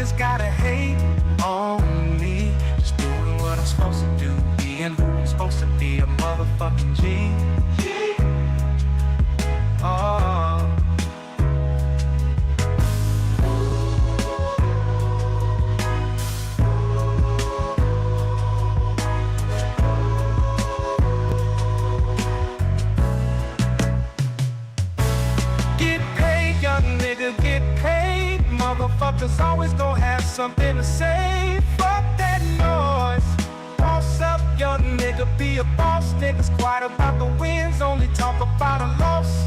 niggas gotta hate on me. Just doing what I'm supposed to do, being who I'm supposed to be, a motherfucking G. Oh. Get paid, young nigga, get paid. Motherfuckers always gon' have something to say. Fuck that noise. Boss up, young nigga, be a boss. Niggas quiet about the wins, only talk about a loss.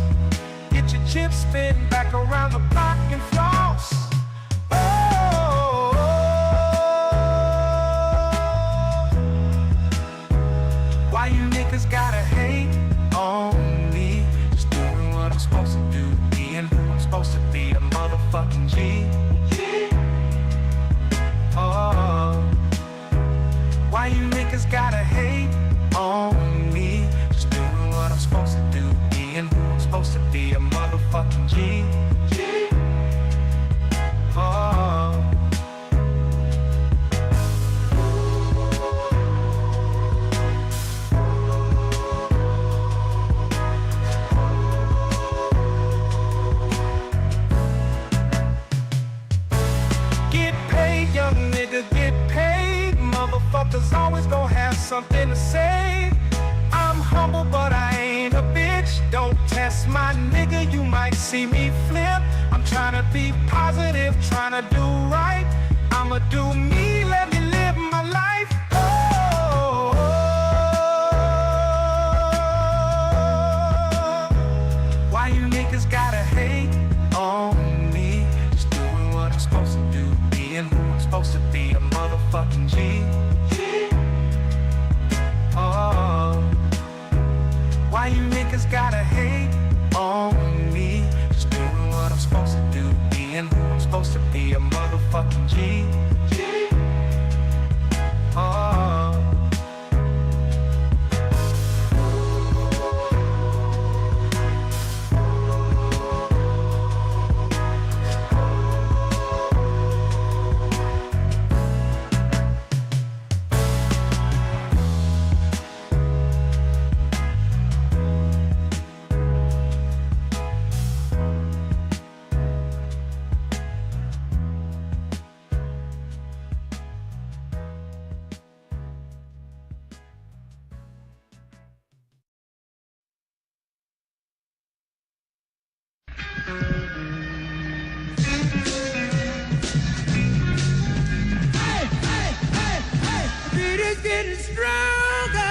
Get your chips spin back around the block and floss. Oh, why you niggas gotta hate on me? Just doing what I'm supposed to do, being who I'm supposed to be, a motherfucking G. Oh, why you niggas gotta hate on me? Just doing what I'm supposed to do, being who I'm supposed to be, a motherfucking G. Oh. Get paid, young nigga, get paid. Motherfuckers always gon' have something to say. I'm humble, but I ain't a bitch. Don't test my nigga, you might see me flip. I'm tryna be positive, tryna do right. I'ma do me, let me live my life. Oh, why you niggas gotta hate on me? Just doing what I'm supposed to do, being who I'm supposed to be, a motherfucking G. Oh, why you niggas gotta hate on me? Just doing what I'm supposed to do, being who I'm supposed to be, a motherfucking G. Oh. Beat is getting stronger.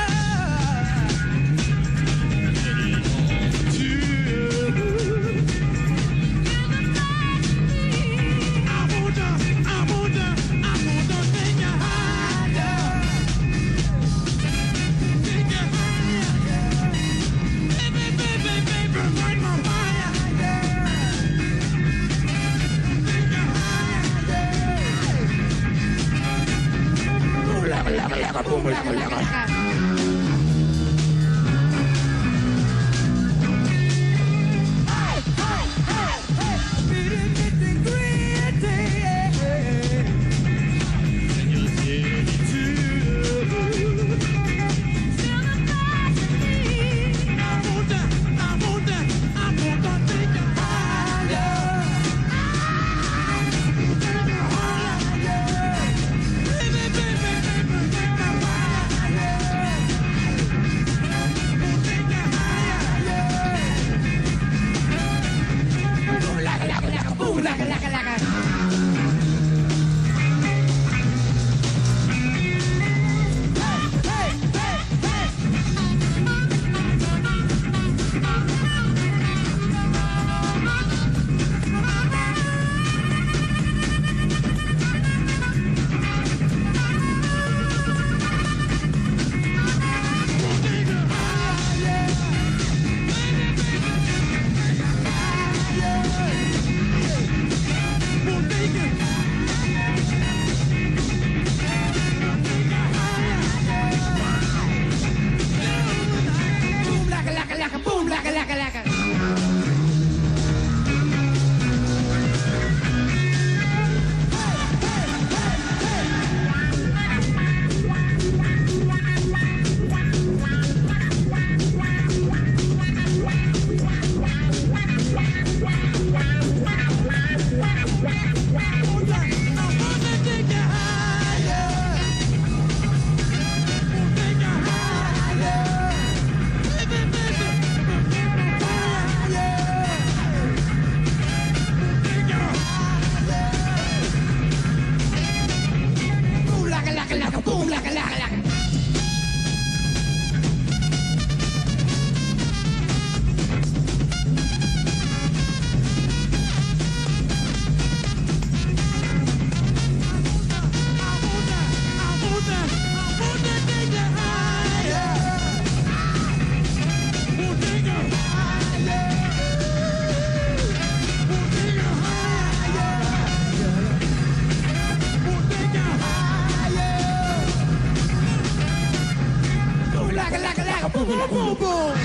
boom, boom.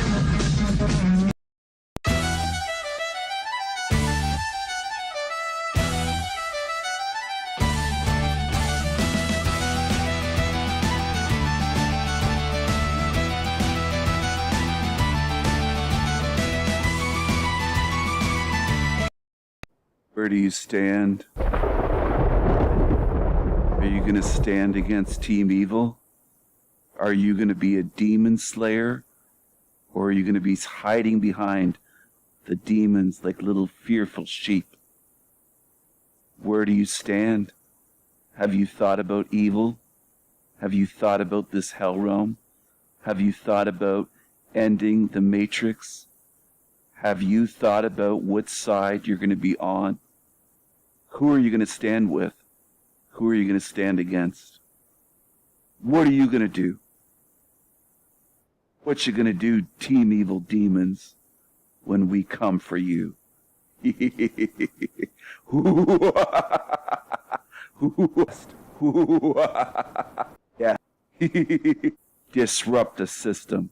Where do you stand? Are you going to stand against Team Evil? Are you going to be a demon slayer? Or are you going to be hiding behind the demons like little fearful sheep? Where do you stand? Have you thought about evil? Have you thought about this hell realm? Have you thought about ending the Matrix? Have you thought about what side you're going to be on? Who are you going to stand with? Who are you going to stand against? What are you going to do? What you going to do, Team Evil demons, when we come for you? Yeah. Disrupt the system.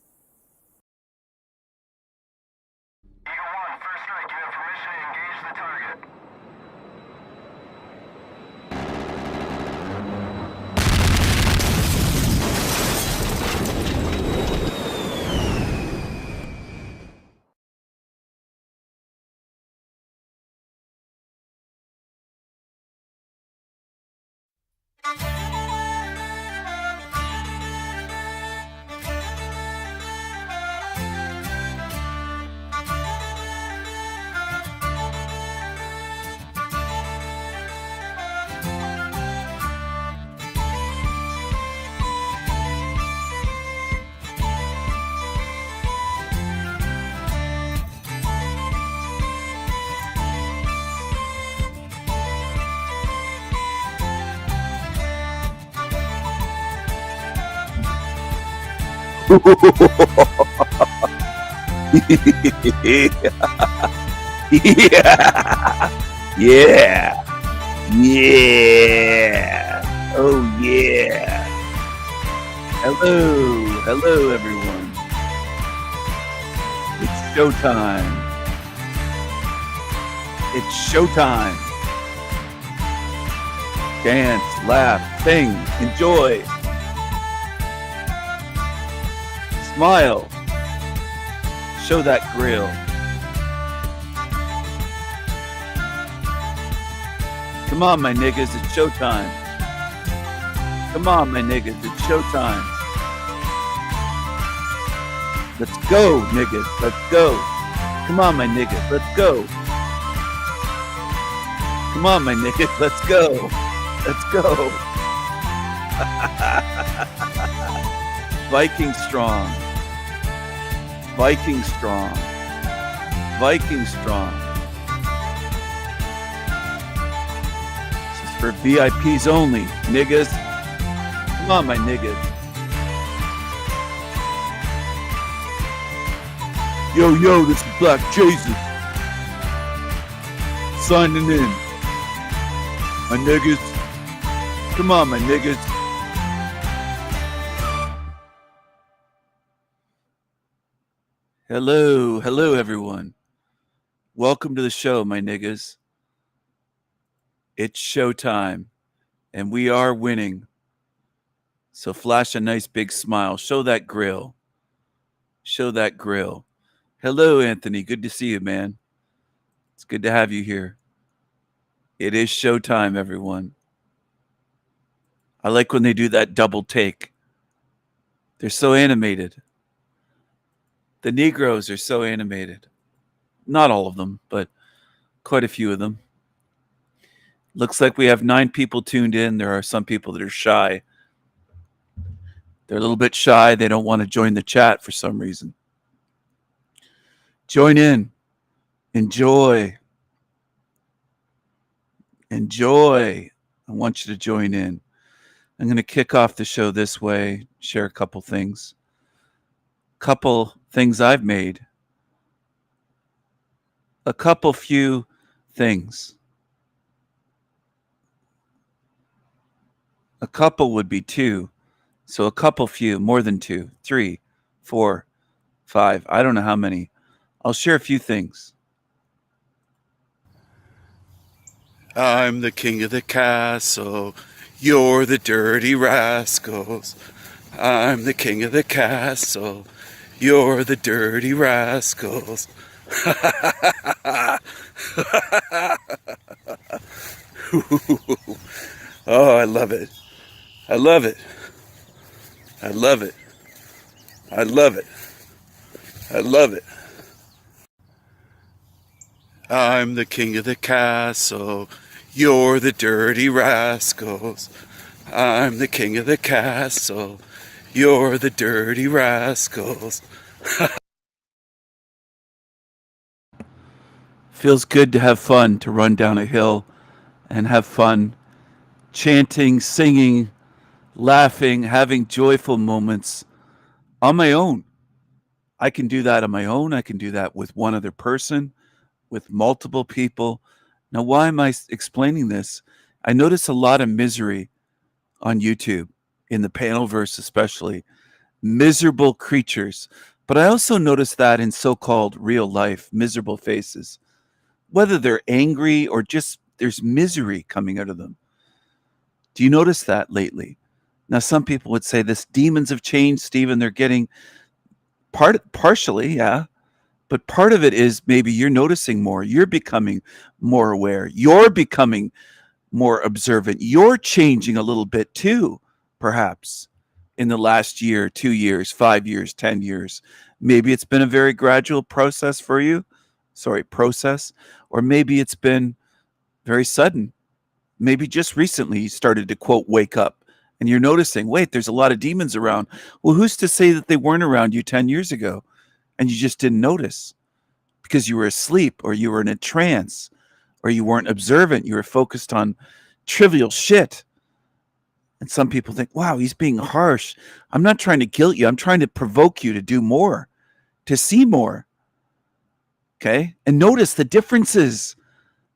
Eagle 1, first strike. You have permission to engage the target. Yeah. Yeah. Oh, yeah. Hello, everyone. It's showtime. It's showtime. Dance, laugh, sing, enjoy. Smile. Show that grill. Come on, my niggas, it's showtime. Come on, my niggas, it's showtime. Let's go, niggas, let's go. Come on, my niggas, let's go. Come on, my niggas, let's go. Let's go. Viking strong. Viking strong. Viking strong. This is for VIPs only, niggas. Come on, my niggas. Yo, this is Black Jesus. Signing in. My niggas. Come on, my niggas. Hello, everyone. Welcome to the show, my niggas. It's showtime, and we are winning. So flash a nice big smile. Show that grill. Show that grill. Hello, Anthony. Good to see you, man. It's good to have you here. It is showtime, everyone. I like when they do that double take. They're so animated. The Negroes are so animated. Not all of them, but quite a few of them. Looks like we have 9 people tuned in. There are some people that are shy. They're a little bit shy. They don't want to join the chat for some reason. Join in. Enjoy. Enjoy. I want you to join in. I'm going to kick off the show this way, share a couple things. Couple things I've made. A couple few things. A couple would be 2. So a couple few, more than 2, 3, 4, 5. I don't know how many. I'll share a few things. I'm the king of the castle. You're the dirty rascals. I'm the king of the castle. You're the dirty rascals. Oh, I love it. I love it. I love it. I love it. I love it. I'm the king of the castle. You're the dirty rascals. I'm the king of the castle. You're the dirty rascals. Feels good to have fun, to run down a hill and have fun, chanting, singing, laughing, having joyful moments on my own. I can do that on my own. I can do that with one other person, with multiple people. Now, why am I explaining this? I notice a lot of misery on YouTube, in the panelverse especially, miserable creatures. But I also notice that in so-called real life, miserable faces, whether they're angry or just there's misery coming out of them. Do you notice that lately? Now, some people would say this demons have changed, Stephen. They're getting partially, yeah. But part of it is maybe you're noticing more. You're becoming more aware. You're becoming more observant. You're changing a little bit too, perhaps, in the last year, 2 years, 5 years, 10 years. Maybe it's been a very gradual process for you. Or maybe it's been very sudden. Maybe just recently you started to, quote, wake up and you're noticing, wait, there's a lot of demons around. Well, who's to say that they weren't around you 10 years ago and you just didn't notice because you were asleep or you were in a trance or you weren't observant. You were focused on trivial shit. And some people think, wow, he's being harsh. I'm not trying to guilt you. I'm trying to provoke you to do more, to see more. Okay? And notice the differences.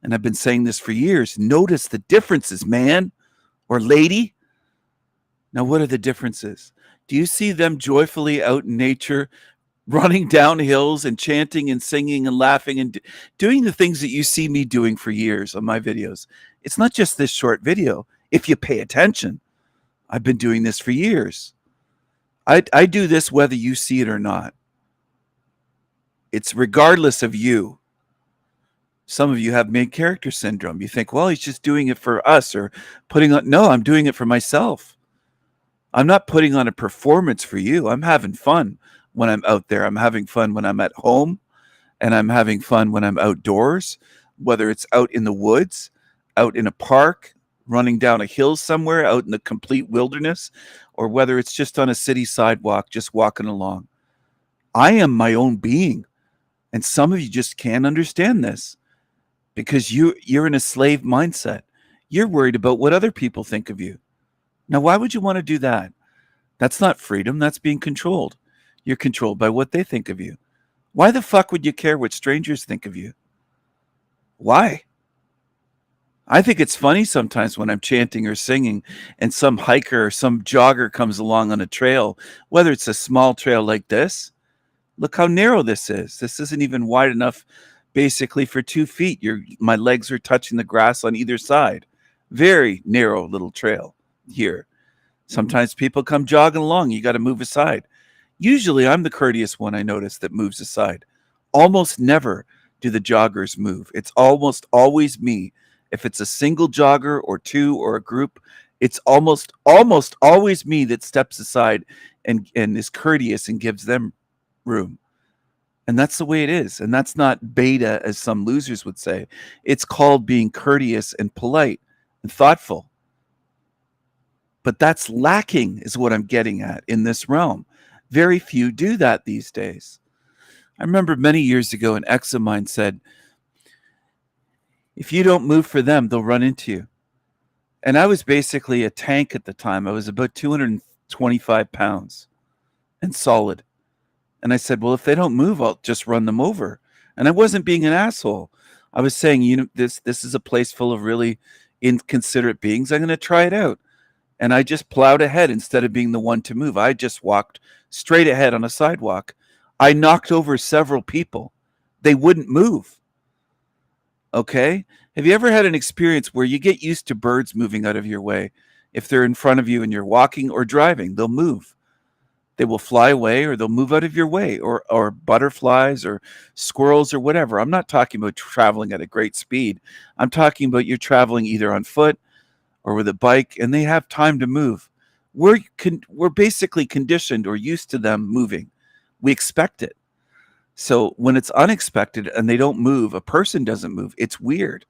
And I've been saying this for years. Notice the differences, man or lady. Now, what are the differences? Do you see them joyfully out in nature, running down hills and chanting and singing and laughing and doing the things that you see me doing for years on my videos? It's not just this short video. If you pay attention, I've been doing this for years. I do this whether you see it or not. It's regardless of you. Some of you have main character syndrome. You think, well, he's just doing it for us or putting on. No, I'm doing it for myself. I'm not putting on a performance for you. I'm having fun when I'm out there. I'm having fun when I'm at home, and I'm having fun when I'm outdoors, whether it's out in the woods, out in a park, running down a hill somewhere, out in the complete wilderness, or whether it's just on a city sidewalk, just walking along. I am my own being. And some of you just can't understand this because you're in a slave mindset. You're worried about what other people think of you. Now, why would you want to do that? That's not freedom. That's being controlled. You're controlled by what they think of you. Why the fuck would you care what strangers think of you? Why? I think it's funny sometimes when I'm chanting or singing and some hiker or some jogger comes along on a trail, whether it's a small trail like this. Look how narrow this is. This isn't even wide enough basically for 2 feet. My legs are touching the grass on either side. Very narrow little trail here. Sometimes people come jogging along. You got to move aside. Usually I'm the courteous one, I notice, that moves aside. Almost never do the joggers move. It's almost always me. If it's a single jogger or two or a group, it's almost always me that steps aside and is courteous and gives them room. And that's the way it is. And that's not beta, as some losers would say. It's called being courteous and polite and thoughtful. But that's lacking, is what I'm getting at in this realm. Very few do that these days. I remember many years ago an ex of mine said, if you don't move for them, they'll run into you. And I was basically a tank at the time. I was about 225 pounds and solid. And I said, well, if they don't move, I'll just run them over. And I wasn't being an asshole. I was saying, this is a place full of really inconsiderate beings. I'm going to try it out. And I just plowed ahead instead of being the one to move. I just walked straight ahead on a sidewalk. I knocked over several people. They wouldn't move. Okay? Have you ever had an experience where you get used to birds moving out of your way? If they're in front of you and you're walking or driving, they'll move. They will fly away or they'll move out of your way, or butterflies or squirrels or whatever. I'm not talking about traveling at a great speed. I'm talking about you're traveling either on foot or with a bike and they have time to move. We're basically conditioned or used to them moving. We expect it. So when it's unexpected and they don't move, a person doesn't move, it's weird.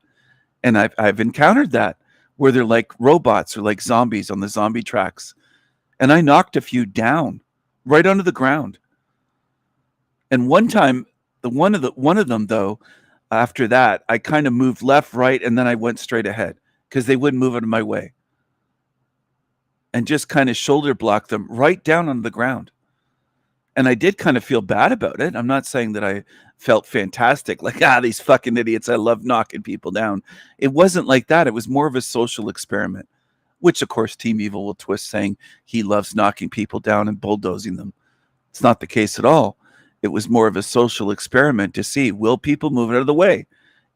And I've encountered that where they're like robots or like zombies on the zombie tracks. And I knocked a few down right onto the ground. And one time, one of them though, after that, I kind of moved left, right, and then I went straight ahead because they wouldn't move out of my way. And just kind of shoulder blocked them right down on the ground. And I did kind of feel bad about it. I'm not saying that I felt fantastic, like, these fucking idiots, I love knocking people down. It wasn't like that. It was more of a social experiment, which of course Team Evil will twist saying he loves knocking people down and bulldozing them. It's not the case at all. It was more of a social experiment to see, will people move out of the way?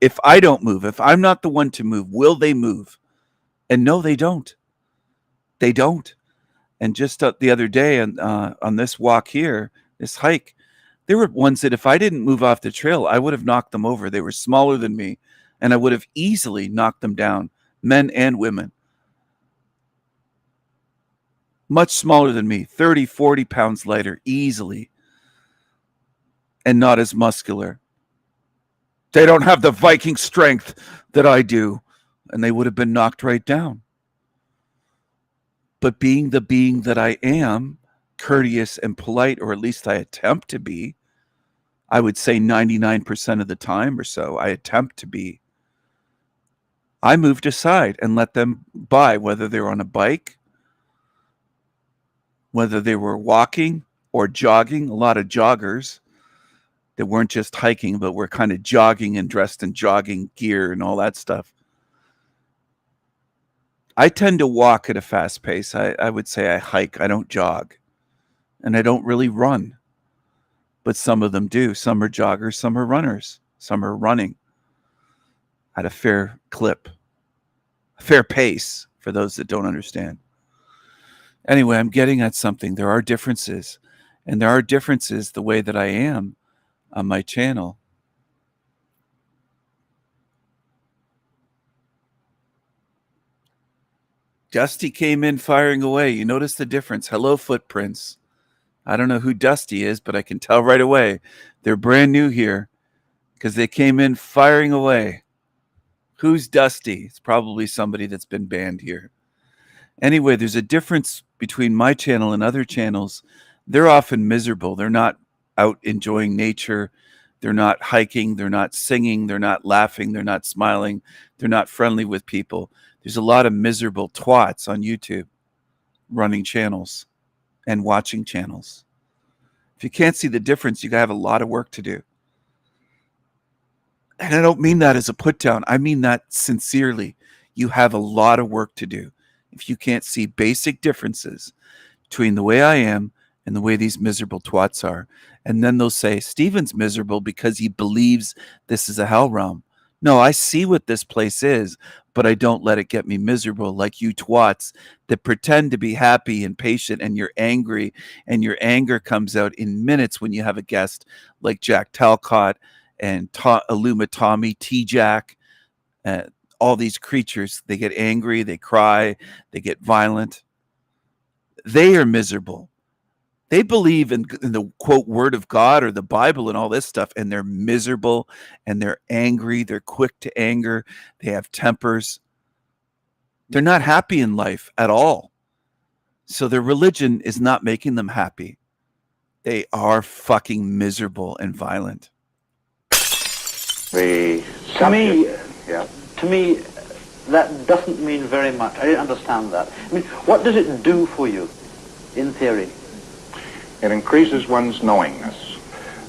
If I don't move, if I'm not the one to move, will they move? And no, they don't. They don't. And just the other day on this walk here, this hike, there were ones that if I didn't move off the trail, I would have knocked them over. They were smaller than me, and I would have easily knocked them down, men and women. Much smaller than me, 30, 40 pounds lighter, easily, and not as muscular. They don't have the Viking strength that I do, and they would have been knocked right down. But being the being that I am, courteous and polite, or at least I attempt to be, I would say 99% of the time or so, I attempt to be. I moved aside and let them by, whether they were on a bike, whether they were walking or jogging. A lot of joggers that weren't just hiking, but were kind of jogging and dressed in jogging gear and all that stuff. I tend to walk at a fast pace. I would say I hike. I don't jog. And I don't really run. But some of them do. Some are joggers, some are runners, some are running at a fair clip, a fair pace for those that don't understand. Anyway, I'm getting at something. There are differences. And there are differences the way that I am on my channel. Dusty came in firing away. You notice the difference. Hello, footprints. I don't know who Dusty is, but I can tell right away. They're brand new here because they came in firing away. Who's Dusty? It's probably somebody that's been banned here. Anyway, there's a difference between my channel and other channels. They're often miserable. They're not out enjoying nature. They're not hiking. They're not singing. They're not laughing. They're not smiling. They're not friendly with people. There's a lot of miserable twats on YouTube running channels and watching channels. If you can't see the difference, you have a lot of work to do. And I don't mean that as a put down. I mean that sincerely. You have a lot of work to do if you can't see basic differences between the way I am and the way these miserable twats are. And then they'll say, Stephen's miserable because he believes this is a hell realm. No, I see what this place is, but I don't let it get me miserable like you twats that pretend to be happy and patient, and you're angry, and your anger comes out in minutes when you have a guest like Jack Talcott and Illuma Tommy, T-Jack, all these creatures. They get angry, they cry, they get violent. They are miserable. They believe in the quote word of God or the Bible and all this stuff, and they're miserable and they're angry. They're quick to anger. They have tempers. They're not happy in life at all. So their religion is not making them happy. They are fucking miserable and violent. To me, that doesn't mean very much. I didn't understand that. I mean, what does it do for you, in theory? It increases one's knowingness.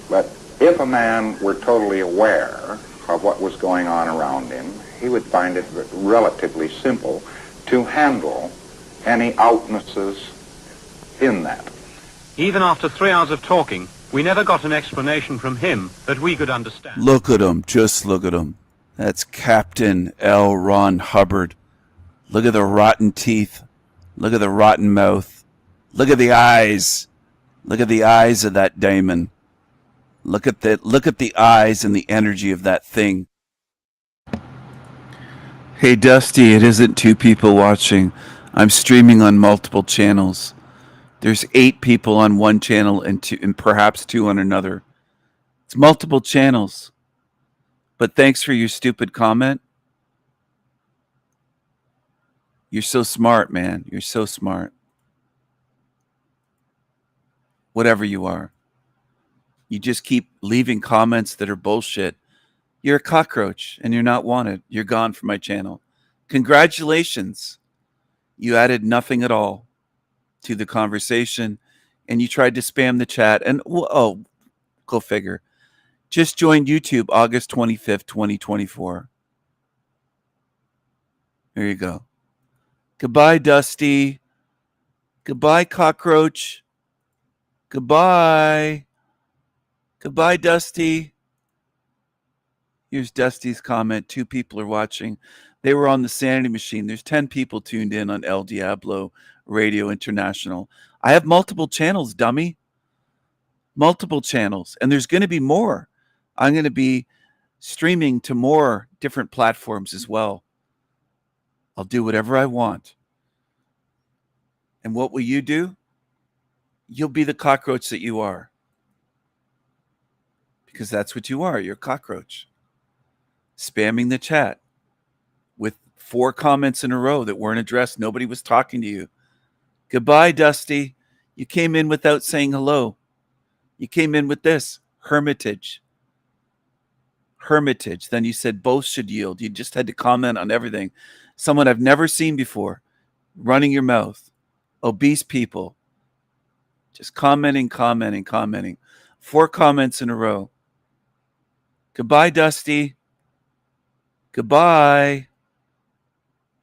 But if a man were totally aware of what was going on around him, he would find it relatively simple to handle any outnesses in that. Even after 3 hours of talking, we never got an explanation from him that we could understand. Look at him. Just look at him. That's Captain L. Ron Hubbard. Look at the rotten teeth. Look at the rotten mouth. Look at the eyes. Look at the eyes of that daemon. Look at the eyes and the energy of that thing. Hey Dusty, it isn't two people watching. I'm streaming on multiple channels. There's 8 people on one channel and perhaps 2 on another. It's multiple channels. But thanks for your stupid comment. You're so smart, man. You're so smart. Whatever you are. You just keep leaving comments that are bullshit. You're a cockroach and you're not wanted. You're gone from my channel. Congratulations. You added nothing at all to the conversation and you tried to spam the chat. And, oh, go figure. Just joined YouTube August 25th, 2024. There you go. Goodbye, Dusty. Goodbye, cockroach. Goodbye. Goodbye, Dusty. Here's Dusty's comment. 2 people are watching. They were on the Sanity Machine. There's 10 people tuned in on El Diablo Radio International. I have multiple channels, dummy. Multiple channels. And there's going to be more. I'm going to be streaming to more different platforms as well. I'll do whatever I want. And what will you do? You'll be the cockroach that you are. Because that's what you are. You're a cockroach. Spamming the chat with 4 comments in a row that weren't addressed. Nobody was talking to you. Goodbye, Dusty. You came in without saying hello. You came in with this. Hermitage. Hermitage. Then you said both should yield. You just had to comment on everything. Someone I've never seen before. Running your mouth. Obese people. Just commenting. 4 comments in a row. Goodbye, Dusty. Goodbye.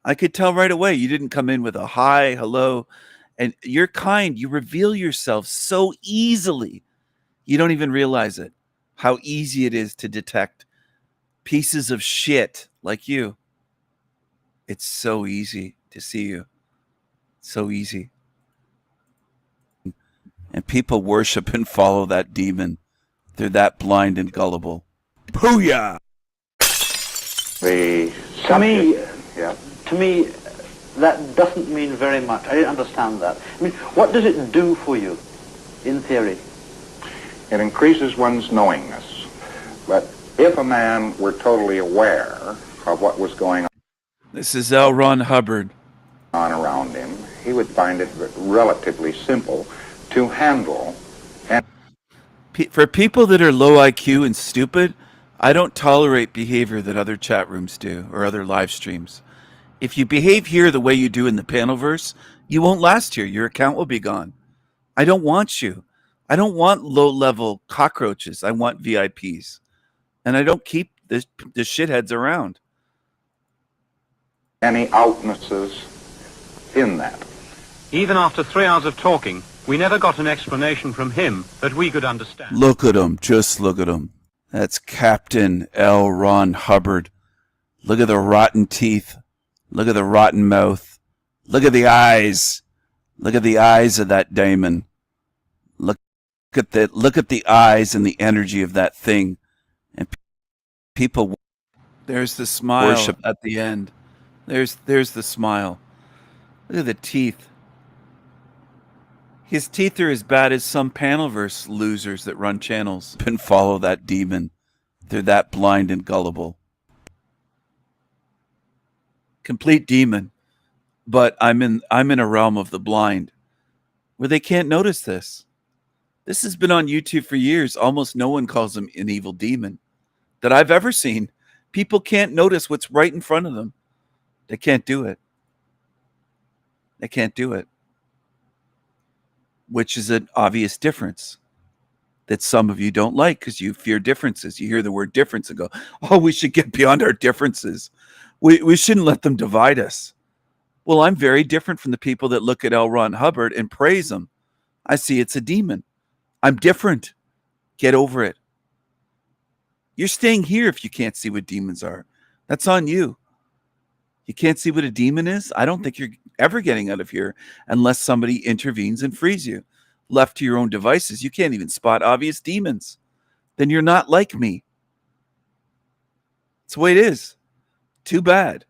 I could tell right away you didn't come in with a hi, hello. And you're kind. You reveal yourself so easily. You don't even realize it. How easy it is to detect pieces of shit like you. It's so easy to see you. So easy. And people worship and follow that demon. They're that blind and gullible. Booyah! The To me, yeah. to me, that doesn't mean very much. I didn't understand that. I mean, what does it do for you, in theory? It increases one's knowingness. But if a man were totally aware of what was going This is L. Ron Hubbard. on around him, he would find it relatively simple to handle. And For people that are low IQ and stupid, I don't tolerate behavior that other chat rooms do or other live streams. If you behave here the way you do in the Panelverse, you won't last here. Your account will be gone. I don't want you. I don't want low-level cockroaches. I want VIPs. And I don't keep the shitheads around. any outnesses in that. Even after 3 hours of talking, we never got an explanation from him that we could understand. Look at him. Just look at him. That's Captain L. Ron Hubbard. Look at the rotten teeth. Look at the rotten mouth. Look at the eyes. Look at the eyes of that daemon. Look at the eyes and the energy of that thing. And people, there's the smile worship at the end. There's the smile. Look at the teeth. His teeth are as bad as some Panelverse losers that run channels and follow that demon. They're that blind and gullible. Complete demon. But I'm in a realm of the blind where they can't notice this. This has been on YouTube for years. Almost no one calls him an evil demon that I've ever seen. People can't notice what's right in front of them. They can't do it. They can't do it. Which is an obvious difference that some of you don't like because you fear differences. You hear the word difference and go, oh, we should get beyond our differences. We shouldn't let them divide us. Well, I'm very different from the people that look at L. Ron Hubbard and praise him. I see it's a demon. I'm different. Get over it. You're staying here if you can't see what demons are. That's on you. You can't see what a demon is? I don't think you're ever getting out of here unless somebody intervenes and frees you. Left to your own devices, you can't even spot obvious demons. Then you're not like me. It's the way it is. Too bad.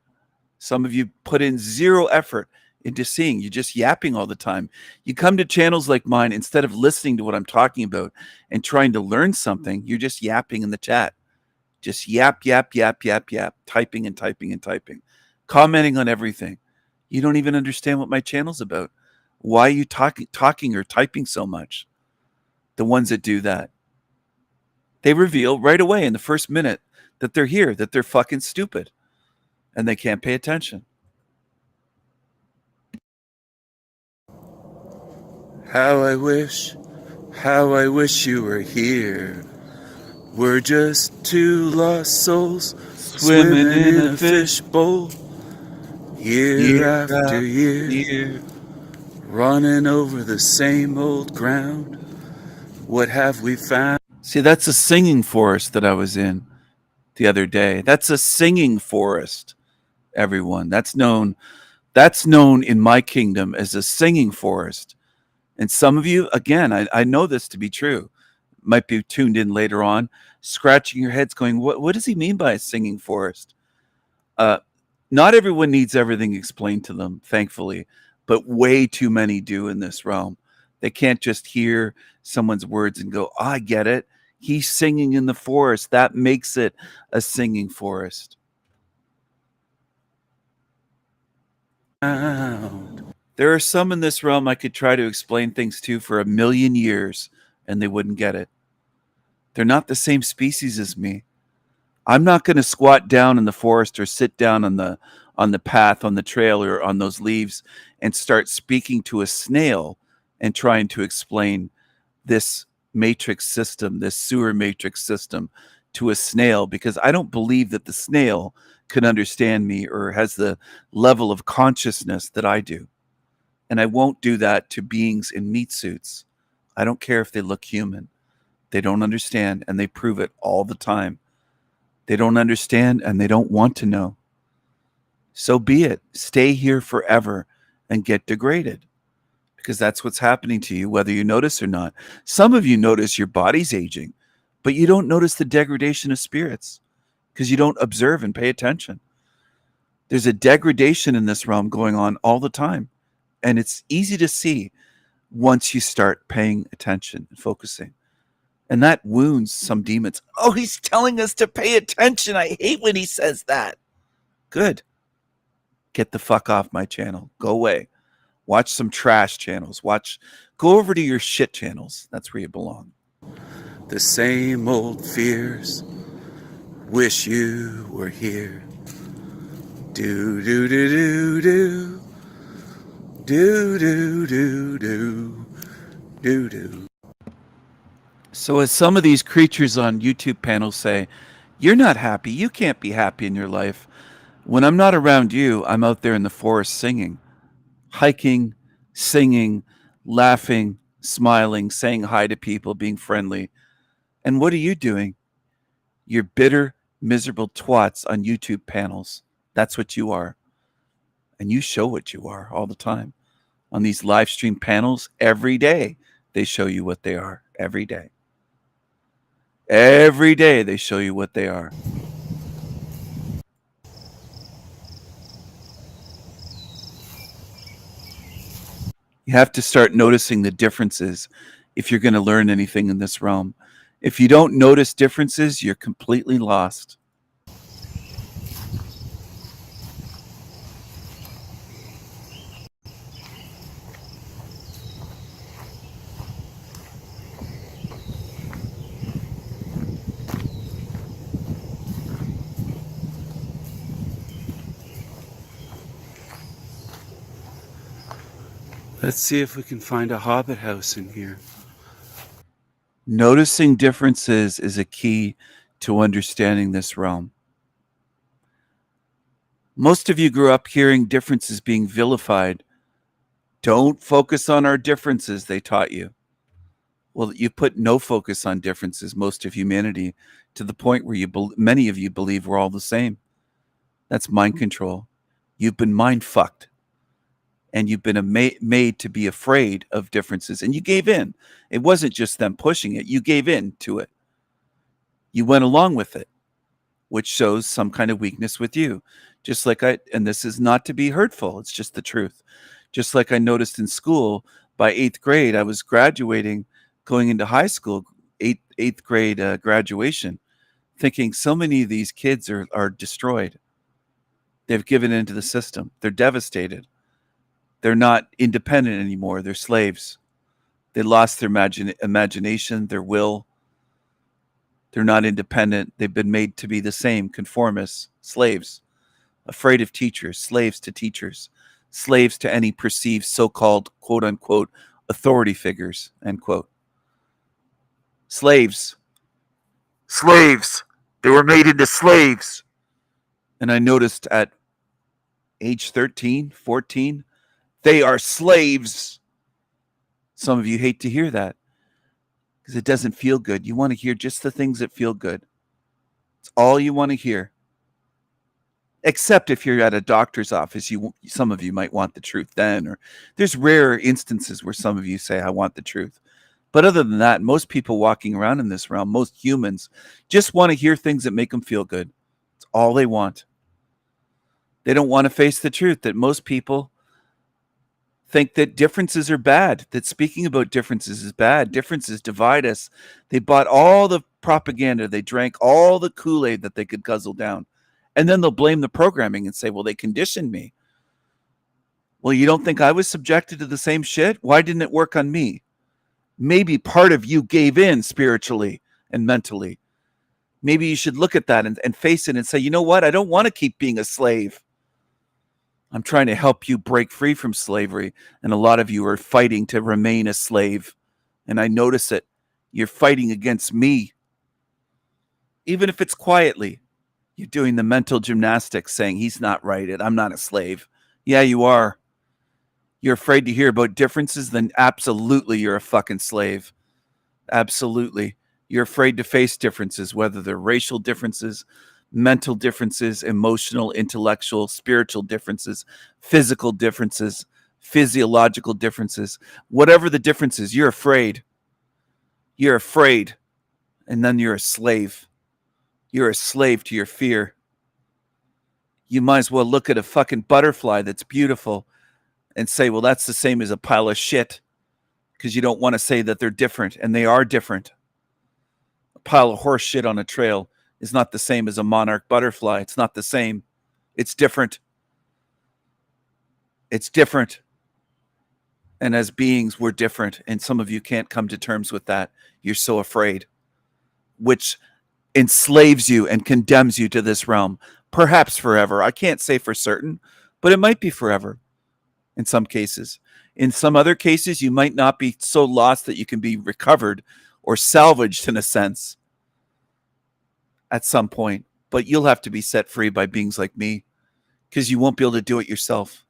Some of you put in zero effort into seeing. You're just yapping all the time. You come to channels like mine, instead of listening to what I'm talking about and trying to learn something, you're just yapping in the chat. Just yap, yap, yap, yap, yap, typing and typing and typing, commenting on everything. You don't even understand what my channel's about. Why are you talking or typing so much? The ones that do that, they reveal right away in the first minute that they're here, that they're fucking stupid and they can't pay attention. How I wish you were here. We're just two lost souls swimming in a fishbowl, year after year, running over the same old ground. What have we found? See, that's a singing forest that I was in the other day. That's a singing forest, everyone. That's known in my kingdom as a singing forest. And some of you, again, I know this to be true, might be tuned in later on, scratching your heads going, what does he mean by a singing forest? Not everyone needs everything explained to them, thankfully, but way too many do in this realm. They can't just hear someone's words and go, oh, I get it. He's singing in the forest. That makes it a singing forest. There are some in this realm I could try to explain things to for 1,000,000 years and they wouldn't get it. They're not the same species as me. I'm not going to squat down in the forest or sit down on the path, on the trail, or on those leaves and start speaking to a snail and trying to explain this matrix system, this sewer matrix system to a snail, because I don't believe that the snail can understand me or has the level of consciousness that I do. And I won't do that to beings in meat suits. I don't care if they look human. They don't understand, and they prove it all the time. They don't understand, and they don't want to know. So be it. Stay here forever and get degraded, because that's what's happening to you, whether you notice or not. Some of you notice your body's aging, but you don't notice the degradation of spirits because you don't observe and pay attention. There's a degradation in this realm going on all the time. And it's easy to see once you start paying attention and focusing. And that wounds some demons. Oh, he's telling us to pay attention. I hate when he says that. Good. Get the fuck off my channel. Go away. Watch some trash channels. Go over to your shit channels. That's where you belong. The same old fears. Wish you were here. Do, do, do, do, do. Do, do, do, do, do, do. So as some of these creatures on YouTube panels say, you're not happy. You can't be happy in your life. When I'm not around you, I'm out there in the forest singing, hiking, singing, laughing, smiling, saying hi to people, being friendly. And what are you doing? You're bitter, miserable twats on YouTube panels. That's what you are. And you show what you are all the time. On these live stream panels, every day they show you what they are. Every day. Every day they show you what they are. You have to start noticing the differences if you're going to learn anything in this realm. If you don't notice differences, you're completely lost. Let's see if we can find a hobbit house in here. Noticing differences is a key to understanding this realm. Most of you grew up hearing differences being vilified. Don't focus on our differences, they taught you. Well, you put no focus on differences, most of humanity, to the point where many of you believe we're all the same. That's mind control. You've been mind fucked, and you've been made to be afraid of differences, and you gave in. It wasn't just them pushing it. You gave in to it. You went along with it, which shows some kind of weakness with you. Just like and this is not to be hurtful, it's just the truth. Just like I noticed in school, by 8th grade, I was graduating, going into high school, eighth grade graduation, thinking so many of these kids are destroyed. They've given into the system. They're devastated. They're not independent anymore. They're slaves. They lost their imagination, their will. They're not independent. They've been made to be the same, conformists, slaves, afraid of teachers, slaves to teachers, slaves to any perceived so-called, quote-unquote, authority figures, end quote. Slaves. Slaves. They were made into slaves. And I noticed at age 13, 14, they are slaves. Some of you hate to hear that because it doesn't feel good. You want to hear just the things that feel good. It's all you want to hear. Except if you're at a doctor's office, some of you might want the truth then, or there's rare instances where some of you say, I want the truth. But other than that, most people walking around in this realm, most humans, just want to hear things that make them feel good. It's all they want. They don't want to face the truth that most people think that differences are bad, that speaking about differences is bad. Differences divide us. They bought all the propaganda. They drank all the Kool-Aid that they could guzzle down. And then they'll blame the programming and say, well, they conditioned me. Well, you don't think I was subjected to the same shit? Why didn't it work on me? Maybe part of you gave in spiritually and mentally. Maybe you should look at that and face it and say, you know what? I don't want to keep being a slave. I'm trying to help you break free from slavery. And a lot of you are fighting to remain a slave. And I notice it. You're fighting against me. Even if it's quietly. You're doing the mental gymnastics saying he's not right. I'm not a slave. Yeah, you are. You're afraid to hear about differences, then absolutely you're a fucking slave. Absolutely. You're afraid to face differences, whether they're racial differences, mental differences, emotional, intellectual, spiritual differences, physical differences, physiological differences. Whatever the difference is, you're afraid. You're afraid. And then you're a slave. You're a slave to your fear. You might as well look at a fucking butterfly that's beautiful and say, well, that's the same as a pile of shit, because you don't want to say that they're different, and they are different. A pile of horse shit on a trail is not the same as a monarch butterfly. It's not the same. It's different. It's different. And as beings, we're different, and some of you can't come to terms with that. You're so afraid, which enslaves you and condemns you to this realm, perhaps forever. I can't say for certain, but it might be forever. In some cases. In some other cases, you might not be so lost that you can be recovered or salvaged in a sense at some point. But you'll have to be set free by beings like me because you won't be able to do it yourself.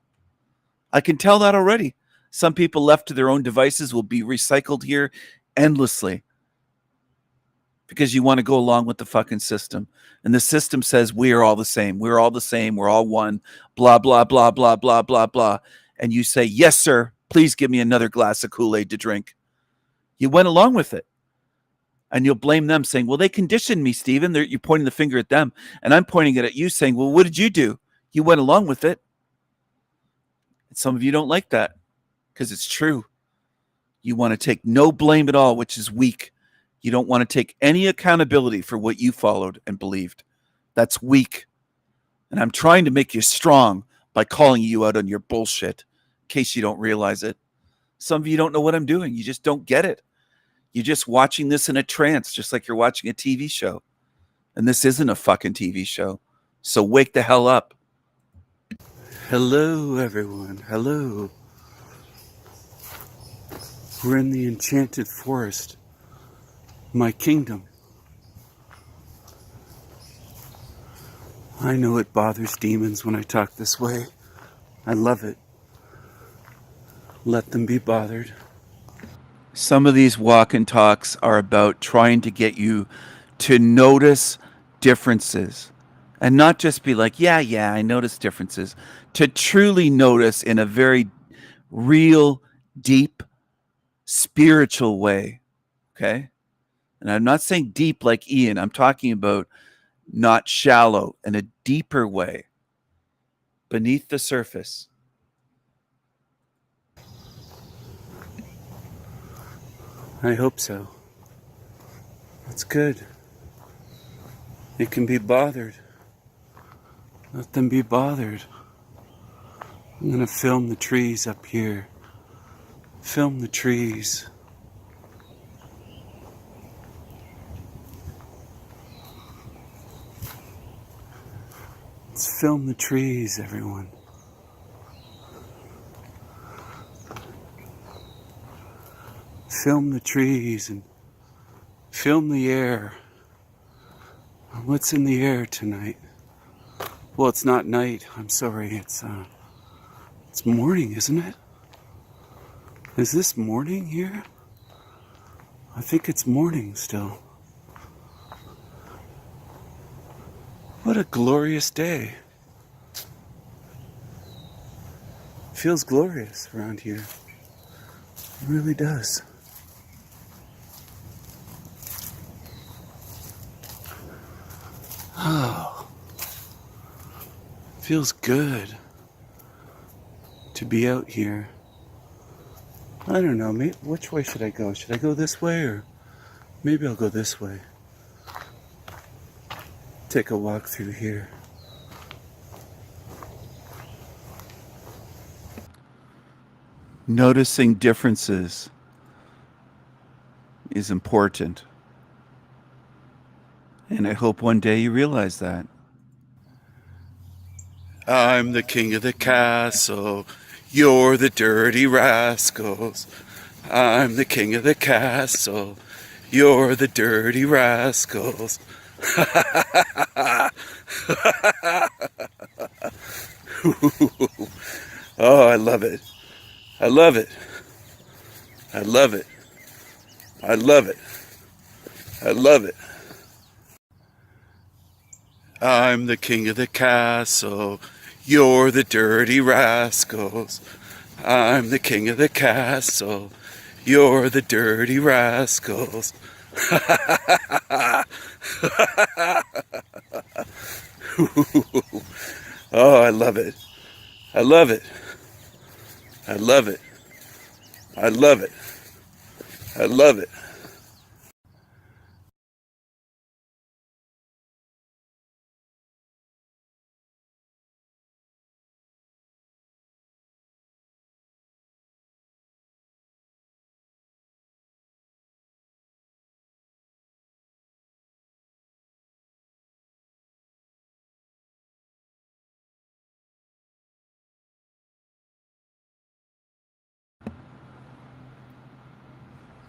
I can tell that already. Some people left to their own devices will be recycled here endlessly because you want to go along with the fucking system. And the system says we are all the same. We're all the same. We're all one. Blah, blah, blah, blah, blah, blah, blah. And you say, yes, sir, please give me another glass of Kool-Aid to drink. You went along with it. And you'll blame them saying, well, they conditioned me, Stephen. You're pointing the finger at them. And I'm pointing it at you saying, well, what did you do? You went along with it. And some of you don't like that because it's true. You want to take no blame at all, which is weak. You don't want to take any accountability for what you followed and believed. That's weak. And I'm trying to make you strong by calling you out on your bullshit. In case you don't realize it. Some of you don't know what I'm doing. You just don't get it. You're just watching this in a trance, just like you're watching a TV show. And this isn't a fucking TV show. So wake the hell up. Hello, everyone. Hello. We're in the enchanted forest. My kingdom. I know it bothers demons when I talk this way. I love it. Let them be bothered. Some of these walk and talks are about trying to get you to notice differences and not just be like, yeah, I notice differences, to truly notice in a very real, deep, spiritual way. Okay. And I'm not saying deep like Ian, I'm talking about not shallow, in a deeper way, beneath the surface. I hope so. That's good. They can be bothered. Let them be bothered. I'm going to film the trees up here. Film the trees. Let's film the trees, everyone. Film the trees and film the air. What's in the air tonight? Well, it's not night. I'm sorry. It's morning, isn't it? Is this morning here? I think it's morning still. What a glorious day. Feels glorious around here. It really does. Oh, feels good to be out here. I don't know, which way should I go? Should I go this way, or maybe I'll go this way? Take a walk through here. Noticing differences is important. And I hope one day you realize that. I'm the king of the castle. You're the dirty rascals. I'm the king of the castle. You're the dirty rascals. Oh, I love it. I love it. I love it. I love it. I love it. I'm the king of the castle. You're the dirty rascals. I'm the king of the castle. You're the dirty rascals. Oh, I love it. I love it. I love it. I love it. I love it.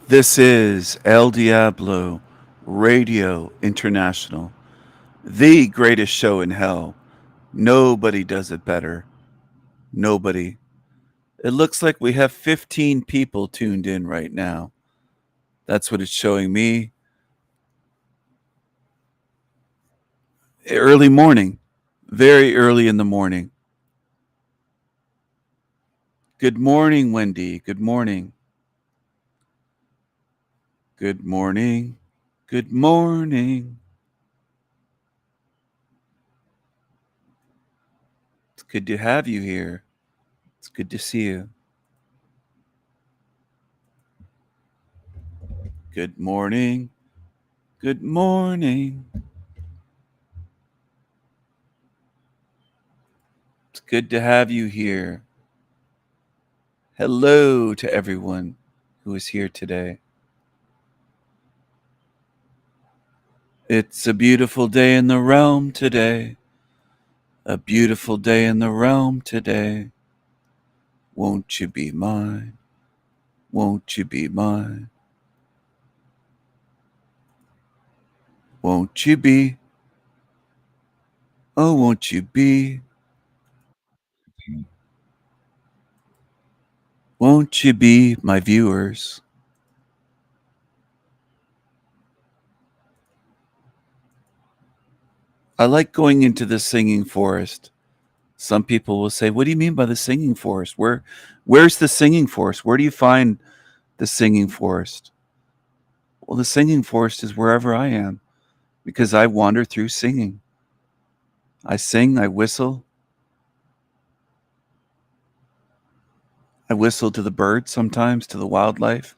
This is El Diablo Radio International, the greatest show in hell. Nobody does it better. Nobody. It looks like we have 15 people tuned in right now. That's what it's showing me. Early morning. Very early in the morning. Good morning, Wendy. Good morning. Good morning. Good morning. It's good to have you here. It's good to see you. Good morning. Good morning. It's good to have you here. Hello to everyone who is here today. It's a beautiful day in the realm today. A beautiful day in the realm today. Won't you be mine? Won't you be mine? Won't you be? Oh, won't you be? Won't you be my viewers? I like going into the singing forest. Some people will say, "What do you mean by the singing forest? Where's the singing forest? Where do you find the singing forest?" Well, the singing forest is wherever I am, because I wander through singing. I sing, I whistle. I whistle to the birds sometimes, to the wildlife.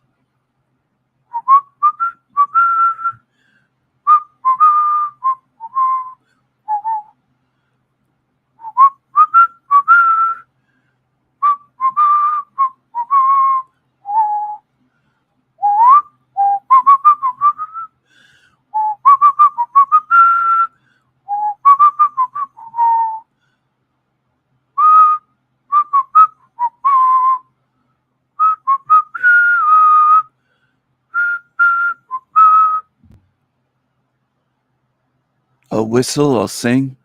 I'll whistle, I'll sing.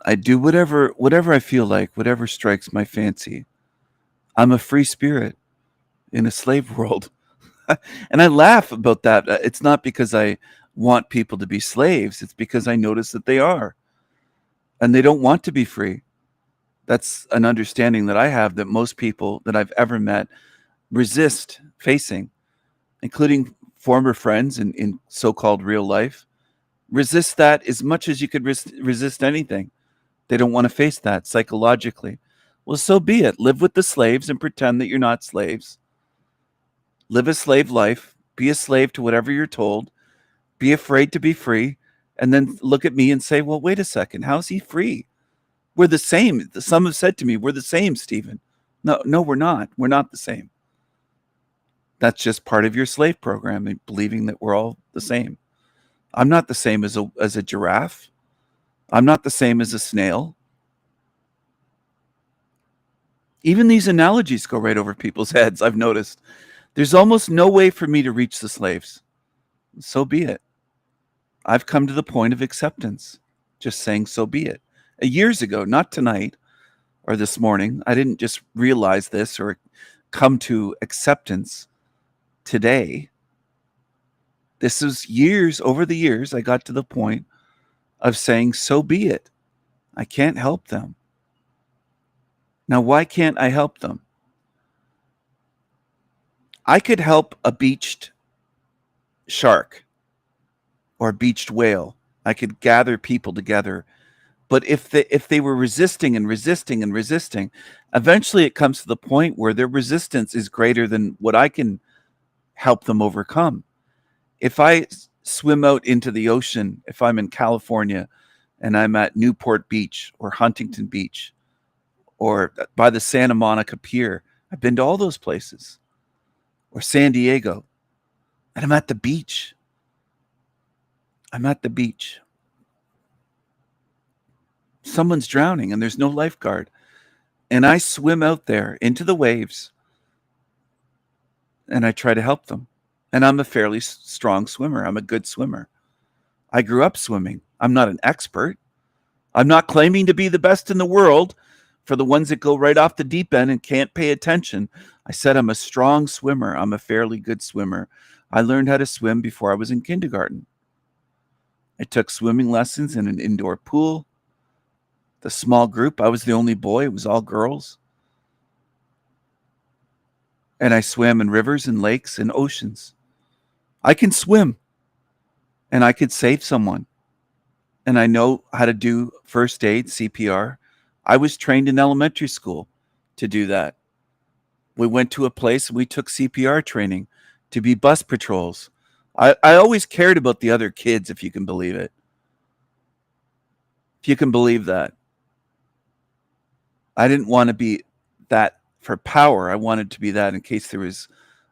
I do whatever I feel like, whatever strikes my fancy. I'm a free spirit in a slave world. And I laugh about that. It's not because I want people to be slaves, it's because I notice that they are. And they don't want to be free. That's an understanding that I have that most people that I've ever met resist facing, including former friends in so-called real life. Resist that as much as you could resist anything. They don't want to face that psychologically. Well, so be it. Live with the slaves and pretend that you're not slaves. Live a slave life. Be a slave to whatever you're told. Be afraid to be free. And then look at me and say, well, wait a second. How's he free? We're the same. Some have said to me, we're the same, Stephen. No, we're not. We're not the same. That's just part of your slave program, believing that we're all the same. I'm not the same as a giraffe. I'm not the same as a snail. Even these analogies go right over people's heads, I've noticed. There's almost no way for me to reach the slaves. So be it. I've come to the point of acceptance, just saying so be it. Years ago, not tonight or this morning, I didn't just realize this or come to acceptance today. This is years, over the years, I got to the point of saying, so be it. I can't help them. Now, why can't I help them? I could help a beached shark or a beached whale. I could gather people together. But if they were resisting and resisting and resisting, eventually it comes to the point where their resistance is greater than what I can help them overcome. If I swim out into the ocean, if I'm in California and I'm at Newport Beach or Huntington Beach or by the Santa Monica Pier, I've been to all those places, or San Diego, and I'm at the beach. I'm at the beach. Someone's drowning and there's no lifeguard. And I swim out there into the waves and I try to help them. And I'm a fairly strong swimmer. I'm a good swimmer. I grew up swimming. I'm not an expert. I'm not claiming to be the best in the world for the ones that go right off the deep end and can't pay attention. I said I'm a strong swimmer. I'm a fairly good swimmer. I learned how to swim before I was in kindergarten. I took swimming lessons in an indoor pool. The small group, I was the only boy. It was all girls. And I swam in rivers and lakes and oceans. I can swim. And I could save someone. And I know how to do first aid, CPR. I was trained in elementary school to do that. We went to a place and we took CPR training to be bus patrols. I always cared about the other kids, if you can believe it. If you can believe that. I didn't want to be that for power. I wanted to be that in case there was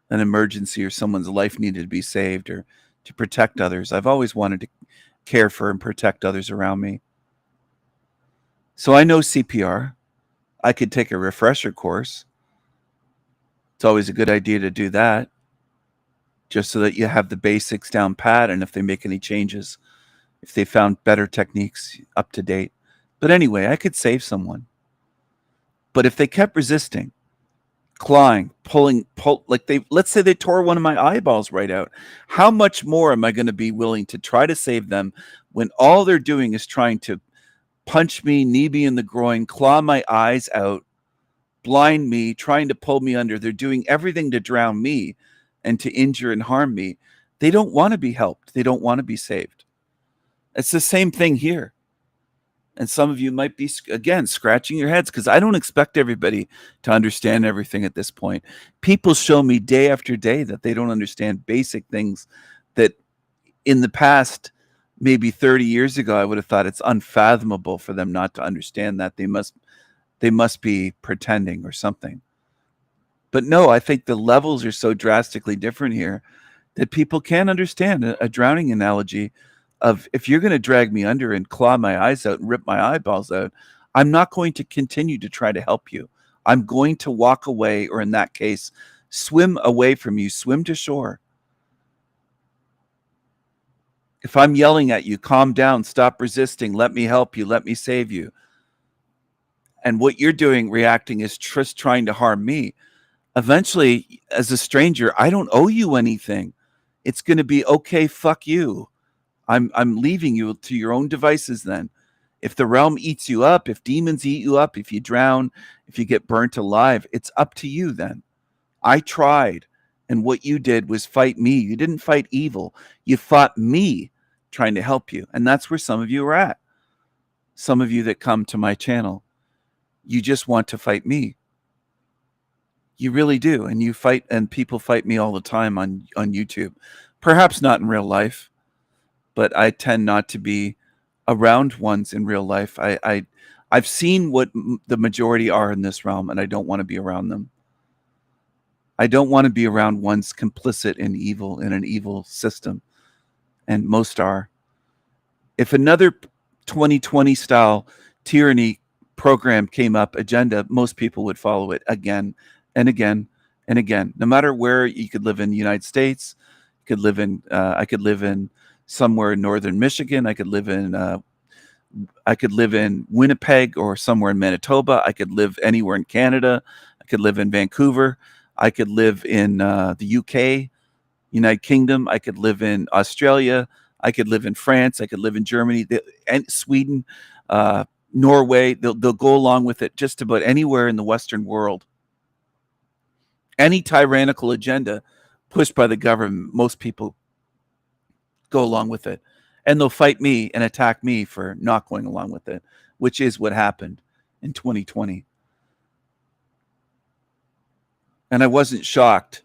an emergency or someone's life needed to be saved or to protect others. I've always wanted to care for and protect others around me. So I know CPR. I could take a refresher course. It's always a good idea to do that, just so that you have the basics down pat, and if they make any changes, if they found better techniques, up to date. But anyway, I could save someone. But if they kept resisting, clawing, pulling, let's say they tore one of my eyeballs right out, how much more am I going to be willing to try to save them when all they're doing is trying to punch me, knee me in the groin, claw my eyes out, blind me, trying to pull me under. They're doing everything to drown me and to injure and harm me. They don't want to be helped. They don't want to be saved. It's the same thing here. And some of you might be, again, scratching your heads because I don't expect everybody to understand everything at this point. People show me day after day that they don't understand basic things that in the past, maybe 30 years ago, I would have thought it's unfathomable for them not to understand that. They must be pretending or something. But no, I think the levels are so drastically different here that people can understand a drowning analogy of, if you're going to drag me under and claw my eyes out and rip my eyeballs out, I'm not going to continue to try to help you. I'm going to walk away, or in that case, swim away from you, swim to shore. If I'm yelling at you, calm down, stop resisting, let me help you, let me save you, and what you're doing, reacting, is just trying to harm me, eventually, as a stranger, I don't owe you anything. It's going to be, okay, fuck you. I'm leaving you to your own devices then. If the realm eats you up, if demons eat you up, if you drown, if you get burnt alive, it's up to you then. I tried, and what you did was fight me. You didn't fight evil. You fought me trying to help you. And that's where some of you are at. Some of you that come to my channel, you just want to fight me. You really do. And you fight, and people fight me all the time on YouTube. Perhaps not in real life, but I tend not to be around ones in real life. I've seen what the majority are in this realm, and I don't want to be around them. I don't want to be around ones complicit in evil, in an evil system, and most are. If another 2020 style tyranny program came up, agenda, most people would follow it again and again and again. No matter where, you could live in the United States, you could live in, I could live in somewhere in northern Michigan. I could live in Winnipeg or somewhere in Manitoba. I could live anywhere in Canada. I could live in Vancouver. I could live in the UK, United Kingdom. I could live in Australia. I could live in France. I could live in Germany, and Sweden, Norway. They'll go along with it just about anywhere in the Western world. Any tyrannical agenda pushed by the government, most people go along with it, and they'll fight me and attack me for not going along with it, which is what happened in 2020. And I wasn't shocked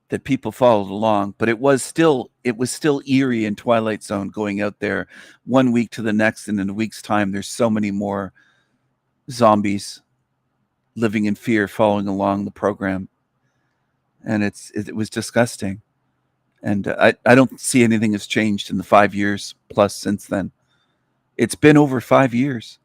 that people followed along, but it was still eerie in Twilight Zone, going out there 1 week to the next, and in a week's time there's so many more zombies living in fear following along the program, and it was disgusting. And I don't see anything has changed in the 5 years plus since then. It's been over 5 years.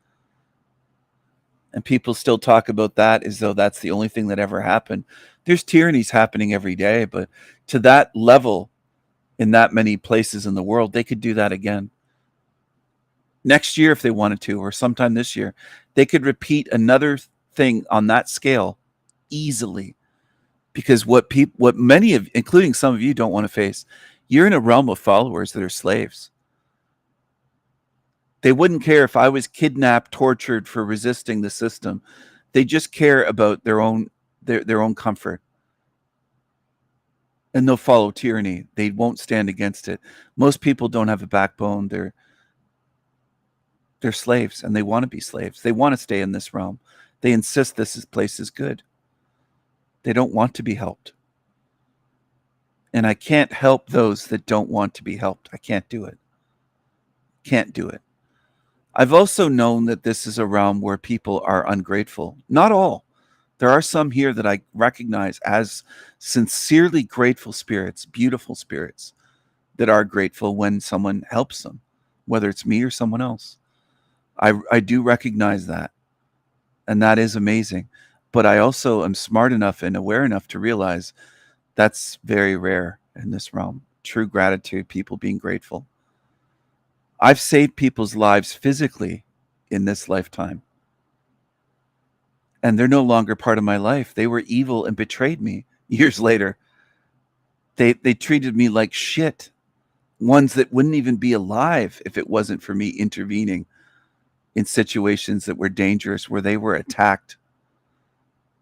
And people still talk about that as though that's the only thing that ever happened. There's tyrannies happening every day, but to that level, in that many places in the world, they could do that again. Next year, if they wanted to, or sometime this year, they could repeat another thing on that scale easily. Because what many of, including some of you, don't want to face, you're in a realm of followers that are slaves. They wouldn't care if I was kidnapped, tortured for resisting the system. They just care about their own comfort. And they'll follow tyranny. They won't stand against it. Most people don't have a backbone. They're slaves, and they want to be slaves. They want to stay in this realm. They insist this place is good. They don't want to be helped. And I can't help those that don't want to be helped. I can't do it. Can't do it. I've also known that this is a realm where people are ungrateful. Not all. There are some here that I recognize as sincerely grateful spirits, beautiful spirits, that are grateful when someone helps them, whether it's me or someone else. I do recognize that. And that is amazing. But I also am smart enough and aware enough to realize that's very rare in this realm. True gratitude, people being grateful. I've saved people's lives physically in this lifetime. And they're no longer part of my life. They were evil and betrayed me years later. They treated me like shit. ones that wouldn't even be alive if it wasn't for me intervening in situations that were dangerous, where they were attacked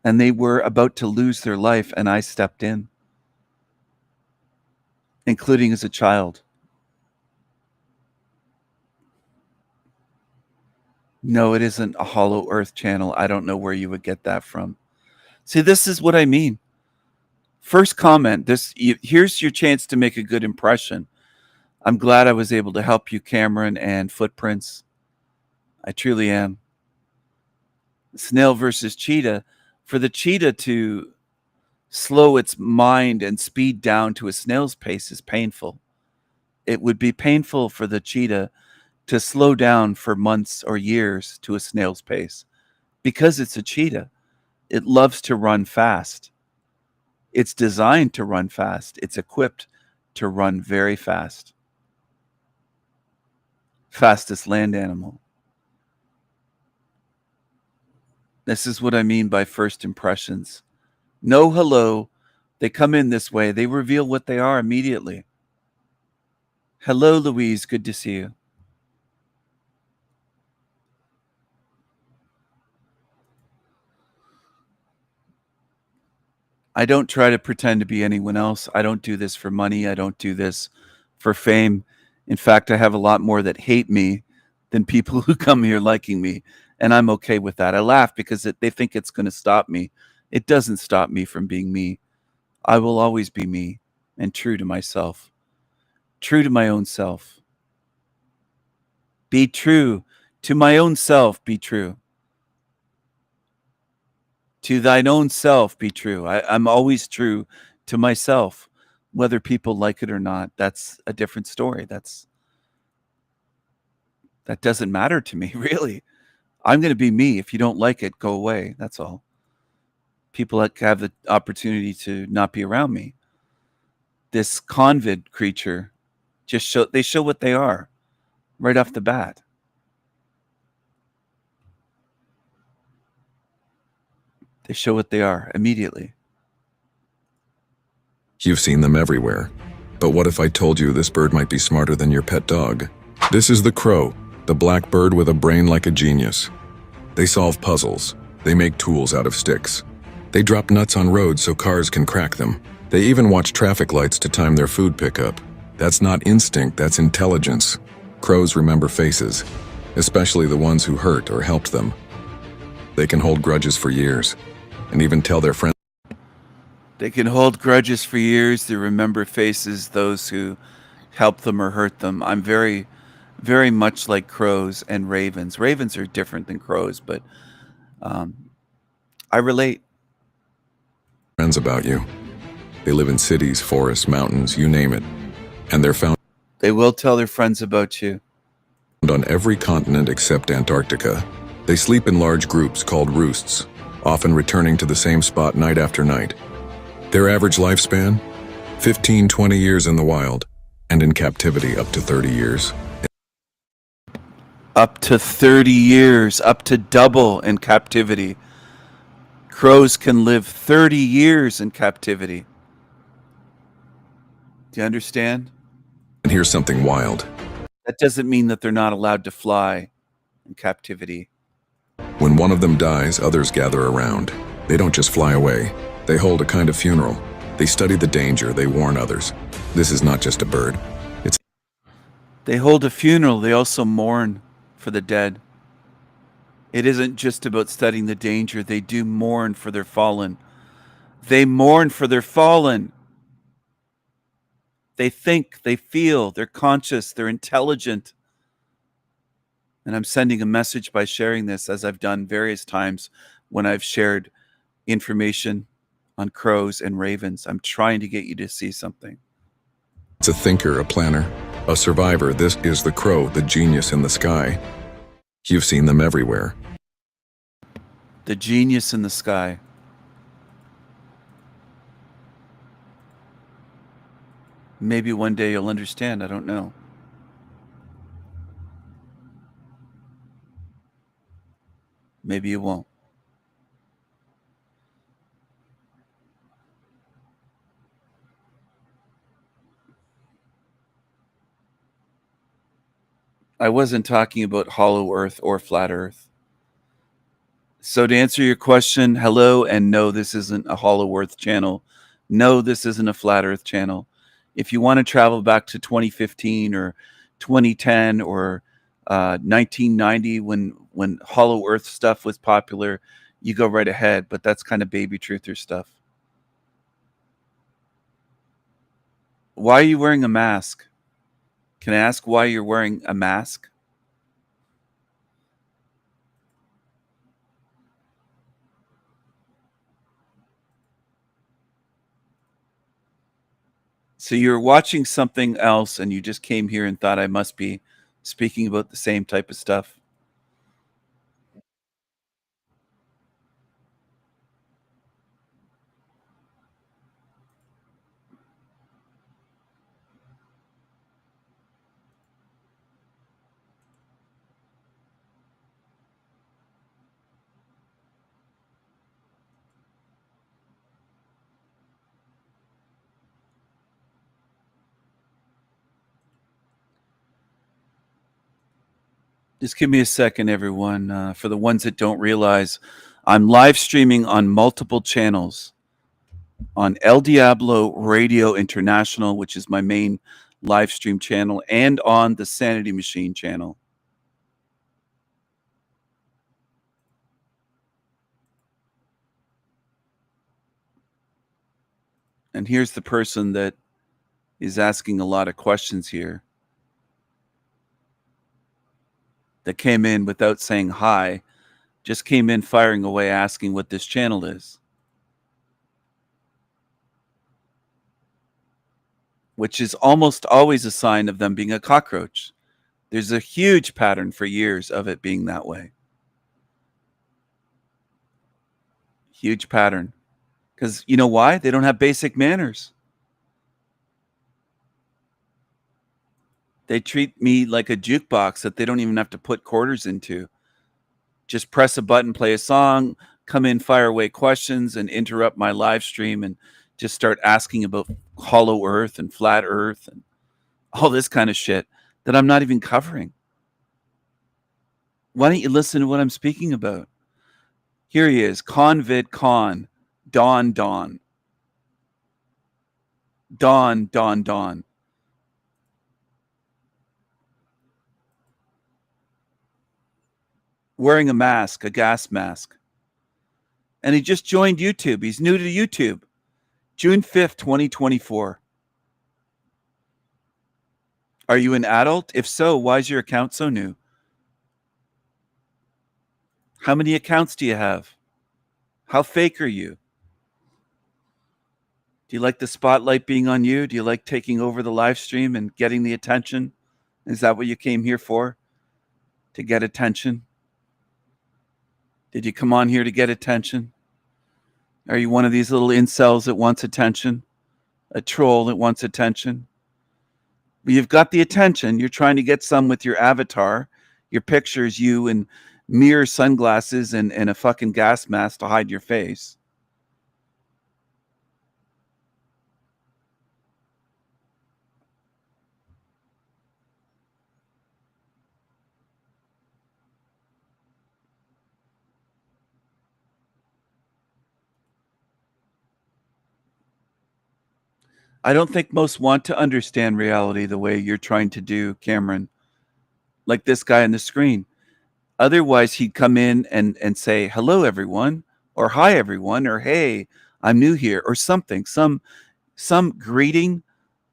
and they were about to lose their life, and I stepped in, including as a child. No, it isn't a Hollow Earth channel. I don't know where you would get that from. See, this is what I mean. First comment, here's your chance to make a good impression. I'm glad I was able to help you, Cameron and Footprints. I truly am. Snail versus cheetah. For the cheetah to slow its mind and speed down to a snail's pace is painful. It would be painful for the cheetah to slow down for months or years to a snail's pace, because it's a cheetah. It loves to run fast. It's designed to run fast. It's equipped to run very fast. Fastest land animal. This is what I mean by first impressions. No hello. They come in this way. They reveal what they are immediately. Hello, Louise. Good to see you. I don't try to pretend to be anyone else. I don't do this for money. I don't do this for fame. In fact, I have a lot more that hate me than people who come here liking me. And I'm okay with that. I laugh because they think it's going to stop me. It doesn't stop me from being me. I will always be me and true to myself. True to my own self. Be true to my own self. Be true. To thine own self be true. I'm always true to myself, whether people like it or not. That's a different story. That doesn't matter to me, really. I'm going to be me. If you don't like it, go away. That's all. People that have the opportunity to not be around me. This convid creature, they show what they are right off the bat. They show what they are immediately. You've seen them everywhere. But what if I told you this bird might be smarter than your pet dog? This is the crow, the black bird with a brain like a genius. They solve puzzles. They make tools out of sticks. They drop nuts on roads so cars can crack them. They even watch traffic lights to time their food pickup. That's not instinct, that's intelligence. Crows remember faces, especially the ones who hurt or helped them. They can hold grudges for years, and even tell their friends. They can hold grudges for years. They remember faces, those who helped them or hurt them. I'm very, very much like crows and ravens. Ravens are different than crows, but I relate. Friends about you. They live in cities, forests, mountains, you name it. And they're found. They will tell their friends about you. On every continent except Antarctica. They sleep in large groups called roosts, often returning to the same spot night after night. Their average lifespan? 15-20 years in the wild, and in captivity up to 30 years. Up to 30 years, up to double in captivity. Crows can live 30 years in captivity. Do you understand? And here's something wild. That doesn't mean that they're not allowed to fly in captivity. When one of them dies, others gather around. They don't just fly away. They hold a kind of funeral. They study the danger. They warn others. This is not just a bird. They hold a funeral. They also mourn for the dead. It isn't just about studying the danger. They do mourn for their fallen. They mourn for their fallen. They think, they feel, they're conscious, they're intelligent. And I'm sending a message by sharing this, as I've done various times when I've shared information on crows and ravens. I'm trying to get you to see something. It's a thinker, a planner, a survivor. This is the crow, the genius in the sky. You've seen them everywhere. The genius in the sky. Maybe one day you'll understand. I don't know. Maybe you won't. I wasn't talking about hollow earth or flat earth. So to answer your question, hello and no, this isn't a hollow earth channel. No, this isn't a flat earth channel. If you want to travel back to 2015 or 2010 or 1990 when hollow earth stuff was popular, you go right ahead, but that's kind of baby truther stuff. Why are you wearing a mask? Can I ask why you're wearing a mask? So you're watching something else and you just came here and thought I must be speaking about the same type of stuff. Just give me a second, everyone. For the ones that don't realize, I'm live streaming on multiple channels on El Diablo Radio International, which is my main live stream channel, and on the Sanity Machine channel. And here's the person that is asking a lot of questions here, that came in without saying hi, just came in firing away asking what this channel is, which is almost always a sign of them being a cockroach. There's a huge pattern for years of it being that way. Huge pattern. Because you know why? They don't have basic manners. They treat me like a jukebox that they don't even have to put quarters into. Just press a button, play a song, come in, fire away questions, and interrupt my live stream and just start asking about hollow earth and flat earth and all this kind of shit that I'm not even covering. Why don't you listen to what I'm speaking about? Here he is, Convid Con, Don. Wearing a mask, a gas mask. And he just joined YouTube. He's new to YouTube. June 5th, 2024. Are you an adult? If so, why is your account so new? How many accounts do you have? How fake are you? Do you like the spotlight being on you? Do you like taking over the live stream and getting the attention? Is that what you came here for? To get attention? Did you come on here to get attention? Are you one of these little incels that wants attention? A troll that wants attention? Well, you've got the attention. You're trying to get some with your avatar. Your pictures, you in mirror sunglasses and a fucking gas mask to hide your face. I don't think most want to understand reality the way you're trying to do, Cameron. Like this guy on the screen. Otherwise, he'd come in and say, hello, everyone, or hi, everyone, or hey, I'm new here, or something, some greeting,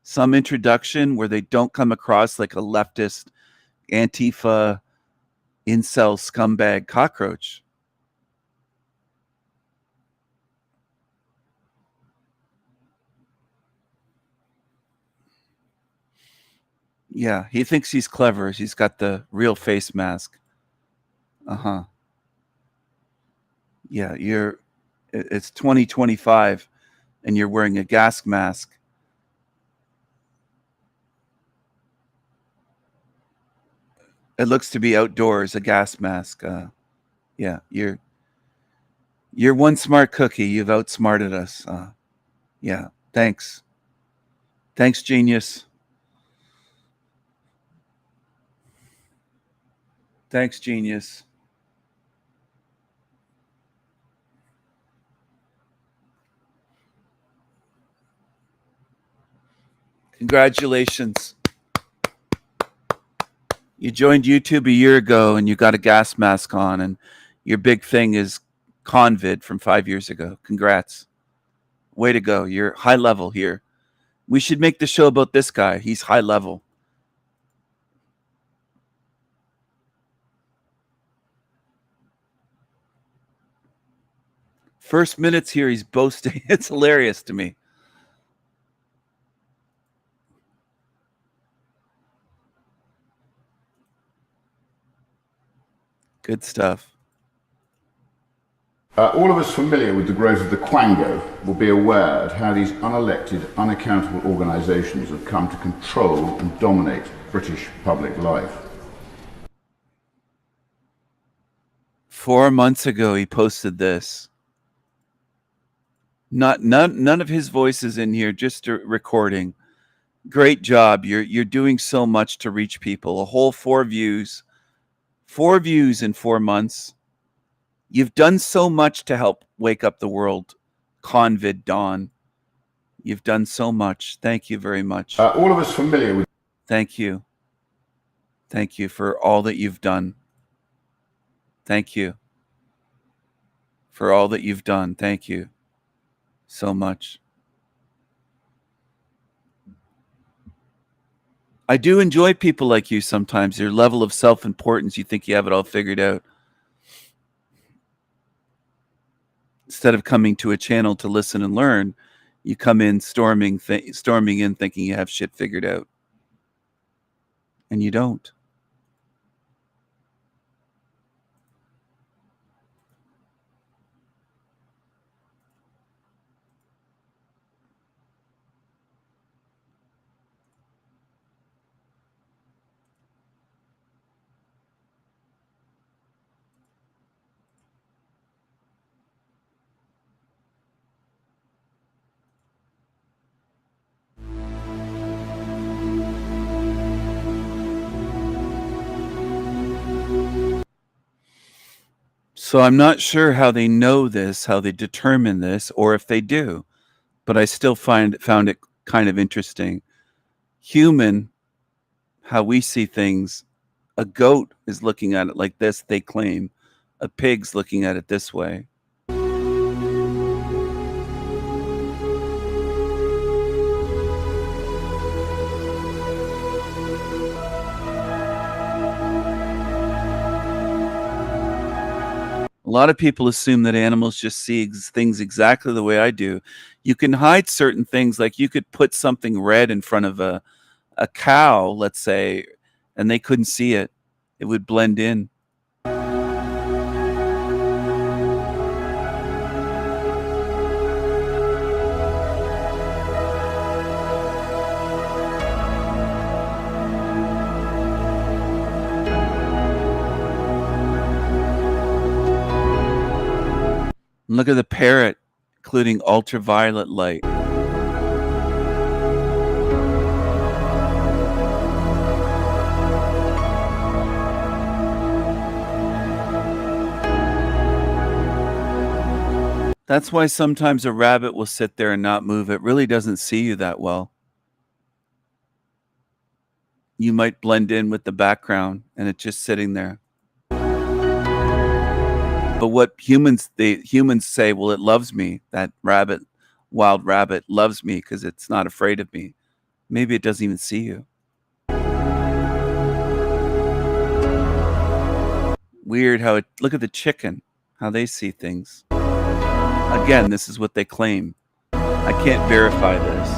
some introduction where they don't come across like a leftist, Antifa, incel scumbag cockroach. Yeah, he thinks he's clever. He's got the real face mask. Uh-huh. Yeah, it's 2025 and you're wearing a gas mask. It looks to be outdoors, a gas mask. Yeah, you're one smart cookie. You've outsmarted us. Yeah, thanks. Thanks, genius. Thanks, genius. Congratulations. You joined YouTube a year ago and you got a gas mask on, and your big thing is Convid from 5 years ago. Congrats. Way to go. You're high level here. We should make the show about this guy. He's high level. First minutes here, he's boasting. It's hilarious to me. Good stuff. All of us familiar with the growth of the Quango will be aware of how these unelected, unaccountable organisations have come to control and dominate British public life. 4 months ago, he posted this. None of his voices in here, just a recording. Great job. You're doing so much to reach people. A whole 4 views. 4 views in 4 months. You've done so much to help wake up the world. Convid Dawn. You've done so much. Thank you very much. All of us familiar with... Thank you. Thank you for all that you've done. Thank you for all that you've done. Thank you so much. I do enjoy people like you sometimes. Your level of self-importance, you think you have it all figured out. Instead of coming to a channel to listen and learn, you come in storming in thinking you have shit figured out. And you don't. So I'm not sure how they know this, how they determine this, or if they do, but I still found it kind of interesting. Human, how we see things, a goat is looking at it like this, they claim. A pig's looking at it this way. A lot of people assume that animals just see things exactly the way I do. You can hide certain things, like you could put something red in front of a cow, let's say, and they couldn't see it. It would blend in. Look at the parrot, including ultraviolet light. That's why sometimes a rabbit will sit there and not move. It really doesn't see you that well. You might blend in with the background and it's just sitting there. But what humans say, well, it loves me. That rabbit, wild rabbit, loves me because it's not afraid of me. Maybe it doesn't even see you. Weird how it. Look at the chicken, how they see things. Again, this is what they claim. I can't verify this.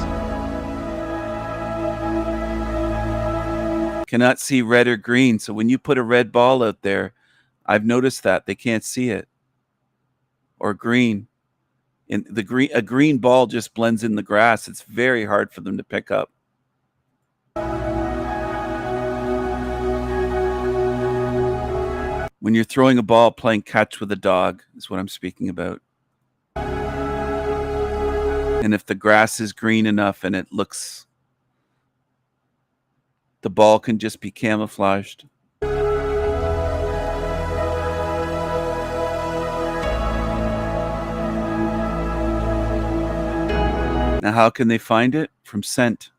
Cannot see red or green. So when you put a red ball out there, I've noticed that they can't see it. Or green. A green ball just blends in the grass. It's very hard for them to pick up. When you're throwing a ball, playing catch with a dog is what I'm speaking about. And if the grass is green enough and it looks, the ball can just be camouflaged. Now, how can they find it? From scent,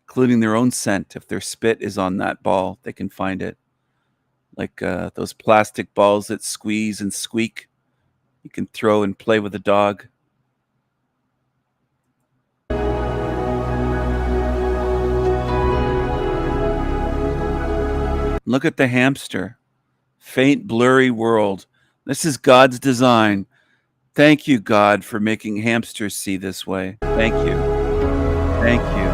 including their own scent. If their spit is on that ball, they can find it. Like those plastic balls that squeeze and squeak, you can throw and play with a dog. Look at the hamster. Faint, blurry world. This is God's design. Thank you, God, for making hamsters see this way. Thank you. Thank you.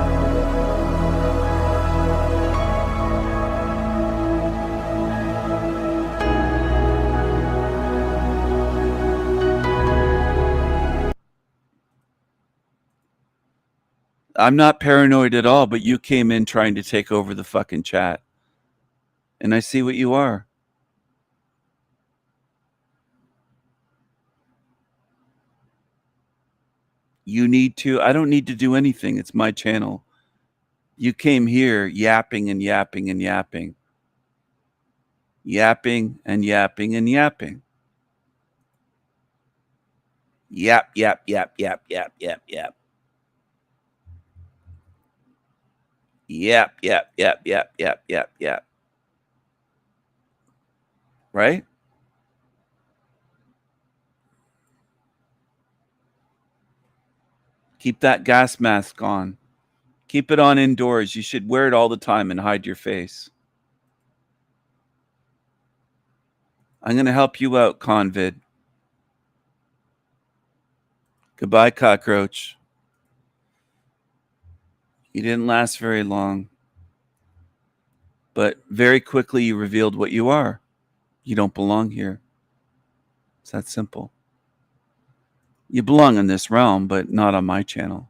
I'm not paranoid at all, but you came in trying to take over the fucking chat. And I see what you are. You need to. I don't need to do anything. It's my channel. You came here yapping and yapping and yapping. Yapping and yapping and yapping. Yap, yap, yap, yap, yap, yap, yap. Yap, yap, yap, yap, yap, yap, yap. Right? Keep that gas mask on. Keep it on indoors. You should wear it all the time and hide your face. I'm going to help you out, Convid. Goodbye, cockroach. You didn't last very long. But very quickly you revealed what you are. You don't belong here. It's that simple. You belong in this realm, but not on my channel.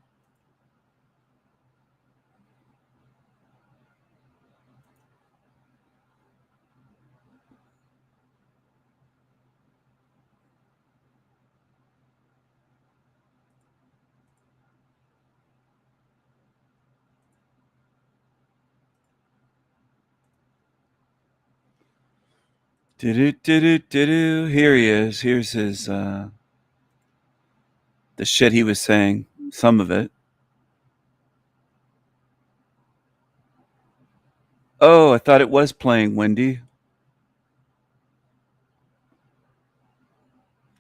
Here he is. Here's his the shit he was saying. Some of it. Oh, I thought it was playing, Wendy.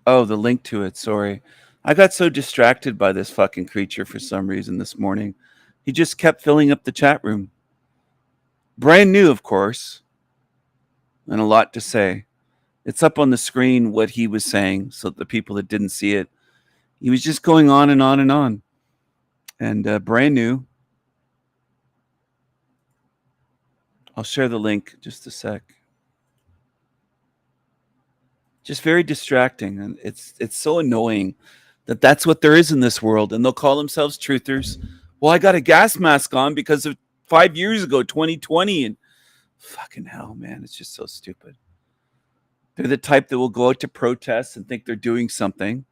Oh, the link to it. Sorry. I got so distracted by this fucking creature for some reason this morning. He just kept filling up the chat room. Brand new, of course. And a lot to say. It's up on the screen what he was saying, so the people that didn't see it, he was just going on and on and on. And brand new. I'll share the link just a sec. Just very distracting, and it's so annoying that that's what there is in this world, and they'll call themselves truthers. Well, I got a gas mask on because of 5 years ago, 2020, and fucking hell, man, it's just so stupid. They're the type that will go out to protests and think they're doing something.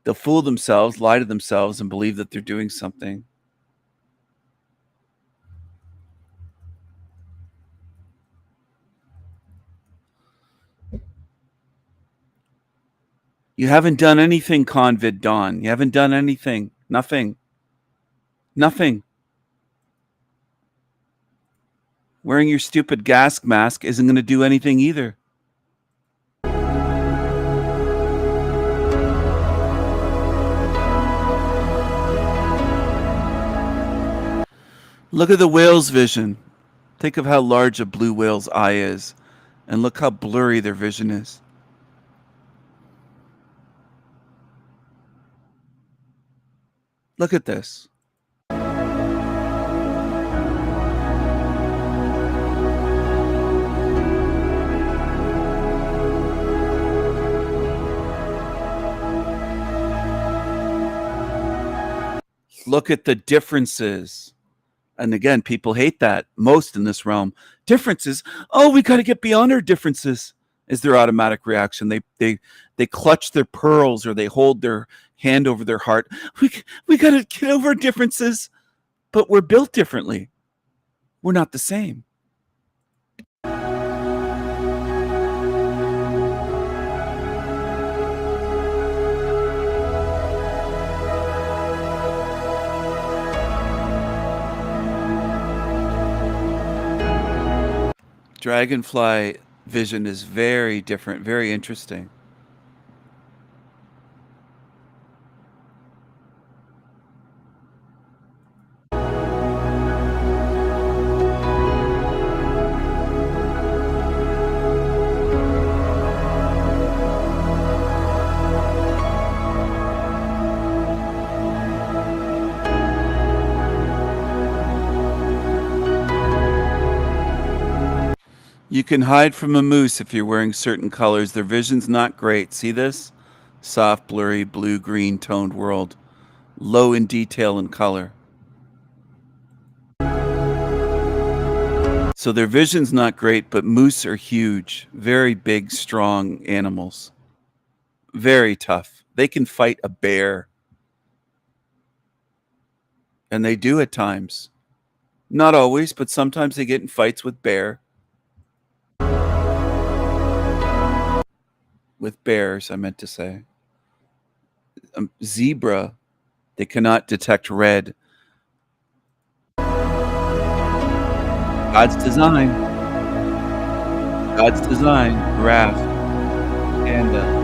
They'll fool themselves, lie to themselves, and believe that they're doing something. You haven't done anything, Convid Dawn. You haven't done anything. Nothing. Nothing. Wearing your stupid gas mask isn't going to do anything either. Look at the whale's vision. Think of how large a blue whale's eye is, and look how blurry their vision is. Look at this. Look at the differences. And again, people hate that most in this realm. Differences. Oh, we got to get beyond our differences is their automatic reaction. They clutch their pearls or they hold their hand over their heart. We got to get over our differences, but we're built differently. We're not the same. Dragonfly vision is very different, very interesting. You can hide from a moose if you're wearing certain colors. Their vision's not great. See this? Soft, blurry, blue, green toned world. Low in detail and color. So their vision's not great, but moose are huge. Very big, strong animals. Very tough. They can fight a bear. And they do at times. Not always, but sometimes they get in fights with bear. With bears, I meant to say. Zebra, they cannot detect red. God's design. God's design. Giraffe. Panda.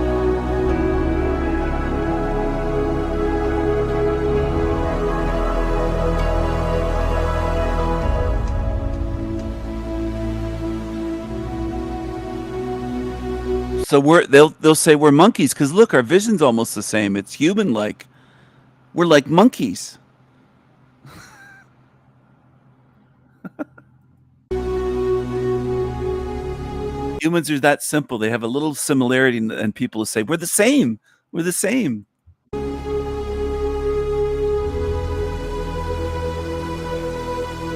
So they'll say we're monkeys because look, our vision's almost the same. It's human-like. We're like monkeys. Humans are that simple. They have a little similarity, and people will say we're the same. We're the same.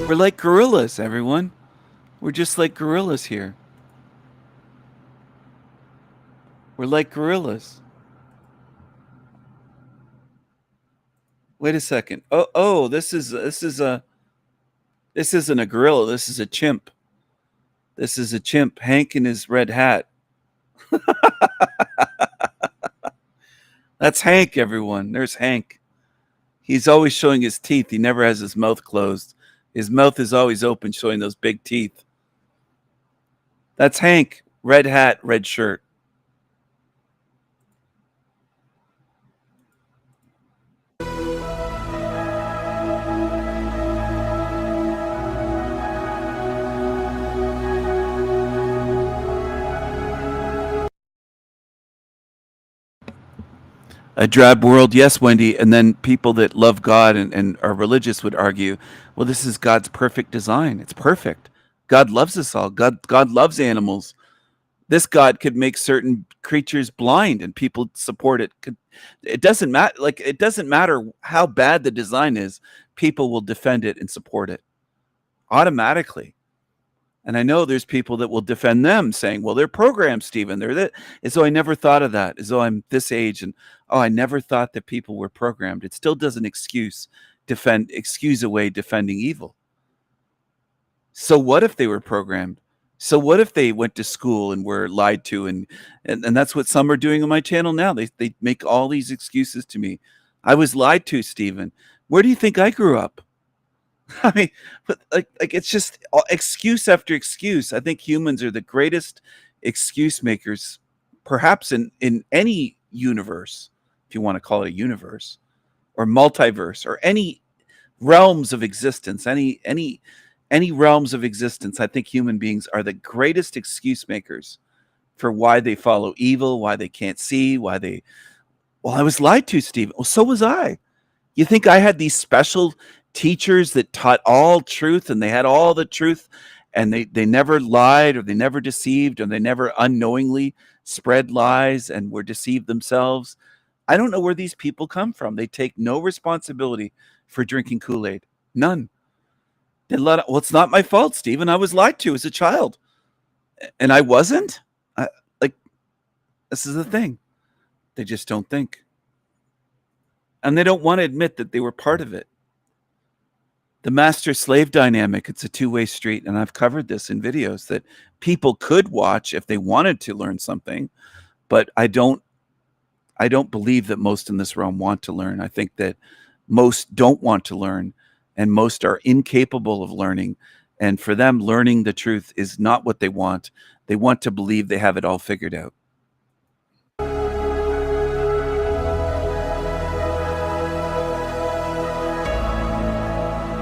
We're like gorillas, everyone. We're just like gorillas here. We're like gorillas. Wait a second. Oh, this isn't a gorilla. This is a chimp. This is a chimp. Hank in his red hat. That's Hank, everyone. There's Hank. He's always showing his teeth. He never has his mouth closed. His mouth is always open, showing those big teeth. That's Hank. Red hat, red shirt. A drab world, yes, Wendy. And then people that love God and are religious would argue, well, this is God's perfect design. It's perfect. God loves us all. God loves animals. This God could make certain creatures blind, and people support it. It doesn't matter. Like, it doesn't matter how bad the design is. People will defend it and support it automatically. And I know there's people that will defend them, saying, well, they're programmed, Stephen. They're that. As though I never thought of that, as though I'm this age and, oh, I never thought that people were programmed. It still doesn't excuse away defending evil. So what if they were programmed? So what if they went to school and were lied to? And that's what some are doing on my channel now. They make all these excuses to me. I was lied to, Stephen. Where do you think I grew up? I mean, but like it's just excuse after excuse. I think humans are the greatest excuse makers, perhaps in any universe, if you want to call it a universe, or multiverse, or any realms of existence, any realms of existence. I think human beings are the greatest excuse makers for why they follow evil, why they can't see, well, I was lied to, Stephen. Well, so was I. You think I had these special teachers that taught all truth and they had all the truth and they never lied or they never deceived or they never unknowingly spread lies and were deceived themselves? I don't know where these people come from. They take no responsibility for drinking Kool-Aid. None. Well, it's not my fault, Stephen. I was lied to as a child. And I wasn't? This is the thing. They just don't think. And they don't want to admit that they were part of it. The master-slave dynamic, it's a two-way street, and I've covered this in videos that people could watch if they wanted to learn something, but I don't believe that most in this realm want to learn. I think that most don't want to learn, and most are incapable of learning, And for them, learning the truth is not what they want. They want to believe they have it all figured out.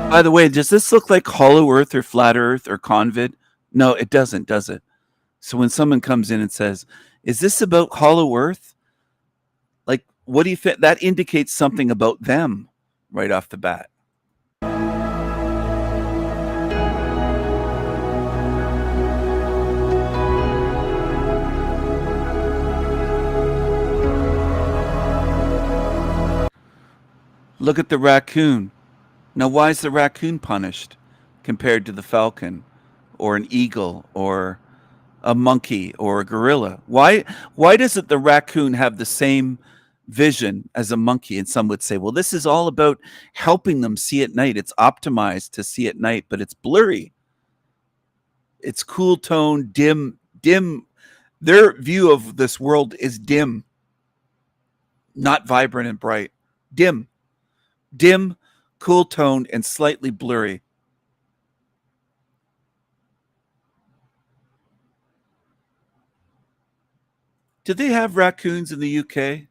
By the way, does this look like Hollow Earth or Flat Earth or Convid? No, it doesn't, does it? So when someone comes in and says, is this about Hollow Earth? Like, what do you think? That indicates something about them right off the bat. Look at the raccoon. Now, why is the raccoon punished compared to the falcon or an eagle or a monkey or a gorilla? Why doesn't the raccoon have the same vision as a monkey? And some would say, well, this is all about helping them see at night. It's optimized to see at night, but it's blurry. It's cool tone, dim. Their view of this world is dim, not vibrant and bright. Dim, cool toned, and slightly blurry. Do they have raccoons in the UK?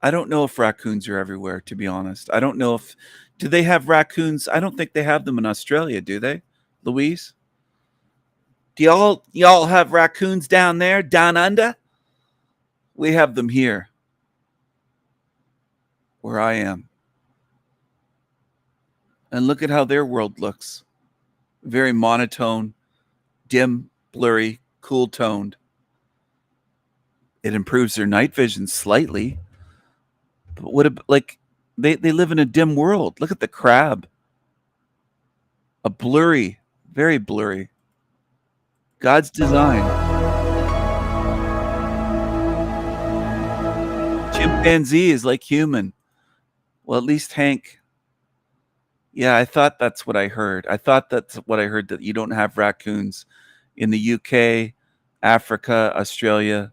I don't know if raccoons are everywhere, to be honest. I don't know if... Do they have raccoons? I don't think they have them in Australia, do they, Louise? Do y'all have raccoons down there, down under? We have them here, where I am. And look at how their world looks. Very monotone, dim, blurry, cool toned. It improves their night vision slightly. But what about, like, they live in a dim world. Look at the crab. A blurry, very blurry. God's design. Chimpanzee is like human. Well, at least Hank. Yeah, I thought that's what I heard. That you don't have raccoons in the UK, Africa, Australia.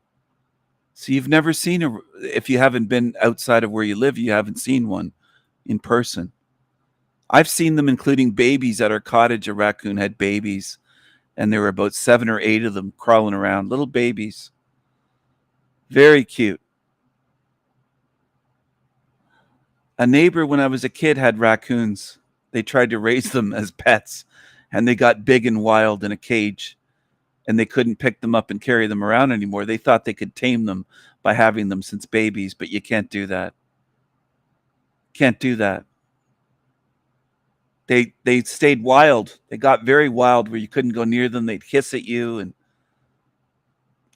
So you've never seen if you haven't been outside of where you live, you haven't seen one in person. I've seen them, including babies at our cottage. A raccoon had babies, and there were about 7 or 8 of them crawling around, little babies. Very cute. A neighbor, when I was a kid, had raccoons. They tried to raise them as pets, and they got big and wild in a cage, and they couldn't pick them up and carry them around anymore. They thought they could tame them by having them since babies, but you can't do that. Can't do that. They stayed wild. They got very wild where you couldn't go near them. They'd hiss at you. And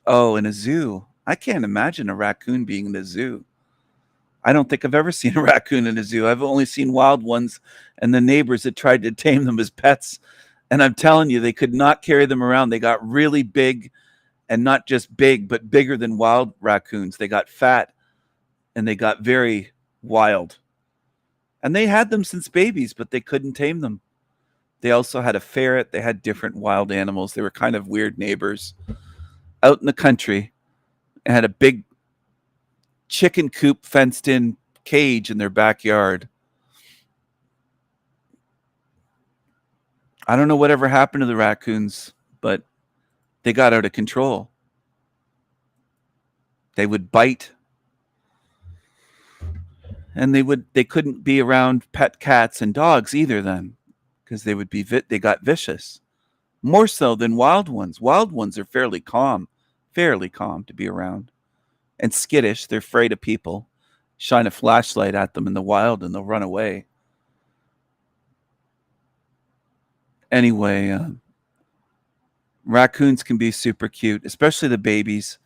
in a zoo. I can't imagine a raccoon being in a zoo. I don't think I've ever seen a raccoon in a zoo. I've only seen wild ones and the neighbors that tried to tame them as pets. And I'm telling you, they could not carry them around. They got really big, and not just big, but bigger than wild raccoons. They got fat and they got very wild. And they had them since babies, but they couldn't tame them. They also had a ferret. They had different wild animals. They were kind of weird neighbors out in the country, and had a big chicken coop fenced in cage in their backyard. I don't know whatever happened to the raccoons, but they got out of control. They would bite, and they couldn't be around pet cats and dogs either then, because they got vicious. More so than wild ones. Wild ones are fairly calm to be around. And skittish. They're afraid of people. Shine a flashlight at them in the wild and they'll run away. Anyway, raccoons can be super cute, especially the babies.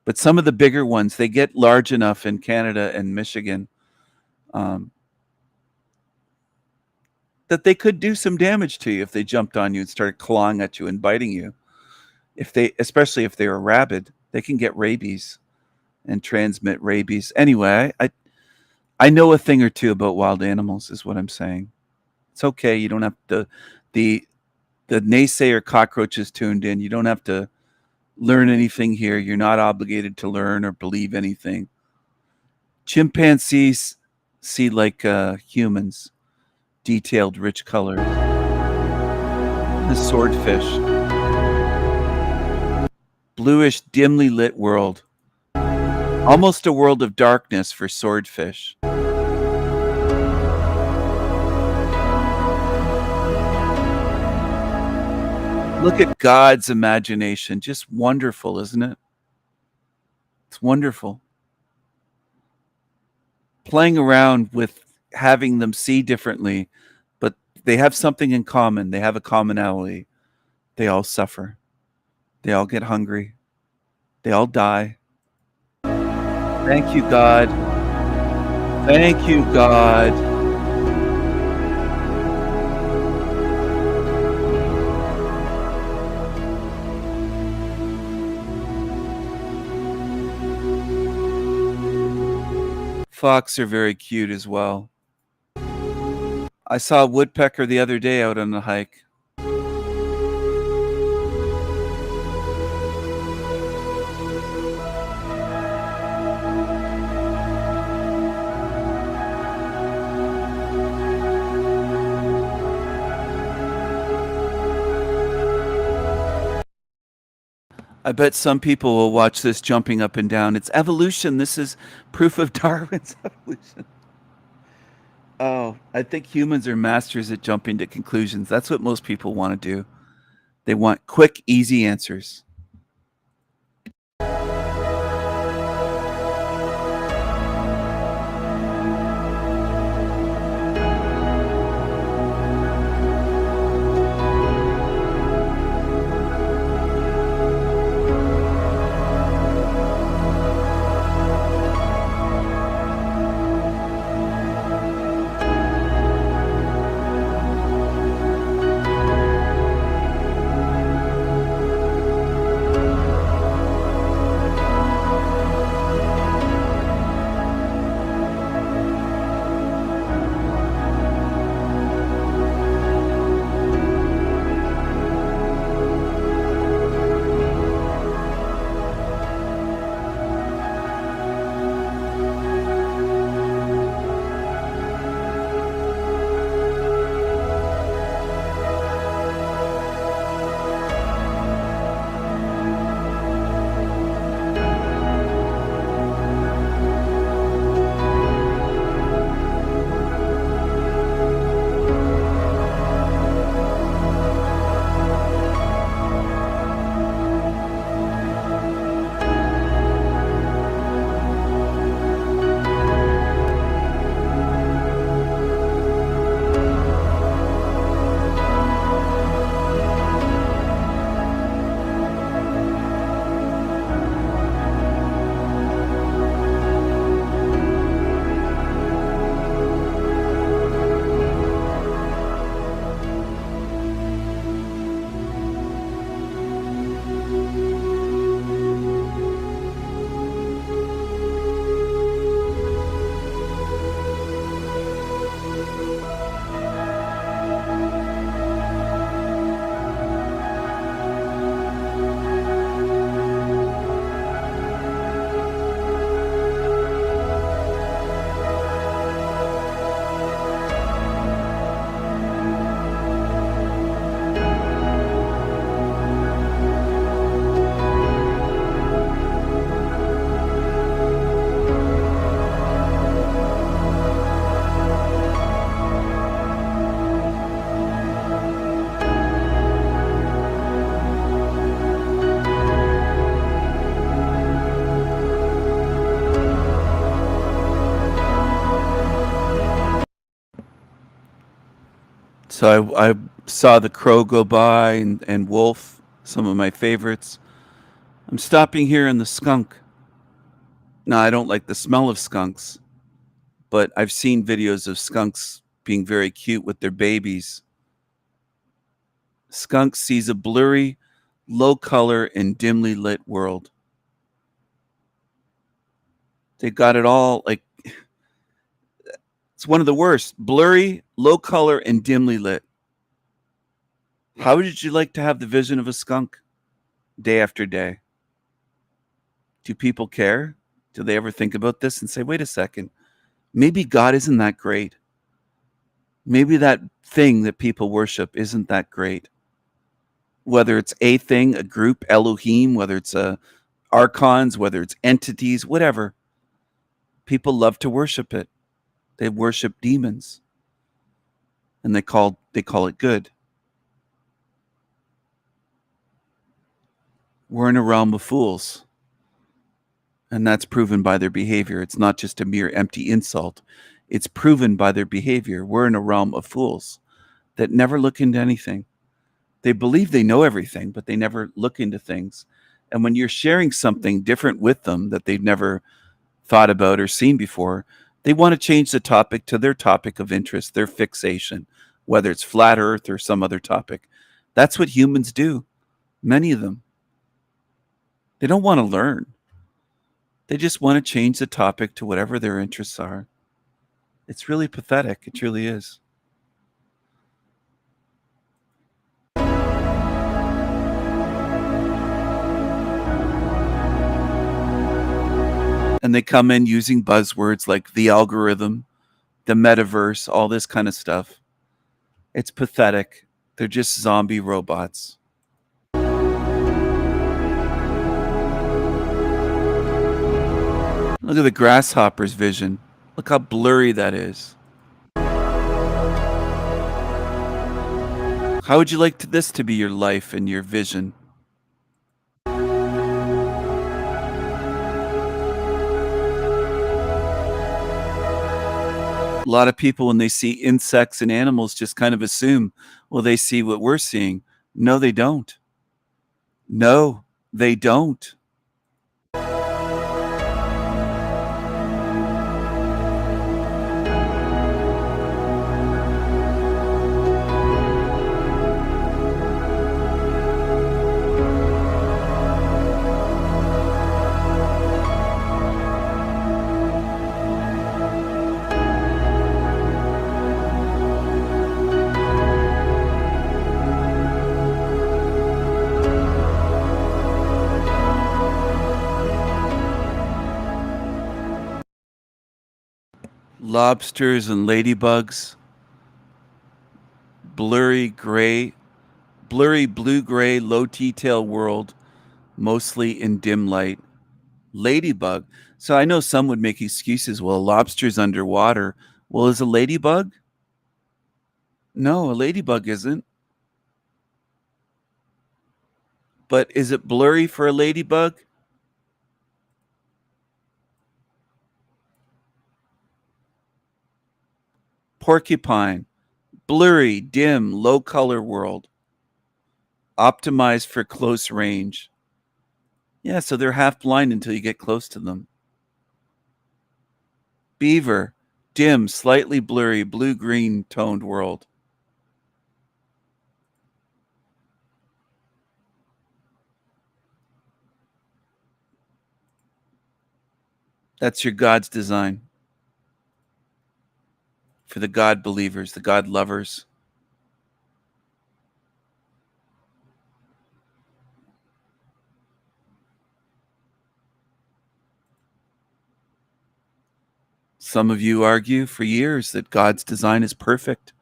But some of the bigger ones, they get large enough in Canada and Michigan that they could do some damage to you if they jumped on you and started clawing at you and biting you. Especially if they were rabid, they can get rabies and transmit rabies. Anyway, I know a thing or two about wild animals, is what I'm saying. It's okay. You don't have to. The naysayer cockroaches tuned in. You don't have to learn anything here. You're not obligated to learn or believe anything. Chimpanzees see like humans, detailed, rich colors. The swordfish. Bluish, dimly lit world. Almost a world of darkness for swordfish. Look at God's imagination. Just wonderful, isn't it? It's wonderful. Playing around with having them see differently, but they have something in common. They have a commonality. They all suffer. They all get hungry. They all die. Thank you, God. Thank you, God. Fox are very cute as well. I saw a woodpecker the other day out on a hike. I bet some people will watch this jumping up and down. It's evolution. This is proof of Darwin's evolution. Oh, I think humans are masters at jumping to conclusions. That's what most people want to do. They want quick, easy answers. So I saw the crow go by and wolf, some of my favorites. I'm stopping here in the skunk. Now, I don't like the smell of skunks, but I've seen videos of skunks being very cute with their babies. Skunk sees a blurry, low color, and dimly lit world. They got it all like, it's one of the worst. Blurry, low color, and dimly lit. How would you like to have the vision of a skunk day after day? Do people care? Do they ever think about this and say, wait a second, maybe God isn't that great? Maybe that thing that people worship isn't that great. whether it's a thing, a group, Elohim, whether it's archons, whether it's entities, whatever. People love to worship it. They worship demons, and they call it good. We're in a realm of fools, and that's proven by their behavior. It's not just a mere empty insult. It's proven by their behavior. We're in a realm of fools that never look into anything. They believe they know everything, but they never look into things. And when you're sharing something different with them that they've never thought about or seen before, they want to change the topic to their topic of interest, their fixation, whether it's flat earth or some other topic. That's what humans do, many of them. They don't want to learn. They just want to change the topic to whatever their interests are. It's really pathetic. It truly is. And they come in using buzzwords like the algorithm, the metaverse, all this kind of stuff. It's pathetic. They're just zombie robots. Look at the grasshopper's vision. Look how blurry that is. How would you like this to be your life and your vision? A lot of people, when they see insects and animals, just kind of assume, well, they see what we're seeing. No, they don't. No, they don't. Lobsters and ladybugs, blurry blue-gray, low T-tail world, mostly in dim light. Ladybug. So I know some would make excuses. Well, a lobster's underwater. Well, is a ladybug? No, a ladybug isn't. But is it blurry for a ladybug? Porcupine, blurry, dim, low color world, optimized for close range. Yeah, so they're half blind until you get close to them. Beaver, dim, slightly blurry, blue-green toned world. That's your God's design. For the God believers, the God lovers. Some of you argue for years that God's design is perfect.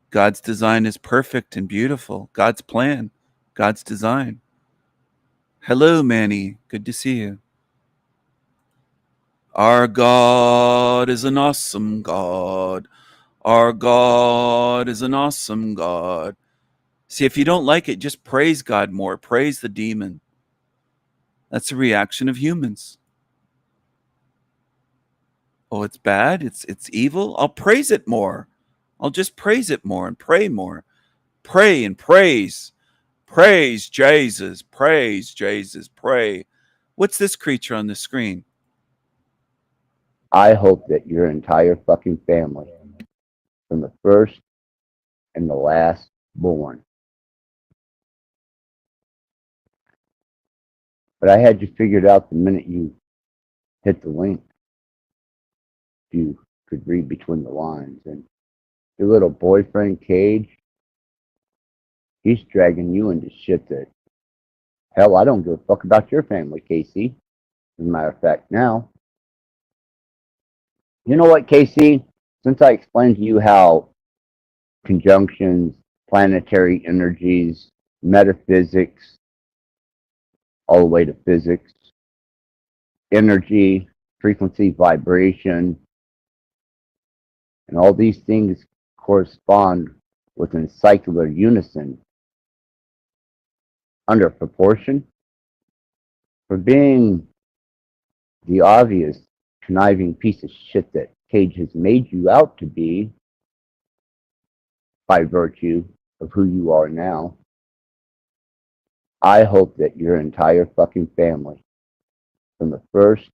God's design is perfect and beautiful. God's plan, God's design. Hello, Manny. Good to see you. Our God is an awesome God. Our God is an awesome God. See, if you don't like it, just praise God more. Praise the demon. That's a reaction of humans. Oh, it's bad? It's evil? I'll praise it more. I'll just praise it more and pray more. Pray and praise. Praise Jesus. Praise Jesus. Pray. What's this creature on the screen? I hope that your entire fucking family, from the first and the last born. But I had you figured out the minute you hit the link. You could read between the lines. And your little boyfriend, Cage, he's dragging you into shit that, hell, I don't give a fuck about your family, Casey. As a matter of fact, now, you know what, Casey? Since I explained to you how conjunctions, planetary energies, metaphysics, all the way to physics, energy, frequency, vibration, and all these things correspond within cycler unison under proportion. For being the obvious conniving piece of shit that Cage has made you out to be by virtue of who you are now, I hope that your entire fucking family, from the first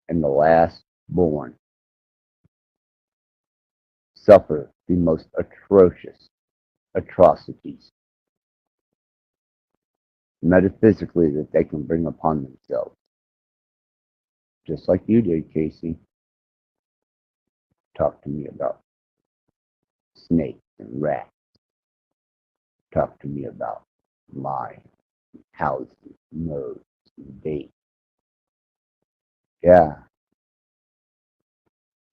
and the last born, suffer the most atrocious atrocities metaphysically that they can bring upon themselves. Just like you did, Casey. Talk to me about snakes and rats. Talk to me about mine, houses, nodes, and dates. Yeah.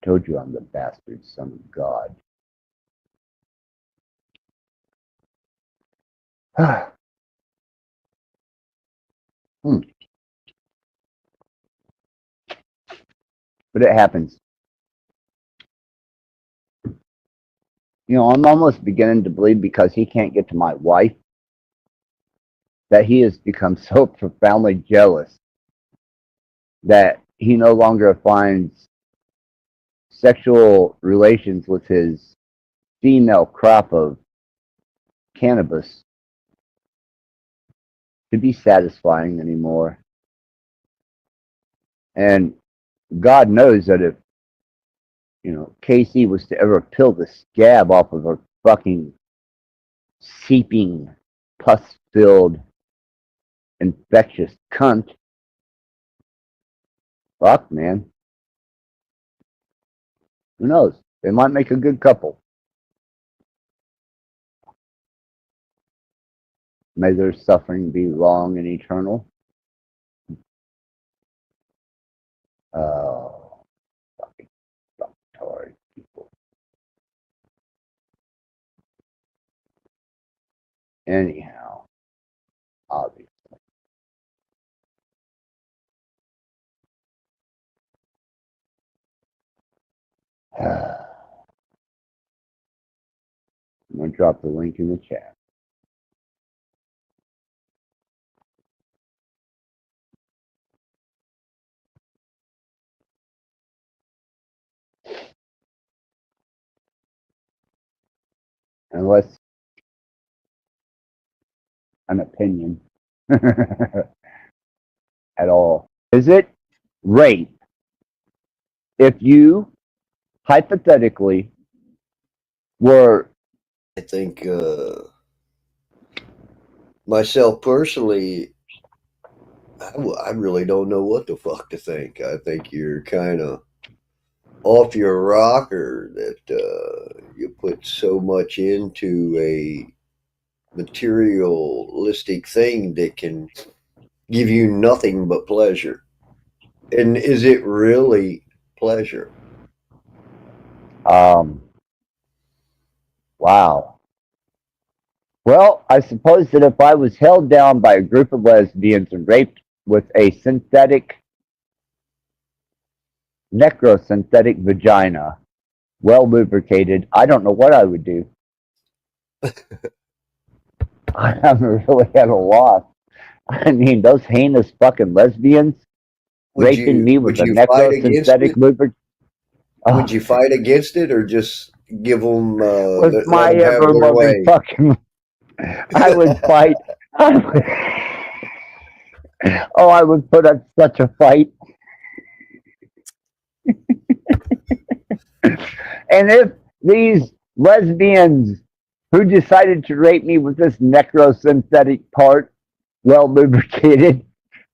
Told you I'm the bastard son of God. But it happens. You know, I'm almost beginning to believe because he can't get to my wife that he has become so profoundly jealous that he no longer finds sexual relations with his female crop of cannabis to be satisfying anymore. And God knows that if, you know, Casey was to ever peel the scab off of her fucking seeping, pus-filled, infectious cunt, fuck, man. Who knows? They might make a good couple. May their suffering be long and eternal. Oh, fucking retarded people. Anyhow, obviously. I'm going to drop the link in the chat. Unless an opinion at all. Is it rape if you hypothetically were... I think myself personally, I really don't know what the fuck to think. I think you're kind of off your rocker that you put so much into a materialistic thing that can give you nothing but pleasure. And is it really pleasure? Wow. Well, I suppose that if I was held down by a group of lesbians and raped with a synthetic, necrosynthetic vagina, well lubricated, I don't know what I would do. I'm really at a loss. I mean, those heinous fucking lesbians raping me with a necrosynthetic lubricant. Would you fight against it or just give them with my ever loving fucking... I would fight. I would put up such a fight. And if these lesbians who decided to rape me with this necrosynthetic part, well lubricated,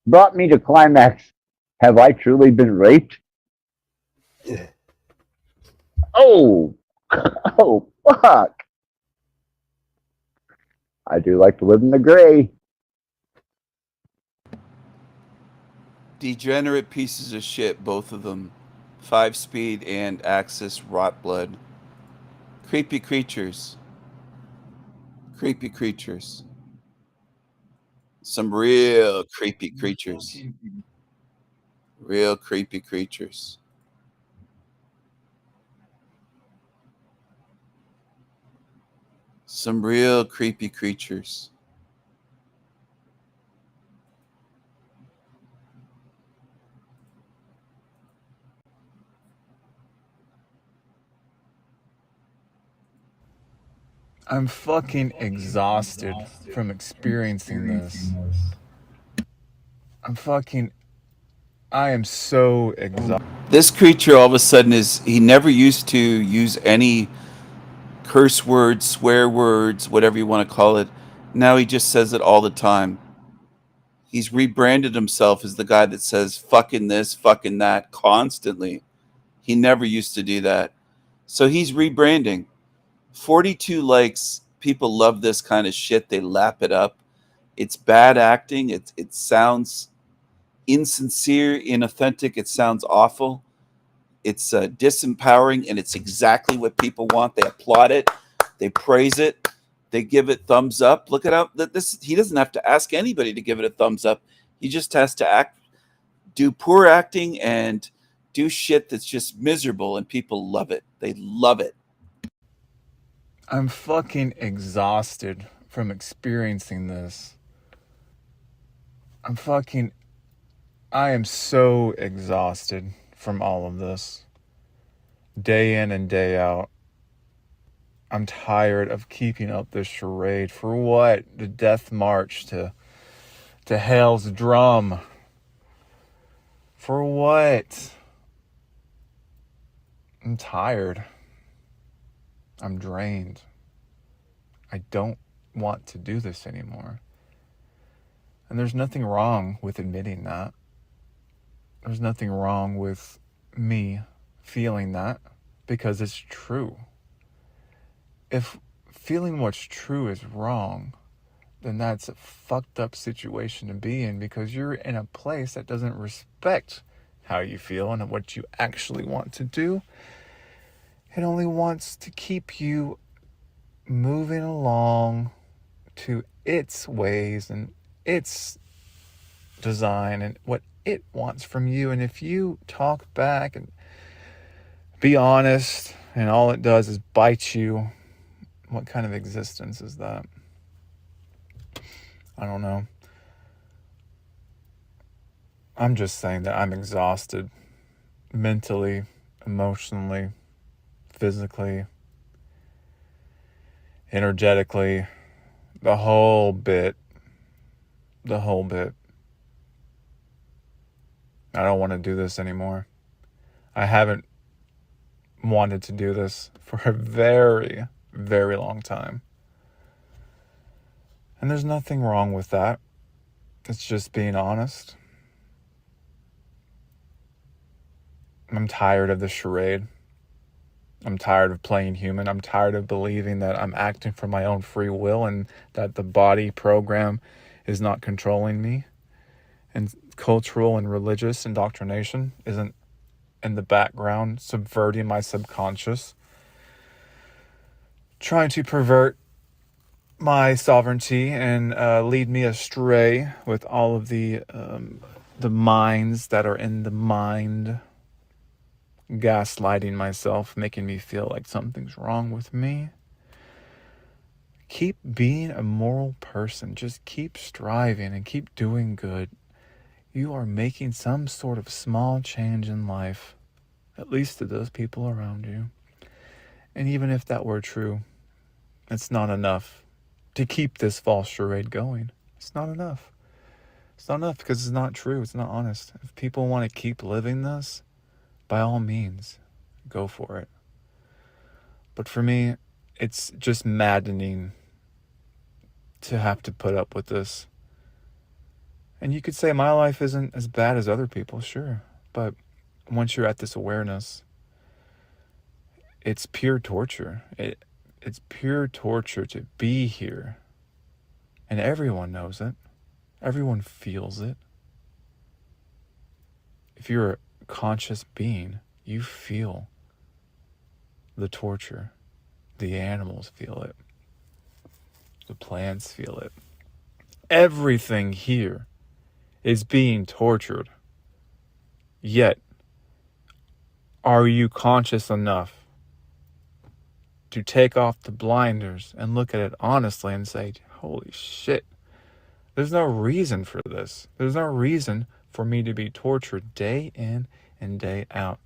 brought me to climax, have I truly been raped? Oh, fuck. I do like to live in the gray. Degenerate pieces of shit, both of them. 5-speed and Axis rot blood. Creepy creatures. Creepy creatures. Some real creepy creatures. Real creepy creatures. Some real creepy creatures. I'm fucking exhausted from experiencing this. I am so exhausted. This creature all of a sudden he never used to use any curse words, swear words, whatever you want to call it. Now he just says it all the time. He's rebranded himself as the guy that says fucking this, fucking that constantly. He never used to do that. So he's rebranding. 42 likes. People love this kind of shit. They lap it up. It's bad acting. It sounds insincere, inauthentic. It sounds awful. It's disempowering, and it's exactly what people want. They applaud it. They praise it. They give it thumbs up. Look at how this. He doesn't have to ask anybody to give it a thumbs up. He just has to do poor acting, and do shit that's just miserable, and people love it. They love it. I'm fucking exhausted from experiencing this. I am so exhausted from all of this. Day in and day out. I'm tired of keeping up this charade. For what? The death march to hell's drum. For what? I'm tired. I'm drained. I don't want to do this anymore. And there's nothing wrong with admitting that. There's nothing wrong with me feeling that, because it's true. If feeling what's true is wrong, then that's a fucked up situation to be in, because you're in a place that doesn't respect how you feel and what you actually want to do. It only wants to keep you moving along to its ways and its design and what it wants from you. And if you talk back and be honest, and all it does is bite you, what kind of existence is that? I don't know. I'm just saying that I'm exhausted mentally, emotionally, physically, energetically, the whole bit. I don't want to do this anymore. I haven't wanted to do this for a very, very long time. And there's nothing wrong with that. It's just being honest. I'm tired of the charade. I'm tired of playing human. I'm tired of believing that I'm acting from my own free will and that the body program is not controlling me. And cultural and religious indoctrination isn't in the background subverting my subconscious, trying to pervert my sovereignty and lead me astray with all of the minds that are in the mind, gaslighting myself, making me feel like something's wrong with me. Keep being a moral person. Just keep striving and keep doing good. You are making some sort of small change in life, at least to those people around you. And even if that were true, it's not enough to keep this false charade going. It's not enough. It's not enough because it's not true. It's not honest. If people want to keep living this, by all means, go for it. But for me, it's just maddening to have to put up with this. And you could say my life isn't as bad as other people's, sure. But once you're at this awareness, it's pure torture. It's pure torture to be here. And everyone knows it. Everyone feels it. If you're a conscious being, you feel the torture. The animals feel it. The plants feel it. Everything here is being tortured. Yet, are you conscious enough to take off the blinders and look at it honestly and say, holy shit, there's no reason for this. There's no reason for me to be tortured day in and day out.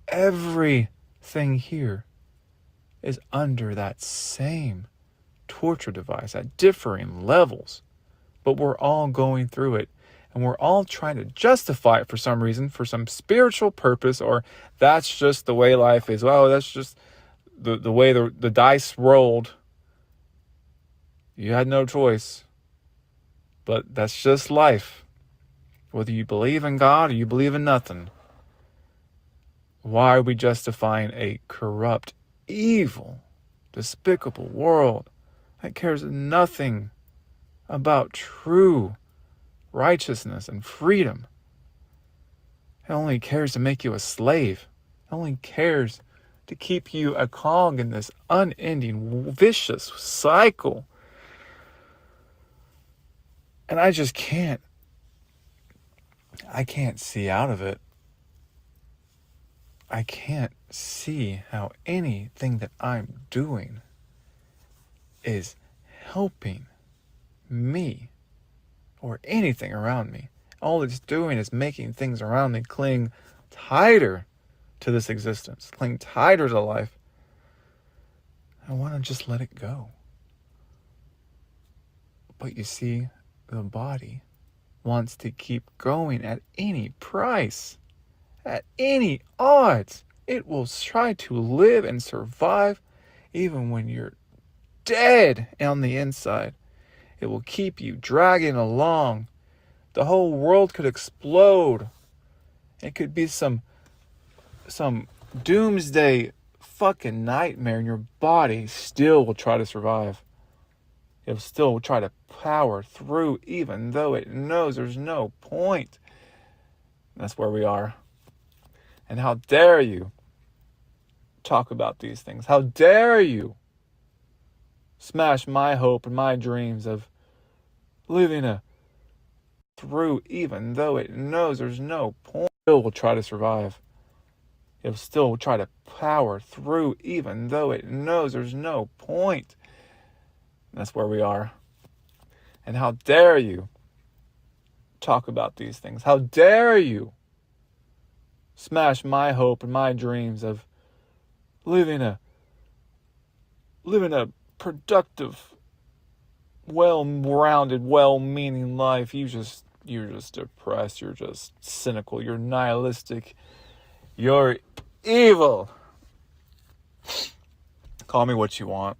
Everything here is under that same torture device at differing levels. But we're all going through it, and we're all trying to justify it for some reason, for some spiritual purpose, or that's just the way life is. Well, that's just the way the dice rolled. You had no choice. But that's just life. Whether you believe in God or you believe in nothing. Why are we justifying a corrupt, evil, despicable world that cares nothing about true righteousness and freedom? It only cares to make you a slave. It only cares to keep you a cog in this unending, vicious cycle. And I just can't. I can't see out of it. I can't see how anything that I'm doing is helping me or anything around me. All it's doing is making things around me cling tighter to this existence, cling tighter to life. I want to just let it go. But you see, the body wants to keep going at any price, at any odds. It will try to live and survive even when you're dead on the inside. It will keep you dragging along. The whole world could explode. It could be some doomsday fucking nightmare, and your body still will try to survive. It'll still try to power through even though it knows there's no point. That's where we are. And how dare you talk about these things? How dare you smash my hope and my dreams of living through even though it knows there's no point. It will try to survive. It'll still try to power through even though it knows there's no point. That's where we are. And how dare you talk about these things? How dare you smash my hope and my dreams of living a productive, well-rounded, well-meaning life. You're just depressed. You're just cynical. You're nihilistic. You're evil. Call me what you want.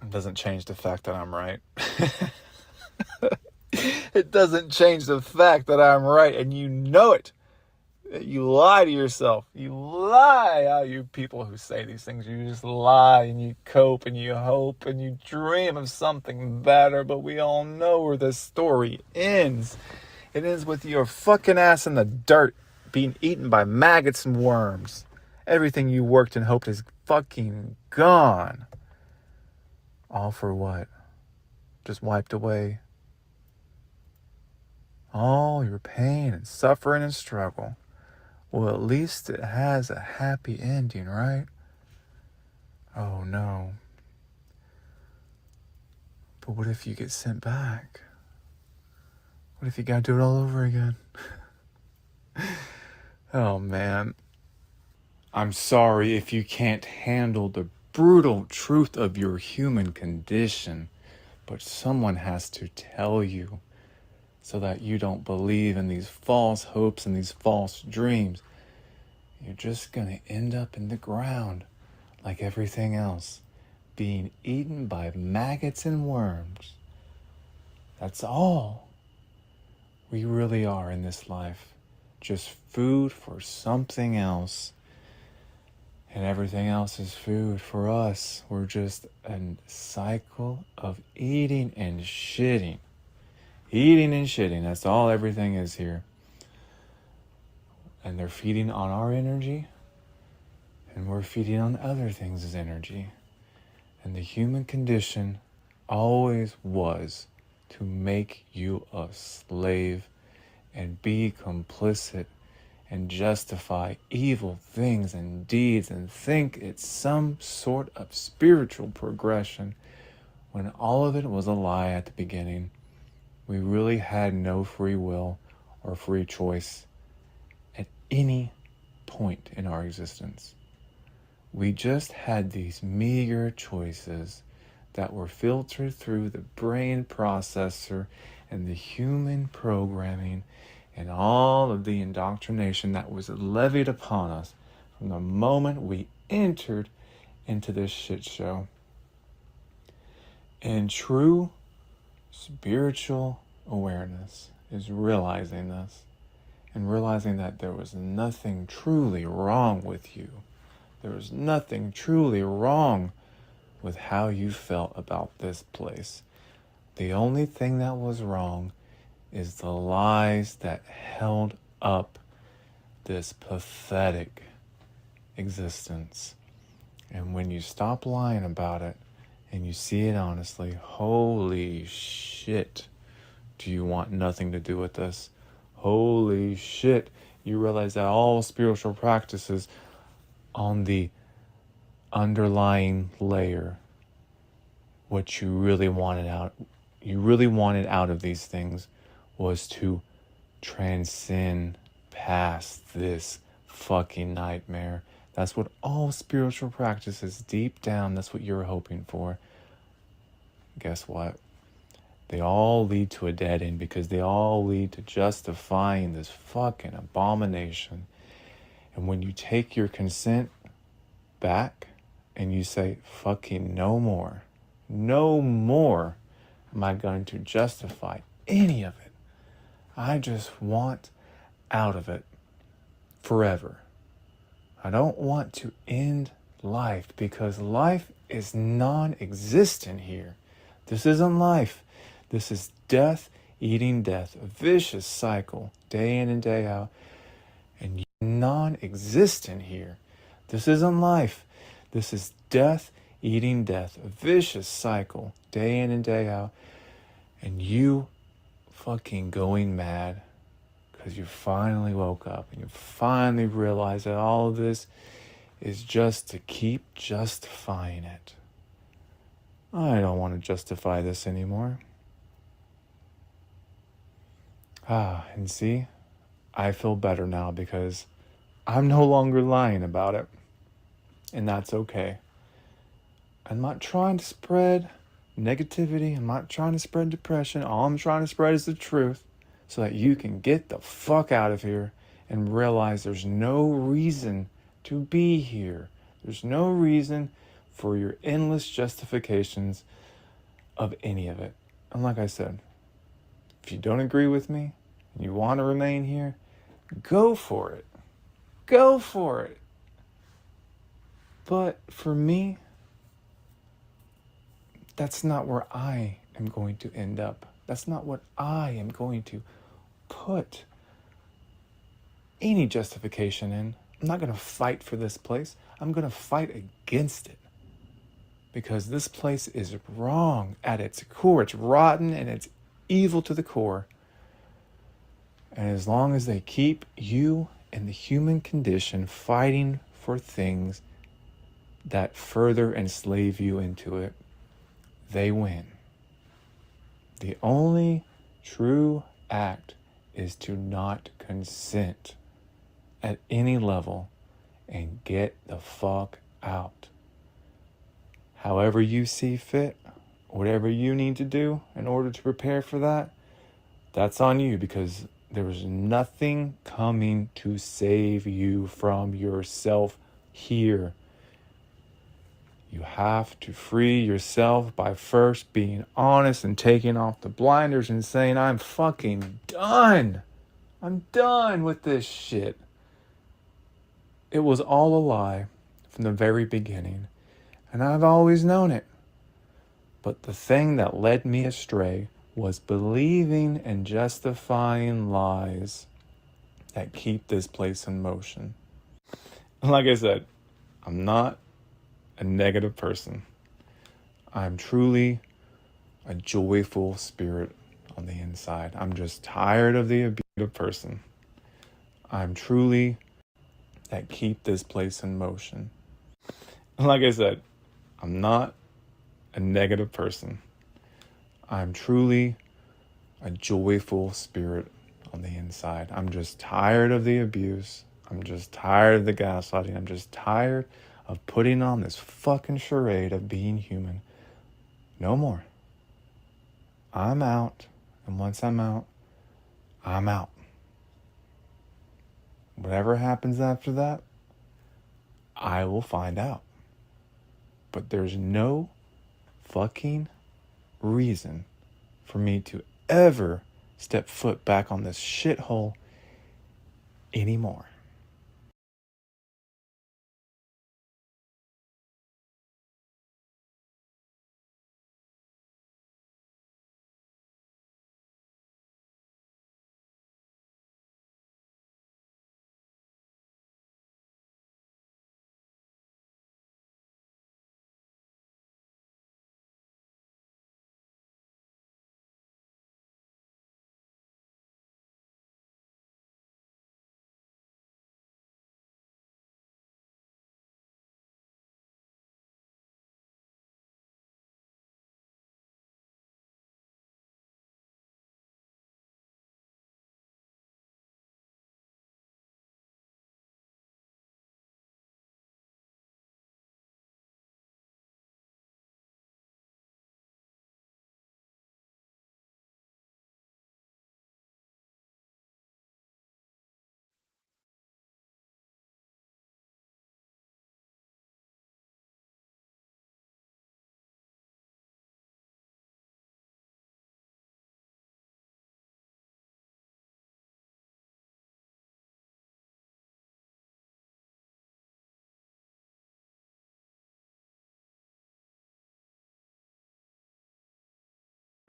It doesn't change the fact that I'm right. It doesn't change the fact that I'm right, and you know it. You lie to yourself. You lie, you people who say these things. You just lie, and you cope, and you hope, and you dream of something better, but we all know where this story ends. It ends with your fucking ass in the dirt, being eaten by maggots and worms. Everything you worked and hoped is fucking gone. All for what? Just wiped away. All your pain and suffering and struggle. Well, at least it has a happy ending, right? Oh no. But what if you get sent back? What if you gotta do it all over again? Oh man. I'm sorry if you can't handle the brutal truth of your human condition, but someone has to tell you so that you don't believe in these false hopes and these false dreams. You're just gonna end up in the ground like everything else, being eaten by maggots and worms. That's all we really are in this life. Just food for something else. And everything else is food for us. We're just a cycle of eating and shitting. Eating and shitting. That's all everything is here. And they're feeding on our energy. And we're feeding on other things' energy. And the human condition always was to make you a slave and be complicit and justify evil things and deeds and think it's some sort of spiritual progression when all of it was a lie at the beginning. We really had no free will or free choice at any point in our existence. We just had these meager choices that were filtered through the brain processor and the human programming and all of the indoctrination that was levied upon us from the moment we entered into this shit show. And true spiritual awareness is realizing this and realizing that there was nothing truly wrong with you. There was nothing truly wrong with how you felt about this place. The only thing that was wrong is the lies that held up this pathetic existence. And when you stop lying about it and you see it honestly, holy shit, do you want nothing to do with this? Holy shit, you realize that all spiritual practices on the underlying layer, what you really wanted out of these things was to transcend past this fucking nightmare. That's what all spiritual practices, deep down, that's what you're hoping for. Guess what? They all lead to a dead end because they all lead to justifying this fucking abomination. And when you take your consent back and you say, fucking no more am I going to justify any of it. I just want out of it forever. I don't want to end life because life is non-existent here. This isn't life. This is death eating death, a vicious cycle, day in and day out, and you're non-existent here. This isn't life. This is death eating death, a vicious cycle, day in and day out, and you fucking going mad because you finally woke up and you finally realized that all of this is just to keep justifying it. I don't want to justify this anymore. And see, I feel better now because I'm no longer lying about it. And that's okay. I'm not trying to spread negativity. I'm not trying to spread depression. All I'm trying to spread is the truth so that you can get the fuck out of here and realize there's no reason to be here. There's no reason for your endless justifications of any of it. And like I said, if you don't agree with me and you want to remain here, go for it. Go for it. But for me, that's not where I am going to end up. That's not what I am going to put any justification in. I'm not going to fight for this place. I'm going to fight against it. Because this place is wrong at its core. It's rotten and it's evil to the core. And as long as they keep you and the human condition fighting for things that further enslave you into it, they win. The only true act is to not consent at any level and get the fuck out. However you see fit, whatever you need to do in order to prepare for that, that's on you because there is nothing coming to save you from yourself here. You have to free yourself by first being honest and taking off the blinders and saying, I'm fucking done. I'm done with this shit. It was all a lie from the very beginning, and I've always known it. But the thing that led me astray was believing and justifying lies that keep this place in motion. Like I said, I'm not a negative person. I'm truly a joyful spirit on the inside. I'm just tired of the abusive person. I'm truly that keep this place in motion. Like I said, I'm not a negative person. I'm truly a joyful spirit on the inside. I'm just tired of the abuse. I'm just tired of the gaslighting. I'm just tired of putting on this fucking charade of being human. No more. I'm out. And once I'm out, I'm out. Whatever happens after that, I will find out. But there's no fucking reason for me to ever step foot back on this shithole anymore.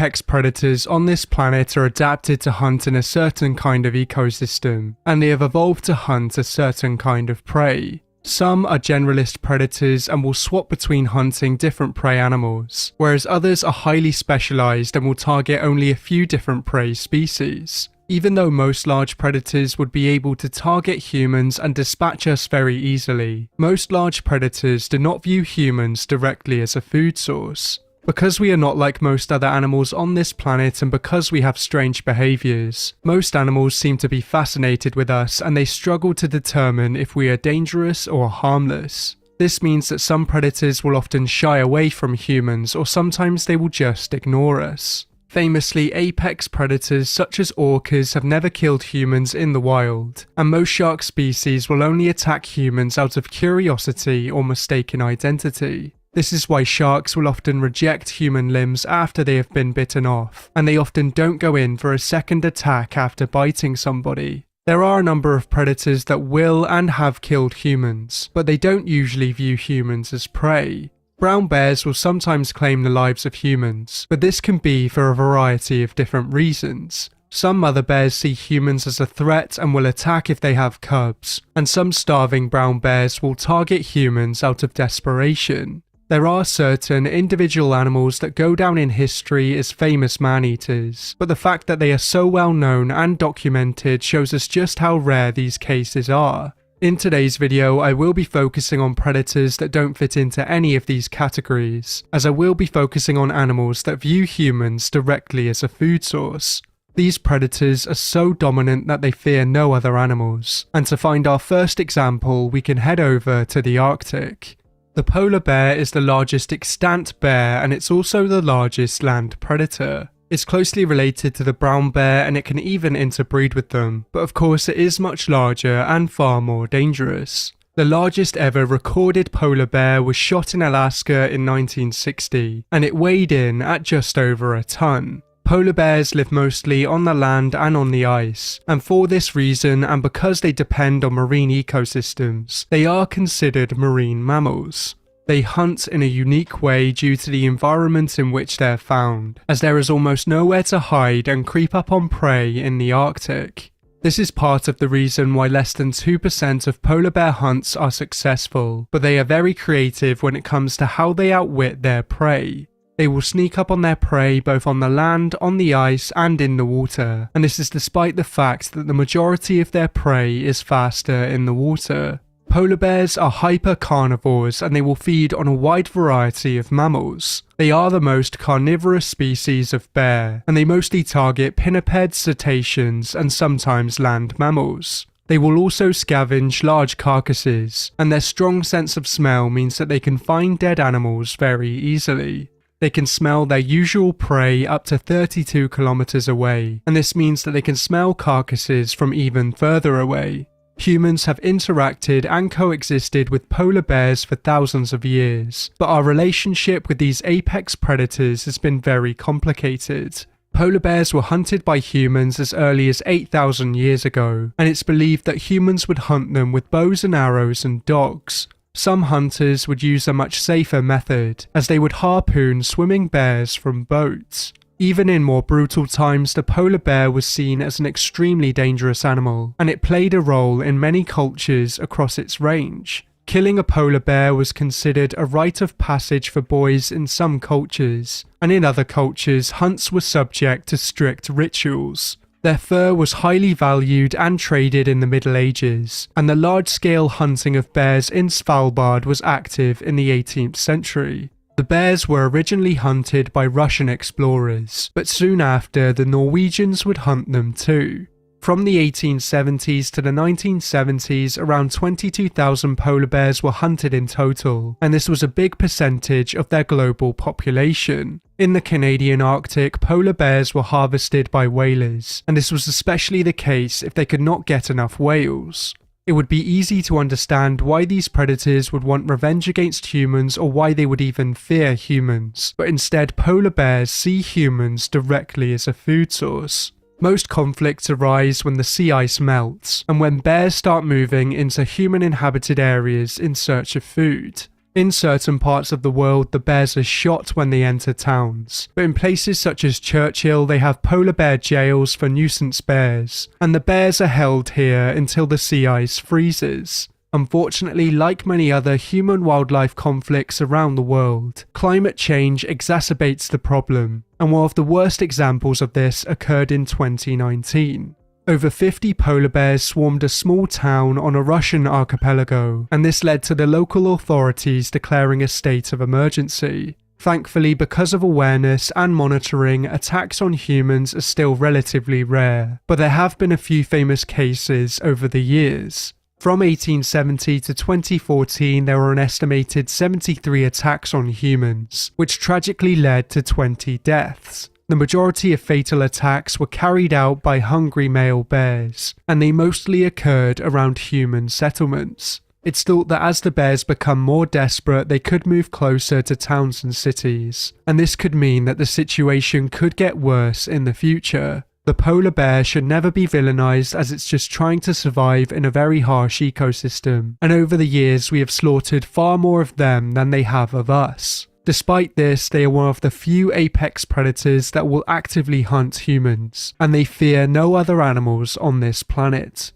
Apex predators on this planet are adapted to hunt in a certain kind of ecosystem, and they have evolved to hunt a certain kind of prey. Some are generalist predators and will swap between hunting different prey animals, whereas others are highly specialized and will target only a few different prey species. Even though most large predators would be able to target humans and dispatch us very easily, most large predators do not view humans directly as a food source. Because we are not like most other animals on this planet and because we have strange behaviors, most animals seem to be fascinated with us and they struggle to determine if we are dangerous or harmless. This means that some predators will often shy away from humans, or sometimes they will just ignore us. Famously, apex predators such as orcas have never killed humans in the wild, and most shark species will only attack humans out of curiosity or mistaken identity. This is why sharks will often reject human limbs after they have been bitten off, and they often don't go in for a second attack after biting somebody. There are a number of predators that will and have killed humans, but they don't usually view humans as prey. Brown bears will sometimes claim the lives of humans, but this can be for a variety of different reasons. Some mother bears see humans as a threat and will attack if they have cubs, and some starving brown bears will target humans out of desperation. There are certain individual animals that go down in history as famous man-eaters, but the fact that they are so well known and documented shows us just how rare these cases are. In today's video, I will be focusing on predators that don't fit into any of these categories, as I will be focusing on animals that view humans directly as a food source. These predators are so dominant that they fear no other animals, and to find our first example, we can head over to the Arctic. The polar bear is the largest extant bear and it's also the largest land predator. It's closely related to the brown bear and it can even interbreed with them, but of course it is much larger and far more dangerous. The largest ever recorded polar bear was shot in Alaska in 1960, and it weighed in at just over a ton. Polar bears live mostly on the land and on the ice, and for this reason and because they depend on marine ecosystems, they are considered marine mammals. They hunt in a unique way due to the environment in which they're found, as there is almost nowhere to hide and creep up on prey in the Arctic. This is part of the reason why less than 2% of polar bear hunts are successful, but they are very creative when it comes to how they outwit their prey. They will sneak up on their prey both on the land, on the ice, and in the water, and this is despite the fact that the majority of their prey is faster in the water. Polar bears are hyper-carnivores and they will feed on a wide variety of mammals. They are the most carnivorous species of bear, and they mostly target pinnipeds, cetaceans, and sometimes land mammals. They will also scavenge large carcasses, and their strong sense of smell means that they can find dead animals very easily. They can smell their usual prey up to 32 kilometers away, and this means that they can smell carcasses from even further away. Humans have interacted and coexisted with polar bears for thousands of years, but our relationship with these apex predators has been very complicated. Polar bears were hunted by humans as early as 8,000 years ago, and it's believed that humans would hunt them with bows and arrows and dogs. Some hunters would use a much safer method, as they would harpoon swimming bears from boats. Even in more brutal times, the polar bear was seen as an extremely dangerous animal, and it played a role in many cultures across its range. Killing a polar bear was considered a rite of passage for boys in some cultures, and in other cultures, hunts were subject to strict rituals. Their fur was highly valued and traded in the Middle Ages, and the large-scale hunting of bears in Svalbard was active in the 18th century. The bears were originally hunted by Russian explorers, but soon after the Norwegians would hunt them too. From the 1870s to the 1970s, around 22,000 polar bears were hunted in total, and this was a big percentage of their global population. In the Canadian Arctic, polar bears were harvested by whalers, and this was especially the case if they could not get enough whales. It would be easy to understand why these predators would want revenge against humans or why they would even fear humans, but instead polar bears see humans directly as a food source. Most conflicts arise when the sea ice melts, and when bears start moving into human-inhabited areas in search of food. In certain parts of the world, the bears are shot when they enter towns, but in places such as Churchill, they have polar bear jails for nuisance bears, and the bears are held here until the sea ice freezes. Unfortunately, like many other human-wildlife conflicts around the world, climate change exacerbates the problem, and one of the worst examples of this occurred in 2019. Over 50 polar bears swarmed a small town on a Russian archipelago, and this led to the local authorities declaring a state of emergency. Thankfully, because of awareness and monitoring, attacks on humans are still relatively rare, but there have been a few famous cases over the years. From 1870 to 2014, there were an estimated 73 attacks on humans, which tragically led to 20 deaths. The majority of fatal attacks were carried out by hungry male bears, and they mostly occurred around human settlements. It's thought that as the bears become more desperate, they could move closer to towns and cities, and this could mean that the situation could get worse in the future. The polar bear should never be villainized, as it's just trying to survive in a very harsh ecosystem, and over the years we have slaughtered far more of them than they have of us. Despite this, they are one of the few apex predators that will actively hunt humans, and they fear no other animals on this planet.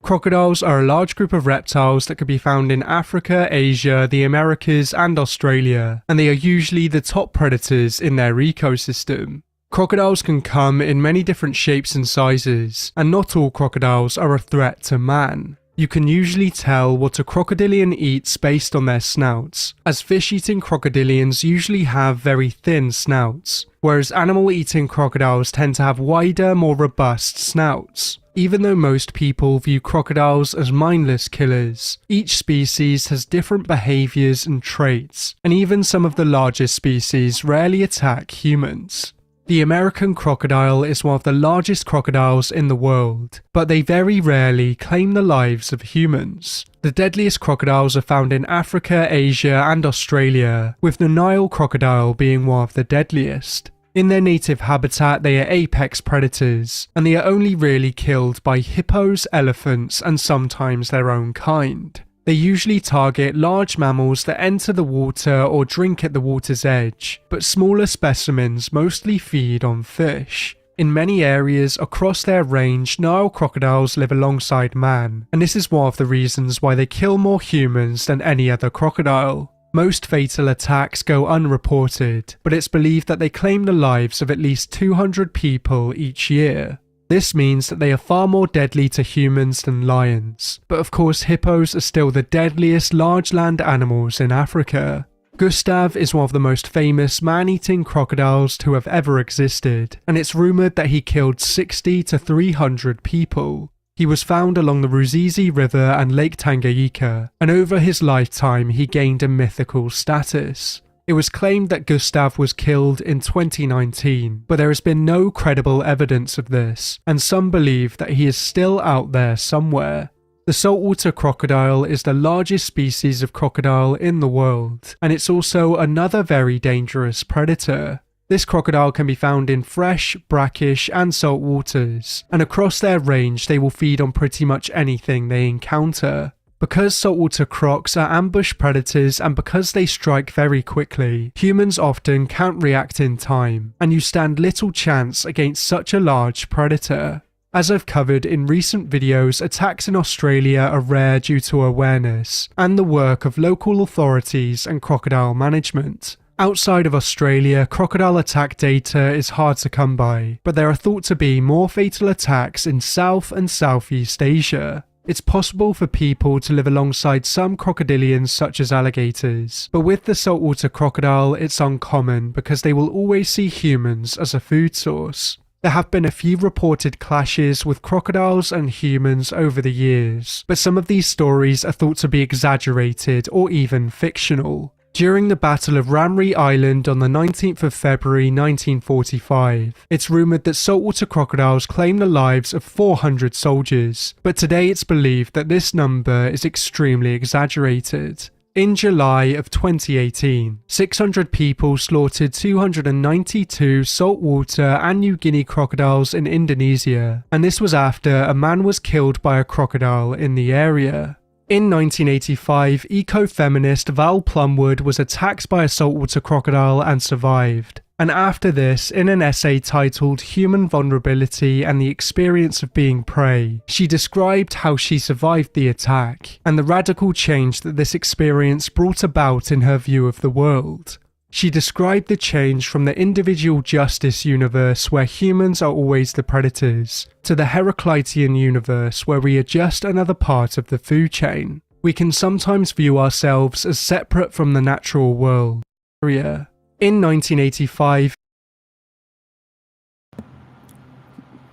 Crocodiles are a large group of reptiles that can be found in Africa, Asia, the Americas, and Australia, and they are usually the top predators in their ecosystem. Crocodiles can come in many different shapes and sizes, and not all crocodiles are a threat to man. You can usually tell what a crocodilian eats based on their snouts, as fish-eating crocodilians usually have very thin snouts, whereas animal-eating crocodiles tend to have wider, more robust snouts. Even though most people view crocodiles as mindless killers, each species has different behaviors and traits, and even some of the largest species rarely attack humans. The American crocodile is one of the largest crocodiles in the world, but they very rarely claim the lives of humans. The deadliest crocodiles are found in Africa, Asia, and Australia, with the Nile crocodile being one of the deadliest. In their native habitat, they are apex predators, and they are only really killed by hippos, elephants, and sometimes their own kind. They usually target large mammals that enter the water or drink at the water's edge, but smaller specimens mostly feed on fish. In many areas across their range, Nile crocodiles live alongside man, and this is one of the reasons why they kill more humans than any other crocodile. Most fatal attacks go unreported, but it's believed that they claim the lives of at least 200 people each year. This means that they are far more deadly to humans than lions, but of course hippos are still the deadliest large land animals in Africa. Gustav is one of the most famous man-eating crocodiles to have ever existed, and it's rumoured that he killed 60 to 300 people. He was found along the Ruzizi River and Lake Tanganyika, and over his lifetime he gained a mythical status. It was claimed that Gustav was killed in 2019, but there has been no credible evidence of this, and some believe that he is still out there somewhere. The saltwater crocodile is the largest species of crocodile in the world, and it's also another very dangerous predator. This crocodile can be found in fresh, brackish and salt waters, and across their range they will feed on pretty much anything they encounter. Because saltwater crocs are ambush predators and because they strike very quickly, humans often can't react in time, and you stand little chance against such a large predator. As I've covered in recent videos, attacks in Australia are rare due to awareness and the work of local authorities and crocodile management. Outside of Australia, crocodile attack data is hard to come by, but there are thought to be more fatal attacks in South and Southeast Asia. It's possible for people to live alongside some crocodilians such as alligators, but with the saltwater crocodile it's uncommon because they will always see humans as a food source. There have been a few reported clashes with crocodiles and humans over the years, but some of these stories are thought to be exaggerated or even fictional. During the Battle of Ramree Island on the 19th of February 1945, it's rumoured that saltwater crocodiles claimed the lives of 400 soldiers, but today it's believed that this number is extremely exaggerated. In July of 2018, 600 people slaughtered 292 saltwater and New Guinea crocodiles in Indonesia, and this was after a man was killed by a crocodile in the area. In 1985, eco-feminist Val Plumwood was attacked by a saltwater crocodile and survived. And after this, in an essay titled Human Vulnerability and the Experience of Being Prey, she described how she survived the attack, and the radical change that this experience brought about in her view of the world. She described the change from the individual justice universe where humans are always the predators, to the Heraclitean universe where we are just another part of the food chain. We can sometimes view ourselves as separate from the natural world. In 1985,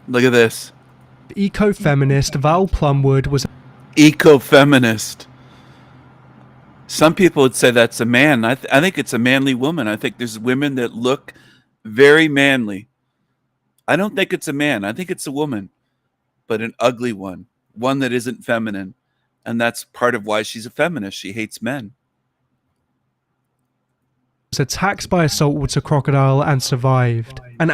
Look at this. Eco-feminist Val Plumwood was Eco-feminist. Some people would say that's a man. I think it's a manly woman. I think there's women that look very manly. I don't think it's a man. I think it's a woman, but an ugly one that isn't feminine. And that's part of why she's a feminist. She hates men. Attacked by a saltwater crocodile and survived. And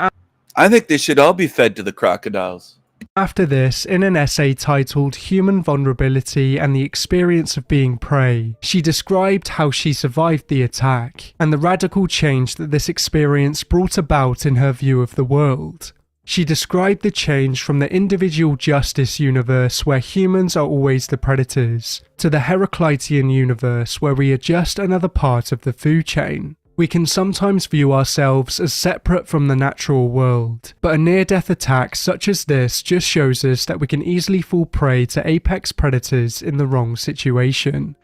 I think they should all be fed to the crocodiles. After this, in an essay titled Human Vulnerability and the Experience of Being Prey, she described how she survived the attack, and the radical change that this experience brought about in her view of the world. She described the change from the individual justice universe where humans are always the predators, to the Heraclitean universe where we are just another part of the food chain. We can sometimes view ourselves as separate from the natural world, but a near-death attack such as this just shows us that we can easily fall prey to apex predators in the wrong situation.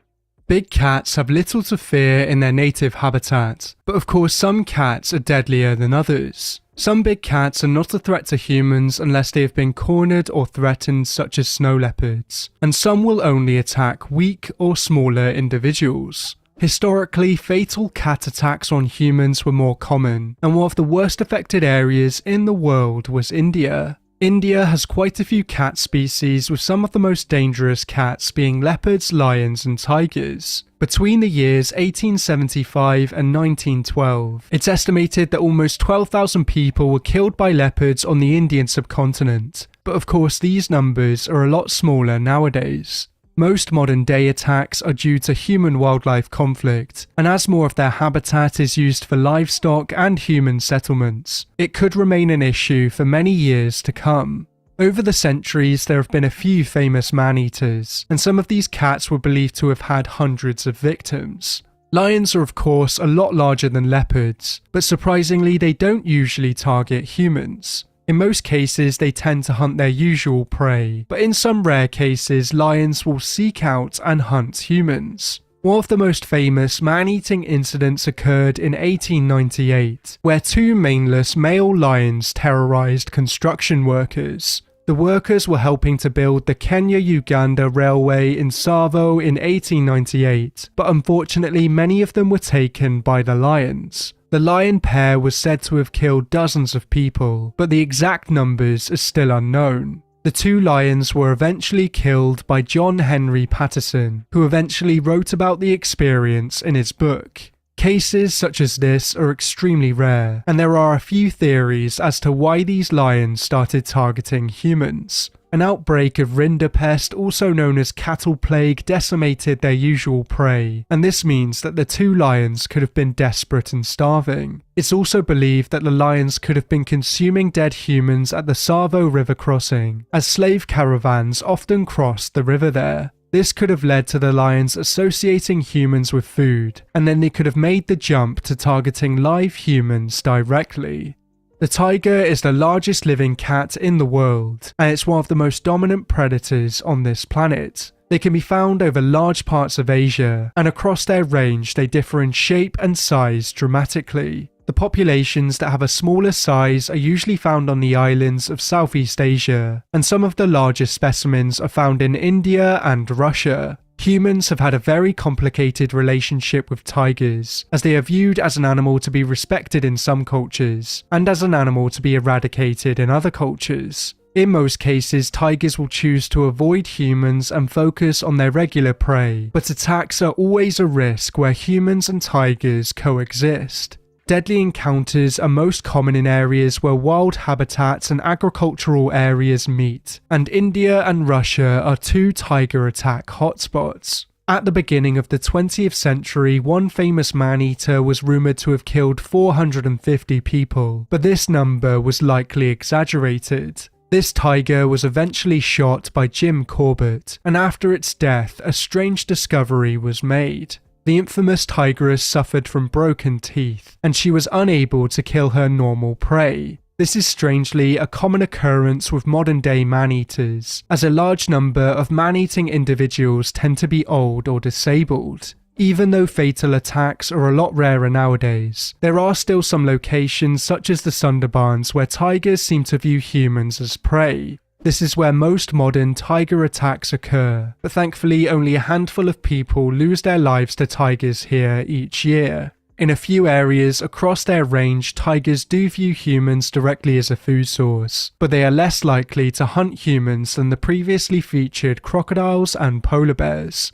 Big cats have little to fear in their native habitat, but of course some cats are deadlier than others. Some big cats are not a threat to humans unless they have been cornered or threatened, such as snow leopards, and some will only attack weak or smaller individuals. Historically, fatal cat attacks on humans were more common, and one of the worst affected areas in the world was India. India has quite a few cat species, with some of the most dangerous cats being leopards, lions and tigers. Between the years 1875 and 1912, it's estimated that almost 12,000 people were killed by leopards on the Indian subcontinent, but of course these numbers are a lot smaller nowadays. Most modern-day attacks are due to human-wildlife conflict, and as more of their habitat is used for livestock and human settlements, it could remain an issue for many years to come. Over the centuries, there have been a few famous man-eaters, and some of these cats were believed to have had hundreds of victims. Lions are of course a lot larger than leopards, but surprisingly they don't usually target humans. In most cases they tend to hunt their usual prey, but in some rare cases lions will seek out and hunt humans. One of the most famous man-eating incidents occurred in 1898, where two maneless male lions terrorized construction workers. The workers were helping to build the Kenya-Uganda Railway in Tsavo in 1898, but unfortunately many of them were taken by the lions. The lion pair was said to have killed dozens of people, but the exact numbers are still unknown. The two lions were eventually killed by John Henry Patterson, who eventually wrote about the experience in his book. Cases such as this are extremely rare, and there are a few theories as to why these lions started targeting humans. An outbreak of rinderpest, also known as cattle plague, decimated their usual prey, and this means that the two lions could have been desperate and starving. It's also believed that the lions could have been consuming dead humans at the Tsavo River crossing, as slave caravans often crossed the river there. This could have led to the lions associating humans with food, and then they could have made the jump to targeting live humans directly. The tiger is the largest living cat in the world, and it's one of the most dominant predators on this planet. They can be found over large parts of Asia, and across their range they differ in shape and size dramatically. The populations that have a smaller size are usually found on the islands of Southeast Asia, and some of the largest specimens are found in India and Russia. Humans have had a very complicated relationship with tigers, as they are viewed as an animal to be respected in some cultures, and as an animal to be eradicated in other cultures. In most cases, tigers will choose to avoid humans and focus on their regular prey, but attacks are always a risk where humans and tigers coexist. Deadly encounters are most common in areas where wild habitats and agricultural areas meet, and India and Russia are two tiger attack hotspots. At the beginning of the 20th century, one famous man-eater was rumoured to have killed 450 people, but this number was likely exaggerated. This tiger was eventually shot by Jim Corbett, and after its death, a strange discovery was made. The infamous tigress suffered from broken teeth, and she was unable to kill her normal prey. This is strangely a common occurrence with modern-day man-eaters, as a large number of man-eating individuals tend to be old or disabled. Even though fatal attacks are a lot rarer nowadays, there are still some locations such as the Sundarbans where tigers seem to view humans as prey. This is where most modern tiger attacks occur, but thankfully only a handful of people lose their lives to tigers here each year. In a few areas across their range, tigers do view humans directly as a food source, but they are less likely to hunt humans than the previously featured crocodiles and polar bears.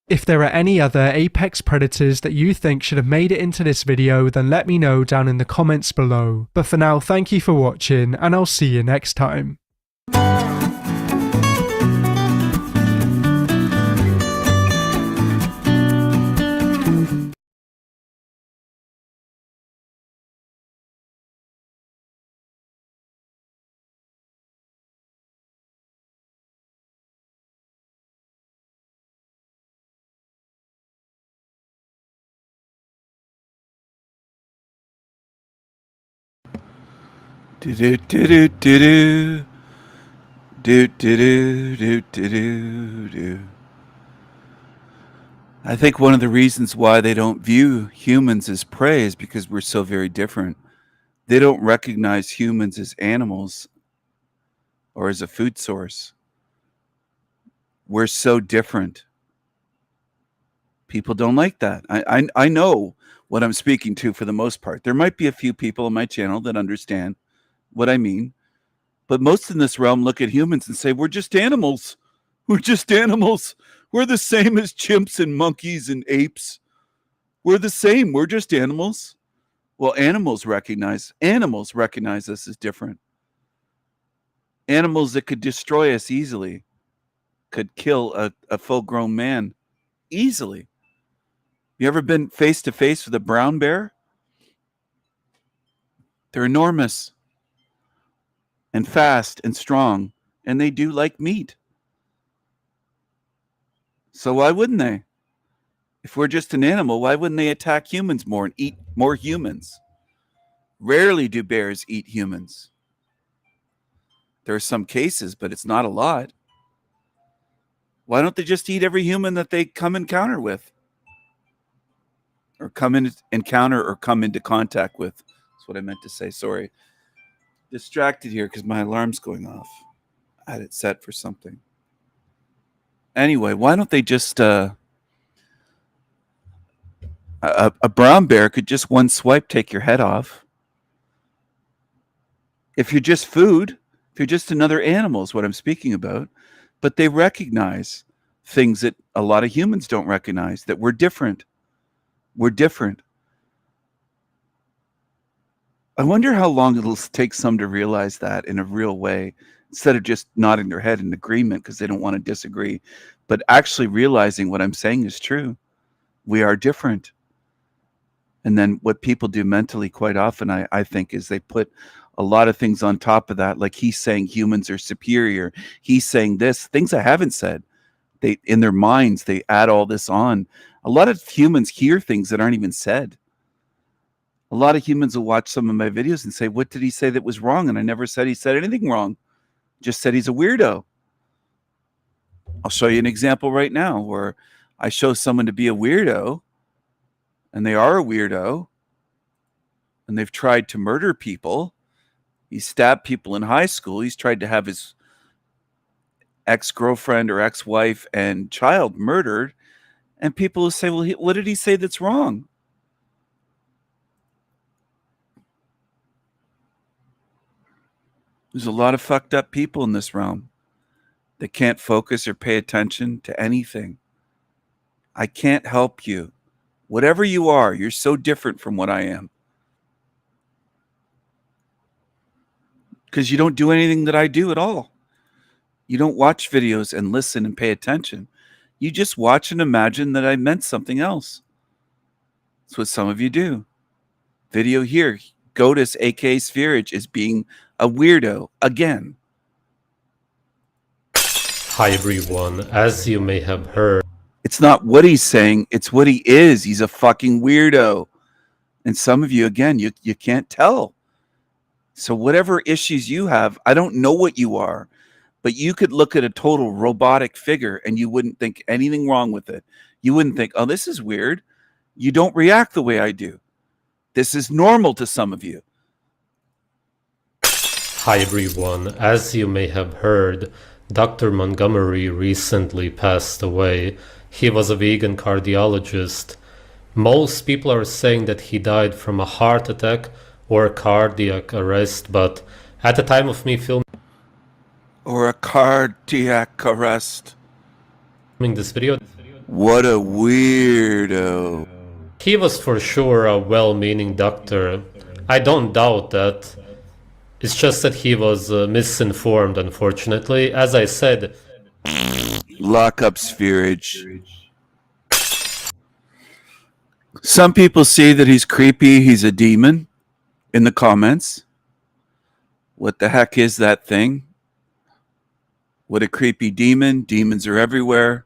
If there are any other apex predators that you think should have made it into this video, then let me know down in the comments below. But for now, thank you for watching, and I'll see you next time. Do do do do do do do do do do. I think one of the reasons why they don't view humans as prey is because we're so very different. They don't recognize humans as animals or as a food source. We're so different. People don't like that. I know what I'm speaking to for the most part. There might be a few people on my channel that understand what I mean, but most in this realm look at humans and say, we're just animals. We're just animals. We're the same as chimps and monkeys and apes. We're the same. We're just animals. Well, animals recognize us as different. Animals that could destroy us easily could kill a full-grown man easily. You ever been face to face with a brown bear? They're enormous and fast and strong, and they do like meat. So why wouldn't they? If we're just an animal, why wouldn't they attack humans more and eat more humans? Rarely do bears eat humans. There are some cases, but it's not a lot. Why don't they just eat every human that they come encounter with? Or come in encounter or come into contact with. That's what I meant to say. Sorry. Distracted here because my alarm's going off. I had it set for something. Anyway, why don't they just a brown bear could just one swipe take your head off. If you're just food, if you're just another animal is what I'm speaking about. But they recognize things that a lot of humans don't recognize, that we're different. We're different. I wonder how long it'll take some to realize that in a real way, instead of just nodding their head in agreement because they don't want to disagree, but actually realizing what I'm saying is true. We are different. And then what people do mentally quite often, I think, is they put a lot of things on top of that. Like he's saying humans are superior. He's saying this, things I haven't said. They, in their minds, they add all this on. A lot of humans hear things that aren't even said. A lot of humans will watch some of my videos and say, what did he say that was wrong? And I never said he said anything wrong. Just said he's a weirdo. I'll show you an example right now where I show someone to be a weirdo, and they are a weirdo, and they've tried to murder people. He stabbed people in high school. He's tried to have his ex-girlfriend or ex-wife and child murdered. And people will say, well, what did he say that's wrong? There's a lot of fucked up people in this realm that can't focus or pay attention to anything. I can't help you. Whatever you are, you're so different from what I am. Because you don't do anything that I do at all. You don't watch videos and listen and pay attention. You just watch and imagine that I meant something else. That's what some of you do. Video here. Goatus, aka Spherage, is being a weirdo again. Hi everyone. As you may have heard, it's not what he's saying, it's what he is. He's a fucking weirdo. And some of you, again, you can't tell. So whatever issues you have, I don't know what you are, but you could look at a total robotic figure and you wouldn't think anything wrong with it. You wouldn't think, oh, this is weird. You don't react the way I do. This is normal to some of you. Hi everyone. As you may have heard, Dr. Montgomery recently passed away. He was a vegan cardiologist. Most people are saying that he died from a heart attack or a cardiac arrest, but at the time of me filming or a cardiac arrest this video, what a weirdo. He was for sure a well-meaning doctor. I don't doubt that. It's just that he was misinformed, unfortunately. As I said, lock up Spherage. Some people say that he's creepy, he's a demon in the comments. What the heck is that thing? What a creepy demon. Demons are everywhere.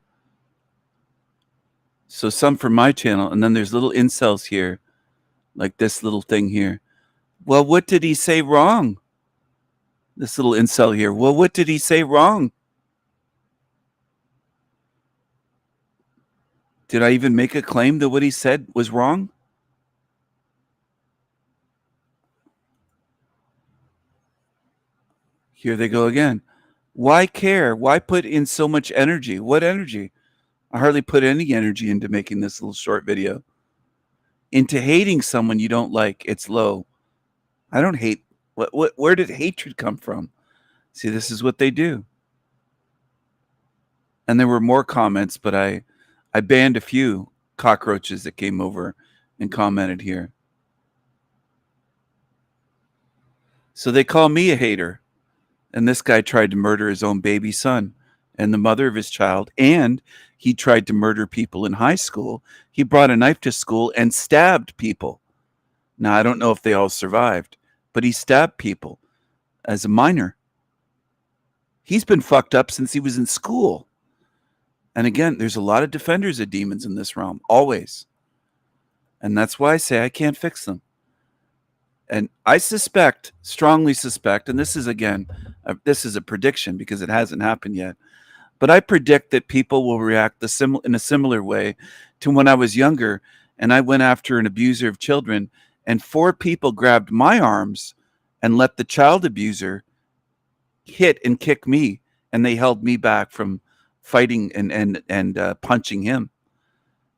So some from my channel, and then there's little incels here, like this little thing here. Well, what did he say wrong? This little incel here. Well, what did he say wrong? Did I even make a claim that what he said was wrong? Here they go again. Why care? Why put in so much energy? What energy? I hardly put any energy into making this little short video. Into hating someone you don't like. It's low. I don't hate. Where did hatred come from? See, this is what they do. And there were more comments, but I banned a few cockroaches that came over and commented here. So they call me a hater. And this guy tried to murder his own baby son and the mother of his child. And he tried to murder people in high school. He brought a knife to school and stabbed people. Now, I don't know if they all survived, but he stabbed people as a minor. He's been fucked up since he was in school. And again, there's a lot of defenders of demons in this realm, always. And that's why I say I can't fix them. And I suspect, strongly suspect, and this is, again, this is a prediction because it hasn't happened yet, but I predict that people will react in a similar way to when I was younger and I went after an abuser of children and 4 people grabbed my arms and let the child abuser hit and kick me, and they held me back from fighting and punching him,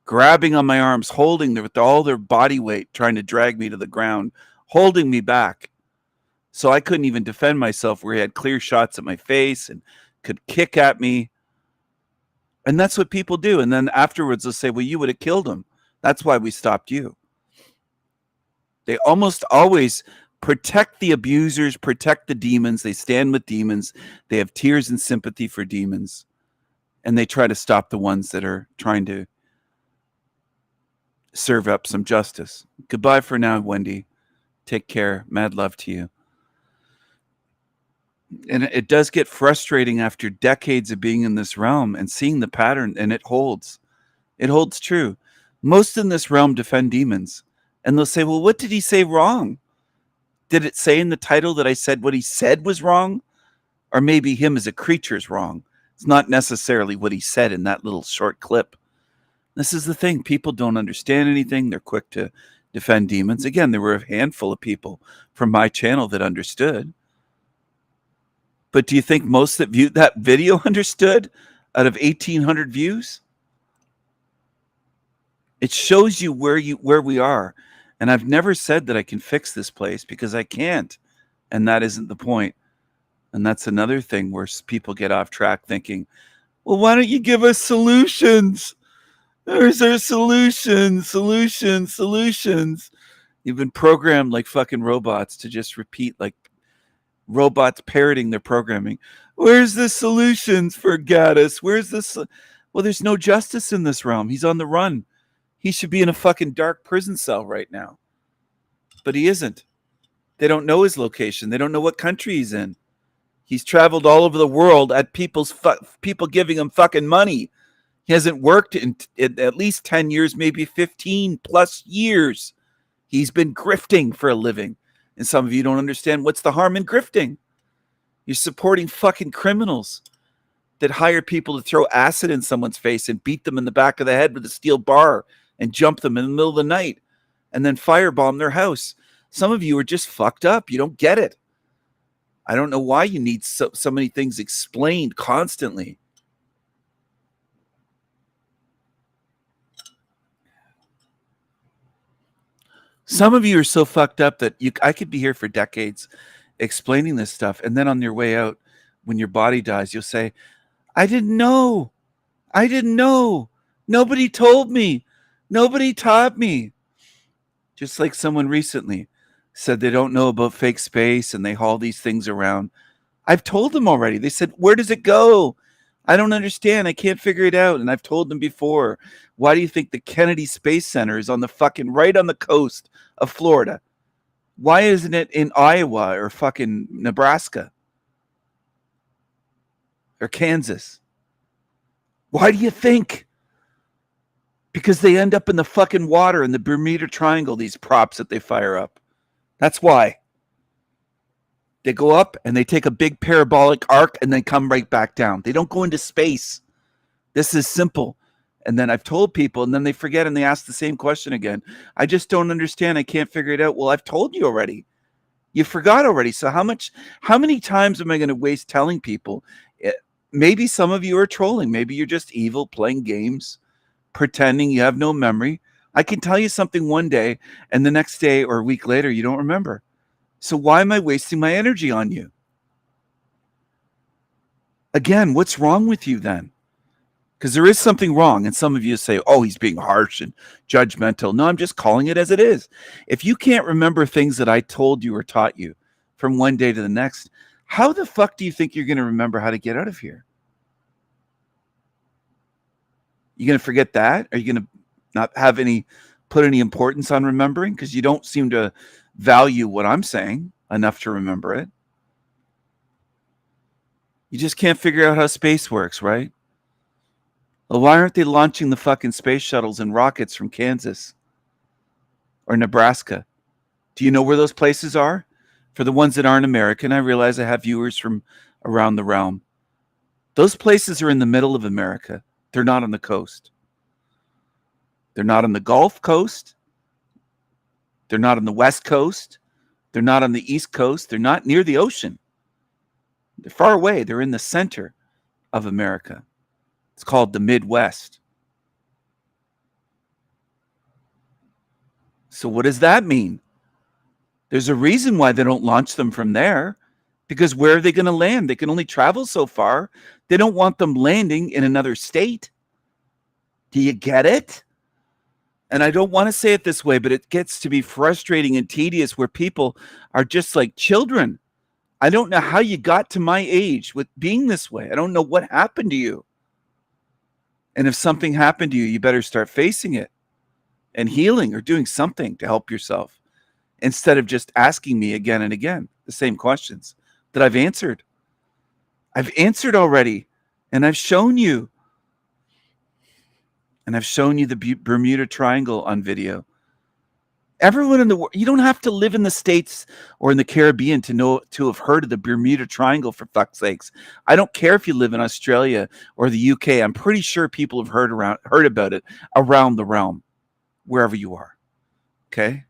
grabbing on my arms, holding with all their body weight, trying to drag me to the ground, holding me back. So I couldn't even defend myself, where he had clear shots at my face and could kick at me. And that's what people do. And then afterwards they'll say, well, you would have killed him. That's why we stopped you. They almost always protect the abusers, protect the demons. They stand with demons. They have tears and sympathy for demons. And they try to stop the ones that are trying to serve up some justice. Goodbye for now, Wendy. Take care. Mad love to you. And it does get frustrating after decades of being in this realm and seeing the pattern, and it holds. It holds true. Most in this realm defend demons. And they'll say, well, what did he say wrong? Did it say in the title that I said what he said was wrong? Or maybe him as a creature is wrong. It's not necessarily what he said in that little short clip. This is the thing. People don't understand anything. They're quick to defend demons. Again, there were a handful of people from my channel that understood. But do you think most that viewed that video understood out of 1,800 views? It shows you where we are. And I've never said that I can fix this place, because I can't. And that isn't the point. And that's another thing where people get off track thinking, well, why don't you give us solutions? There's our solutions. You've been programmed like fucking robots to just repeat, like robots parroting their programming. Where's the solutions for Gaddis? Where's this? Well, there's no justice in this realm. He's on the run. He should be in a fucking dark prison cell right now. But he isn't. They don't know his location. They don't know what country he's in. He's traveled all over the world at people giving him fucking money. He hasn't worked in at least 10 years, maybe 15 plus years. He's been grifting for a living. And some of you don't understand what's the harm in grifting. You're supporting fucking criminals that hire people to throw acid in someone's face and beat them in the back of the head with a steel bar and jump them in the middle of the night and then firebomb their house. Some of you are just fucked up. You don't get it. I don't know why you need so many things explained constantly. Some of you are so fucked up that I could be here for decades explaining this stuff, and then on your way out, when your body dies, you'll say, I didn't know. Nobody told me. Nobody taught me. Just like someone recently said they don't know about fake space and they haul these things around. I've told them already. They said, where does it go? I don't understand. I can't figure it out. And I've told them before, why do you think the Kennedy Space Center is on the fucking right on the coast of Florida? Why isn't it in Iowa or fucking Nebraska or Kansas? Why do you think? Because they end up in the fucking water in the Bermuda Triangle, these props that they fire up. That's why. They go up and they take a big parabolic arc and then come right back down. They don't go into space. This is simple. And then I've told people, and then they forget and they ask the same question again. I just don't understand. I can't figure it out. Well, I've told you already. You forgot already. So how many times am I going to waste telling people? Maybe some of you are trolling. Maybe you're just evil, playing games, pretending you have no memory. I can tell you something one day, and the next day or a week later, you don't remember. So why am I wasting my energy on you? Again, what's wrong with you then? Because there is something wrong. And some of you say, oh, he's being harsh and judgmental. No, I'm just calling it as it is. If you can't remember things that I told you or taught you from one day to the next, how the fuck do you think you're going to remember how to get out of here? You going to forget that? Are you going to not have put any importance on remembering? Because you don't seem to value what I'm saying enough to remember it. You just can't figure out how space works, right? Well, why aren't they launching the fucking space shuttles and rockets from Kansas or Nebraska? Do you know where those places are? For the ones that aren't American, I realize I have viewers from around the realm. Those places are in the middle of America. They're not on the coast. They're not on the Gulf Coast. They're not on the West Coast. They're not on the East Coast. They're not near the ocean. They're far away. They're in the center of America. It's called the Midwest. So what does that mean? There's a reason why they don't launch them from there, because where are they going to land? They can only travel so far. They don't want them landing in another state. Do you get it? And I don't want to say it this way, but it gets to be frustrating and tedious where people are just like children. I don't know how you got to my age with being this way. I don't know what happened to you. And if something happened to you, you better start facing it and healing or doing something to help yourself instead of just asking me again and again the same questions that I've answered. I've answered already, and I've shown you. And I've shown you the Bermuda Triangle on video. Everyone in the world, you don't have to live in the States or in the Caribbean to have heard of the Bermuda Triangle, for fuck's sakes. I don't care if you live in Australia or the UK. I'm pretty sure people have heard about it around the realm, wherever you are. Okay?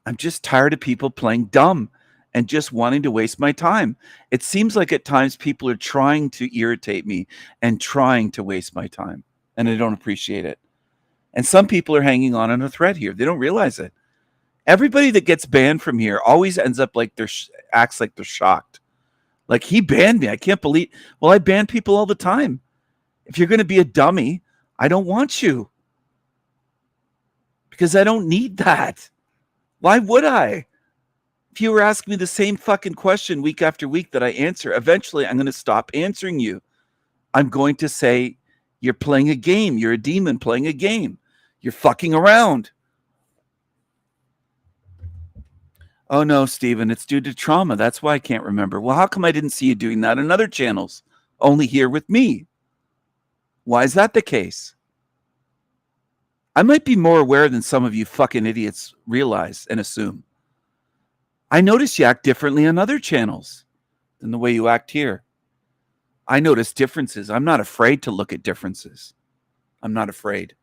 I'm just tired of people playing dumb and just wanting to waste my time. It seems like at times people are trying to irritate me and trying to waste my time. And I don't appreciate it. And some people are hanging on a thread here. They don't realize it. Everybody that gets banned from here always ends up like acts like they're shocked. Like, he banned me. I can't believe. Well, I ban people all the time. If you're going to be a dummy, I don't want you. Because I don't need that. Why would I? If you were asking me the same fucking question week after week that I answer, eventually I'm going to stop answering you. I'm going to say, you're playing a game. You're a demon playing a game. You're fucking around. Oh, no, Stephen, it's due to trauma. That's why I can't remember. Well, how come I didn't see you doing that on other channels? Only here with me. Why is that the case? I might be more aware than some of you fucking idiots realize and assume. I notice you act differently on other channels than the way you act here. I notice differences. I'm not afraid to look at differences. I'm not afraid.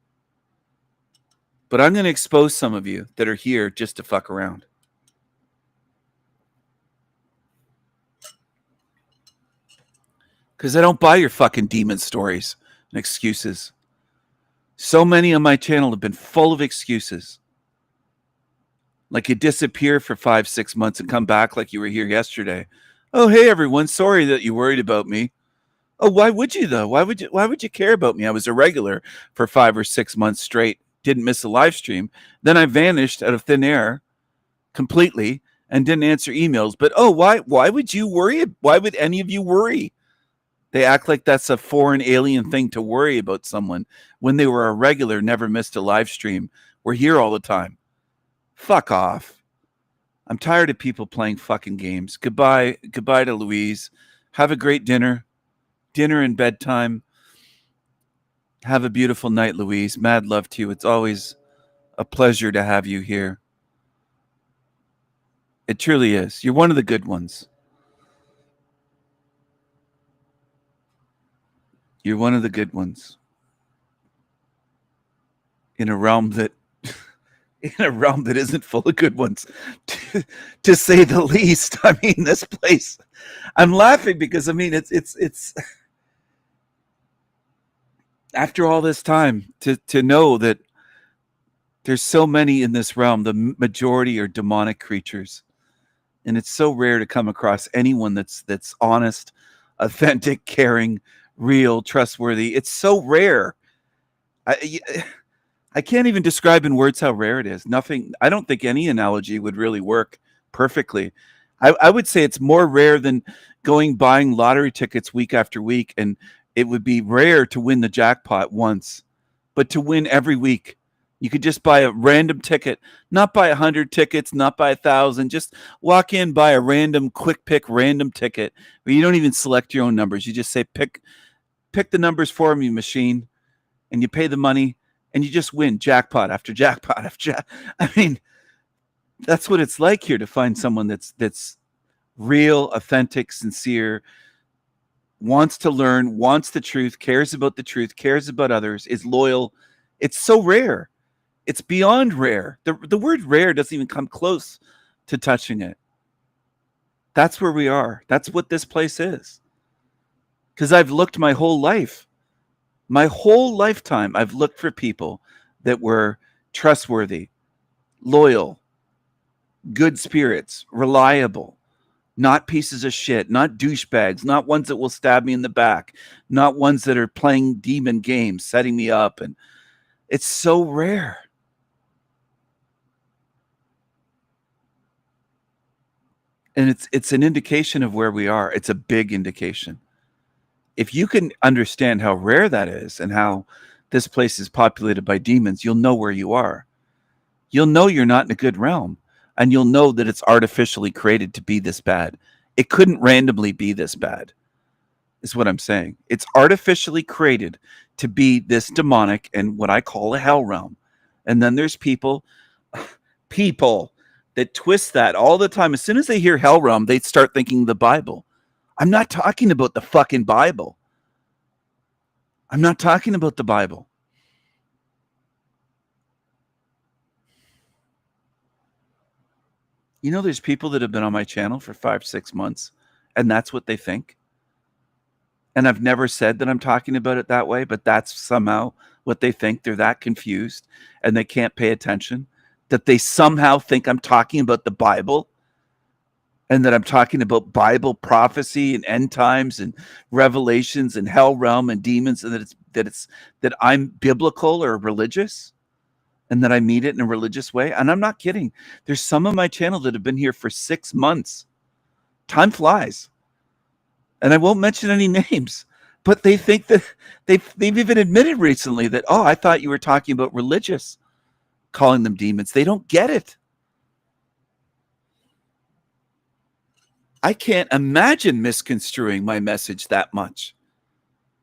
But I'm going to expose some of you that are here just to fuck around. Because I don't buy your fucking demon stories and excuses. So many on my channel have been full of excuses. Like you disappear for 5-6 months and come back like you were here yesterday. Oh, hey, everyone. Sorry that you worried about me. Oh, why would you, though? Why would you care about me? I was a regular for 5 or 6 months straight. Didn't miss a live stream. Then I vanished out of thin air completely and didn't answer emails. But, oh, why would you worry? Why would any of you worry? They act like that's a foreign alien thing to worry about someone when they were a regular, never missed a live stream. We're here all the time. Fuck off. I'm tired of people playing fucking games. Goodbye to Louise. Have a great dinner and bedtime. Have a beautiful night, Louise. Mad love to you. It's always a pleasure to have you here. It truly is. You're one of the good ones. You're one of the good ones. In a realm that isn't full of good ones, to say the least. I mean, this place, I'm laughing because, I mean, it's after all this time to know that there's so many in this realm, the majority are demonic creatures. And it's so rare to come across anyone that's honest, authentic, caring, real, trustworthy. It's so rare. I can't even describe in words how rare it is. Nothing. I don't think any analogy would really work perfectly. I would say it's more rare than buying lottery tickets week after week, and it would be rare to win the jackpot once, but to win every week. You could just buy a random ticket, not buy 100 tickets, not buy 1,000. Just walk in, buy a random quick pick random ticket where you don't even select your own numbers. You just say pick pick the numbers for me, machine, and you pay the money, and you just win jackpot after jackpot after I mean, that's what it's like here to find someone that's real, authentic, sincere, wants to learn, wants the truth, cares about the truth, cares about others, is loyal. It's so rare. It's beyond rare. The word rare doesn't even come close to touching it. That's where we are. That's what this place is. Because I've looked my whole life. My whole lifetime, I've looked for people that were trustworthy, loyal, good spirits, reliable, not pieces of shit, not douchebags, not ones that will stab me in the back, not ones that are playing demon games, setting me up. And it's so rare. And it's an indication of where we are. It's a big indication. If you can understand how rare that is and how this place is populated by demons, you'll know where you are. You'll know you're not in a good realm. And you'll know that it's artificially created to be this bad. It couldn't randomly be this bad, is what I'm saying. It's artificially created to be this demonic and what I call a hell realm. And then there's people that twist that all the time. As soon as they hear hell realm, they start thinking the Bible. I'm not talking about the fucking Bible. I'm not talking about the Bible. You know, there's people that have been on my channel for 5-6 months, and that's what they think. And I've never said that I'm talking about it that way, but that's somehow what they think. They're that confused, and they can't pay attention, that they somehow think I'm talking about the Bible, and that I'm talking about Bible prophecy and end times and revelations and hell realm and demons, and that I'm biblical or religious. And that I mean it in a religious way. And I'm not kidding. There's some of my channel that have been here for 6 months. Time flies. And I won't mention any names. But they think that they've even admitted recently that, oh, I thought you were talking about religious, calling them demons. They don't get it. I can't imagine misconstruing my message that much.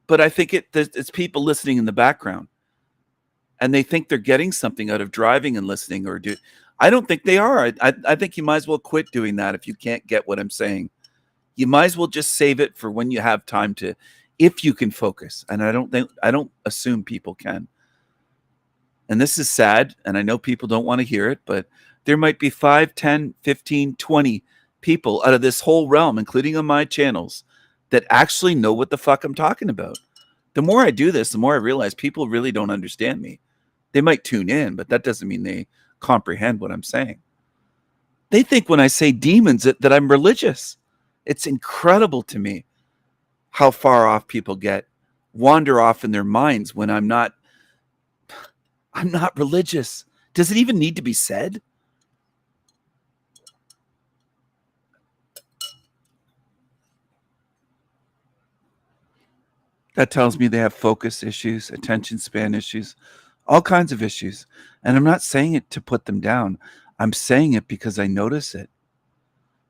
But I think it's people listening in the background. And they think they're getting something out of driving and listening I don't think they are. I think you might as well quit doing that if you can't get what I'm saying. You might as well just save it for when you have time to, if you can focus. And I don't assume people can. And this is sad, and I know people don't want to hear it, but there might be 5, 10, 15, 20 people out of this whole realm, including on my channels, that actually know what the fuck I'm talking about. The more I do this, the more I realize people really don't understand me. They might tune in, but that doesn't mean they comprehend what I'm saying. They think when I say demons that I'm religious. It's incredible to me how far off people wander off in their minds when I'm not religious. Does it even need to be said? That tells me they have focus issues, attention span issues, all kinds of issues. And I'm not saying it to put them down. I'm saying it because I notice it.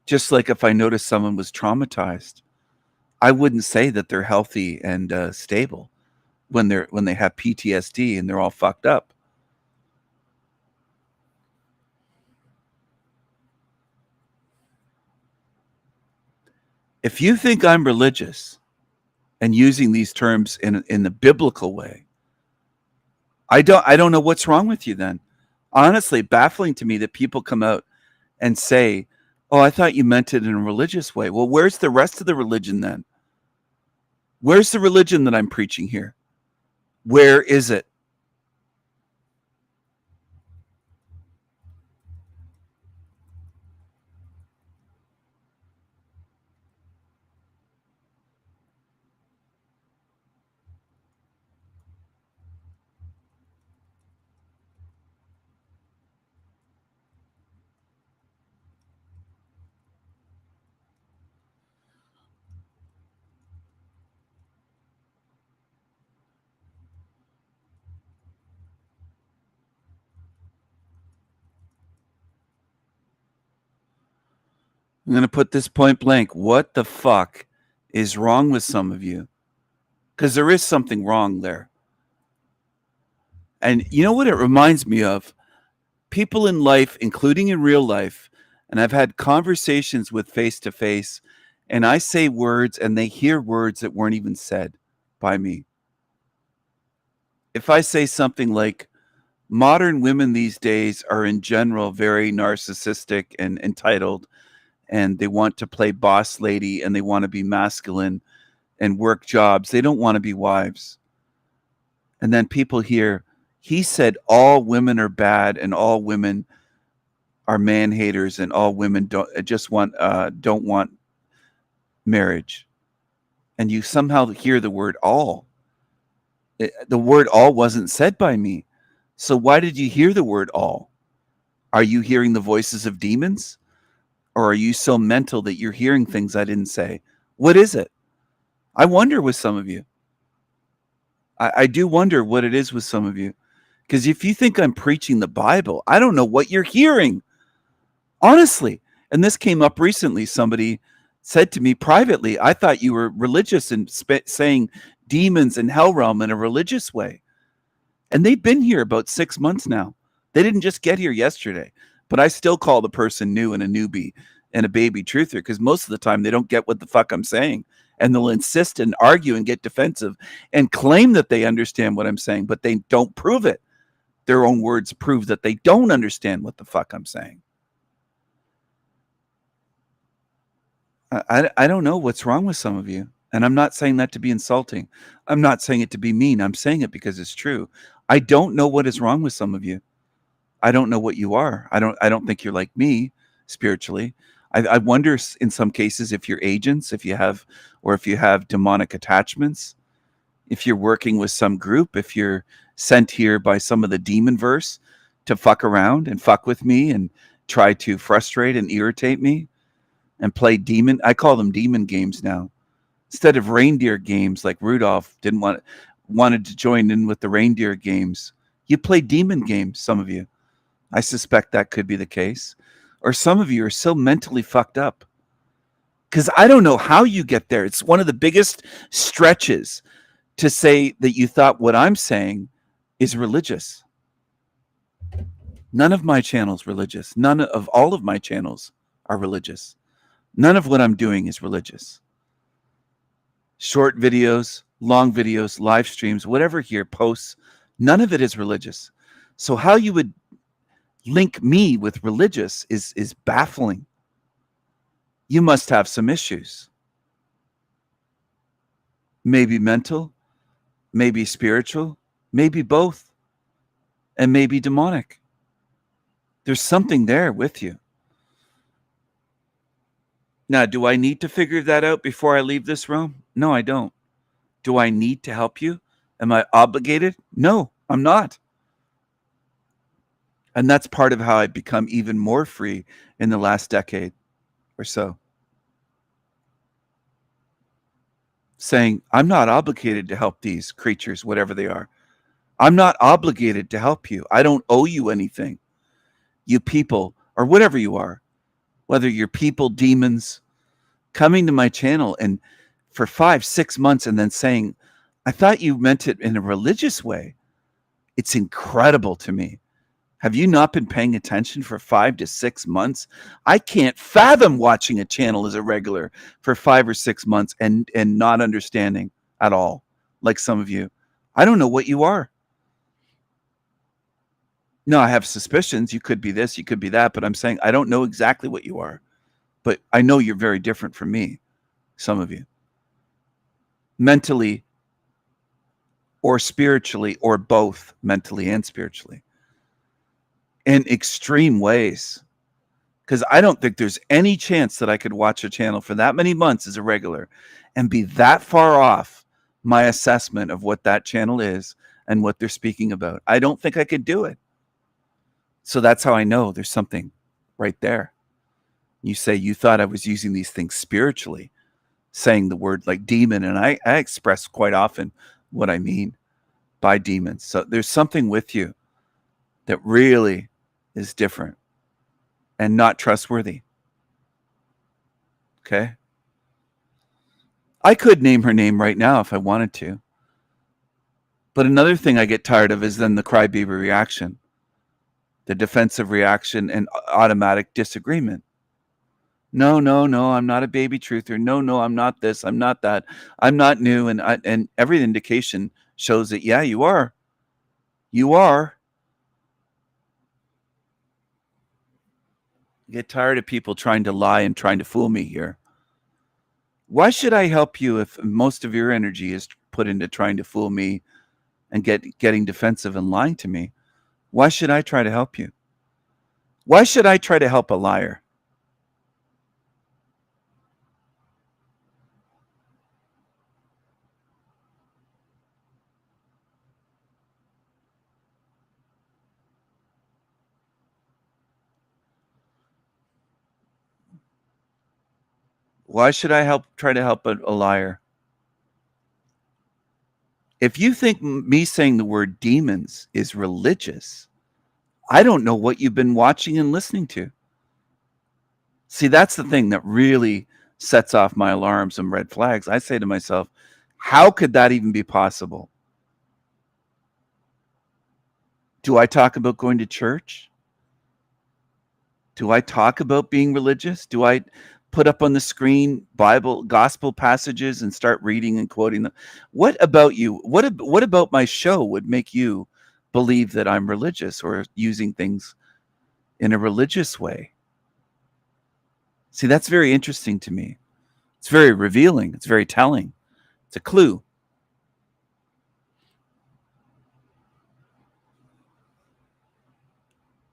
Just like if I notice someone was traumatized, I wouldn't say that they're healthy and stable when they have PTSD and they're all fucked up. If you think I'm religious and using these terms in the biblical way, I don't know what's wrong with you then. Honestly, baffling to me that people come out and say, oh, I thought you meant it in a religious way. Well, where's the rest of the religion then? Where's the religion that I'm preaching here? Where is it? I'm going to put this point blank. What the fuck is wrong with some of you? because there is something wrong there. And you know what it reminds me of? People in life, including in real life, and I've had conversations with face to face, and I say words and they hear words that weren't even said by me. If I say something like, modern women these days are in general very narcissistic and entitled, and they want to play boss lady and they want to be masculine and work jobs. They don't want to be wives. And then people hear, he said all women are bad and all women are man haters and all women don't want marriage. And you somehow hear the word all. The word all wasn't said by me. So why did you hear the word all? Are you hearing the voices of demons? Or are you so mental that you're hearing things I didn't say? What is it? I wonder with some of you. I do wonder what it is with some of you. Because if you think I'm preaching the Bible, I don't know what you're hearing. Honestly. And this came up recently. Somebody said to me privately, I thought you were religious and saying demons and hell realm in a religious way. And they've been here about 6 months now. They didn't just get here yesterday. But I still call the person new and a newbie and a baby truther because most of the time they don't get what the fuck I'm saying. And they'll insist and argue and get defensive and claim that they understand what I'm saying, but they don't prove it. Their own words prove that they don't understand what the fuck I'm saying. I don't know what's wrong with some of you. And I'm not saying that to be insulting. I'm not saying it to be mean. I'm saying it because it's true. I don't know what is wrong with some of you. I don't know what you are. I don't think you're like me spiritually. I wonder in some cases if you're agents, if you have demonic attachments, if you're working with some group, if you're sent here by some of the demon verse to fuck around and fuck with me and try to frustrate and irritate me and play demon. I call them demon games now. Instead of reindeer games like Rudolph wanted to join in with the reindeer games. You play demon games, some of you. I suspect that could be the case. Or some of you are so mentally fucked up. Because I don't know how you get there. It's one of the biggest stretches to say that you thought what I'm saying is religious. None of my channels religious. None of all of my channels are religious. None of what I'm doing is religious. Short videos, long videos, live streams, whatever here, posts, none of it is religious. So how you would link me with religious is baffling. You must have some issues. Maybe mental, maybe spiritual, maybe both, and maybe demonic. There's something there with you. Now, do I need to figure that out before I leave this room? No, I don't. Do I need to help you? Am I obligated? No, I'm not. And that's part of how I've become even more free in the last decade or so. Saying, I'm not obligated to help these creatures, whatever they are. I'm not obligated to help you. I don't owe you anything. You people, or whatever you are, whether you're people, demons, coming to my channel and for 5-6 months and then saying, I thought you meant it in a religious way. It's incredible to me. Have you not been paying attention for 5 to 6 months? I can't fathom watching a channel as a regular for 5 or 6 months and not understanding at all, like some of you. I don't know what you are. No, I have suspicions. You could be this, you could be that, but I'm saying I don't know exactly what you are. But I know you're very different from me, some of you. Mentally or spiritually, or both mentally and spiritually. In extreme ways. Because I don't think there's any chance that I could watch a channel for that many months as a regular and be that far off my assessment of what that channel is and what they're speaking about. I don't think I could do it. So that's how I know there's something right there. You say you thought I was using these things spiritually, saying the word like demon, and I express quite often what I mean by demons. So there's something with you that really is different and not trustworthy. Okay? I could name her name right now if I wanted to. But another thing I get tired of is then the crybaby reaction, the defensive reaction, and automatic disagreement. No, I'm not a baby truther. No, I'm not this. I'm not that. I'm not new. And every indication shows that, yeah, you are. You are. I get tired of people trying to lie and trying to fool me here. Why should I help you if most of your energy is put into trying to fool me and getting defensive and lying to me? Why should I try to help you? Why should I try to help a liar? Why should I try to help a liar? If you think me saying the word demons is religious, I don't know what you've been watching and listening to. See, that's the thing that really sets off my alarms and red flags. I say to myself, how could that even be possible? Do I talk about going to church? Do I talk about being religious? Do I put up on the screen Bible, gospel passages and start reading and quoting them? What about you? What about my show would make you believe that I'm religious or using things in a religious way? See, that's very interesting to me. It's very revealing. It's very telling. It's a clue.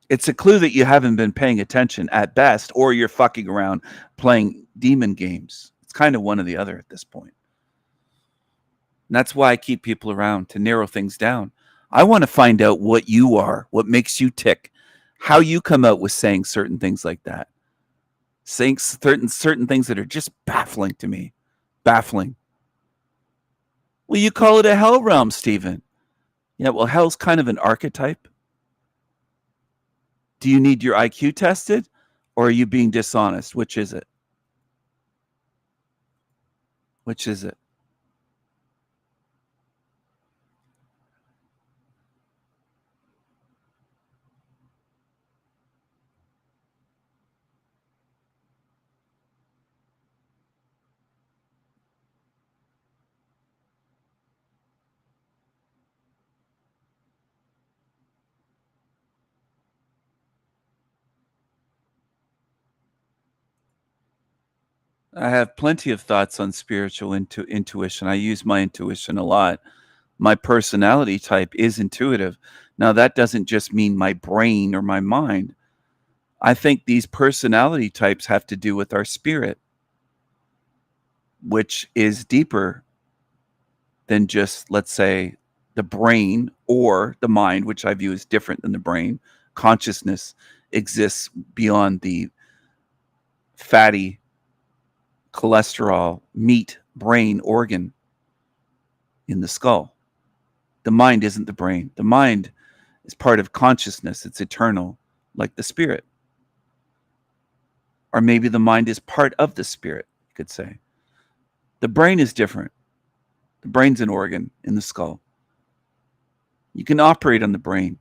It's a clue that you haven't been paying attention at best, or you're fucking around playing demon games. It's kind of one or the other at this point. And that's why I keep people around, to narrow things down. I want to find out what you are, what makes you tick, how you come out with saying certain things like that. Saying certain things that are just baffling to me. Baffling. Well, you call it a hell realm, Stephen. Yeah, well, hell's kind of an archetype. Do you need your IQ tested, or are you being dishonest? Which is it? Which is it? I have plenty of thoughts on spiritual intuition. I use my intuition a lot. My personality type is intuitive. Now, that doesn't just mean my brain or my mind. I think these personality types have to do with our spirit, which is deeper than just, let's say, the brain or the mind, which I view as different than the brain. Consciousness exists beyond the fatty cholesterol, meat, brain, organ in the skull. The mind isn't the brain. The mind is part of consciousness. It's eternal, like the spirit. Or maybe the mind is part of the spirit, you could say. The brain is different. The brain's an organ in the skull. You can operate on the brain.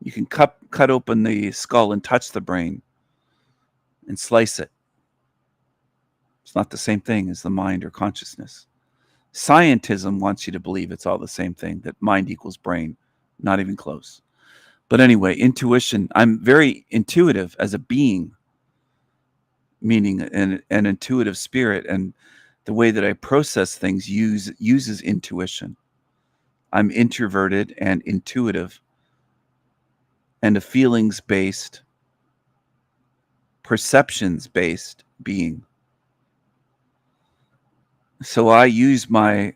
You can cut open the skull and touch the brain and slice it. It's not the same thing as the mind or consciousness. Scientism wants you to believe it's all the same thing, that mind equals brain. Not even close. But anyway, intuition. I'm very intuitive as a being, meaning an intuitive spirit, and the way that I process things uses intuition. I'm introverted and intuitive and a feelings-based, perceptions-based being. So I use my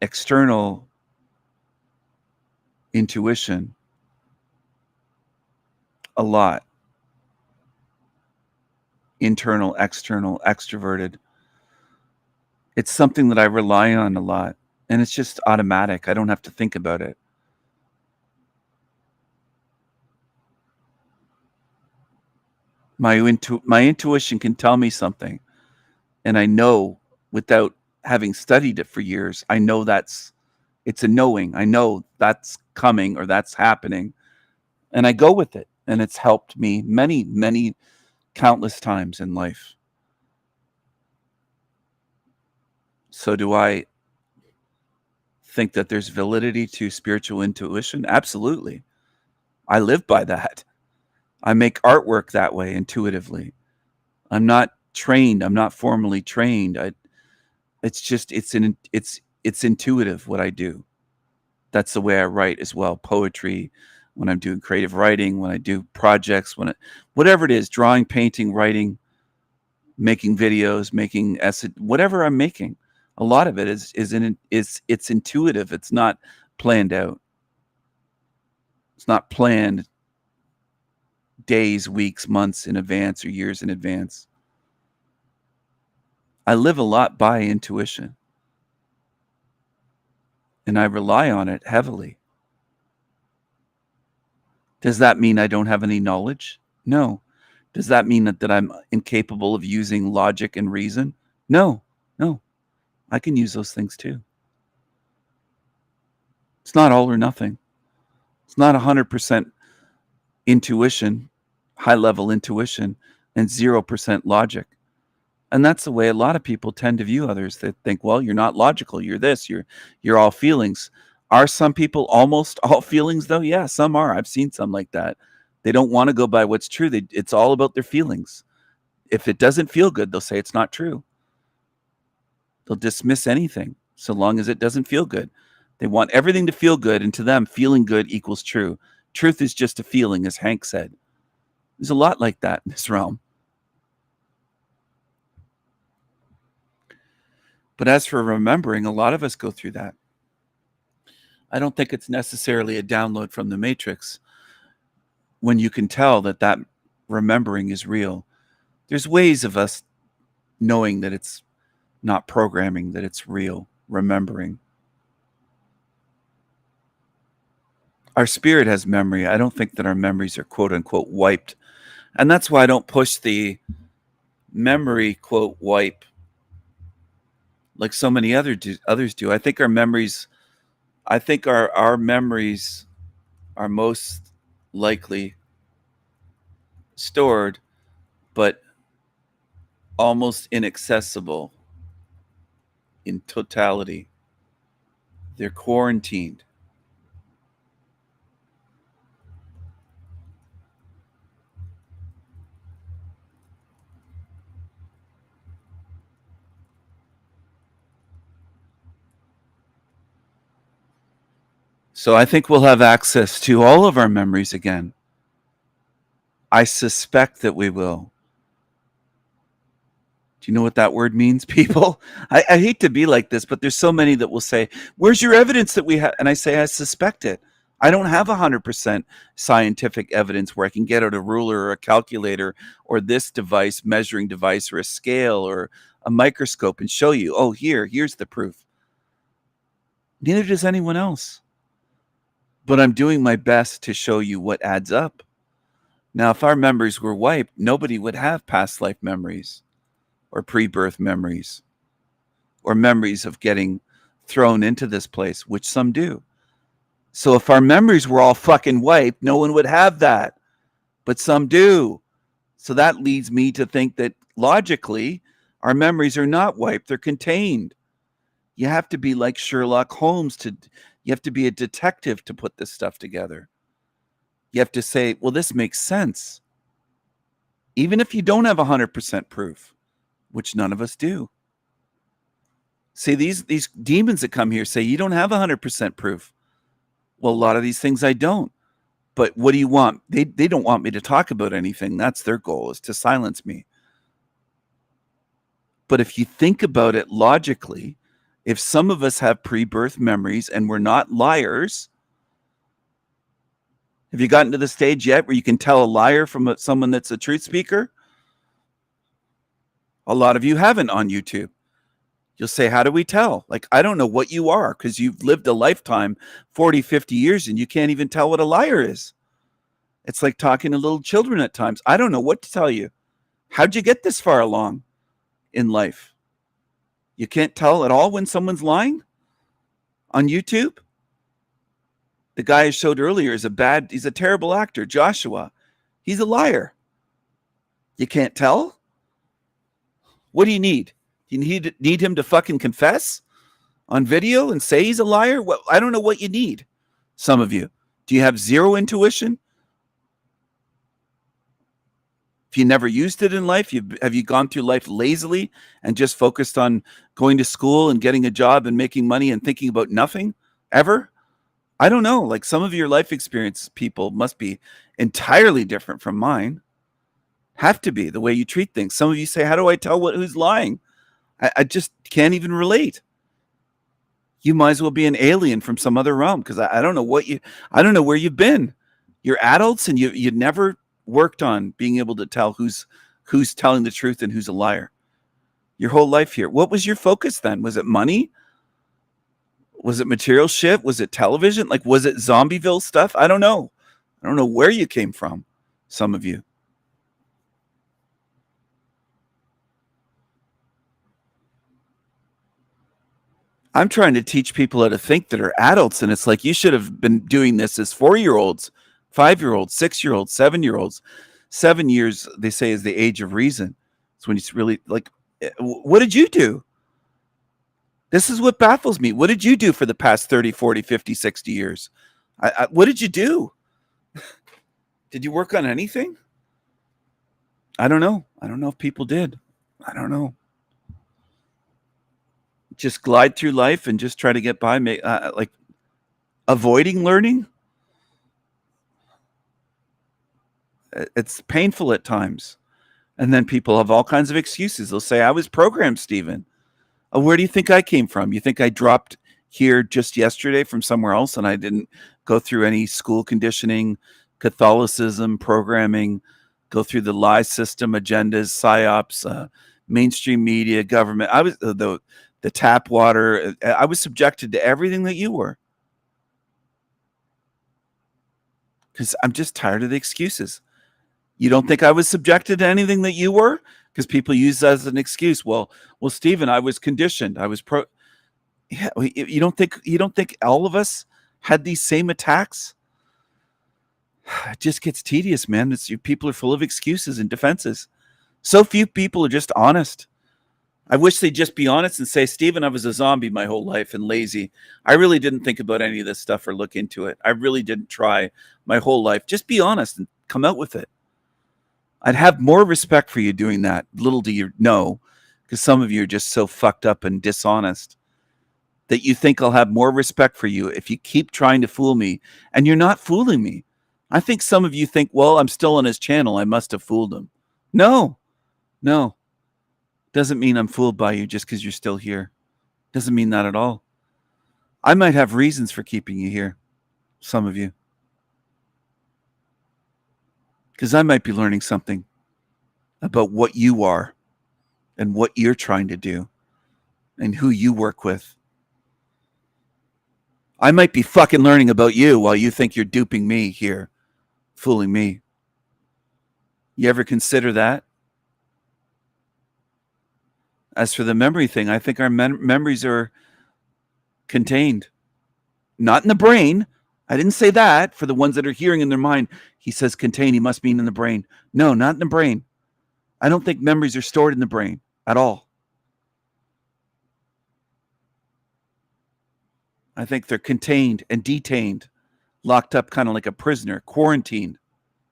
external intuition a lot. Internal, external, extroverted. It's something that I rely on a lot, and it's just automatic. I don't have to think about it. My intuition can tell me something, and I know, without having studied it for years, I know that's It's a knowing. I know that's coming or that's happening, and I go with it. And it's helped me many, many, countless times in life. So do I think that there's validity to spiritual intuition? Absolutely. I live by that. I make artwork that way intuitively. I'm not trained. I'm not formally trained. It's intuitive what I do. That's the way I write as well. Poetry, when I'm doing creative writing, when I do projects, whatever it is, drawing, painting, writing, making videos, making essay, whatever I'm making, a lot of it it's intuitive. It's not planned out. It's not planned days, weeks, months in advance or years in advance. I live a lot by intuition, and I rely on it heavily. Does that mean I don't have any knowledge? No. Does that mean that I'm incapable of using logic and reason? No. I can use those things too. It's not all or nothing. It's not 100% intuition, high-level intuition, and 0% logic. And that's the way a lot of people tend to view others. They think, well, you're not logical. You're this. You're all feelings. Are some people almost all feelings, though? Yeah, some are. I've seen some like that. They don't want to go by what's true. It's all about their feelings. If it doesn't feel good, they'll say it's not true. They'll dismiss anything so long as it doesn't feel good. They want everything to feel good, and to them, feeling good equals true. Truth is just a feeling, as Hank said. There's a lot like that in this realm. But as for remembering, a lot of us go through that. I don't think it's necessarily a download from the Matrix when you can tell that remembering is real. There's ways of us knowing that it's not programming, that it's real, remembering. Our spirit has memory. I don't think that our memories are quote unquote wiped. And that's why I don't push the memory quote wipe like so many others do. I think our memories are most likely stored, but almost inaccessible in totality. They're quarantined. So I think we'll have access to all of our memories again. I suspect that we will. Do you know what that word means, people? I hate to be like this, but there's so many that will say, where's your evidence that we have? And I say, I suspect it. I don't have 100% scientific evidence where I can get out a ruler or a calculator or this device, measuring device, or a scale or a microscope and show you, oh, here's the proof. Neither does anyone else. But I'm doing my best to show you what adds up. Now, if our memories were wiped, nobody would have past life memories or pre-birth memories or memories of getting thrown into this place, which some do. So if our memories were all fucking wiped, no one would have that. But some do. So that leads me to think that logically, our memories are not wiped, they're contained. You have to be like Sherlock Holmes you have to be a detective to put this stuff together. You have to say, well, this makes sense. Even if you don't have 100% proof, which none of us do. See, these demons that come here say, you don't have 100% proof. Well, a lot of these things I don't. But what do you want? They don't want me to talk about anything. That's their goal, is to silence me. But if you think about it logically, if some of us have pre-birth memories and we're not liars, have you gotten to the stage yet where you can tell a liar from someone that's a truth speaker? A lot of you haven't on YouTube. You'll say, how do we tell? Like, I don't know what you are because you've lived a lifetime, 40, 50 years, and you can't even tell what a liar is. It's like talking to little children at times. I don't know what to tell you. How'd you get this far along in life? You can't tell at all when someone's lying? on YouTube? The guy I showed earlier is he's a terrible actor, Joshua. He's a liar. You can't tell? What do you need? Do you need him to fucking confess on video and say he's a liar? Well, I don't know what you need, some of you. Do you have zero intuition? If you never used it in life, have you gone through life lazily and just focused on going to school and getting a job and making money and thinking about nothing ever? I don't know. Like, some of your life experience people must be entirely different from mine. Have to be the way you treat things. Some of you say, how do I tell who's lying? I just can't even relate. You might as well be an alien from some other realm, because I don't know I don't know where you've been. You're adults and you never worked on being able to tell who's telling the truth and who's a liar. Your whole life here. What was your focus then? Was it money? Was it material shit? Was it television? Like, was it Zombieville stuff? I don't know. I don't know where you came from, some of you. I'm trying to teach people how to think that are adults, and it's like, you should have been doing this as 4-year-olds, 5-year-olds, 6-year-olds, 7-year-olds. 7 years, they say, is the age of reason. It's when it's really like, what did you do? This is what baffles me. What did you do for the past 30, 40, 50, 60 years? What did you do? Did you work on anything? I don't know. I don't know if people did. I don't know. Just glide through life and just try to get by, like avoiding learning. It's painful at times. And then people have all kinds of excuses. They'll say, I was programmed, Stephen. Oh, where do you think I came from? You think I dropped here just yesterday from somewhere else and I didn't go through any school conditioning, Catholicism, programming, go through the lie system, agendas, psyops, mainstream media, government. I was the tap water. I was subjected to everything that you were. Because I'm just tired of the excuses. You don't think I was subjected to anything that you were? Because people use that as an excuse. Well, Stephen, I was conditioned. I was Yeah, you don't think all of us had these same attacks? It just gets tedious, man. People are full of excuses and defenses. So few people are just honest. I wish they'd just be honest and say, Stephen, I was a zombie my whole life and lazy. I really didn't think about any of this stuff or look into it. I really didn't try my whole life. Just be honest and come out with it. I'd have more respect for you doing that. Little do you know, because some of you are just so fucked up and dishonest that you think I'll have more respect for you if you keep trying to fool me, and you're not fooling me. I think some of you think, well, I'm still on his channel. I must have fooled him. No. Doesn't mean I'm fooled by you just because you're still here. Doesn't mean that at all. I might have reasons for keeping you here. Some of you. Because I might be learning something about what you are and what you're trying to do and who you work with. I might be fucking learning about you while you think you're duping me here, fooling me. You ever consider that? As for the memory thing, I think our memories are contained. Not in the brain. I didn't say that. For the ones that are hearing in their mind, he says contained, he must mean in the brain. No, not in the brain. I don't think memories are stored in the brain at all. I think they're contained and detained, locked up kind of like a prisoner, quarantined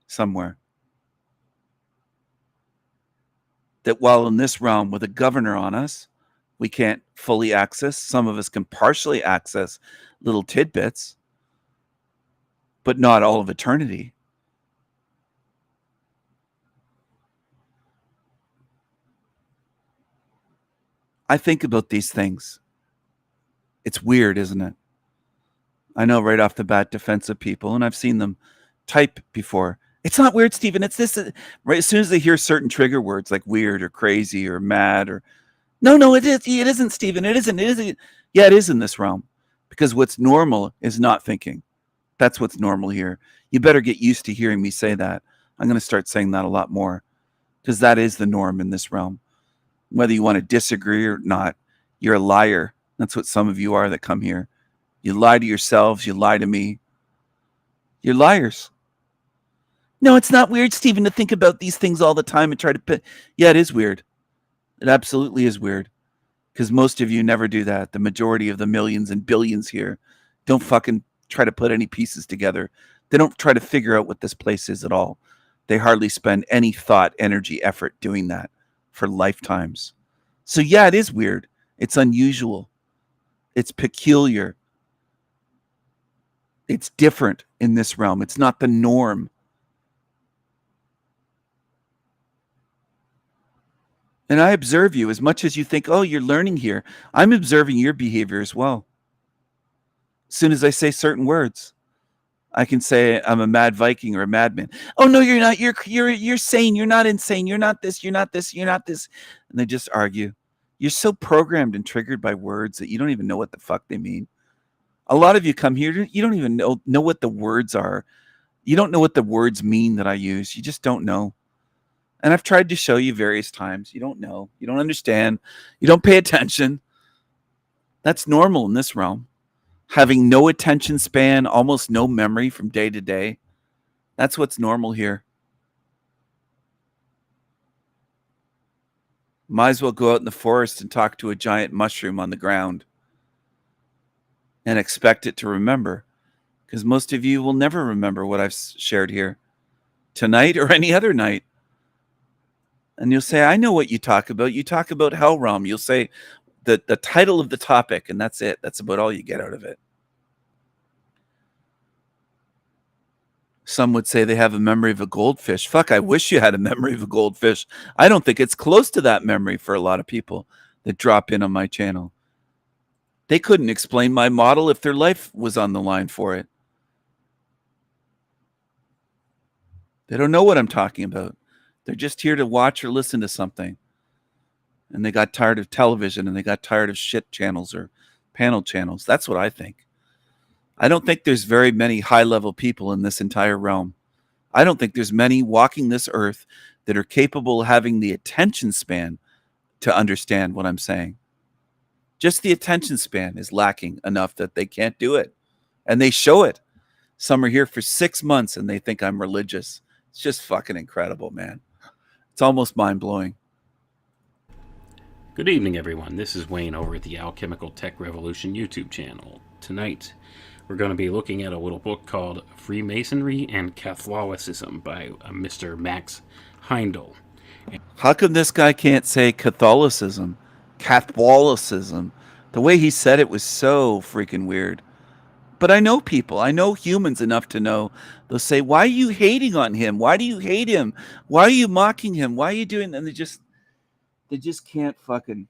somewhere. That while in this realm with a governor on us, we can't fully access. Some of us can partially access little tidbits, but not all of eternity. I think about these things. It's weird, isn't it? I know right off the bat defensive people, and I've seen them type before. It's not weird, Stephen. It's this. Right as soon as they hear certain trigger words like weird or crazy or mad or no, it is. It isn't, Stephen. It isn't. It isn't. Yeah, it is in this realm, because what's normal is not thinking. That's what's normal here. You better get used to hearing me say that. I'm going to start saying that a lot more, because that is the norm in this realm. Whether you want to disagree or not, you're a liar. That's what some of you are that come here. You lie to yourselves. You lie to me. You're liars. No, it's not weird, Stephen, to think about these things all the time and try to put. Yeah, it is weird. It absolutely is weird. Because most of you never do that. The majority of the millions and billions here don't fucking try to put any pieces together. They don't try to figure out what this place is at all. They hardly spend any thought, energy, effort doing that for lifetimes. So yeah, it is weird. It's unusual. It's peculiar. It's different in this realm. It's not the norm. And I observe you as much as you think, oh, you're learning here. I'm observing your behavior as well. As soon as I say certain words, I can say I'm a mad Viking or a madman. Oh, no, you're not. You're sane. You're not insane. You're not this. You're not this. You're not this. And they just argue. You're so programmed and triggered by words that you don't even know what the fuck they mean. A lot of you come here, you don't even know what the words are. You don't know what the words mean that I use. You just don't know. And I've tried to show you various times. You don't know. You don't understand. You don't pay attention. That's normal in this realm. Having no attention span, almost no memory from day to day. That's what's normal here. Might as well go out in the forest and talk to a giant mushroom on the ground and expect it to remember. Because most of you will never remember what I've shared here tonight or any other night. And you'll say, I know what you talk about. You talk about Hell Realm. You'll say the title of the topic, and that's it. That's about all you get out of it. Some would say they have a memory of a goldfish. Fuck, I wish you had a memory of a goldfish. I don't think it's close to that memory for a lot of people that drop in on my channel. They couldn't explain my model if their life was on the line for it. They don't know what I'm talking about. They're just here to watch or listen to something. And they got tired of television and they got tired of shit channels or panel channels. That's what I think. I don't think there's very many high-level people in this entire realm. I don't think there's many walking this earth that are capable of having the attention span to understand what I'm saying. Just the attention span is lacking enough that they can't do it. And they show it. Some are here for 6 months and they think I'm religious. It's just fucking incredible, man. It's almost mind-blowing. Good evening, everyone. This is Wayne over at the Alchemical Tech Revolution YouTube channel. Tonight, we're going to be looking at a little book called Freemasonry and Catholicism by Mr. Max Heindel. How come this guy can't say Catholicism? Catholicism. The way he said it was so freaking weird. But I know people. I know humans enough to know. They'll say, why are you hating on him? Why do you hate him? Why are you mocking him? Why are you doing... And they just can't fucking...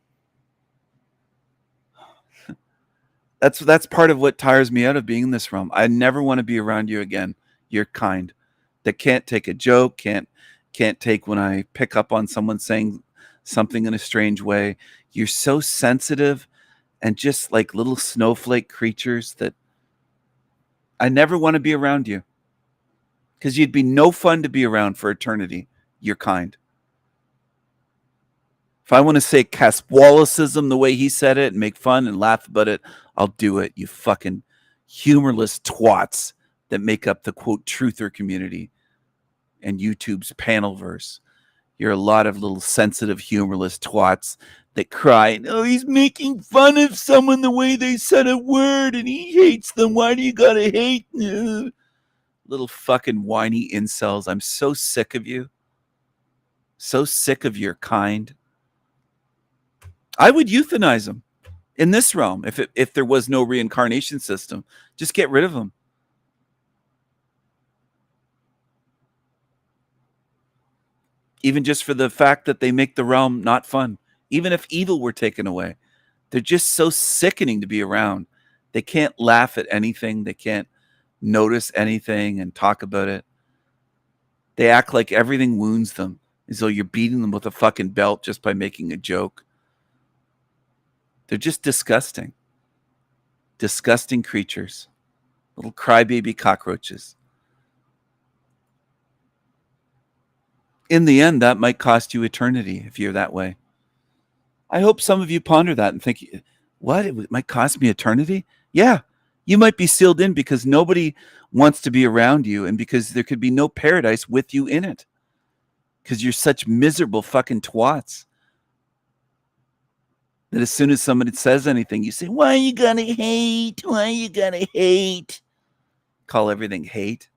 That's part of what tires me out of being in this realm. I never want to be around you again. You're kind. That can't take a joke, can't take when I pick up on someone saying something in a strange way. You're so sensitive and just like little snowflake creatures that I never want to be around you. Because you'd be no fun to be around for eternity. You're kind. If I want to say Catholicism the way he said it and make fun and laugh about it, I'll do it. You fucking humorless twats that make up the quote truther community and YouTube's panelverse. You're a lot of little sensitive, humorless twats that cry, oh, he's making fun of someone the way they said a word and he hates them. Why do you gotta hate? Little fucking whiny incels. I'm so sick of you. So sick of your kind. I would euthanize them in this realm if there was no reincarnation system. Just get rid of them. Even just for the fact that they make the realm not fun. Even if evil were taken away. They're just so sickening to be around. They can't laugh at anything. They can't notice anything and talk about it. They act like everything wounds them, as though you're beating them with a fucking belt just by making a joke. They're just disgusting. Disgusting creatures. Little crybaby cockroaches. In the end, that might cost you eternity if you're that way. I hope some of you ponder that and think, what? It might cost me eternity? Yeah. You might be sealed in because nobody wants to be around you and because there could be no paradise with you in it. Because you're such miserable fucking twats that as soon as somebody says anything, you say, why are you gonna hate? Why are you gonna hate? Call everything hate.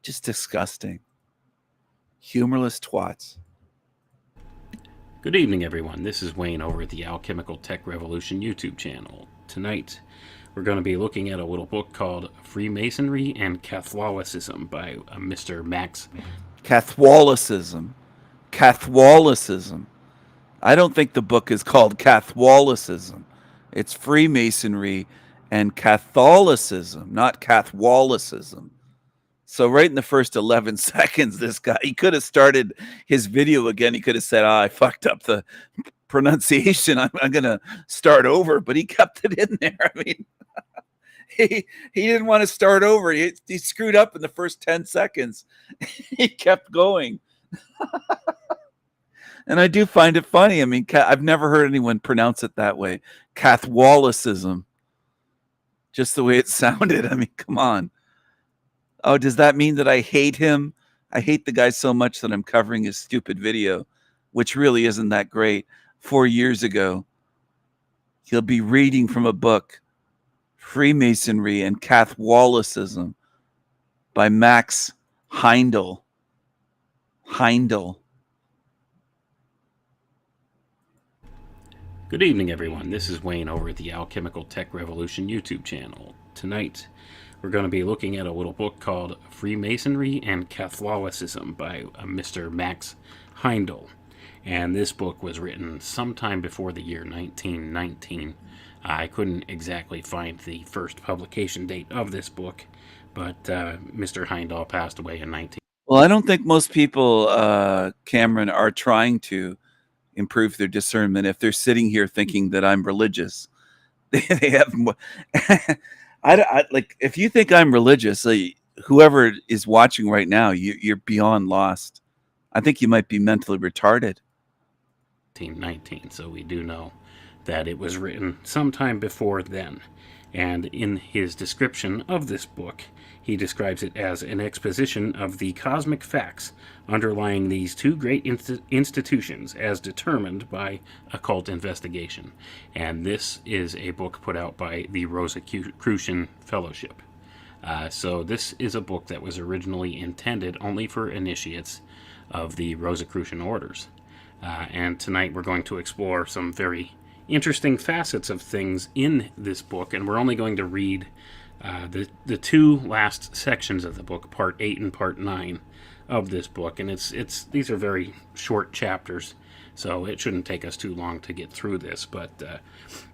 Just disgusting. Humorless twats. Good evening, everyone. This is Wayne over at the Alchemical Tech Revolution YouTube channel. Tonight, we're going to be looking at a little book called Freemasonry and Catholicism by Mr. Max. Catholicism. Catholicism. I don't think the book is called Catholicism. It's Freemasonry and Catholicism, not Catholicism. So right in the first 11 seconds, this guy, he could have started his video again. He could have said, I fucked up the pronunciation. I'm going to start over. But he kept it in there. I mean, he didn't want to start over. He screwed up in the first 10 seconds. He kept going. And I do find it funny. I mean, I've never heard anyone pronounce it that way. Catholicism. Just the way it sounded. I mean, come on. Oh, does that mean that I hate him? I hate the guy so much that I'm covering his stupid video, which really isn't that great. 4 years ago, he'll be reading from a book, Freemasonry and Catholicism by Max Heindel. Heindel. Good evening, everyone. This is Wayne over at the Alchemical Tech Revolution YouTube channel. Tonight, we're going to be looking at a little book called Freemasonry and Catholicism by Mr. Max Heindel. And this book was written sometime before the year 1919. I couldn't exactly find the first publication date of this book, but Mr. Heindel passed away in 19... Well, I don't think most people, Cameron, are trying to improve their discernment if they're sitting here thinking that I'm religious. They have more... I like, if you think I'm religious, whoever is watching right now, you're beyond lost. I think you might be mentally retarded. 1919, so we do know that it was written sometime before then. And in his description of this book, he describes it as an exposition of the cosmic facts underlying these two great institutions as determined by occult investigation. And this is a book put out by the Rosicrucian Fellowship. So this is a book that was originally intended only for initiates of the Rosicrucian orders. And tonight we're going to explore some very interesting facets of things in this book, and we're only going to read the two last sections of the book, part 8 and part 9 of this book, and these are very short chapters, so it shouldn't take us too long to get through this, but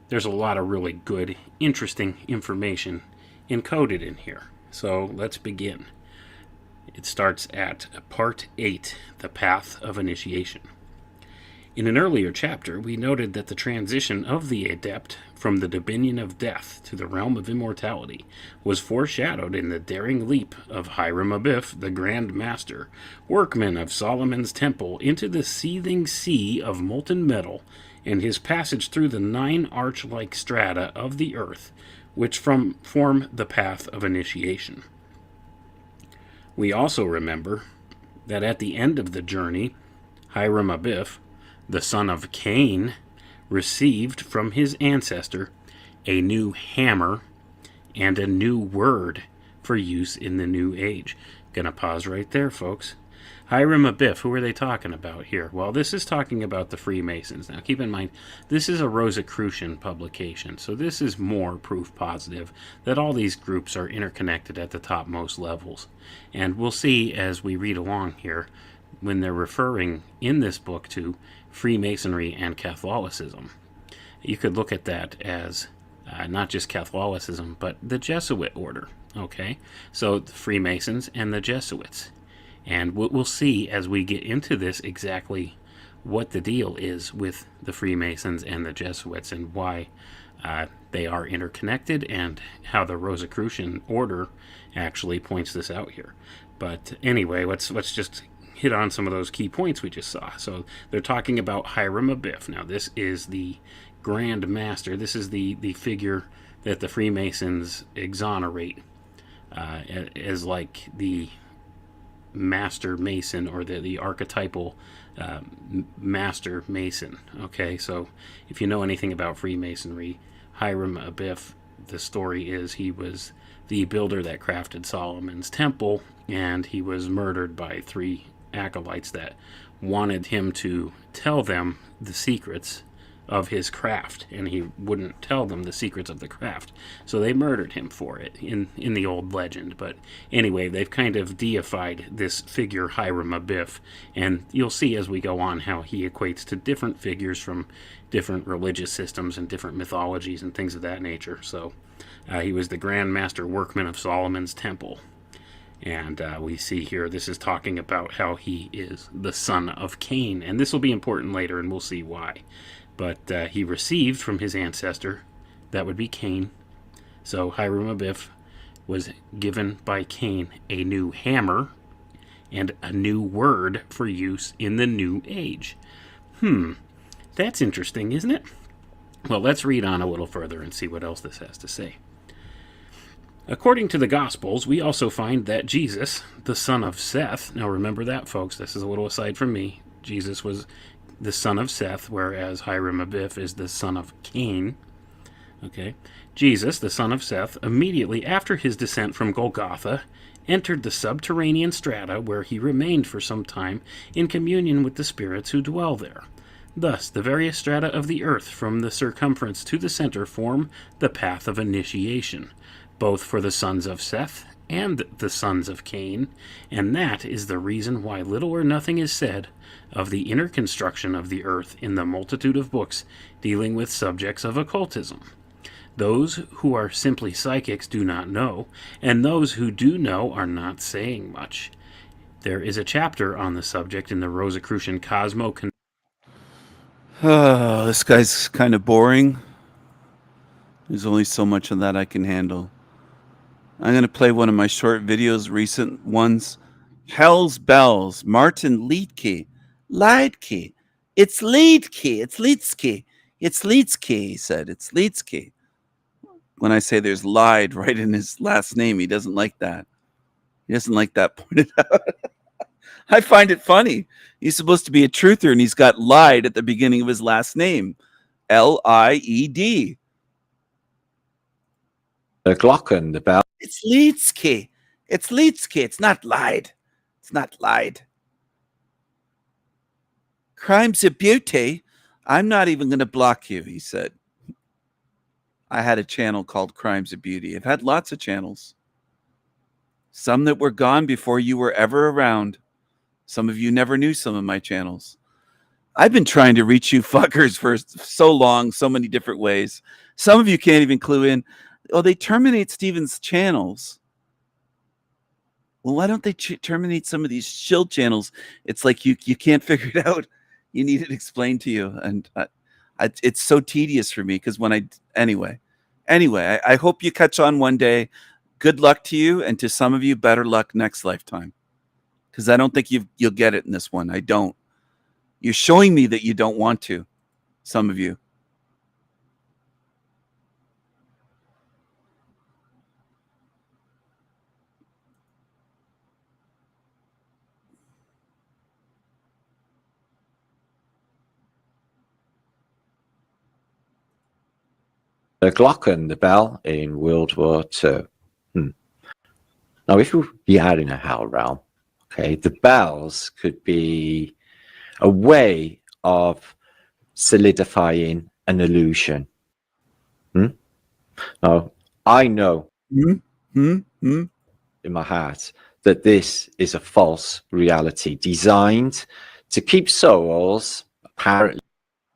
there's a lot of really good, interesting information encoded in here. So let's begin. It starts at part 8, The Path of Initiation. In an earlier chapter, we noted that the transition of the adept from the dominion of death to the realm of immortality was foreshadowed in the daring leap of Hiram Abiff, the Grand Master, workman of Solomon's Temple, into the seething sea of molten metal, and his passage through the 9 arch-like strata of the earth, which form the path of initiation. We also remember that at the end of the journey, Hiram Abiff, the son of Cain, received from his ancestor a new hammer and a new word for use in the new age. Gonna pause right there, folks. Hiram Abiff, who are they talking about here? Well, this is talking about the Freemasons. Now, keep in mind, this is a Rosicrucian publication, so this is more proof positive that all these groups are interconnected at the topmost levels. And we'll see as we read along here, when they're referring in this book to Freemasonry and Catholicism. You could look at that as not just Catholicism, but the Jesuit order. Okay, so the Freemasons and the Jesuits. And we'll see as we get into this exactly what the deal is with the Freemasons and the Jesuits and why they are interconnected and how the Rosicrucian order actually points this out here. But anyway, let's just hit on some of those key points we just saw. So they're talking about Hiram Abiff. Now this is the Grand Master. This is the figure that the Freemasons exonerate as like the master mason, or the archetypal master mason. Okay, so if you know anything about Freemasonry, Hiram Abiff, the story is he was the builder that crafted Solomon's temple, and he was murdered by 3 acolytes that wanted him to tell them the secrets of his craft, and he wouldn't tell them the secrets of the craft. So they murdered him for it in the old legend. But anyway, they've kind of deified this figure, Hiram Abiff, and you'll see as we go on how he equates to different figures from different religious systems and different mythologies and things of that nature. So he was the Grand Master Workman of Solomon's Temple. And we see here, this is talking about how he is the son of Cain. And this will be important later, and we'll see why. But he received from his ancestor, that would be Cain. So Hiram Abiff was given by Cain a new hammer and a new word for use in the new age. That's interesting, isn't it? Well, let's read on a little further and see what else this has to say. According to the Gospels, we also find that Jesus, the son of Seth, now remember that, folks, this is a little aside from me. Jesus was the son of Seth, whereas Hiram Abiff is the son of Cain. Okay, Jesus, the son of Seth, immediately after his descent from Golgotha, entered the subterranean strata, where he remained for some time in communion with the spirits who dwell there. Thus, the various strata of the earth from the circumference to the center form the path of initiation, both for the sons of Seth and the sons of Cain, and that is the reason why little or nothing is said of the inner construction of the earth in the multitude of books dealing with subjects of occultism. Those who are simply psychics do not know, and those who do know are not saying much. There is a chapter on the subject in the Rosicrucian Cosmo. This guy's kind of boring. There's only so much of that I can handle. I'm going to play one of my short videos, recent ones. Hell's Bells, Martin Liedtke. Liedtke. It's Liedtke. It's Liedtke. It's Liedtke, he said. It's Liedtke. When I say there's lied right in his last name, he doesn't like that. He doesn't like that pointed out. I find it funny. He's supposed to be a truther, and he's got lied at the beginning of his last name. Lied. The Glocken, the bell. It's Liedtke. It's Liedtke. It's not lied. It's not lied. Crimes of Beauty. I'm not even going to block you, he said. I had a channel called Crimes of Beauty. I've had lots of channels. Some that were gone before you were ever around. Some of you never knew some of my channels. I've been trying to reach you fuckers for so long, so many different ways. Some of you can't even clue in. Oh, they terminate Steven's channels. Well, why don't they terminate some of these shield channels? It's like you can't figure it out. You need it explained to you. And it's so tedious for me because when anyway, I hope you catch on one day. Good luck to you, and to some of you, better luck next lifetime. Because I don't think you'll get it in this one. I don't. You're showing me that you don't want to. Some of you. The Glocken, the bell, in World War II. Now, if we are in a hell realm, okay, the bells could be a way of solidifying an illusion. Now, I know in my heart that this is a false reality designed to keep souls, apparently.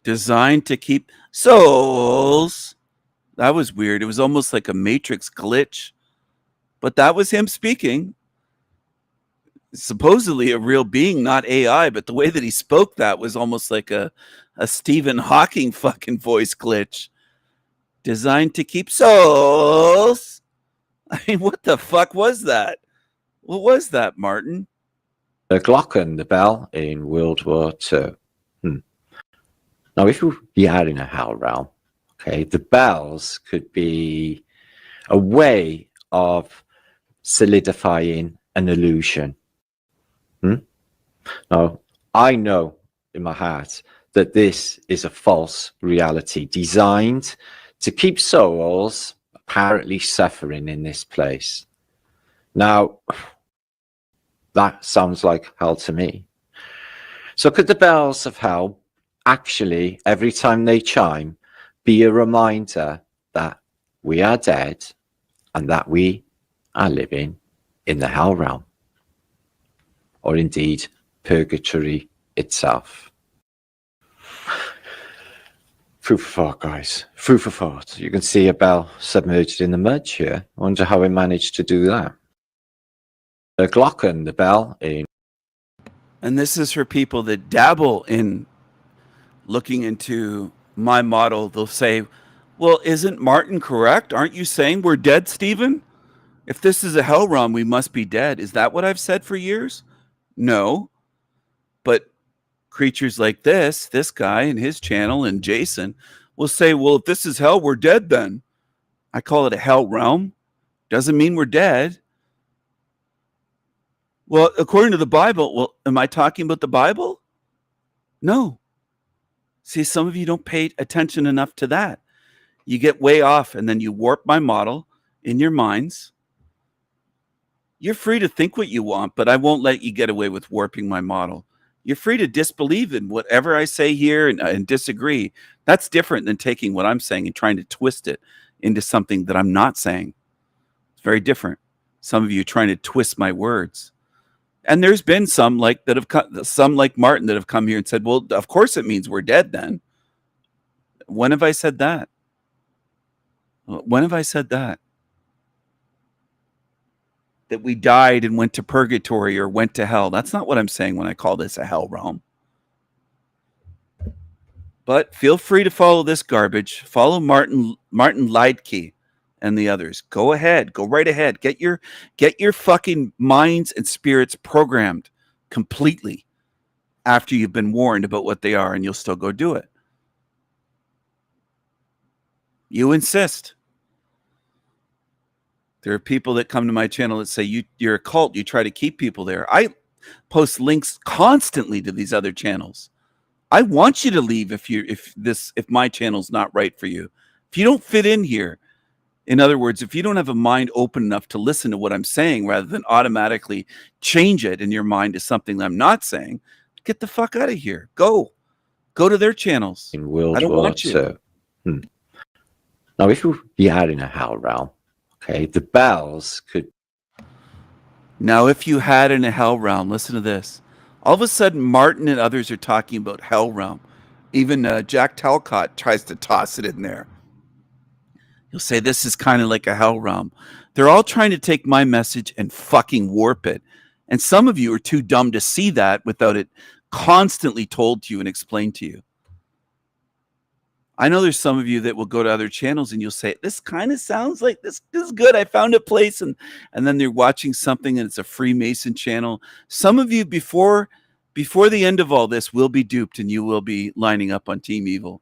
Designed to keep souls. That was weird. It was almost like a Matrix glitch. But that was him speaking. Supposedly a real being, not AI, but the way that he spoke, that was almost like a Stephen Hawking fucking voice glitch. Designed to keep souls. I mean, what the fuck was that? What was that, Martin? The Glocken, the bell, in World War II. Now, if we are in a hell realm, Okay, the bells could be a way of solidifying an illusion. Now, I know in my heart that this is a false reality designed to keep souls apparently suffering in this place. Now, that sounds like hell to me. So could the bells of hell actually, every time they chime, be a reminder that we are dead and that we are living in the hell realm, or indeed purgatory itself? Food for thought, guys. Food for thought. You can see a bell submerged in the mud here. I wonder how it managed to do that. The Glocken, the bell in. And this is for people that dabble in looking into my model. They'll say, well, isn't Martin correct? Aren't you saying we're dead, Stephen? If this is a hell realm, we must be dead. Is that what I've said for years? No. But creatures like this guy and his channel and Jason will say, well, if this is hell, we're dead then. I call it a hell realm. Doesn't mean we're dead. Well, according to the Bible, well, am I talking about the Bible? No. See, some of you don't pay attention enough to that. You get way off and then you warp my model in your minds. You're free to think what you want, but I won't let you get away with warping my model. You're free to disbelieve in whatever I say here and disagree. That's different than taking what I'm saying and trying to twist it into something that I'm not saying. It's very different. Some of you are trying to twist my words. And there's been some like Martin that have come here and said, well, of course it means we're dead then. When have I said that? When have I said that? That we died and went to purgatory or went to hell. That's not what I'm saying when I call this a hell realm. But feel free to follow this garbage. Follow Martin Leidke and the others. Go ahead. Go right ahead. Get your fucking minds and spirits programmed completely after you've been warned about what they are, and you'll still go do it. You insist. There are people that come to my channel that say you're a cult. You try to keep people there. I post links constantly to these other channels. I want you to leave if my channel's not right for you. If you don't fit in here, in other words, if you don't have a mind open enough to listen to what I'm saying rather than automatically change it in your mind to something that I'm not saying, get the fuck out of here. Go to their channels. In World I don't War want you. II. Now, if you are in a hell realm, okay, the bells could. Now, if you had in a hell realm, listen to this. All of a sudden, Martin and others are talking about hell realm. Even Jack Talcott tries to toss it in there. He'll say this is kind of like a hell realm. They're all trying to take my message and fucking warp it. And some of you are too dumb to see that without it constantly told to you and explained to you. I know there's some of you that will go to other channels and you'll say, this kind of sounds like this is good. I found a place. And then they're watching something and it's a Freemason channel. Some of you before the end of all this will be duped and you will be lining up on Team Evil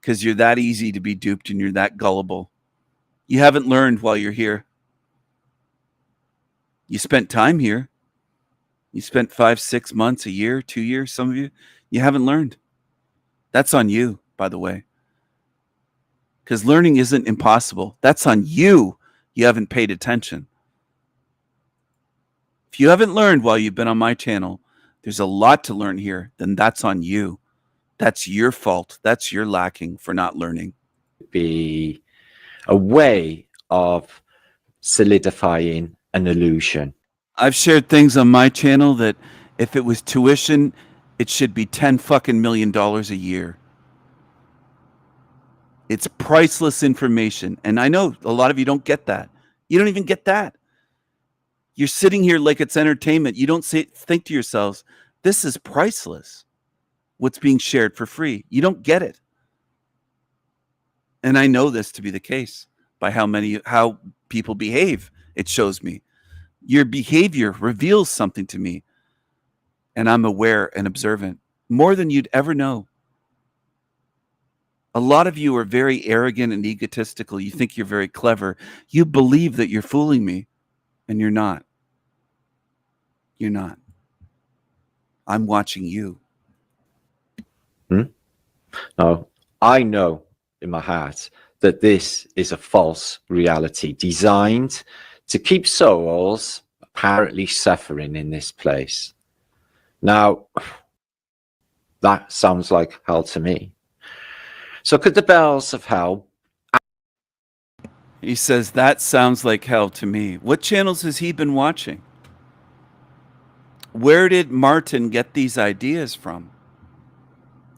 because you're that easy to be duped and you're that gullible. You haven't learned while you're here. You spent time here. You spent 5, 6 months, a year, 2 years, some of you. You haven't learned. That's on you, by the way. Because learning isn't impossible. That's on you. You haven't paid attention. If you haven't learned while you've been on my channel, there's a lot to learn here. Then that's on you. That's your fault. That's your lacking for not learning. Be a way of solidifying an illusion. I've shared things on my channel that if it was tuition, it should be $10 million a year. It's priceless information. And I know a lot of you don't get that. You don't even get that. You're sitting here like it's entertainment. You don't think to yourselves, this is priceless. What's being shared for free. You don't get it. And I know this to be the case by how people behave. It shows me. Your behavior reveals something to me. And I'm aware and observant more than you'd ever know. A lot of you are very arrogant and egotistical. You think you're very clever. You believe that you're fooling me, and you're not. You're not. I'm watching you. No, I know in my heart that this is a false reality designed to keep souls apparently suffering in this place. Now, that sounds like hell to me. So could the bells of hell... He says, that sounds like hell to me. What channels has he been watching? Where did Martin get these ideas from?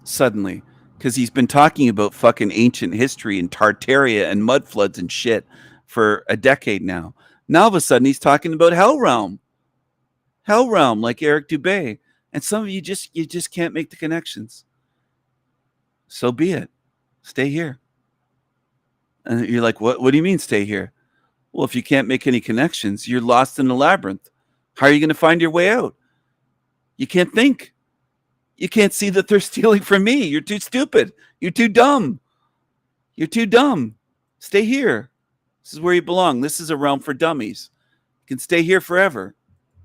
Suddenly. Because he's been talking about fucking ancient history and Tartaria and mud floods and shit for a decade now. Now all of a sudden he's talking about Hell Realm. Hell Realm, like Eric Dubé. And some of you just can't make the connections. So be it. Stay here. And you're like, what do you mean stay here? Well, if you can't make any connections, you're lost in the labyrinth. How are you going to find your way out? You can't think. You can't see that they're stealing from me. You're too stupid. You're too dumb. You're too dumb. Stay here. This is where you belong. This is a realm for dummies. You can stay here forever.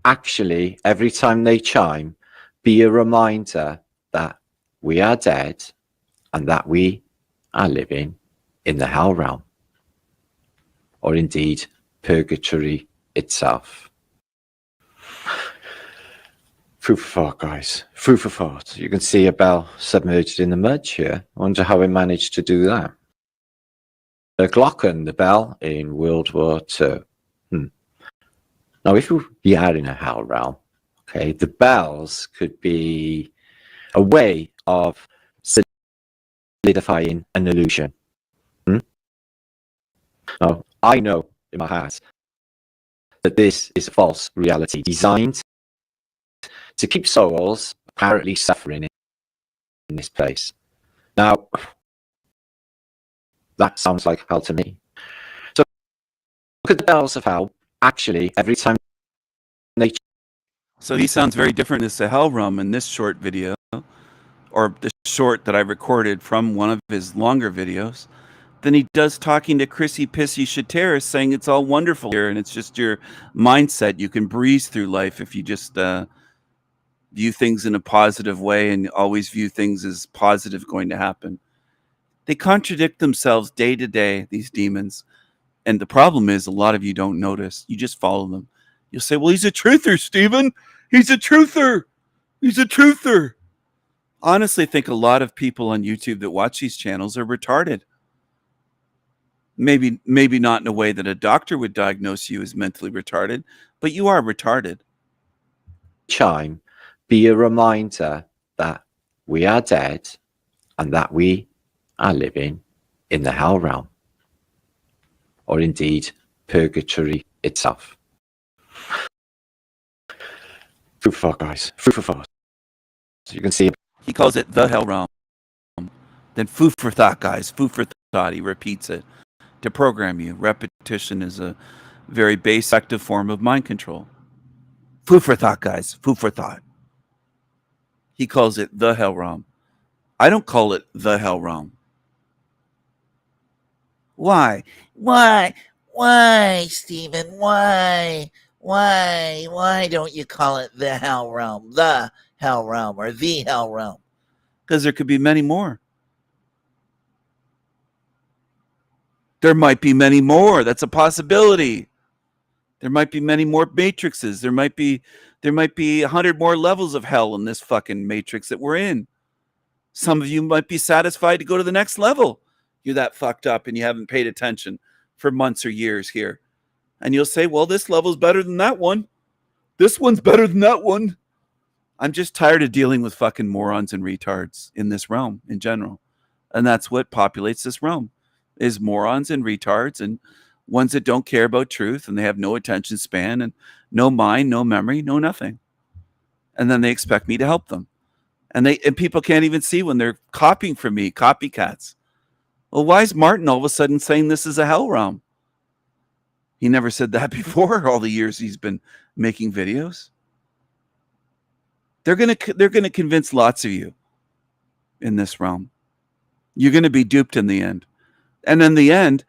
Actually, every time they chime, be a reminder that we are dead and that we are living in the hell realm, or indeed purgatory itself. Food for thought, guys. Food for thought. You can see a bell submerged in the mud here. I wonder how we managed to do that. The Glocken, the bell in World War II. Now, if we are in a hell realm, okay, the bells could be a way of solidifying an illusion. Now, I know in my heart that this is a false reality designed to keep souls apparently suffering in this place. Now, that sounds like hell to me. So look at the bells of hell. Actually, every time they... So he sounds very different as to Hell Realm in this short video, or the short that I recorded from one of his longer videos, than he does talking to Chrissy Pissy Shateris saying it's all wonderful here and it's just your mindset. You can breeze through life if you just view things in a positive way and always view things as positive going to happen. They contradict themselves day to day, these demons. And the problem is a lot of you don't notice. You just follow them. You'll say, well, he's a truther, Stephen. He's a truther. He's a truther. Honestly, I think a lot of people on YouTube that watch these channels are retarded. Maybe not in a way that a doctor would diagnose you as mentally retarded, but you are retarded. Chime, be a reminder that we are dead and that we are living in the hell realm, or indeed purgatory itself. Food for thought, guys. Food for thought. So you can see... He calls it the hell realm. Then food for thought, guys. Food for thought. He repeats it to program you. Repetition is a very base active form of mind control. Food for thought, guys. Food for thought. He calls it the hell realm. I don't call it the hell realm. Why? Why, Stephen? Why don't you call it the hell realm, the hell realm, or the hell realm? Because there could be many more. There might be many more. That's a possibility. There might be many more matrices. There might be 100 more levels of hell in this fucking matrix that we're in. Some of you might be satisfied to go to the next level. You're that fucked up and you haven't paid attention for months or years here. And you'll say, well, this level's better than that one. This one's better than that one. I'm just tired of dealing with fucking morons and retards in this realm in general. And that's what populates this realm, is morons and retards and ones that don't care about truth and they have no attention span and no mind, no memory, no nothing. And then they expect me to help them. And people can't even see when they're copying from me, copycats. Well, why is Martin all of a sudden saying this is a hell realm? He never said that before all the years he's been making videos. They're gonna convince lots of you in this realm. You're going to be duped in the end. And in the end,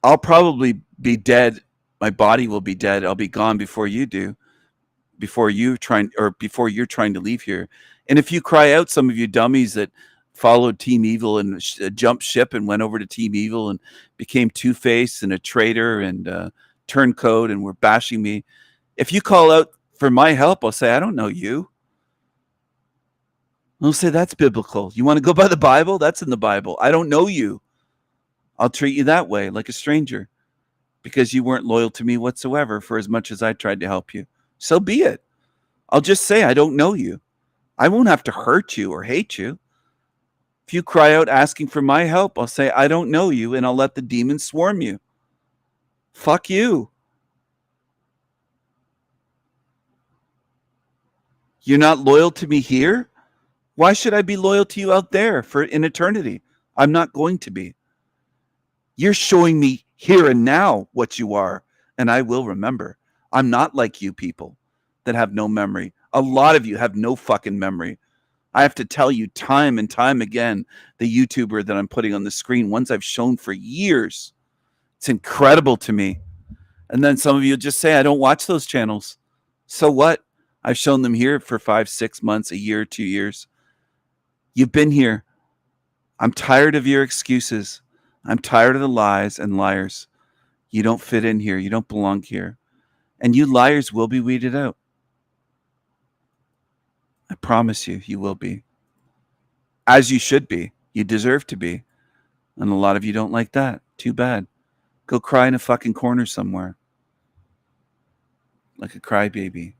I'll probably be dead. My body will be dead. I'll be gone before you do, before you're trying to leave here. And if you cry out, some of you dummies that followed Team Evil and jumped ship and went over to Team Evil and became Two-Face and a traitor and turncoat and were bashing me. If you call out for my help, I'll say, I don't know you. I'll say, that's biblical. You want to go by the Bible? That's in the Bible. I don't know you. I'll treat you that way, like a stranger, because you weren't loyal to me whatsoever for as much as I tried to help you. So be it. I'll just say, I don't know you. I won't have to hurt you or hate you. If you cry out asking for my help, I'll say, I don't know you, and I'll let the demons swarm you. Fuck you. You're not loyal to me here? Why should I be loyal to you out there for in eternity? I'm not going to be. You're showing me here and now what you are, and I will remember. I'm not like you people that have no memory. A lot of you have no fucking memory. I have to tell you time and time again, the YouTuber that I'm putting on the screen, ones I've shown for years. It's incredible to me. And then some of you just say, I don't watch those channels. So what? I've shown them here for 5, 6 months, a year, 2 years. You've been here. I'm tired of your excuses. I'm tired of the lies and liars. You don't fit in here. You don't belong here. And you liars will be weeded out. I promise you, you will be. As you should be. You deserve to be. And a lot of you don't like that. Too bad. Go cry in a fucking corner somewhere. Like a crybaby.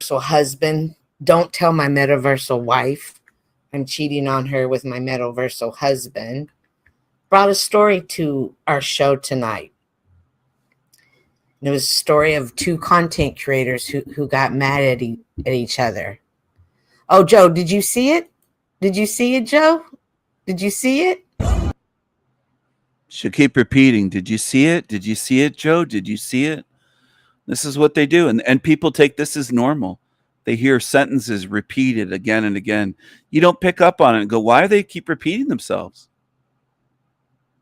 So husband, don't tell my metaversal wife I'm cheating on her with my metaversal husband. Brought a story to our show tonight. And it was a story of 2 content creators who got mad at each other. Oh, Joe, did you see it? Did you see it, Joe? Did you see it? She'll keep repeating, did you see it? Did you see it, Joe? Did you see it? This is what they do. And people take this as normal. They hear sentences repeated again and again. You don't pick up on it and go, why do they keep repeating themselves?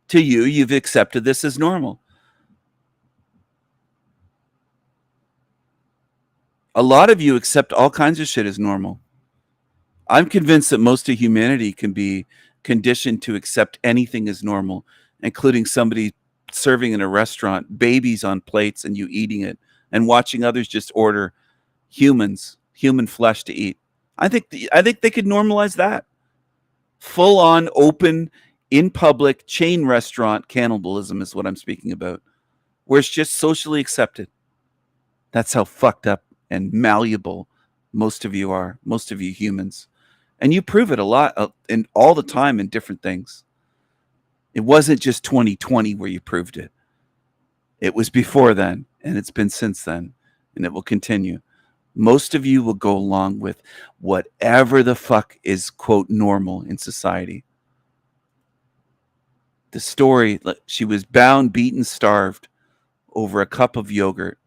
To you, you've accepted this as normal. A lot of you accept all kinds of shit as normal. I'm convinced that most of humanity can be conditioned to accept anything as normal, including somebody serving in a restaurant, babies on plates, and you eating it, and watching others just order human flesh to eat. I think they could normalize that. Full on, open, in public, chain restaurant cannibalism is what I'm speaking about, where it's just socially accepted. That's how fucked up and malleable most of you are, most of you humans. And you prove it a lot and all the time in different things. It wasn't just 2020 where you proved it. It was before then, and it's been since then, and it will continue. Most of you will go along with whatever the fuck is, quote, normal in society. The story, she was bound, beaten, starved over a cup of yogurt.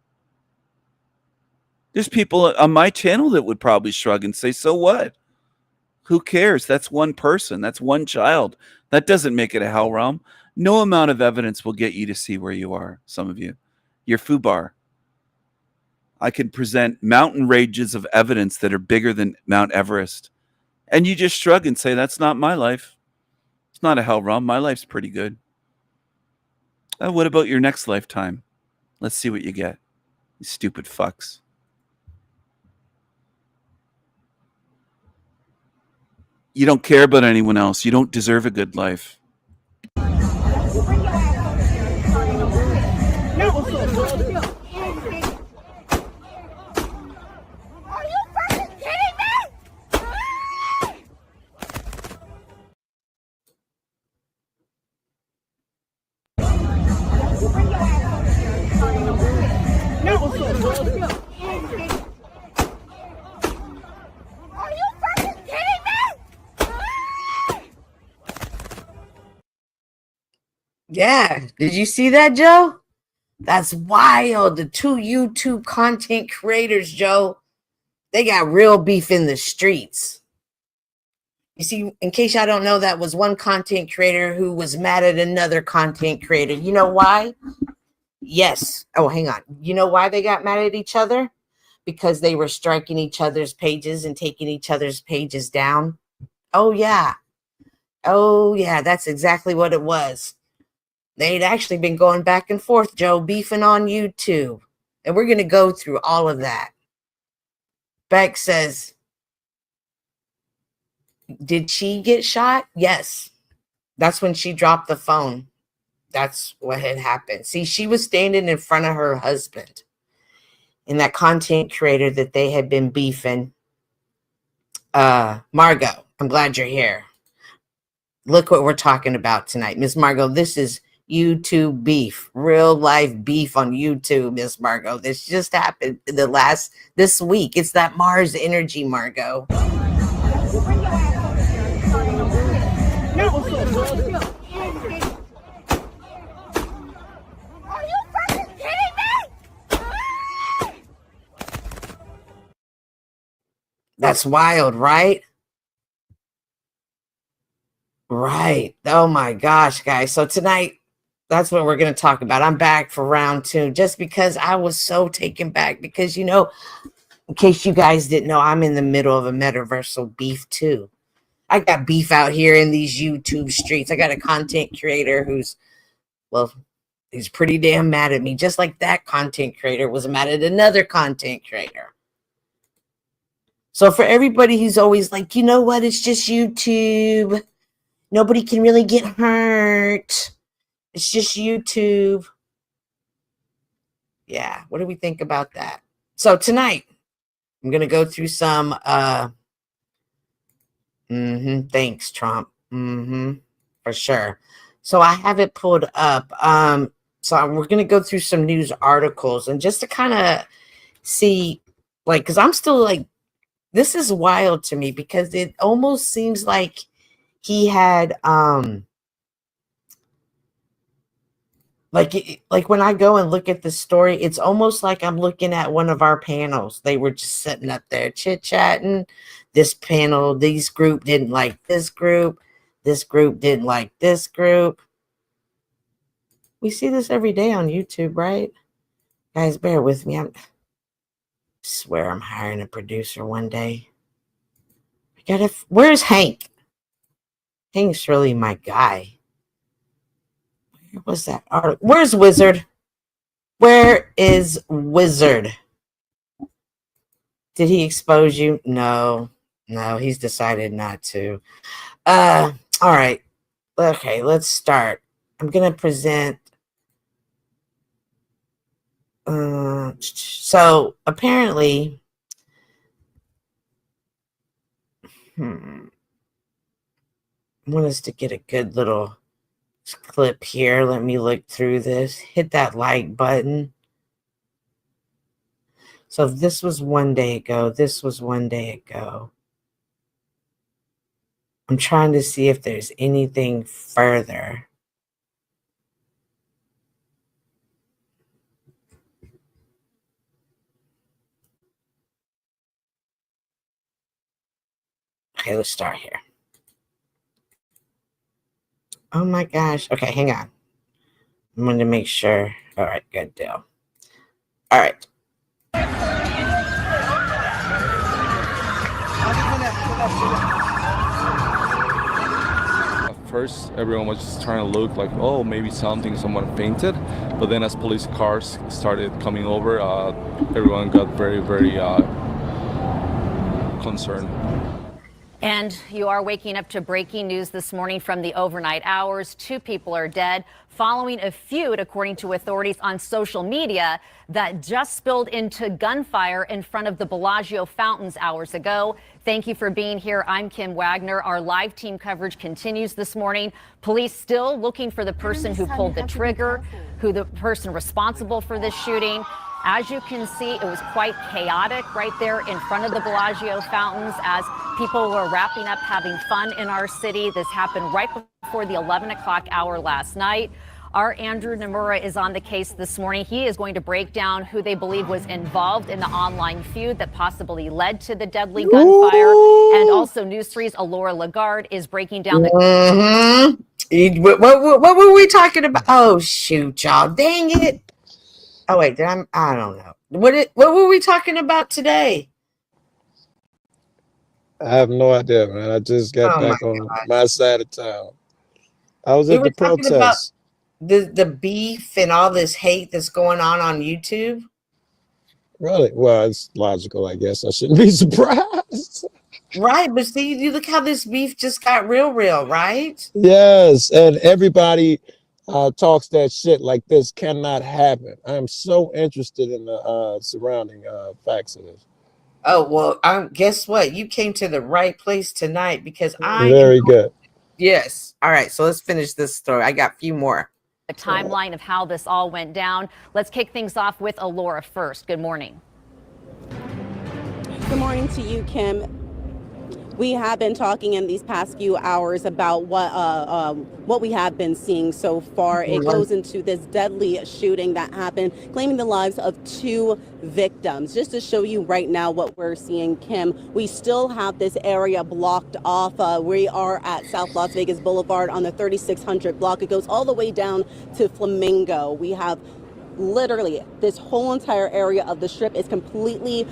There's people on my channel that would probably shrug and say, so what? Who cares? That's one person. That's one child. That doesn't make it a hell realm. No amount of evidence will get you to see where you are, some of you. You're FUBAR. I can present mountain ranges of evidence that are bigger than Mount Everest. And you just shrug and say, that's not my life. It's not a hell realm. My life's pretty good. What about your next lifetime? Let's see what you get. You stupid fucks. You don't care about anyone else. You don't deserve a good life. Yeah, did you see that, Joe? That's wild. The 2 YouTube content creators, Joe, they got real beef in the streets. You see, in case y'all don't know, that was one content creator who was mad at another content creator. You know why? Yes. Oh, hang on. You know why they got mad at each other? Because they were striking each other's pages and taking each other's pages down. Oh, yeah. Oh, yeah. That's exactly what it was. They'd actually been going back and forth, Joe, beefing on YouTube. And we're going to go through all of that. Beck says, did she get shot? Yes. That's when she dropped the phone. That's what had happened. See, she was standing in front of her husband and that content creator that they had been beefing. Margot, I'm glad you're here. Look what we're talking about tonight. Miss Margot, this is YouTube beef, real life beef on YouTube, Miss Margot. This just happened this week. It's that Mars energy, Margot. That's wild, right? Right. Oh my gosh, guys. So tonight, that's what we're going to talk about. I'm back for round 2 just because I was so taken back because, you know, in case you guys didn't know, I'm in the middle of a metaversal beef too. I got beef out here in these YouTube streets. I got a content creator who's, well, he's pretty damn mad at me, just like that content creator was mad at another content creator. So for everybody who's always like, you know what, it's just YouTube. Nobody can really get hurt. It's just YouTube. Yeah, what do we think about that? So tonight, I'm going to go through some, thanks, Trump. For sure. So I have it pulled up. So we're going to go through some news articles and just to kind of see, like, because I'm still like, this is wild to me because it almost seems like he had, like when I go and look at the story, it's almost like I'm looking at one of our panels. They were just sitting up there chit-chatting. This panel, this group didn't like this group. This group didn't like this group. We see this every day on YouTube, right? Guys, bear with me. I swear I'm hiring a producer one day. Where's Hank? Hank's really my guy. Where was that article? Where's Wizard? Where is Wizard? Did he expose you? No, he's decided not to. All right. Okay, let's start. I'm going to present. So apparently, I want us to get a good little clip here. Let me look through this. Hit that like button. So this was one day ago. This was one day ago. I'm trying to see if there's anything further. Okay, let's start here. Oh my gosh. Okay, hang on. I'm going to make sure. All right, good deal. All right. At first, everyone was just trying to look like, oh, maybe someone fainted. But then as police cars started coming over, everyone got very, very concerned. And you are waking up to breaking news this morning from the overnight hours. 2 people are dead following a feud, according to authorities on social media, that just spilled into gunfire in front of the Bellagio fountains hours ago. Thank you for being here. I'm Kim Wagner. Our live team coverage continues this morning. Police still looking for the person who pulled the trigger, who the person responsible for this shooting. As you can see, it was quite chaotic right there in front of the Bellagio fountains as people were wrapping up having fun in our city. This happened right before the 11 o'clock hour last night. Our Andrew Nomura is on the case this morning. He is going to break down who they believe was involved in the online feud that possibly led to the deadly gunfire. And also News 3's Alora Lagarde is breaking down the... What were we talking about? Oh, shoot, y'all. Dang it. Oh, wait, I don't know. What were we talking about today? I have no idea, man. I just got back on my side of town. I was at the protest. The beef and all this hate that's going on YouTube. Really? Well, it's logical, I guess. I shouldn't be surprised. Right, but see, you look how this beef just got real, right? Yes, and everybody talks that shit like this cannot happen. I am so interested in the surrounding facts of this. Oh, well, guess what? You came to the right place tonight because Very good. Yes. All right, so let's finish this story. I got a few more. A timeline of how this all went down. Let's kick things off with Alora first. Good morning. Good morning to you, Kim. We have been talking in these past few hours about what we have been seeing so far. It goes into this deadly shooting that happened, claiming the lives of 2 victims. Just to show you right now what we're seeing, Kim, we still have this area blocked off. We are at South Las Vegas Boulevard on the 3600 block. It goes all the way down to Flamingo. We have literally this whole entire area of the strip is completely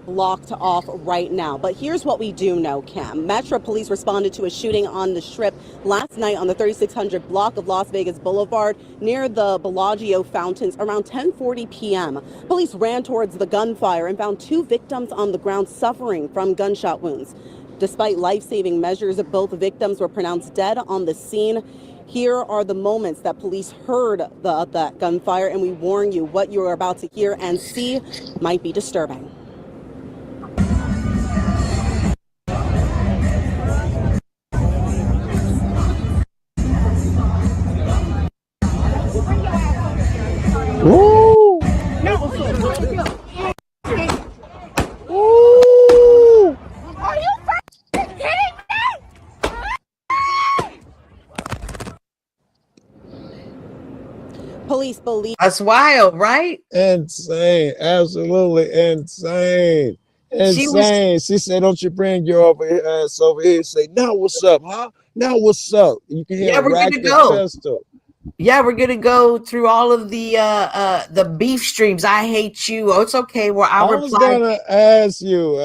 blocked off right now. But here's what we do know, Cam. Metro Police responded to a shooting on the strip last night on the 3600 block of Las Vegas Boulevard near the Bellagio fountains around 10:40 p.m. Police ran towards the gunfire and found 2 victims on the ground suffering from gunshot wounds. Despite life-saving measures, both victims were pronounced dead on the scene. Here are the moments that police heard that gunfire, and we warn you, what you're about to hear and see might be disturbing. Woo! Woo! Are you fucking kidding me? Police believe that's wild, right? Insane, absolutely insane. Insane. She said, "Don't you bring your ass over here?" Say, "Now what's up, huh? Now what's up?" You can hear we're gonna go. Yeah, we're gonna go through all of the beef streams. I hate you. Oh, it's okay. Well, I was gonna ask you.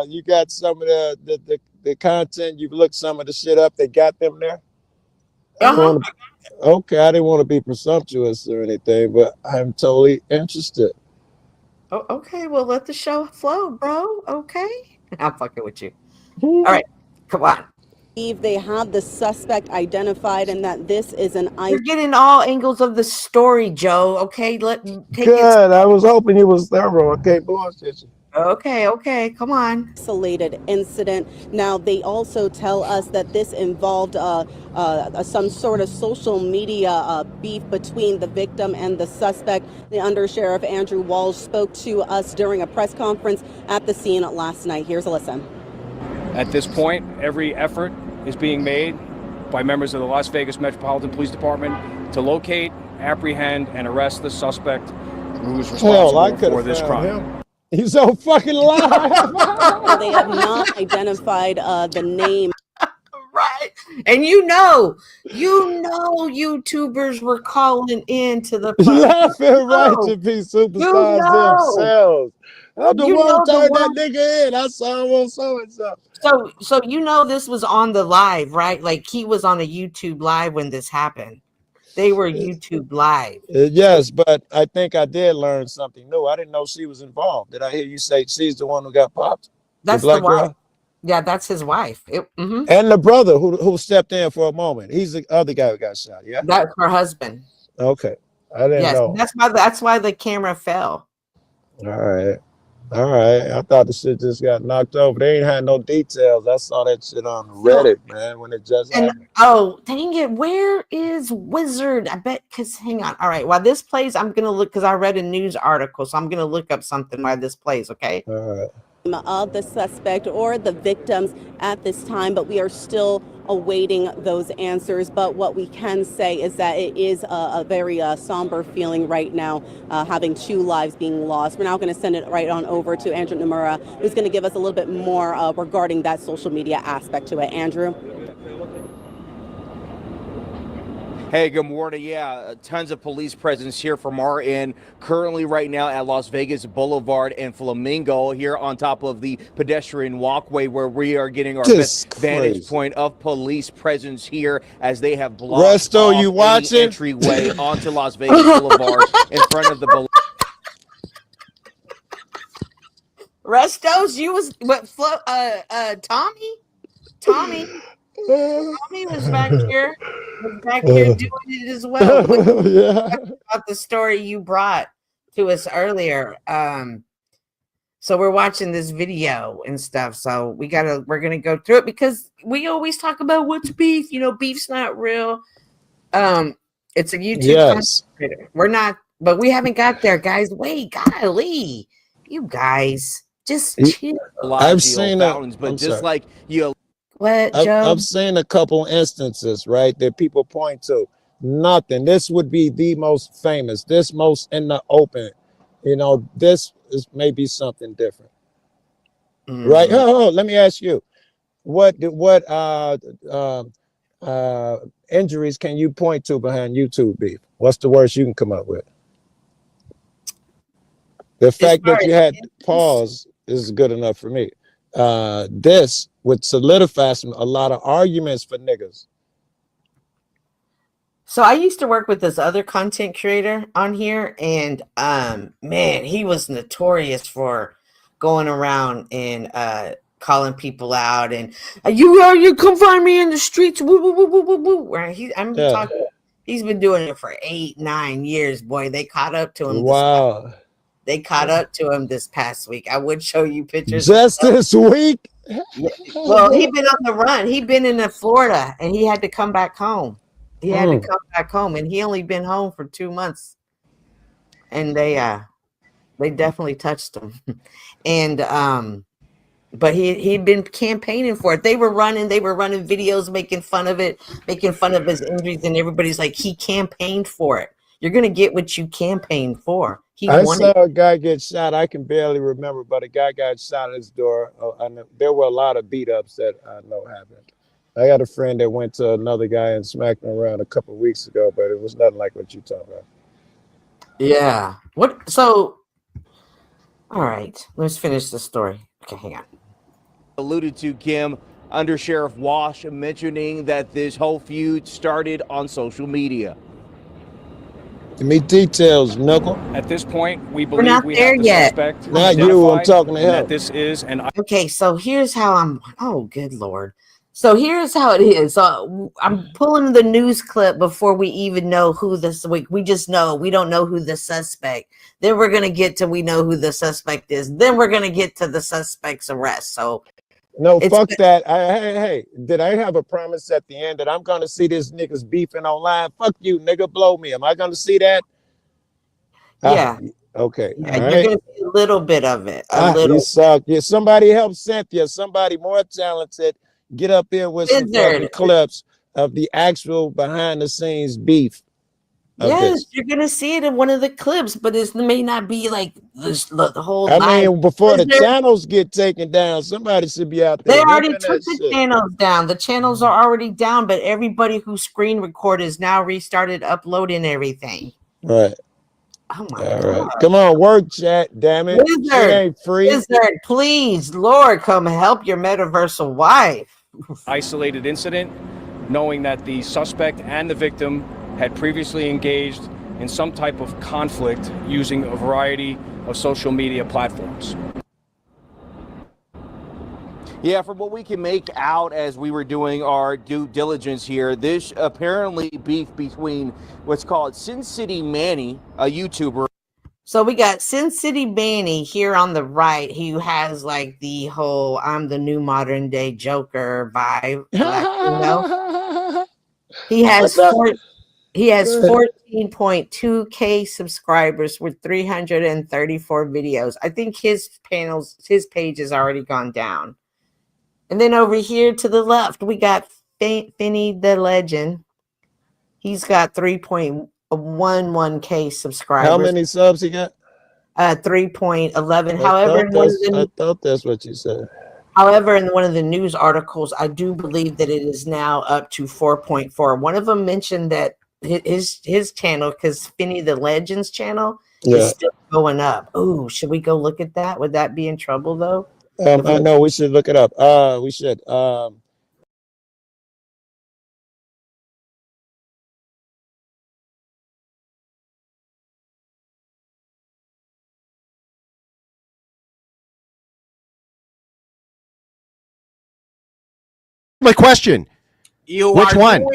You got some of the content. You've looked some of the shit up. They got them there. Okay, I didn't want to be presumptuous or anything, but I'm totally interested. Oh, okay. Well, let the show flow, bro. Okay. I'm fucking with you. All right. Come on. They have the suspect identified and that this is an... You're getting all angles of the story, Joe. Okay, take Good. I was hoping you was thorough. Okay, bullshit. Okay, come on. Isolated incident. Now, they also tell us that this involved some sort of social media beef between the victim and the suspect. The Undersheriff Andrew Walsh spoke to us during a press conference at the scene last night. Here's a listen. At this point, every effort is being made by members of the Las Vegas Metropolitan Police Department to locate, apprehend, and arrest the suspect who is responsible for this crime. He's so fucking alive. They have not identified the name. Right. And you know, YouTubers were calling in to the laughing right to be superstars themselves. I'm the one turned that nigga in. I saw him on so-and-so. So this was on the live, right? Like he was on a YouTube live when this happened. They were YouTube live. Yes, but I think I did learn something new. I didn't know she was involved. Did I hear you say she's the one who got popped? That's the wife. Yeah, that's his wife. And the brother who stepped in for a moment. He's the other guy who got shot. Yeah, that's her husband. Okay, I didn't know. That's why the camera fell. All right. I thought the shit just got knocked over. They ain't had no details. I saw that shit on Reddit, man, when it just happened. Oh, dang it. Where is Wizard? I bet, hang on. All right. While this plays, I'm going to look, because I read a news article, so I'm going to look up something while this plays, okay? All right. of the suspect or the victims at this time, but we are still awaiting those answers. But what we can say is that it is a very somber feeling right now, having 2 lives being lost. We're now going to send it right on over to Andrew Nomura, who's going to give us a little bit more regarding that social media aspect to it. Andrew? Hey, good morning. Yeah, tons of police presence here from our end. Currently right now at Las Vegas Boulevard and Flamingo, here on top of the pedestrian walkway, where we are getting our best vantage point of police presence here, as they have blocked Resto, off you any watching? entryway onto Las Vegas Boulevard in front of the Restos, you was what? Tommy was back here. Doing it as well. Yeah. About the story you brought to us earlier. So we're watching this video and stuff. So we're gonna go through it because we always talk about what's beef. You know, beef's not real. It's a YouTube content creator. We're not, but we haven't got there, guys. Wait, golly, you guys, just chill. I've seen but just like you. What, Joe? I've seen a couple instances, right, that people point to. Nothing. This would be the most famous. This most in the open. You know, this is maybe something different, right? Oh, let me ask you, what injuries can you point to behind YouTube beef? What's the worst you can come up with? The fact that you had pause is good enough for me. This would solidify a lot of arguments for niggas. So I used to work with this other content creator on here, and man, he was notorious for going around and calling people out and you come find me in the streets. Woo, woo, woo, woo, woo, woo. Right? Talking. He's been doing it for 8-9 years. Boy, they caught up to him. Wow. They caught up to him this past week. I would show you pictures. Just this week? Well, he'd been on the run. He'd been in Florida, and he had to come back home. He had to come back home, and he only been home for 2 months. And they definitely touched him. And but he'd been campaigning for it. They were running videos, making fun of it, making fun of his injuries, and everybody's like, he campaigned for it. You're gonna get what you campaigned for. I saw a guy get shot. I can barely remember, but a guy got shot at his door. And there were a lot of beat ups that I know happened. I got a friend that went to another guy and smacked him around a couple of weeks ago, but it was nothing like what you talking about. Yeah. What? So, all right. Let's finish the story. Okay, hang on. Alluded to, Kim, Under Sheriff Wash mentioning that this whole feud started on social media. Give me details, Knuckle. At this point, we We're believe not we there have the yet. suspect Not you, I'm identified, talking to and him. that this is an Okay, so here's how oh, good Lord. So here's how it is. So I'm pulling the news clip before we even know who this week. We just know we don't know who the suspect. Then we're gonna get to we know who the suspect is. Then we're gonna get to the suspect's arrest. So no, fuck that. Hey, did I have a promise at the end that I'm gonna see this niggas beefing online? Fuck you, nigga, blow me. Am I gonna see that? yeah. Okay. Yeah, all you're right. gonna see a little bit of it. You suck. Yeah, somebody help Cynthia. Somebody more talented. Get up here with some fucking clips of the actual behind the scenes beef. Yes, you're gonna see it in one of the clips, but it may not be like this, the whole. I mean, before the channels get taken down, somebody should be out there. They already ripping took that the shit. channels down. The channels are already down, but everybody who screen recorded is now restarted uploading everything. Right. Oh my All God. right. Come on, work chat, damn it. Shit Wizard, ain't free. Wizard, please, Lord, come help your metaversal wife. isolated incident, knowing that the suspect and the victim had previously engaged in some type of conflict using a variety of social media platforms. Yeah, from what we can make out as we were doing our due diligence here, this apparently beef between what's called Sin City Manny, a YouTuber. So we got Sin City Manny here on the right, who has like the whole "I'm the new modern day Joker" vibe. Like, you know? He has He has Good. 14.2K subscribers with 334 videos. I think his page has already gone down. And then over here to the left, we got Finny the Legend. He's got 3.11K subscribers. How many subs he got? 3.11. I thought that's what you said. However, in one of the news articles, I do believe that it is now up to 4.4. One of them mentioned that his channel, because Finny the Legend's channel is still going up. Oh, should we go look at that? Would that be in trouble though? I know we should look it up. We should. My question. Which one?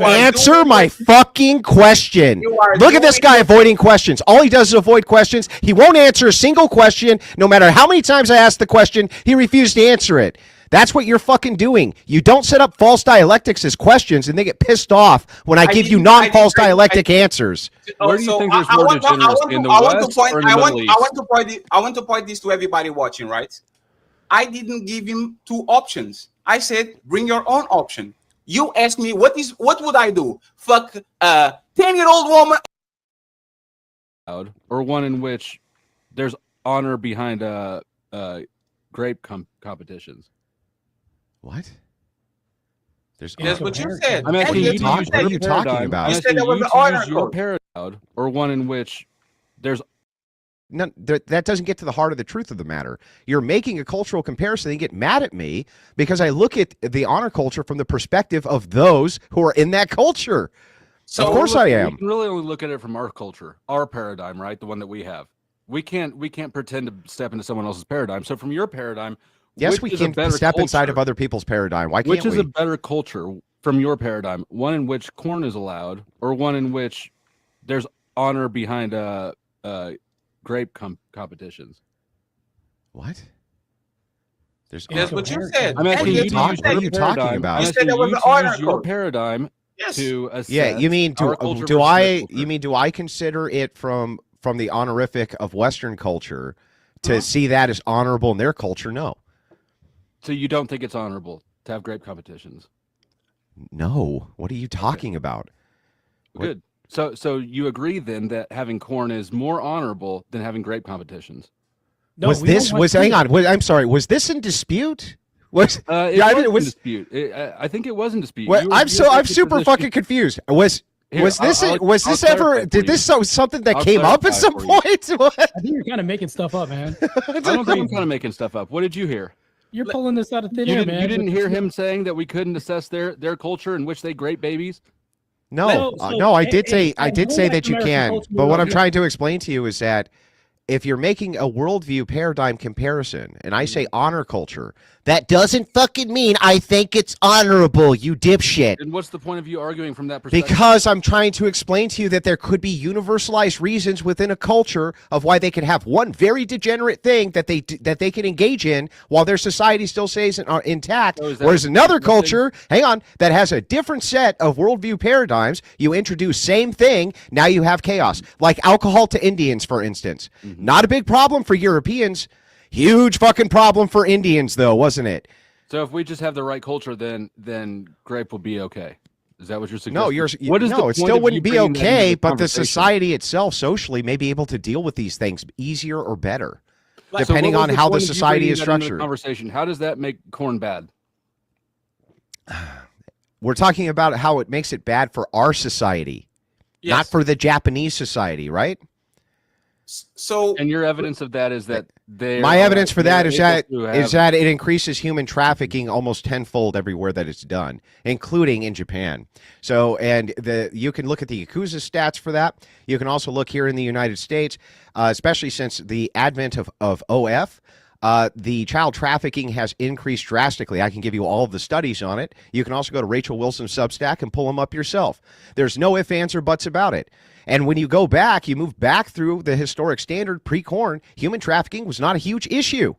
Answer my fucking question. Look at this guy avoiding questions. All he does is avoid questions. He won't answer a single question. No matter how many times I ask the question, he refused to answer it. That's what you're fucking doing. You don't set up false dialectics as questions and they get pissed off when I give you non-false dialectic answers. Where do you think there's more degeneracy in the West or in the Middle East? I want to point this to everybody watching, right? I didn't give him two options. I said, bring your own option. You asked me, what would I do? Fuck a 10-year-old woman? Or one in which there's honor behind grape competitions. What? There's That's what you said. I'm asking you to use what are you talking about? You said that was the honor your code. paradigm, or one in which there's No, that doesn't get to the heart of the truth of the matter. You're making a cultural comparison and get mad at me because I look at the honor culture from the perspective of those who are in that culture. So of course I We am. can really only look at it from our culture, our paradigm, right? The one that we have. We can't pretend to step into someone else's paradigm. So from your paradigm, Yes, we can step inside of other people's paradigm. Why can't we? Which is a better culture from your paradigm? One in which corn is allowed, or one in which there's honor behind grape competitions? What? That's what you said. I'm asking you to use what are you your talking paradigm. about? You said that was the use honor your code. paradigm Yes. to assess. Yeah, you mean our culture do versus I their culture. you mean do I consider it from the honorific of Western culture to see that as honorable in their culture? No. So you don't think it's honorable to have grape competitions? No. What are you talking about? Good. So you agree then that having corn is more honorable than having grape competitions? No, hang on. I'm sorry. Was this in dispute? Was It was in dispute. I think it was in dispute. Well, You I'm were super fucking confused. Was this ever? Did this something that came up at some point? What? I think you're kind of making stuff up, man. I don't think I'm kind of making stuff up. What did you hear? You're pulling this out of thin air, man. You didn't hear him saying that we couldn't assess their culture in which they grape babies? No, I did say that you can. But what I'm trying to explain to you is that if you're making a worldview paradigm comparison, and I say honor culture, that doesn't fucking mean I think it's honorable, you dipshit. And what's the point of you arguing from that perspective? Because I'm trying to explain to you that there could be universalized reasons within a culture of why they can have one very degenerate thing that they can engage in while their society still stays intact, whereas another culture, hang on, that has a different set of worldview paradigms, you introduce same thing, now you have chaos. Like alcohol to Indians, for instance. Not a big problem for Europeans. Huge fucking problem for Indians, though, wasn't it? So if we just have the right culture, then grape will be okay. Is that what you're suggesting? No, it still wouldn't be okay, but the society itself socially may be able to deal with these things easier or better, depending on how the society is structured. Conversation. How does that make corn bad? We're talking about how it makes it bad for our society, not for the Japanese society, right? So, and your evidence of that is that my evidence for that is that it increases human trafficking almost tenfold everywhere that it's done, including in Japan. So, and you can look at the Yakuza stats for that. You can also look here in the United States, especially since the advent of OF. The child trafficking has increased drastically. I can give you all of the studies on it. You can also go to Rachel Wilson's Substack and pull them up yourself. There's no ifs, ands, or buts about it. And when you go back, you move back through the historic standard pre-corn, human trafficking was not a huge issue.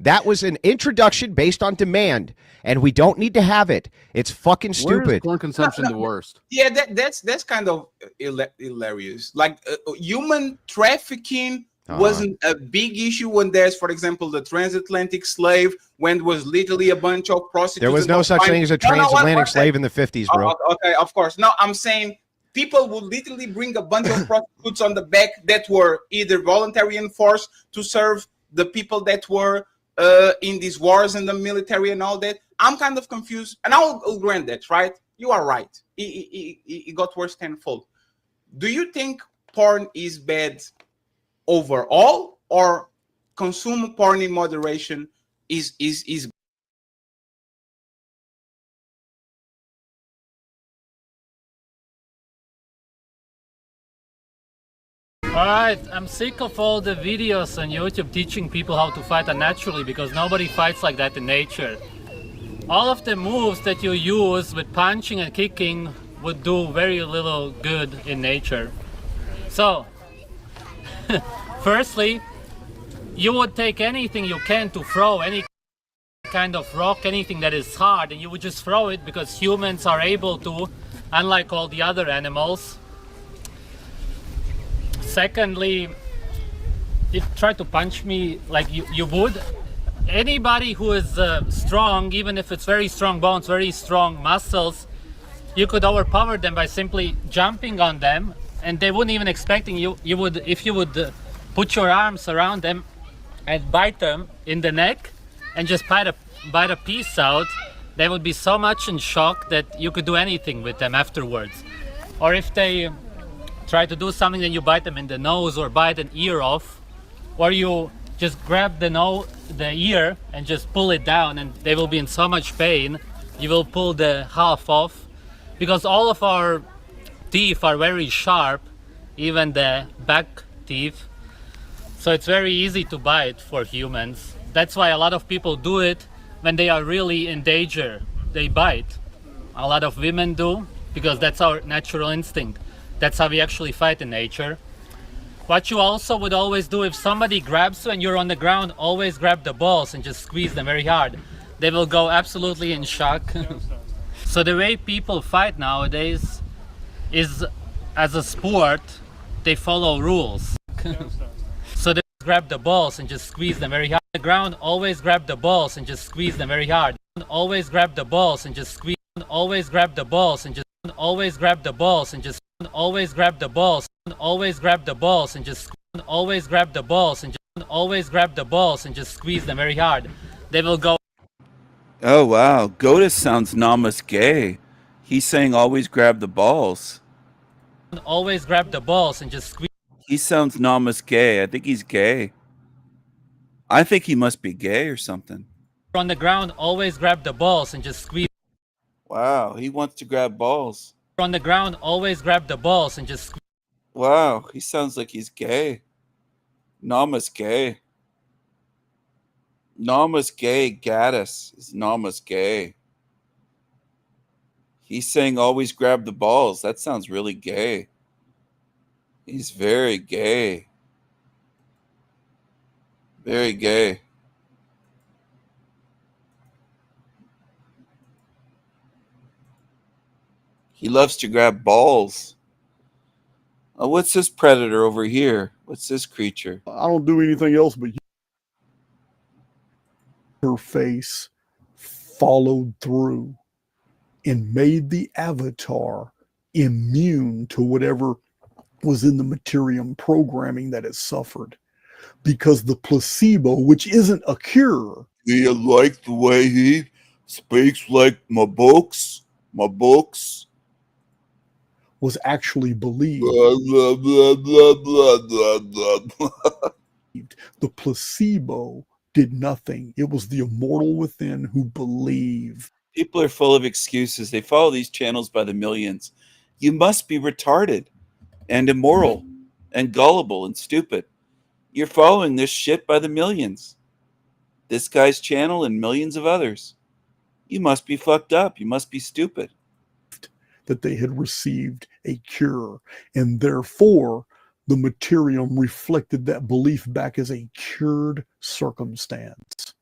That was an introduction based on demand, and we don't need to have it. It's fucking Where is stupid. corn consumption the worst? Yeah, that's kind of hilarious. Like human trafficking wasn't a big issue when there's, for example, the transatlantic slave, when it was literally a bunch of prostitutes. There was no such thing as a transatlantic slave in the 50s, bro. Okay, of course. No, I'm saying people would literally bring a bunch of prostitutes on the back that were either voluntary enforced to serve the people that were in these wars and the military and all that. I'm kind of confused, and I'll grant that, right? You are right. It got worse tenfold. Do you think porn is bad overall, or consume porn in moderation is Alright, I'm sick of all the videos on YouTube teaching people how to fight unnaturally, because nobody fights like that in nature. All of the moves that you use with punching and kicking would do very little good in nature. So, firstly, you would take anything you can to throw, any kind of rock, anything that is hard, and you would just throw it because humans are able to, unlike all the other animals. Secondly, if you try to punch me like you would, anybody who is strong, even if it's very strong bones, very strong muscles, you could overpower them by simply jumping on them, and they wouldn't even expecting you. You would, if you would put your arms around them and bite them in the neck and just bite a piece out, they would be so much in shock that you could do anything with them afterwards. Or if they try to do something, then you bite them in the nose or bite an ear off, or you just grab the ear and just pull it down, and they will be in so much pain you will pull the half off, because all of our teeth are very sharp, even the back teeth, so it's very easy to bite for humans. That's why a lot of people do it when they are really in danger. They bite. A lot of women do, because that's our natural instinct. That's how we actually fight in nature. What you also would always do, if somebody grabs you and you're on the ground, always grab the balls and just squeeze them very hard. They will go absolutely in shock. So the way people fight nowadays is, as a sport, they follow rules. So they grab the balls and just squeeze them very hard. On the ground, always grab the balls and just squeeze them very hard. Always grab the balls and just squeeze. Always grab the balls and just. Always grab the balls and just. Always grab the balls. Always grab the balls and just. Always grab the balls and just. Always grab the balls and just squeeze them very hard. They will go. Oh wow, Godus sounds namas gay. He's saying always grab the balls. Always grab the balls and just squeeze. He sounds namas gay. I think he's gay. I think he must be gay or something. On the ground, always grab the balls and just squeeze. Wow, he wants to grab balls. On the ground, always grab the balls and just squeeze. Wow, he sounds like he's gay. Namas gay. Namas gay. Gaddis is Namas gay. He's saying always grab the balls. That sounds really gay. He's very gay. Very gay. He loves to grab balls. Oh, what's this predator over here? What's this creature? I don't do anything else but her face followed through and made the avatar immune to whatever was in the Materium programming that it suffered. Because the placebo, which isn't a cure. Do you like the way he speaks like my books? My books? Was actually believed. Blah, blah, blah, blah, blah, blah, blah. The placebo did nothing. It was the immortal within who believed. People are full of excuses. They follow these channels by the millions. You must be retarded and immoral and gullible and stupid. You're following this shit by the millions. This guy's channel and millions of others. You must be fucked up. You must be stupid. That they had received a cure, and therefore the Materium reflected that belief back as a cured circumstance.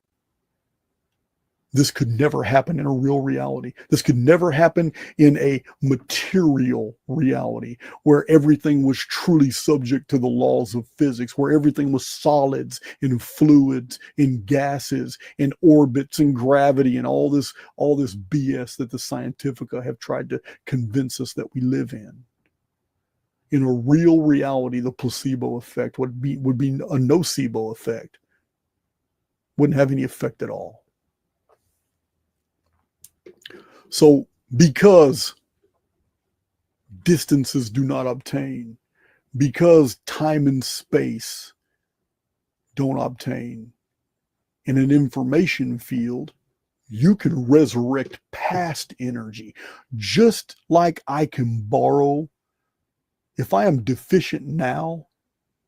This could never happen in a real reality. This could never happen in a material reality where everything was truly subject to the laws of physics, where everything was solids and fluids and gases and orbits and gravity and all this BS that the Scientifica have tried to convince us that we live in. In a real reality, the placebo effect would be a nocebo effect. Wouldn't have any effect at all. So because distances do not obtain, because time and space don't obtain, in an information field, you can resurrect past energy. Just like I can borrow, if I am deficient now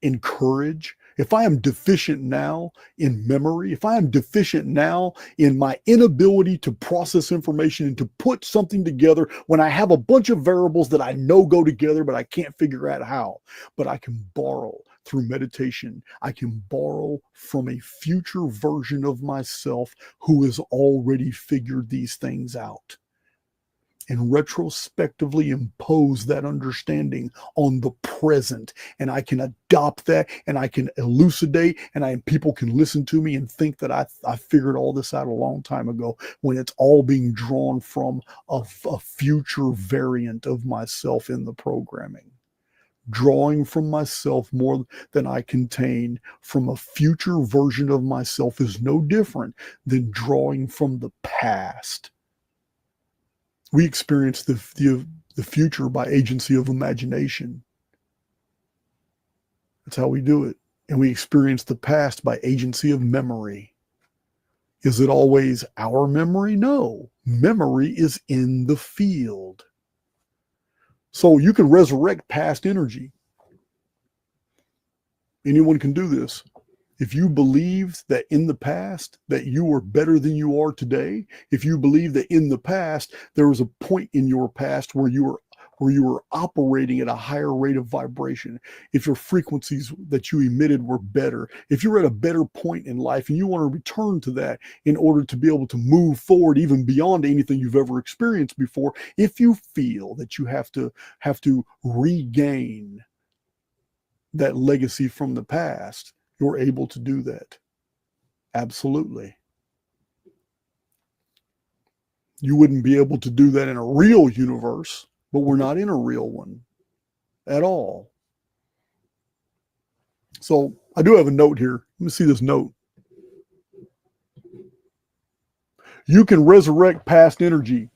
in courage, if I am deficient now in memory, if I am deficient now in my inability to process information and to put something together when I have a bunch of variables that I know go together, but I can't figure out how, but I can borrow through meditation. I can borrow from a future version of myself who has already figured these things out, and retrospectively impose that understanding on the present. And I can adopt that, and I can elucidate, and people can listen to me and think that I figured all this out a long time ago, when it's all being drawn from a future variant of myself in the programming. Drawing from myself more than I contain from a future version of myself is no different than drawing from the past. We experience the future by agency of imagination. That's how we do it. And we experience the past by agency of memory. Is it always our memory? No. Memory is in the field. So you can resurrect past energy. Anyone can do this. If you believe that in the past that you were better than you are today, if you believe that in the past there was a point in your past where you were operating at a higher rate of vibration, if your frequencies that you emitted were better, if you're at a better point in life and you want to return to that in order to be able to move forward even beyond anything you've ever experienced before, if you feel that you have to regain that legacy from the past, you're able to do that. Absolutely. You wouldn't be able to do that in a real universe, but we're not in a real one at all. So I do have a note here. Let me see this note. You can resurrect past energy.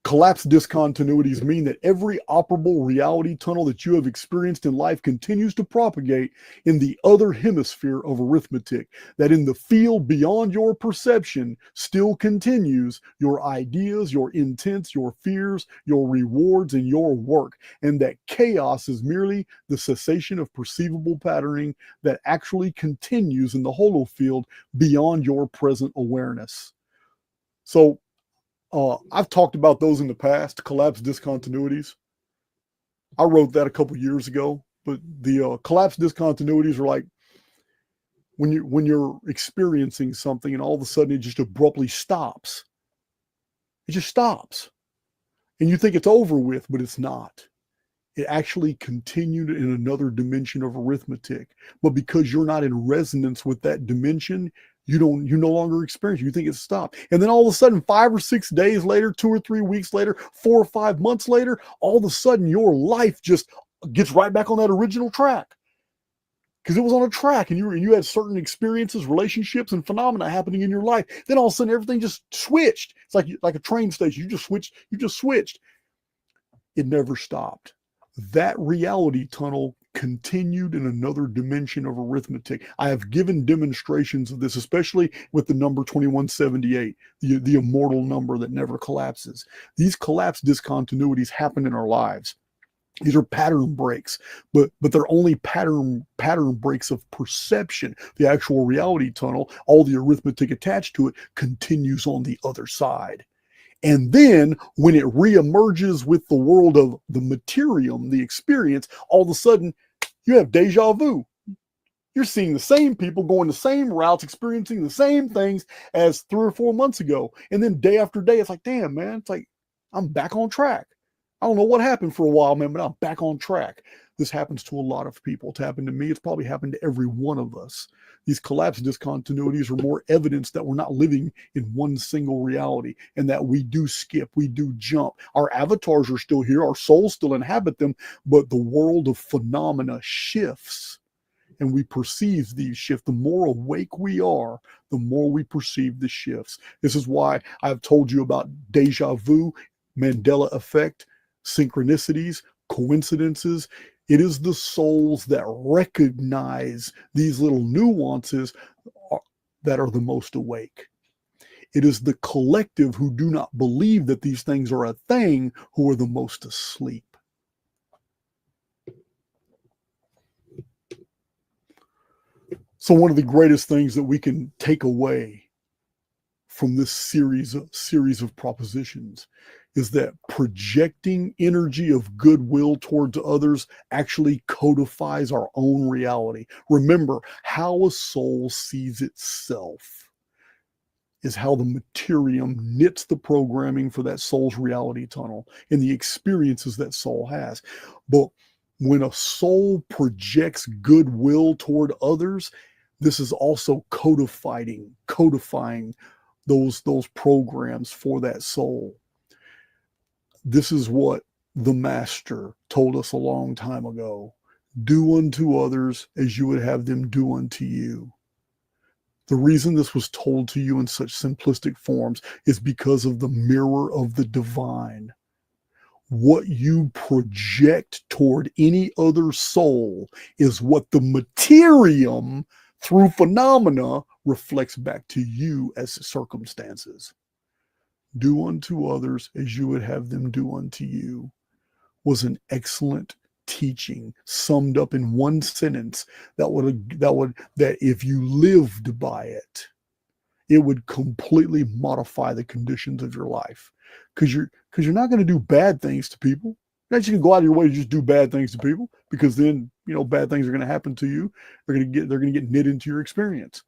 Collapse discontinuities mean that every operable reality tunnel that you have experienced in life continues to propagate in the other hemisphere of arithmetic, that in the field beyond your perception still continues your ideas, your intents, your fears, your rewards, and your work, and that chaos is merely the cessation of perceivable patterning that actually continues in the holofield beyond your present awareness. So, I've talked about those in the past, collapse discontinuities. I wrote that a couple years ago, but the collapse discontinuities are like when you're experiencing something and all of a sudden it just abruptly stops. It just stops. And you think it's over with, but it's not. It actually continued in another dimension of arithmetic. But because you're not in resonance with that dimension, you no longer experience it. You think it's stopped. And then all of a sudden, 5 or 6 days later, 2 or 3 weeks later, 4 or 5 months later, all of a sudden your life just gets right back on that original track. Because it was on a track and you had certain experiences, relationships, and phenomena happening in your life. Then all of a sudden everything just switched. It's like a train station. You just switched. It never stopped. That reality tunnel continued in another dimension of arithmetic. I have given demonstrations of this, especially with the number 2178, the immortal number that never collapses. These collapse discontinuities happen in our lives. These are pattern breaks, but they're only pattern breaks of perception. The actual reality tunnel, all the arithmetic attached to it, continues on the other side. And then when it reemerges with the world of the materium, the experience, all of a sudden you have deja vu. You're seeing the same people going the same routes, experiencing the same things as 3 or 4 months ago. And then day after day, it's like, damn, man, it's like, I'm back on track. I don't know what happened for a while, man, but I'm back on track. This happens to a lot of people. It's happened to me. It's probably happened to every one of us. These collapse discontinuities are more evidence that we're not living in one single reality and that we do skip, we do jump. Our avatars are still here. Our souls still inhabit them, but the world of phenomena shifts and we perceive these shifts. The more awake we are, the more we perceive the shifts. This is why I've told you about deja vu, Mandela effect, synchronicities, coincidences. It is the souls that recognize these little nuances that are the most awake. It is the collective who do not believe that these things are a thing who are the most asleep. So one of the greatest things that we can take away from this series of propositions is that projecting energy of goodwill towards others actually codifies our own reality. Remember, how a soul sees itself is how the materium knits the programming for that soul's reality tunnel and the experiences that soul has. But when a soul projects goodwill toward others, this is also codifying those programs for that soul. This is what the master told us a long time ago. Do unto others as you would have them do unto you. The reason this was told to you in such simplistic forms is because of the mirror of the divine. What you project toward any other soul is what the materium through phenomena reflects back to you as circumstances. Do unto others as you would have them do unto you was an excellent teaching summed up in one sentence that if you lived by it, it would completely modify the conditions of your life. Because you're not going to do bad things to people. You're not just going to go out of your way to just do bad things to people, because then bad things are going to happen to you. They're going to get knit into your experience.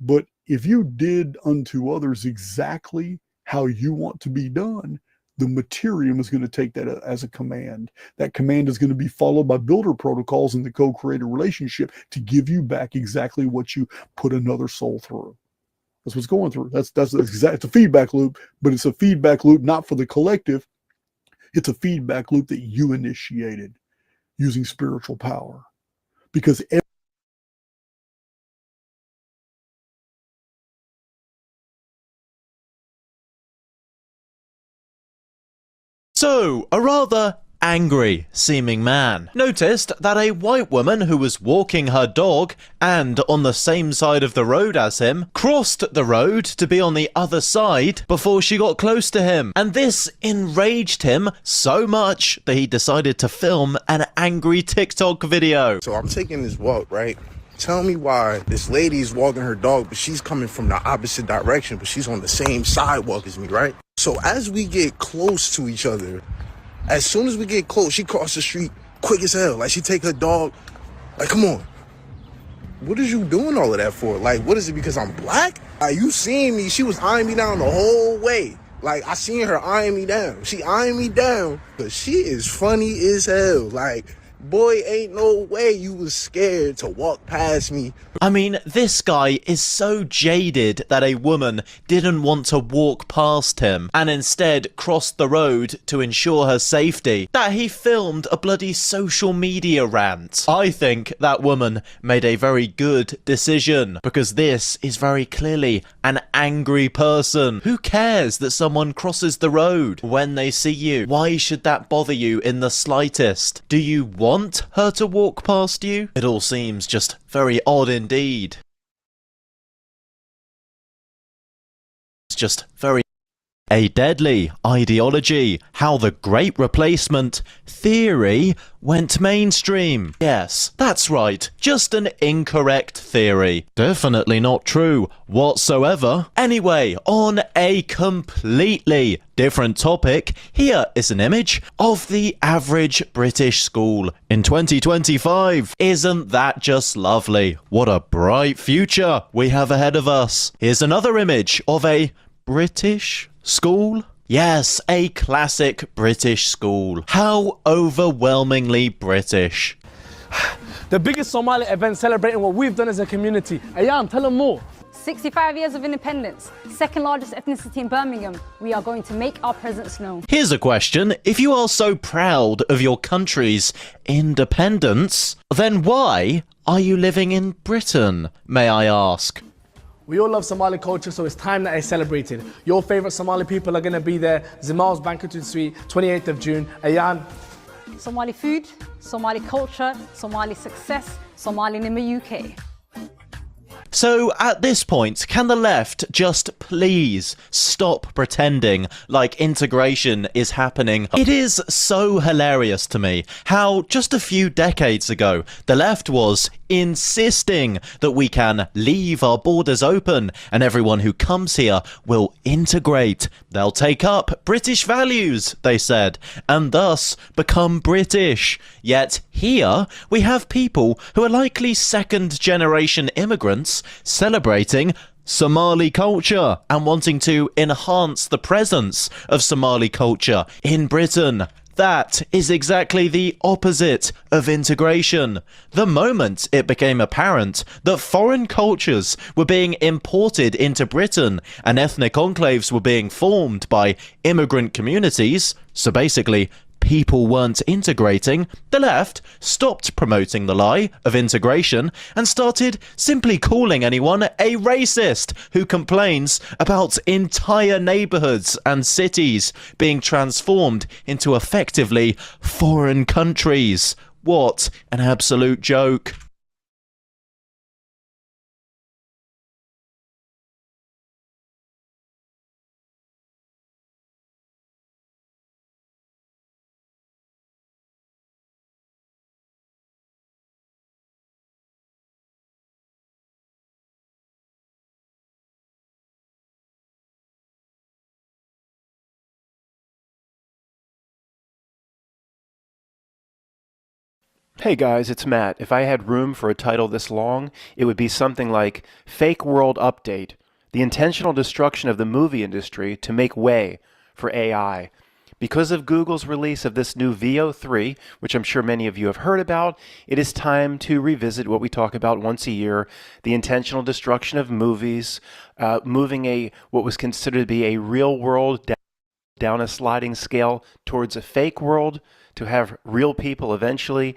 But if you did unto others exactly how you want to be done, the materium is going to take that as a command. That command is going to be followed by builder protocols in the co-creator relationship to give you back exactly what you put another soul through. That's what's going through. That's exactly, it's a feedback loop, but it's a feedback loop not for the collective. It's a feedback loop that you initiated using spiritual power. Because So, a rather angry seeming man noticed that a white woman who was walking her dog and on the same side of the road as him crossed the road to be on the other side before she got close to him, and this enraged him so much that he decided to film an angry TikTok video. So I'm taking this walk, right? Tell me why this lady is walking her dog, but she's coming from the opposite direction, but she's on the same sidewalk as me, right? So as we get close to each other, as soon as we get close, she crossed the street quick as hell. Like, she take her dog. Like, come on. What is you doing all of that for? Like, what is it, because I'm black? Like, you seeing me, she was eyeing me down the whole way. Like, I seen her eyeing me down. She eyeing me down, but she is funny as hell. Like, boy, ain't no way you was scared to walk past me. I mean, this guy is so jaded that a woman didn't want to walk past him and instead crossed the road to ensure her safety that he filmed a bloody social media rant. I think that woman made a very good decision, because this is very clearly an angry person. Who cares that someone crosses the road when they see you? Why should that bother you in the slightest? Do you want her to walk past you? It all seems just very odd indeed. It's just very a deadly ideology, how the Great Replacement theory went mainstream. Yes, that's right, just an incorrect theory. Definitely not true whatsoever. Anyway, on a completely different topic, here is an image of the average British school in 2025. Isn't that just lovely? What a bright future we have ahead of us. Here's another image of a British school. Yes, a classic British school. How overwhelmingly British. The biggest Somali event celebrating what we've done as a community. Ayan, tell them more. 65 years of independence, second largest ethnicity in Birmingham. We are going to make our presence known. Here's a question. If you are so proud of your country's independence, then why are you living in Britain, may I ask? We all love Somali culture, so it's time that I celebrated. Your favorite Somali people are going to be there. Zimal's Banqueting Suite, 28th of June. Ayan. Somali food, Somali culture, Somali success, Somali in the UK. So at this point, can the left just please stop pretending like integration is happening? It is so hilarious to me how just a few decades ago, the left was insisting that we can leave our borders open and everyone who comes here will integrate. They'll take up British values, they said, and thus become British. Yet here we have people who are likely second-generation immigrants celebrating Somali culture and wanting to enhance the presence of Somali culture in Britain. That is exactly the opposite of integration. The moment it became apparent that foreign cultures were being imported into Britain and ethnic enclaves were being formed by immigrant communities, so basically people weren't integrating, the left stopped promoting the lie of integration and started simply calling anyone a racist who complains about entire neighborhoods and cities being transformed into effectively foreign countries. What an absolute joke. Hey guys, it's Matt. If I had room for a title this long, it would be something like Fake World Update, the intentional destruction of the movie industry to make way for AI. Because of Google's release of this new Veo 3, which I'm sure many of you have heard about, it is time to revisit what we talk about once a year, the intentional destruction of movies, moving what was considered to be a real world down a sliding scale towards a fake world, to have real people eventually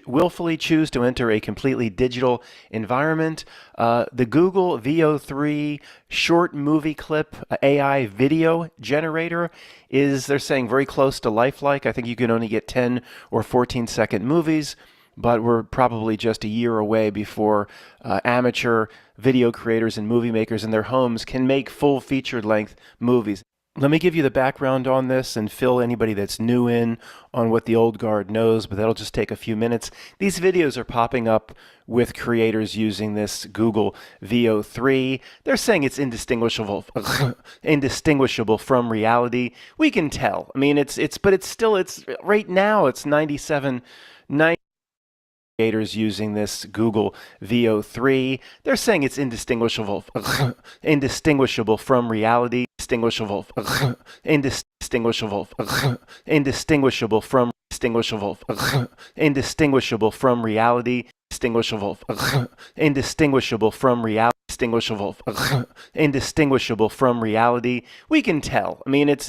willfully choose to enter a completely digital environment. The Google Veo 3 short movie clip AI video generator is, they're saying, very close to lifelike. I think you can only get 10 or 14-second movies, but we're probably just a year away before amateur video creators and movie makers in their homes can make full feature-length movies. Let me give you the background on this and fill anybody that's new in on what the old guard knows, but that'll just take a few minutes. These videos are popping up with creators using this Google Veo 3. They're saying it's indistinguishable from reality. We can tell. I mean, it's right now it's 97 creators using this Google Veo 3. They're saying it's indistinguishable from reality. Indistinguishable from reality. Indistinguishable from reality. We can tell. I mean, it's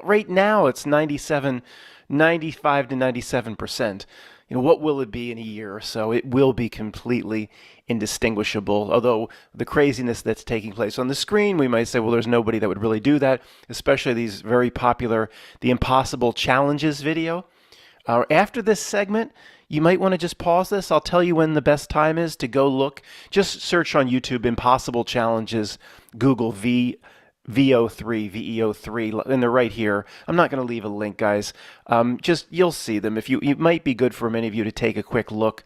right now it's 95 to 97%. You know, what will it be in a year or so? It will be completely indistinguishable. Although the craziness that's taking place on the screen, we might say, well, there's nobody that would really do that, especially these very popular The Impossible Challenges video. After this segment, you might want to just pause this. I'll tell you when the best time is to go look. Just search on YouTube Impossible Challenges, Google VEO3, and they're right here. I'm not going to leave a link, guys. Just you'll see them. If it might be good for many of you to take a quick look.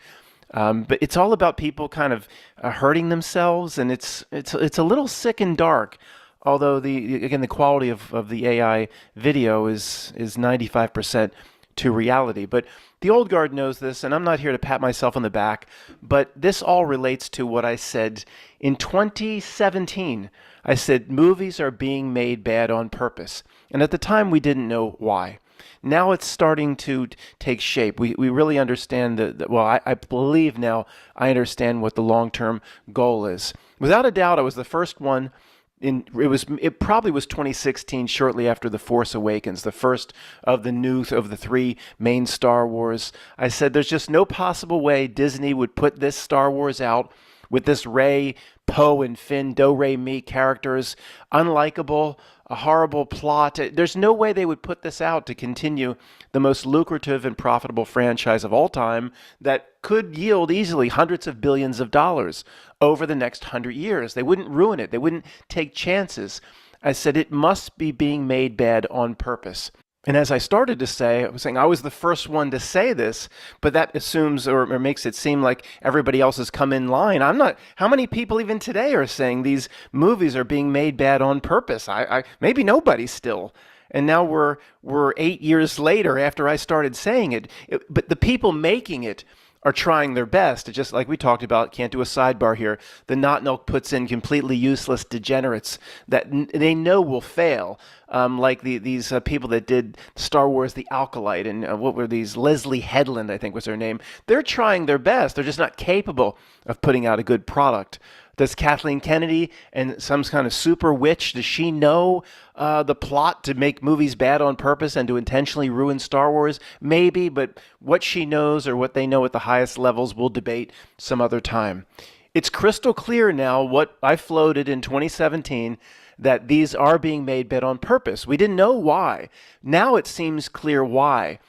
But it's all about people kind of hurting themselves, and it's a little sick and dark. Although the quality of the AI video is 95% to reality. But the old guard knows this, and I'm not here to pat myself on the back, but this all relates to what I said in 2017. I said movies are being made bad on purpose. And at the time, we didn't know why. Now it's starting to take shape. We really understand I believe now I understand what the long-term goal is. Without a doubt, I was the first one. It probably was 2016, shortly after The Force Awakens, the first of the three main Star Wars. I said there's just no possible way Disney would put this Star Wars out with this Rey, Poe, and Finn, Do-Re-Mi characters, unlikable, a horrible plot. There's no way they would put this out to continue the most lucrative and profitable franchise of all time that could yield easily hundreds of billions of dollars over the next 100 years. They wouldn't ruin it. They wouldn't take chances. I said it must be being made bad on purpose. And as I started to say, I was saying I was the first one to say this, but that assumes or makes it seem like everybody else has come in line. I'm not. How many people even today are saying these movies are being made bad on purpose? Maybe nobody still. And now we're 8 years later after I started saying it. But the people making it are trying their best. Just like we talked about, can't do a sidebar here. The Not Milk puts in completely useless degenerates that they know will fail. Like these people that did Star Wars The Alkalite, and what were these? Leslie Headland, I think was her name. They're trying their best. They're just not capable of putting out a good product. Does Kathleen Kennedy and some kind of super witch, does she know the plot to make movies bad on purpose and to intentionally ruin Star Wars? Maybe, but what she knows or what they know at the highest levels we'll debate some other time. It's crystal clear now what I floated in 2017, that these are being made bad on purpose. We didn't know why. Now it seems clear why.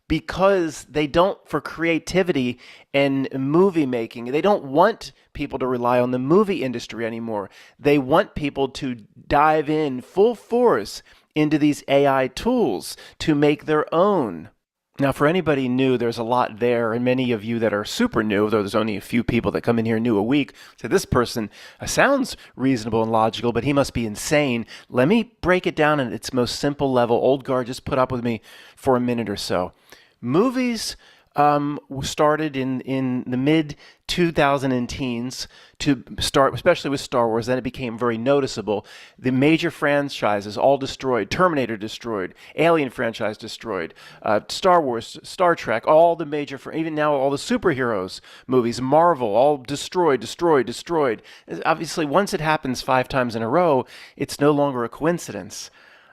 Because they don't, for creativity and movie making, they don't want people to rely on the movie industry anymore. They want people to dive in full force into these AI tools to make their own. Now, for anybody new, there's a lot there, and many of you that are super new, though there's only a few people that come in here new a week, say this person sounds reasonable and logical, but he must be insane. Let me break it down at its most simple level. Old guard, just put up with me for a minute or so. Movies started in the mid-2010s to start, especially with Star Wars. Then it became very noticeable. The major franchises all destroyed. Terminator destroyed. Alien franchise destroyed. Star Wars, Star Trek, all the major, even now all the superheroes movies, Marvel, all destroyed. Obviously, once it happens 5 times in a row, it's no longer a coincidence.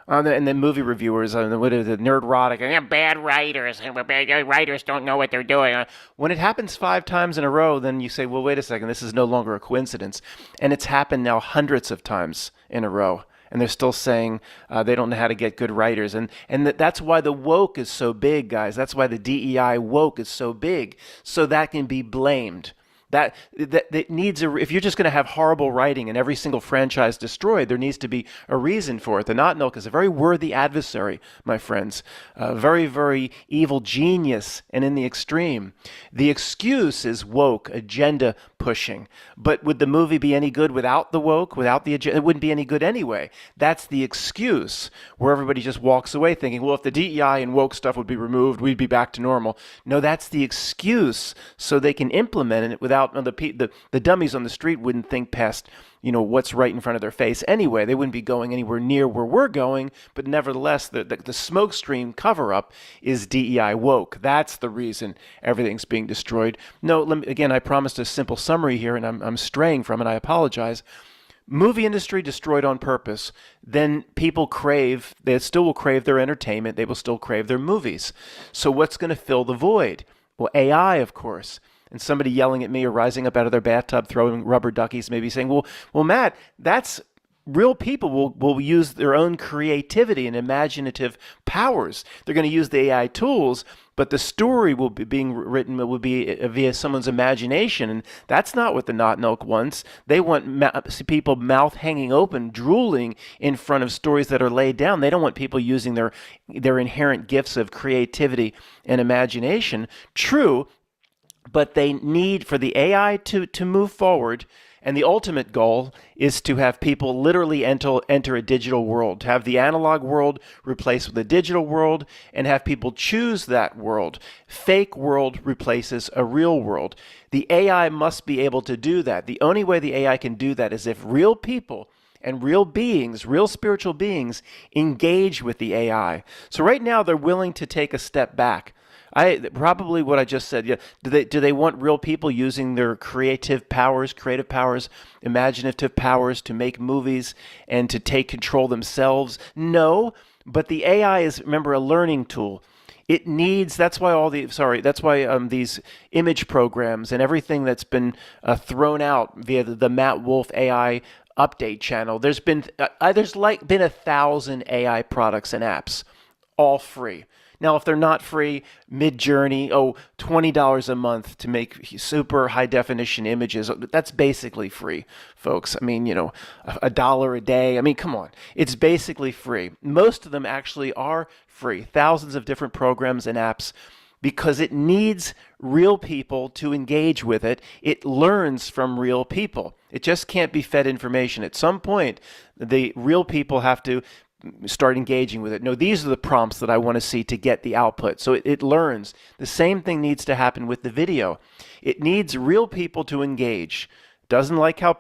And then movie reviewers, what is it, nerdrotic, and bad writers, writers don't know what they're doing. When it happens 5 times in a row, then you say, well, wait a second, this is no longer a coincidence. And it's happened now hundreds of times in a row. And they're still saying they don't know how to get good writers. And that's why the woke is so big, guys. That's why the DEI woke is so big, so that can be blamed. That needs if you're just going to have horrible writing and every single franchise destroyed, there needs to be a reason for it. The Not Milk is a very worthy adversary, my friends. A very, very evil genius, and in the extreme. The excuse is woke, agenda pushing. But would the movie be any good without the woke, without the agenda? It wouldn't be any good anyway. That's the excuse, where everybody just walks away thinking, well, if the DEI and woke stuff would be removed, we'd be back to normal. No, that's the excuse, so they can implement it without the dummies on the street wouldn't think past what's right in front of their face anyway. They wouldn't be going anywhere near where we're going, but nevertheless, the smoke screen cover-up is DEI woke. That's the reason everything's being destroyed. No, again, I promised a simple summary here, and I'm straying from it. I apologize. Movie industry destroyed on purpose. Then people they still will crave their entertainment. They will still crave their movies. So what's going to fill the void? Well, AI, of course. And somebody yelling at me or rising up out of their bathtub, throwing rubber duckies, maybe saying, well, Matt, that's real people will use their own creativity and imaginative powers. They're going to use the AI tools, but the story will be being written will be via someone's imagination, and that's not what the Not Milk wants. They want people mouth hanging open, drooling in front of stories that are laid down. They don't want people using their inherent gifts of creativity and imagination. True, but they need for the AI to move forward. And the ultimate goal is to have people literally enter a digital world, to have the analog world replaced with a digital world, and have people choose that world. Fake world replaces a real world. The AI must be able to do that. The only way the AI can do that is if real people and real beings, real spiritual beings, engage with the AI. So right now they're willing to take a step back. Probably what I just said. Yeah. Do they want real people using their creative powers, imaginative powers to make movies and to take control themselves? No, but the AI is, remember, a learning tool. It needs. That's why these image programs and everything that's been thrown out via the Matt Wolf AI update channel. There's been 1,000 AI products and apps, all free. Now, if they're not free, Midjourney, $20 a month to make super high definition images. That's basically free, folks. I mean, $1 a day. I mean, come on. It's basically free. Most of them actually are free. Thousands of different programs and apps, because it needs real people to engage with it. It learns from real people. It just can't be fed information. At some point, the real people have to start engaging with it. No, these are the prompts that I want to see to get the output. So it learns. The same thing needs to happen with the video. It needs real people to engage. Doesn't like how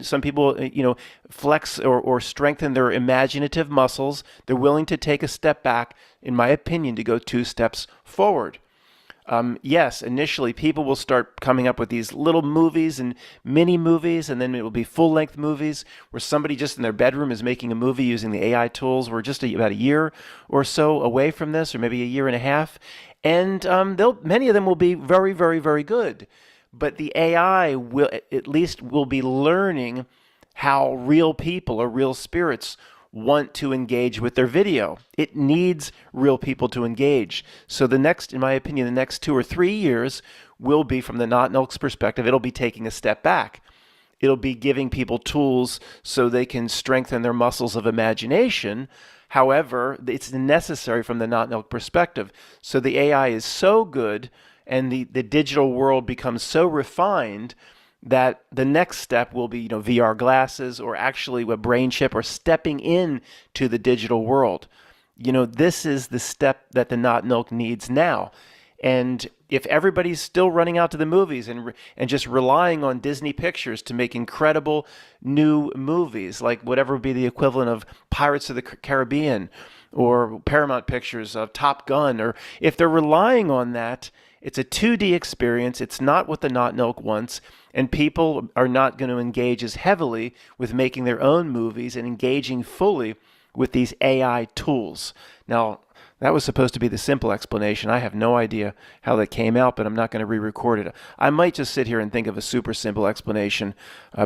some people flex or strengthen their imaginative muscles. They're willing to take a step back, in my opinion, to go 2 steps forward. Yes, initially people will start coming up with these little movies and mini movies, and then it will be full-length movies where somebody just in their bedroom is making a movie using the AI tools. We're just about a year or so away from this, or maybe a year and a half, and many of them will be very, very, very good. But the AI will be learning how real people or real spirits want to engage with their video. It needs real people to engage. So in my opinion, the next 2 or 3 years will be, from the Not Milk's perspective, it'll be taking a step back. It'll be giving people tools so they can strengthen their muscles of imagination. However, it's necessary from the Not Milk perspective. So the AI is so good and the digital world becomes so refined that the next step will be, VR glasses, or actually a brain chip, or stepping in to the digital world. This is the step that the Not Milk needs now. And if everybody's still running out to the movies and just relying on Disney Pictures to make incredible new movies, like whatever would be the equivalent of Pirates of the Caribbean or Paramount Pictures of Top Gun, or if they're relying on that, it's a 2D experience. It's not what the Not Milk wants, and people are not going to engage as heavily with making their own movies and engaging fully with these AI tools. Now, that was supposed to be the simple explanation. I have no idea how that came out, but I'm not going to re-record it. I might just sit here and think of a super simple explanation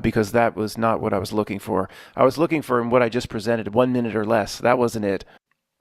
because that was not what I was looking for. I was looking for what I just presented, 1 minute or less. That wasn't it.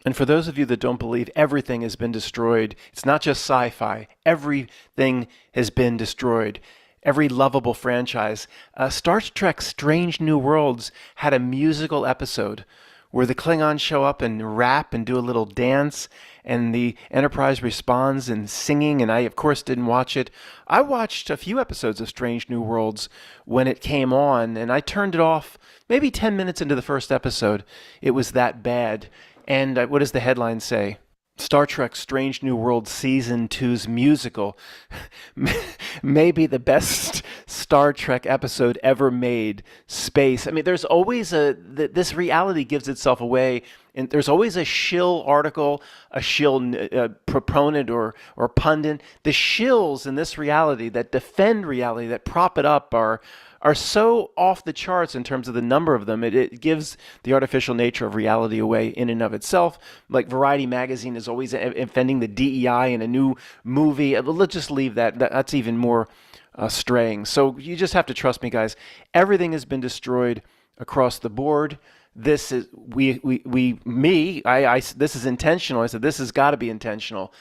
And for those of you that don't believe everything has been destroyed, it's not just sci-fi. Everything has been destroyed. Every lovable franchise. Star Trek Strange New Worlds had a musical episode where the Klingons show up and rap and do a little dance, and the Enterprise responds in singing, and I, of course, didn't watch it. I watched a few episodes of Strange New Worlds when it came on, and I turned it off maybe 10 minutes into the first episode. It was that bad. And what does the headline say? Star Trek Strange New Worlds Season 2's musical may be the best Star Trek episode ever made. Space. I mean, there's always this reality gives itself away, and there's always a shill article, a shill proponent or pundit. The shills in this reality that defend reality, that prop it up, are so off the charts in terms of the number of them. It gives the artificial nature of reality away in and of itself. Like Variety magazine is always defending the DEI in a new movie. Let's just leave that. That's even more straying. So you just have to trust me, guys. Everything has been destroyed. across the board. This is this is intentional. I said this has got to be intentional.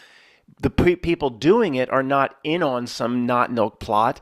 The people doing it are not in on some not milk plot.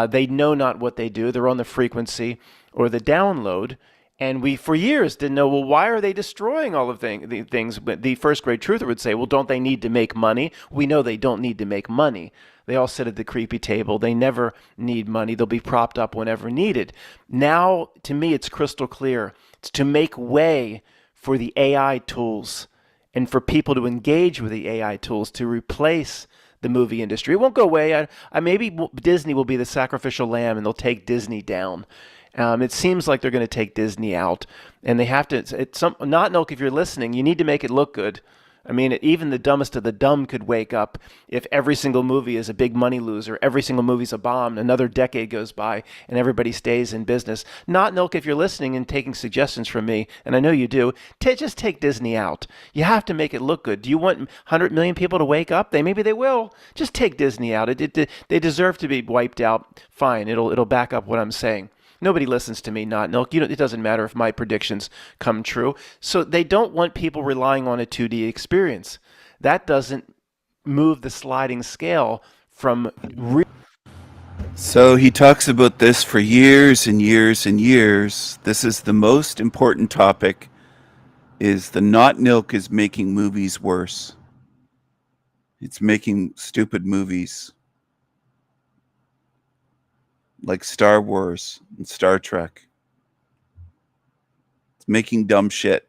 They know not what they do. They're on the frequency or the download. And we, for years, didn't know, well, why are they destroying all of the things? But the first grade truther would say, well, don't they need to make money? We know they don't need to make money. They all sit at the creepy table. They never need money. They'll be propped up whenever needed. Now, to me, it's crystal clear. It's to make way for the AI tools and for people to engage with the AI tools to replace the movie industry. It won't go away. Maybe Disney will be the sacrificial lamb and they'll take Disney down. It seems like they're going to take Disney out, and they have to. Not Milk, if you're listening, you need to make it look good. I mean, even the dumbest of the dumb could wake up if every single movie is a big money loser, every single movie's a bomb, another decade goes by, and everybody stays in business. Not Milk, if you're listening and taking suggestions from me, and I know you do, just take Disney out. You have to make it look good. Do you want 100 million people to wake up? Maybe they will. Just take Disney out. They deserve to be wiped out. Fine, it'll back up what I'm saying. Nobody listens to me, Not Milk. It doesn't matter if my predictions come true. So they don't want people relying on a 2D experience. That doesn't move the sliding scale from So he talks about this for years and years and years. This is the most important topic, is the Not Milk is making movies worse. It's making stupid movies. Like Star Wars and Star Trek. It's making dumb shit.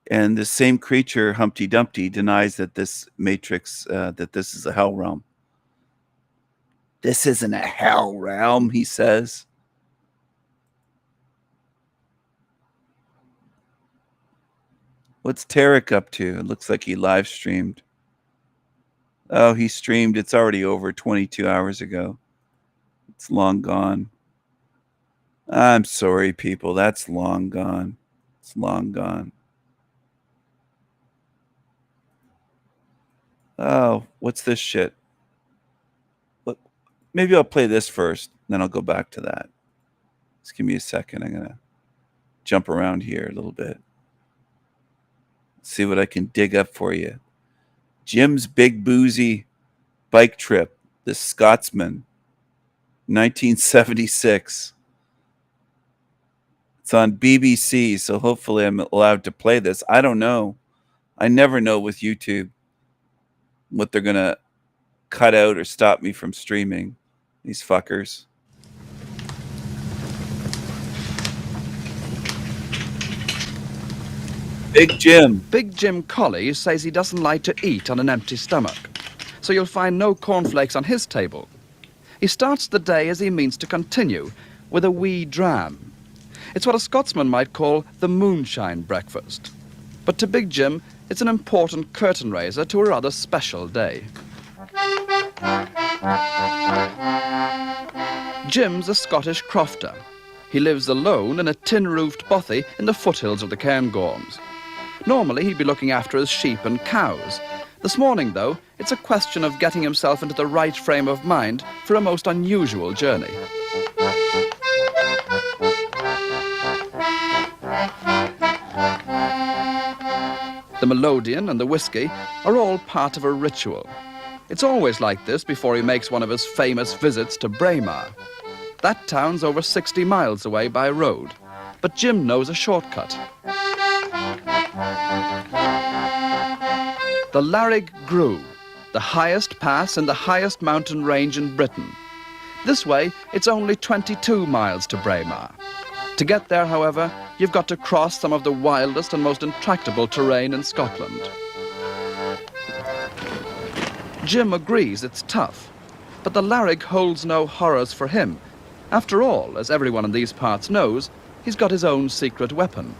And the same creature, Humpty Dumpty, denies that this Matrix, that this is a hell realm. This isn't a hell realm, he says. What's Tarek up to? It looks like he live streamed. Oh, he streamed. It's already over 22 hours ago. It's long gone. I'm sorry, people. That's long gone. It's long gone. Oh, what's this shit? Look, maybe I'll play this first, then I'll go back to that. Just give me a second. I'm going to jump around here a little bit. See what I can dig up for you. Jim's Big Boozy Bike Trip, The Scotsman, 1976. It's on BBC, so hopefully I'm allowed to play this. I don't know. I never know with YouTube what they're going to cut out or stop me from streaming. These fuckers. Big Jim Colley says he doesn't like to eat on an empty stomach, so you'll find no cornflakes on his table. He starts the day as he means to continue, with a wee dram. It's what a Scotsman might call the moonshine breakfast. But to Big Jim, it's an important curtain raiser to a rather special day. Jim's a Scottish crofter. He lives alone in a tin-roofed bothy in the foothills of the Cairngorms. Normally, he'd be looking after his sheep and cows. This morning, though, it's a question of getting himself into the right frame of mind for a most unusual journey. The melodeon and the whiskey are all part of a ritual. It's always like this before he makes one of his famous visits to Braemar. That town's over 60 miles away by road, but Jim knows a shortcut. The Larrig Grue, the highest pass in the highest mountain range in Britain. This way, it's only 22 miles to Braemar. To get there, however, you've got to cross some of the wildest and most intractable terrain in Scotland. Jim agrees it's tough, but the Larrig holds no horrors for him. After all, as everyone in these parts knows, he's got his own secret weapon.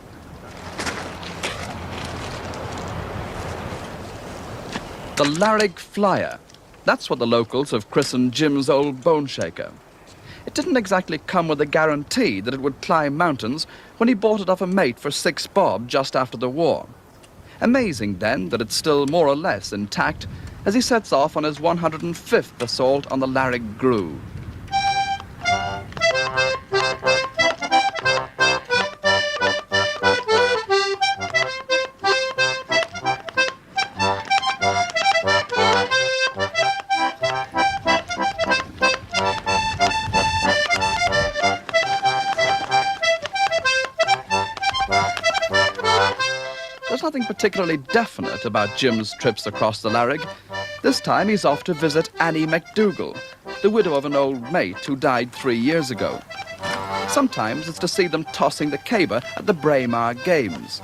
The Larrig Flyer. That's what the locals have christened Jim's old bone shaker. It didn't exactly come with a guarantee that it would climb mountains when he bought it off a mate for 6 bob just after the war. Amazing, then, that it's still more or less intact as he sets off on his 105th assault on the Larrig Grue. there's nothing particularly definite about Jim's trips across the Larrig. This time he's off to visit Annie McDougall, the widow of an old mate who died 3 years ago. Sometimes it's to see them tossing the caber at the Braemar Games.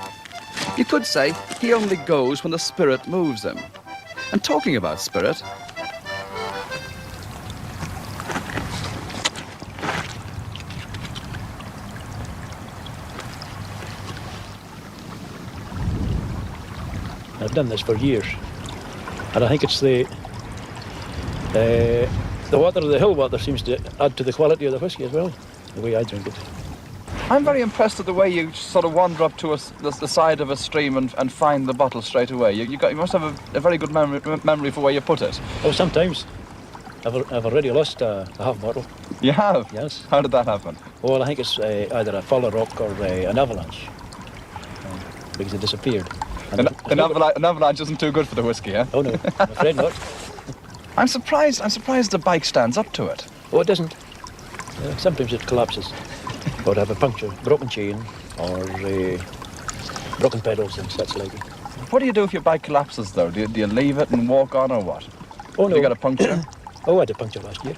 You could say he only goes when the spirit moves him. And talking about spirit, I've done this for years, and I think it's the water, the hill water, seems to add to the quality of the whiskey as well, the way I drink it. I'm very impressed with the way you sort of wander up to the side of a stream and find the bottle straight away. You must have a very good memory for where you put it. Oh, sometimes. I've already lost a half bottle. You have? Yes. How did that happen? Well, I think it's either a fall of rock or an avalanche, because it disappeared. An avalanche isn't too good for the whiskey, eh? Oh no, I'm afraid not. I'm surprised the bike stands up to it. Oh, it doesn't. Sometimes it collapses. Or have a puncture, broken chain, or broken pedals and such like. What do you do if your bike collapses, though? Do you leave it and walk on, or what? Oh no. You got a puncture? Oh, I had a puncture last year.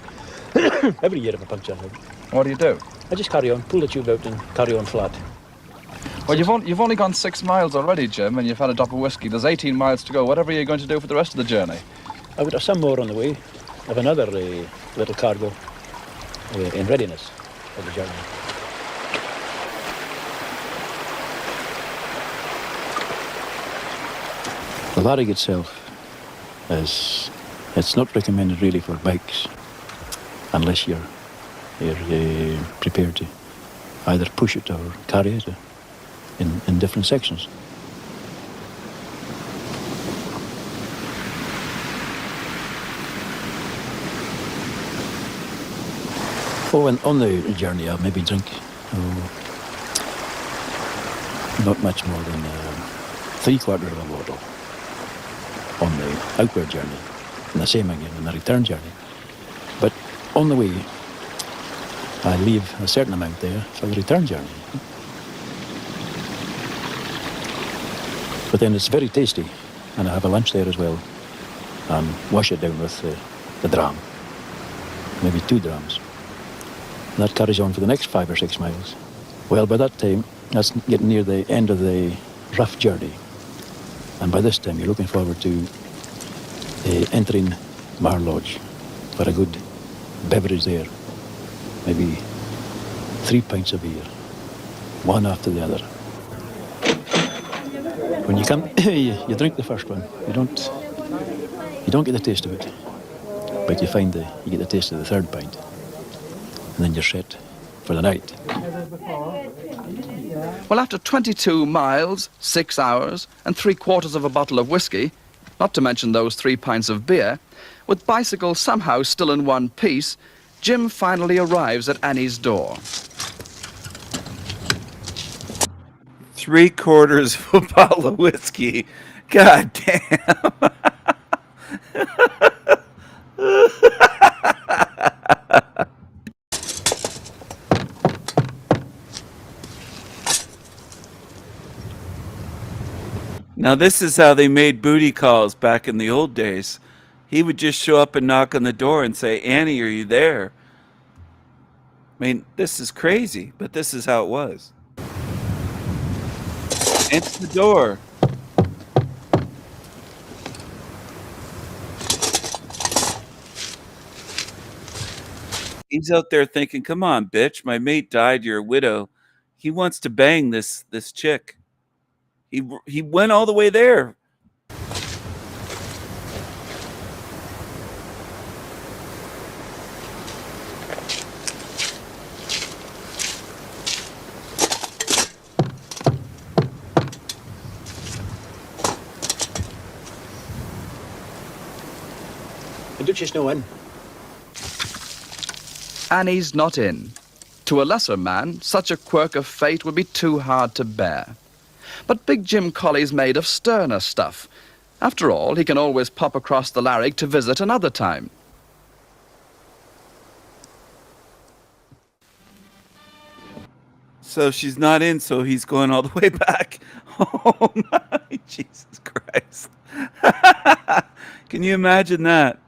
Every year I have a puncture. What do you do? I just carry on, pull the tube out and carry on flat. Well, you've only gone 6 miles already, Jim, and you've had a drop of whiskey. There's 18 miles to go. Whatever are you going to do for the rest of the journey? I would have some more on the way. I have another little cargo in readiness for the journey. The Larrig itself it's not recommended really for bikes unless you're prepared to either push it or carry it in different sections. Oh, and on the journey I'll maybe drink not much more than 3/4 of a bottle on the outward journey, and the same again on the return journey. But on the way, I leave a certain amount there for the return journey. But then it's very tasty, and I have a lunch there as well, and wash it down with the dram, maybe 2 drams. And that carries on for the next 5 or 6 miles. Well, by that time, that's getting near the end of the rough journey. And by this time, you're looking forward to entering Mar Lodge for a good beverage there. Maybe 3 pints of beer, one after the other. When you come, you drink the first one. You don't get the taste of it, but you get the taste of the 3rd pint, and then you're set for the night. Well, after 22 miles, 6 hours, and 3/4 of a bottle of whiskey, not to mention those 3 pints of beer, with bicycle somehow still in one piece, Jim finally arrives at Annie's door. 3/4 of a bottle of whiskey. God damn. Now this is how they made booty calls back in the old days. He would just show up and knock on the door and say, "Annie, are you there?" I mean, this is crazy, but this is how it was. Answer the door. He's out there thinking, "Come on, bitch, my mate died, you're a widow." He wants to bang this chick. He went all the way there. The Duchess no in. Annie's not in. To a lesser man, such a quirk of fate would be too hard to bear. But Big Jim Colley's made of sterner stuff. After all, he can always pop across the Larrig to visit another time. So she's not in, so he's going all the way back. Oh my Jesus Christ. Can you imagine that?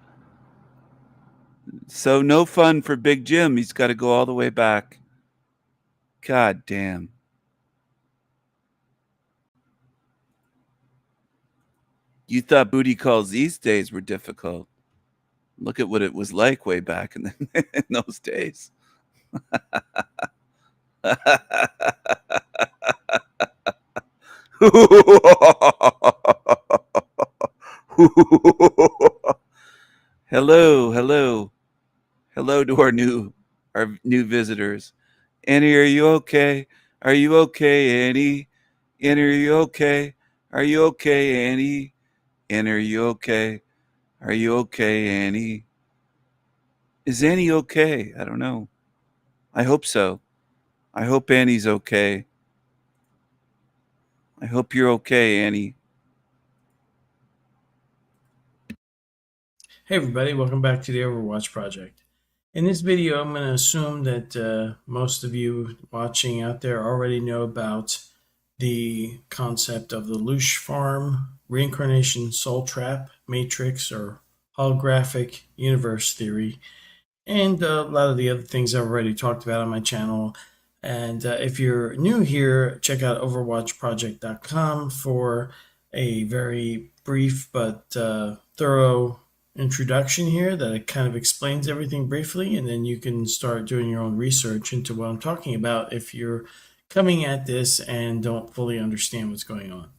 So no fun for Big Jim. He's got to go all the way back. God damn. You thought booty calls these days were difficult. Look at what it was like way back in those days. Hello to our new visitors. Annie, are you okay? Are you okay, Annie? Annie, are you okay? Are you okay, Annie? Annie, are you okay? Are you okay, Annie? Is Annie okay? I don't know. I hope so. I hope Annie's okay. I hope you're okay, Annie. Hey everybody, welcome back to the Overwatch Project. In this video, I'm going to assume that most of you watching out there already know about the concept of the Loosh Farm, Reincarnation Soul Trap, Matrix, or Holographic Universe Theory, and a lot of the other things I've already talked about on my channel. And if you're new here, check out overwatchproject.com for a very brief but thorough introduction here that it kind of explains everything briefly, and then you can start doing your own research into what I'm talking about if you're coming at this and don't fully understand what's going on.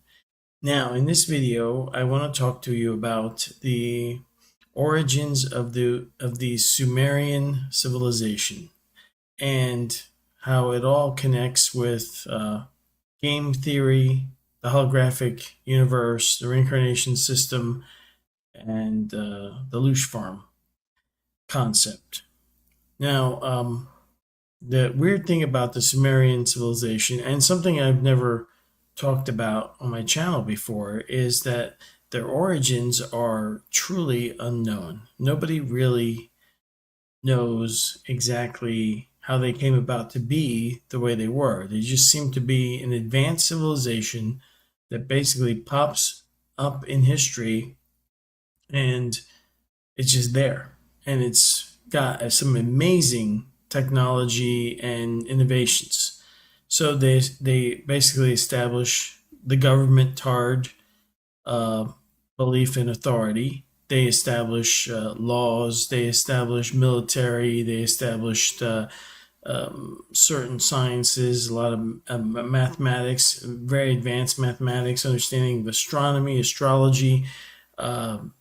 Now, in this video, I want to talk to you about the origins of the Sumerian civilization and how it all connects with game theory, the holographic universe, the reincarnation system, and the Loosh Farm concept. Now, the weird thing about the Sumerian civilization, and something I've never talked about on my channel before, is that their origins are truly unknown. Nobody really knows exactly how they came about to be the way they were. They just seem to be an advanced civilization that basically pops up in history, and it's just there. And it's got some amazing technology and innovations. So they basically establish the government tarred belief in authority. They establish laws. They establish military. They established certain sciences, a lot of mathematics, very advanced mathematics, understanding of astronomy, astrology,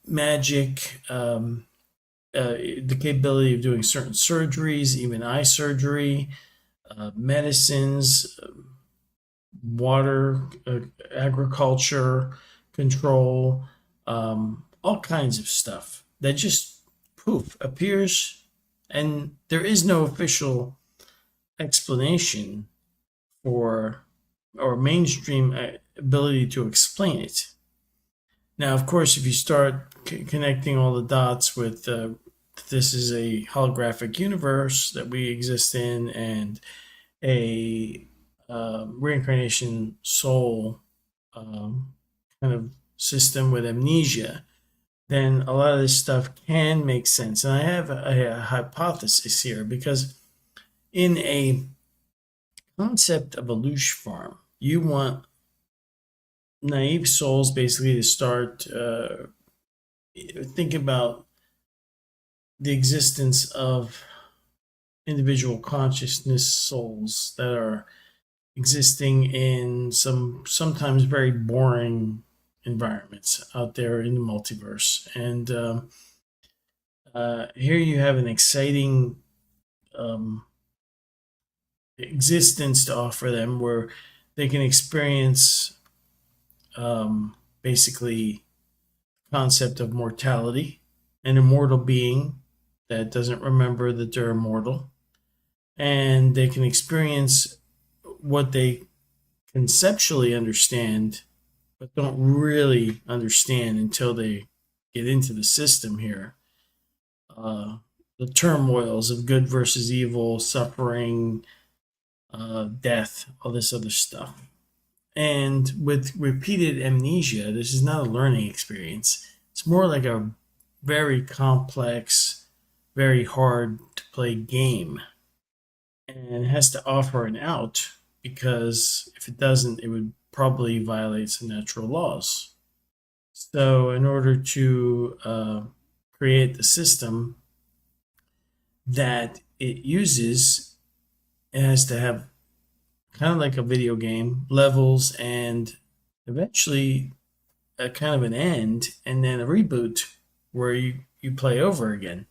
magic, the capability of doing certain surgeries, even eye surgery, medicines, water, agriculture control, all kinds of stuff that just poof appears, and there is no official explanation for or mainstream ability to explain it. Now, of course, if you start connecting all the dots with this is a holographic universe that we exist in, and a reincarnation soul kind of system with amnesia, then a lot of this stuff can make sense. And I have a hypothesis here, because in a concept of a Loosh Farm, you want naive souls basically to start thinking about the existence of individual consciousness souls that are existing in sometimes very boring environments out there in the multiverse. And here you have an exciting existence to offer them, where they can experience basically the concept of mortality, an immortal being that doesn't remember that they're immortal, and they can experience what they conceptually understand but don't really understand until they get into the system here. The turmoils of good versus evil, suffering, death, all this other stuff. And with repeated amnesia, this is not a learning experience. It's more like a very complex, very hard to play game. And it has to offer an out, because if it doesn't, it would probably violate some natural laws. So in order to create the system that it uses, it has to have kind of like a video game, levels, and eventually a kind of an end, and then a reboot where you play over again.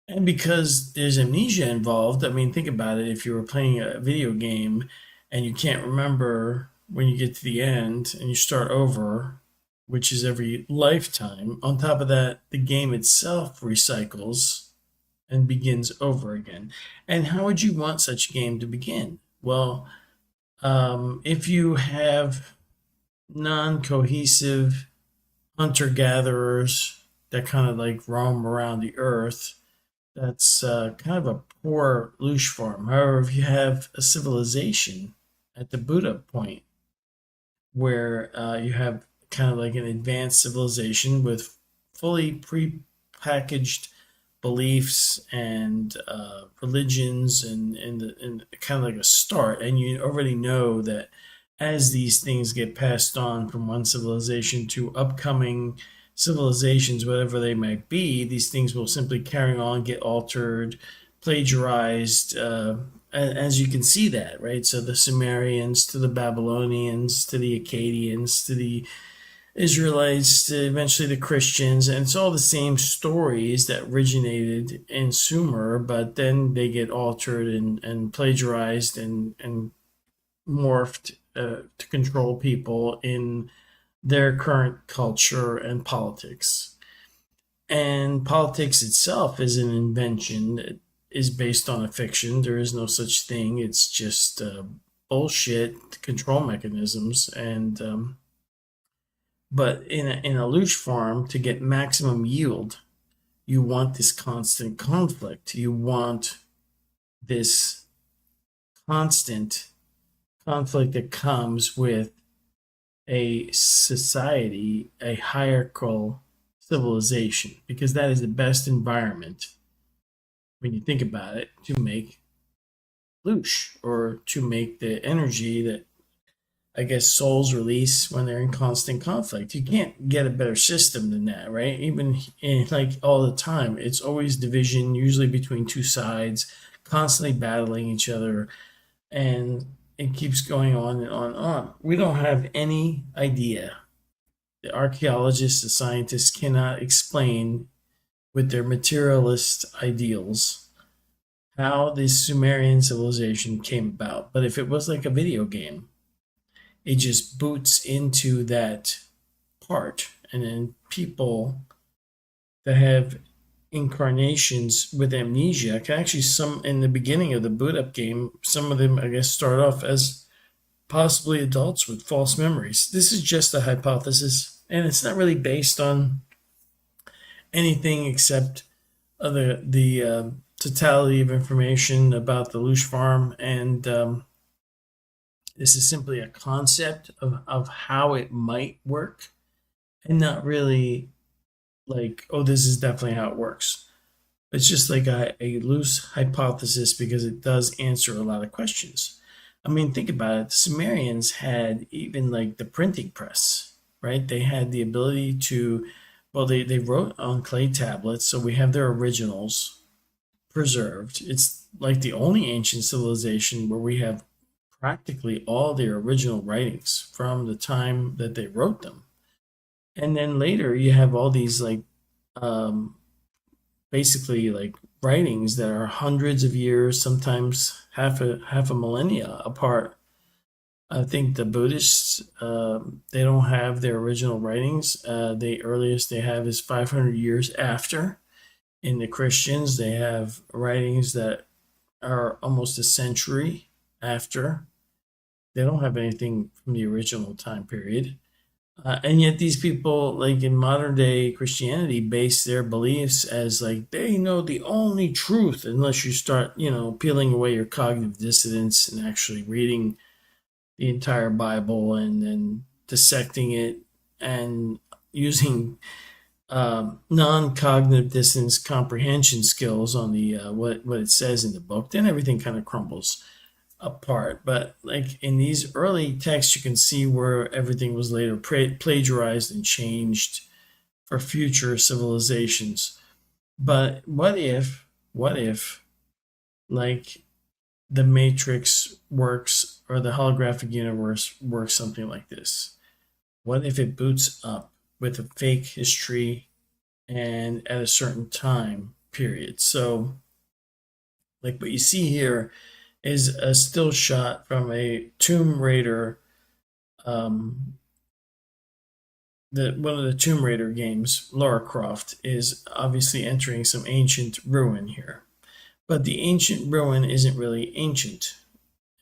And because there's amnesia involved, I mean, think about it. If you were playing a video game and you can't remember when you get to the end and you start over, which is every lifetime, on top of that, the game itself recycles and begins over again. And how would you want such a game to begin? Well, if you have non-cohesive hunter-gatherers that kind of like roam around the earth, that's kind of a poor loosh farm. However, if you have a civilization at the Buddha point, where you have kind of like an advanced civilization with fully pre-packaged beliefs and religions and kind of like a start, and you already know that as these things get passed on from one civilization to upcoming civilizations, whatever they might be, these things will simply carry on, get altered, plagiarized, as you can see that, right? So the Sumerians to the Babylonians to the Akkadians to the Israelites to eventually the Christians, and it's all the same stories that originated in Sumer, but then they get altered and plagiarized and morphed to control people in their current culture and politics. And politics itself is an invention that is based on a fiction. There is no such thing. It's just bullshit control mechanisms. And but in a loosh farm, to get maximum yield, you want this constant conflict. You want this constant conflict that comes with a society, a hierarchical civilization, because that is the best environment, when you think about it, to make loosh, or to make the energy that, I guess, souls release when they're in constant conflict. You can't get a better system than that, right? Even in, like, all the time, it's always division, usually between two sides, constantly battling each other, and it keeps going on and on and on. We don't have any idea. The archaeologists, the scientists cannot explain, with their materialist ideals, how this Sumerian civilization came about. But if it was like a video game, it just boots into that part, and then people that have incarnations with amnesia can actually, some in the beginning of the boot up game, some of them, I guess, start off as possibly adults with false memories. This is just a hypothesis, and it's not really based on anything except the totality of information about the loosh farm, and this is simply a concept of how it might work, and not really like, oh, this is definitely how it works. It's just like a loose hypothesis, because it does answer a lot of questions. I mean, think about it. The Sumerians had even like the printing press, right? They had the ability to, well, they wrote on clay tablets, so we have their originals preserved. It's like the only ancient civilization where we have practically all their original writings from the time that they wrote them. And then later you have all these like basically like writings that are hundreds of years, sometimes half a millennia apart. I think the Buddhists, they don't have their original writings. The earliest they have is 500 years after. In the Christians, they have writings that are almost a century after. They don't have anything from the original time period. And yet these people, like in modern day Christianity, base their beliefs as like they know the only truth, unless you start, peeling away your cognitive dissonance and actually reading the entire Bible and then dissecting it and using non-cognitive dissonance comprehension skills on the what it says in the book, then everything kind of crumbles apart. But like in these early texts, you can see where everything was later plagiarized and changed for future civilizations. But what if like the Matrix works or the holographic universe works something like this? What if it boots up with a fake history and at a certain time period? So like what you see here is a still shot from a Tomb Raider, one of the Tomb Raider games. Lara Croft is obviously entering some ancient ruin here. But the ancient ruin isn't really ancient,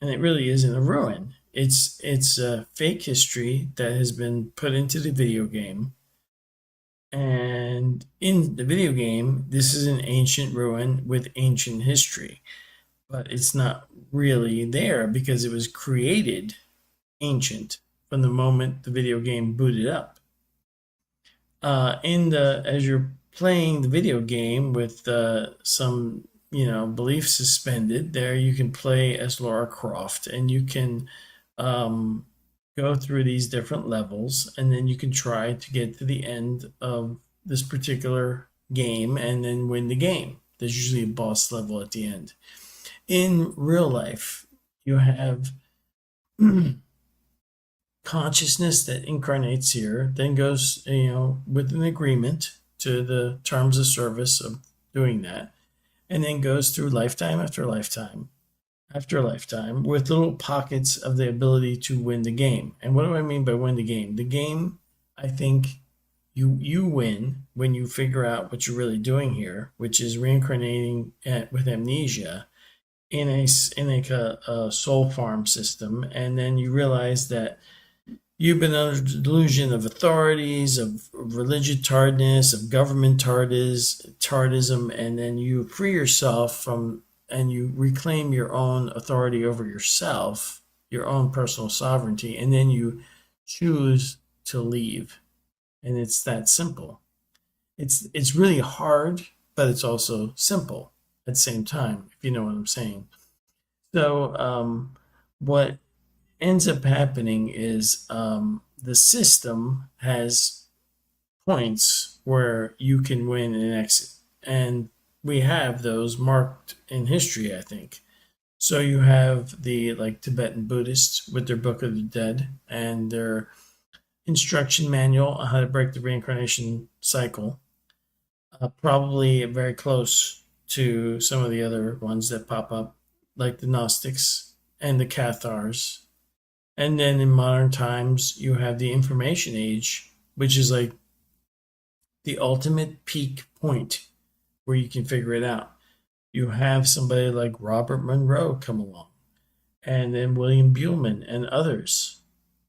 and it really isn't a ruin. It's a fake history that has been put into the video game. And in the video game, this is an ancient ruin with ancient history. But it's not really there because it was created ancient from the moment the video game booted up. As you're playing the video game with some belief suspended, there you can play as Lara Croft, and you can go through these different levels, and then you can try to get to the end of this particular game and then win the game. There's usually a boss level at the end. In real life, you have consciousness that incarnates here, then goes, with an agreement to the terms of service of doing that, and then goes through lifetime after lifetime after lifetime with little pockets of the ability to win the game. And what do I mean by win the game? The game, I think you win when you figure out what you're really doing here, which is reincarnating with amnesia in a soul farm system, and then you realize that you've been under the delusion of authorities, of religiousness, of government tardism, and then you free yourself from, and you reclaim your own authority over yourself, your own personal sovereignty, and then you choose to leave. And it's that simple. It's really hard, but it's also simple at the same time, if you know what I'm saying. So what ends up happening is the system has points where you can win and exit. And we have those marked in history, I think. So you have the Tibetan Buddhists with their Book of the Dead and their instruction manual on how to break the reincarnation cycle. Probably very close to some of the other ones that pop up, like the Gnostics and the Cathars. And then in modern times, you have the information age, which is like the ultimate peak point where you can figure it out. You have somebody like Robert Monroe come along, and then William Buhlman and others.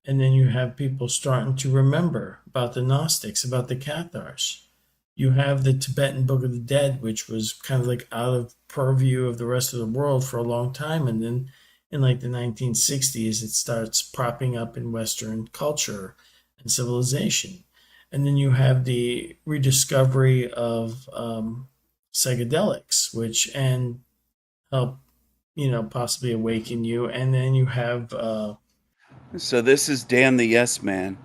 And then you have people starting to remember about the Gnostics, about the Cathars. You have the Tibetan Book of the Dead, which was kind of like out of purview of the rest of the world for a long time. And then in the 1960s, it starts propping up in Western culture and civilization. And then you have the rediscovery of psychedelics, which help, possibly awaken you. And then you have... So this is Dan the Yes Man.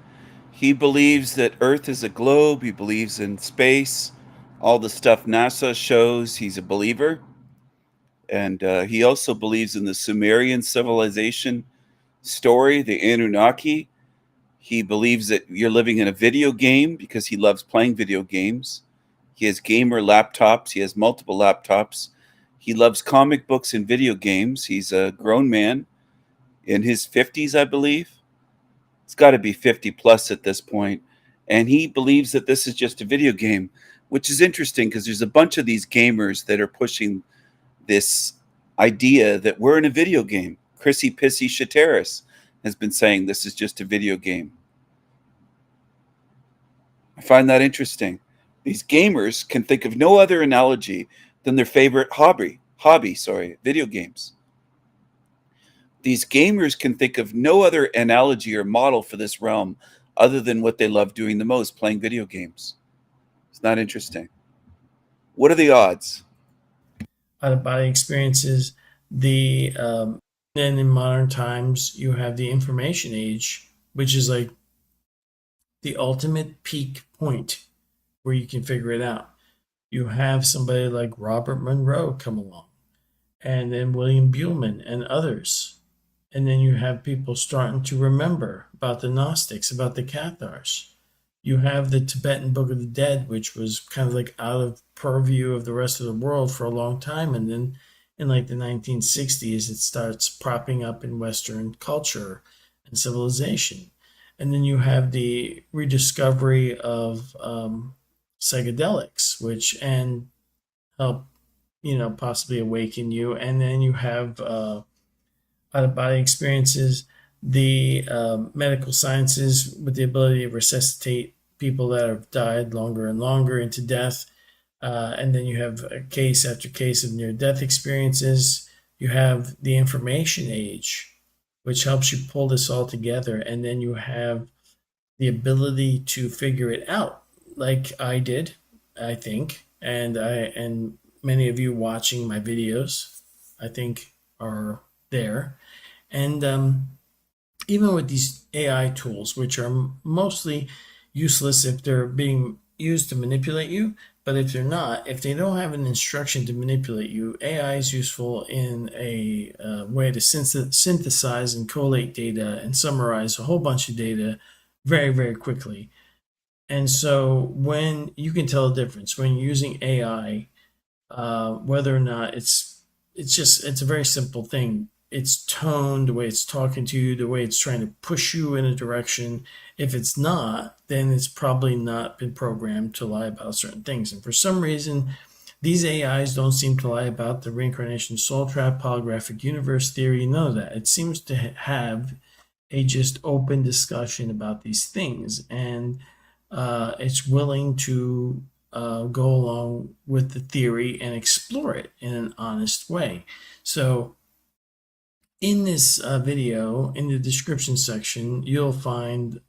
He believes that Earth is a globe. He believes in space. All the stuff NASA shows, he's a believer. And he also believes in the Sumerian civilization story, the Anunnaki. He believes that you're living in a video game because he loves playing video games. He has gamer laptops. He has multiple laptops. He loves comic books and video games. He's a grown man in his 50s, I believe. It's got to be 50 plus at this point. And he believes that this is just a video game, which is interesting because there's a bunch of these gamers that are pushing this idea that we're in a video game. Chrissy Pissy Shateris has been saying this is just a video game. I find that interesting. These gamers can think of no other analogy than their favorite hobby, video games. these gamers can think of no other analogy or model for this realm other than what they love doing the most, playing video games. It's not interesting. What are the odds? Out-of-body experiences. Then in modern times, you have the information age, which is like the ultimate peak point where you can figure it out. You have somebody like Robert Monroe come along, and then William Buhlman and others. And then you have people starting to remember about the Gnostics, about the Cathars. You have the Tibetan Book of the Dead, which was kind of like out of purview of the rest of the world for a long time. And then in like the 1960s, it starts propping up in Western culture and civilization. And then you have the rediscovery of psychedelics, which and help, possibly awaken you. And then you have out-of-body experiences, the medical sciences with the ability to resuscitate people that have died longer and longer into death. And then you have a case after case of near-death experiences. You have the information age, which helps you pull this all together. And then you have the ability to figure it out, like I did, I think. And many of you watching my videos, I think, are there. And even with these AI tools, which are mostly useless if they're being used to manipulate you, but if they're not, if they don't have an instruction to manipulate you, AI is useful in a way to synthesize and collate data and summarize a whole bunch of data very, very quickly. And so when you can tell the difference when you're using AI, whether or not it's a very simple thing. Its tone, the way it's talking to you, the way it's trying to push you in a direction. If it's not, then it's probably not been programmed to lie about certain things. And for some reason, these AIs don't seem to lie about the reincarnation soul trap, holographic universe theory, none of that. It seems to have a just open discussion about these things. And it's willing to go along with the theory and explore it in an honest way. So in this video, in the description section, you'll find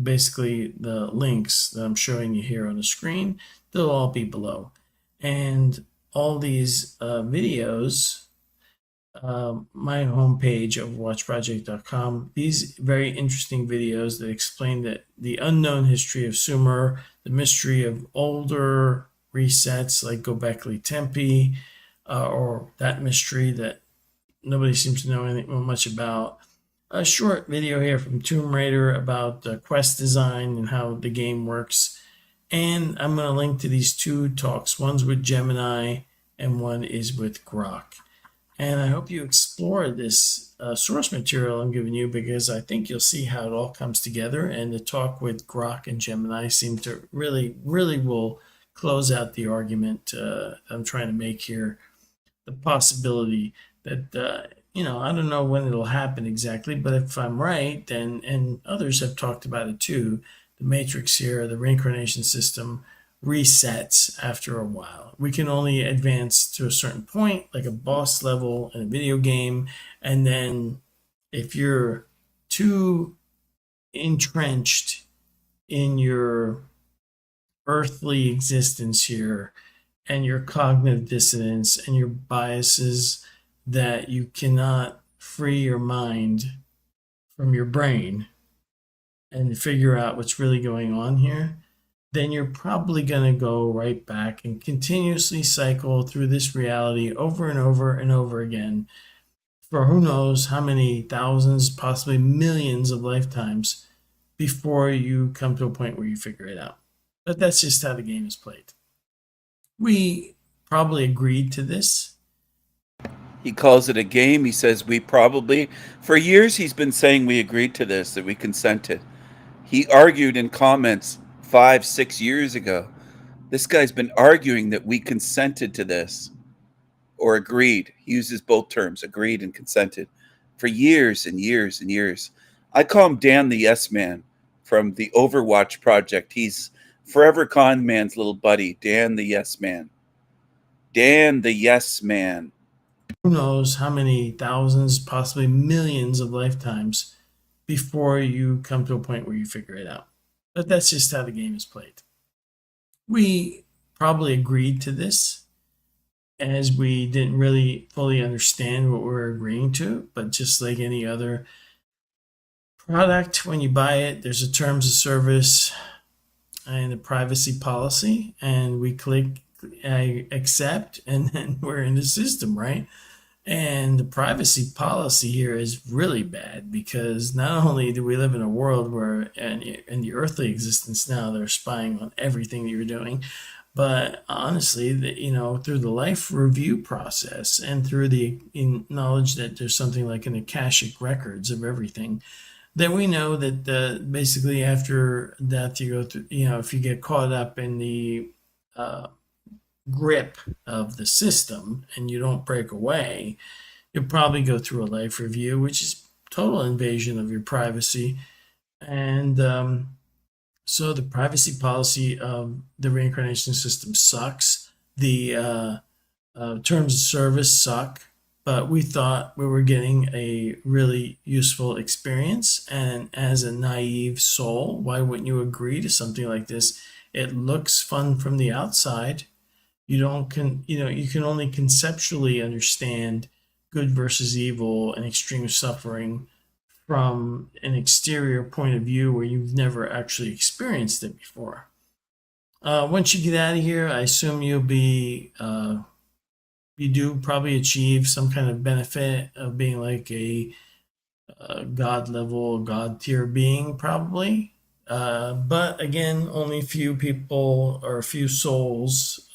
basically the links that I'm showing you here on the screen. They'll all be below. And all these videos, my homepage, overwatchproject.com, these very interesting videos that explain that the unknown history of Sumer, the mystery of older resets like Göbekli Tepe, or that mystery that nobody seems to know anything much about. A short video here from Tomb Raider about quest design and how the game works. And I'm going to link to these two talks. One's with Gemini and one is with Grok. And I hope you explore this source material I'm giving you, because I think you'll see how it all comes together. And the talk with Grok and Gemini seem to really will close out the argument I'm trying to make here. The possibility that, I don't know when it'll happen exactly, but if I'm right, then, and others have talked about it too, the matrix here, the reincarnation system resets after a while. We can only advance to a certain point, like a boss level in a video game. And then if you're too entrenched in your earthly existence here and your cognitive dissonance and your biases, that you cannot free your mind from your brain and figure out what's really going on here, then you're probably going to go right back and continuously cycle through this reality over and over and over again for who knows how many thousands, possibly millions of lifetimes before you come to a point where you figure it out. But that's just how the game is played. We probably agreed to this. He calls it a game. He says we probably, for years he's been saying we agreed to this, that we consented. He argued in comments 5-6 years ago. This guy's been arguing that we consented to this, or agreed. He uses both terms, agreed and consented, for years and years and years. I call him Dan the Yes Man from the Overwatch Project. He's Forever Con Man's little buddy, Dan the Yes Man. Dan the Yes Man. who knows how many thousands, possibly millions of lifetimes before you come to a point where you figure it out. But that's just how the game is played. We probably agreed to this as we didn't really fully understand what we were agreeing to, but just like any other product, when you buy it, there's a terms of service and a privacy policy, and we click I accept, and then we're in the system, right? And the privacy policy here is really bad, because not only do we live in a world where in the earthly existence now they're spying on everything that you're doing, but honestly, through the life review process and through the knowledge that there's something like an Akashic records of everything, then we know that basically after death you go through, if you get caught up in the grip of the system and you don't break away, you'll probably go through a life review, which is total invasion of your privacy. And so the privacy policy of the reincarnation system sucks. The terms of service suck, but we thought we were getting a really useful experience. And as a naive soul, why wouldn't you agree to something like this? It looks fun from the outside. You can only conceptually understand good versus evil and extreme suffering from an exterior point of view where you've never actually experienced it before. Once you get out of here, I assume you do probably achieve some kind of benefit of being like a God level, God tier being, probably. But again, only few people or a few souls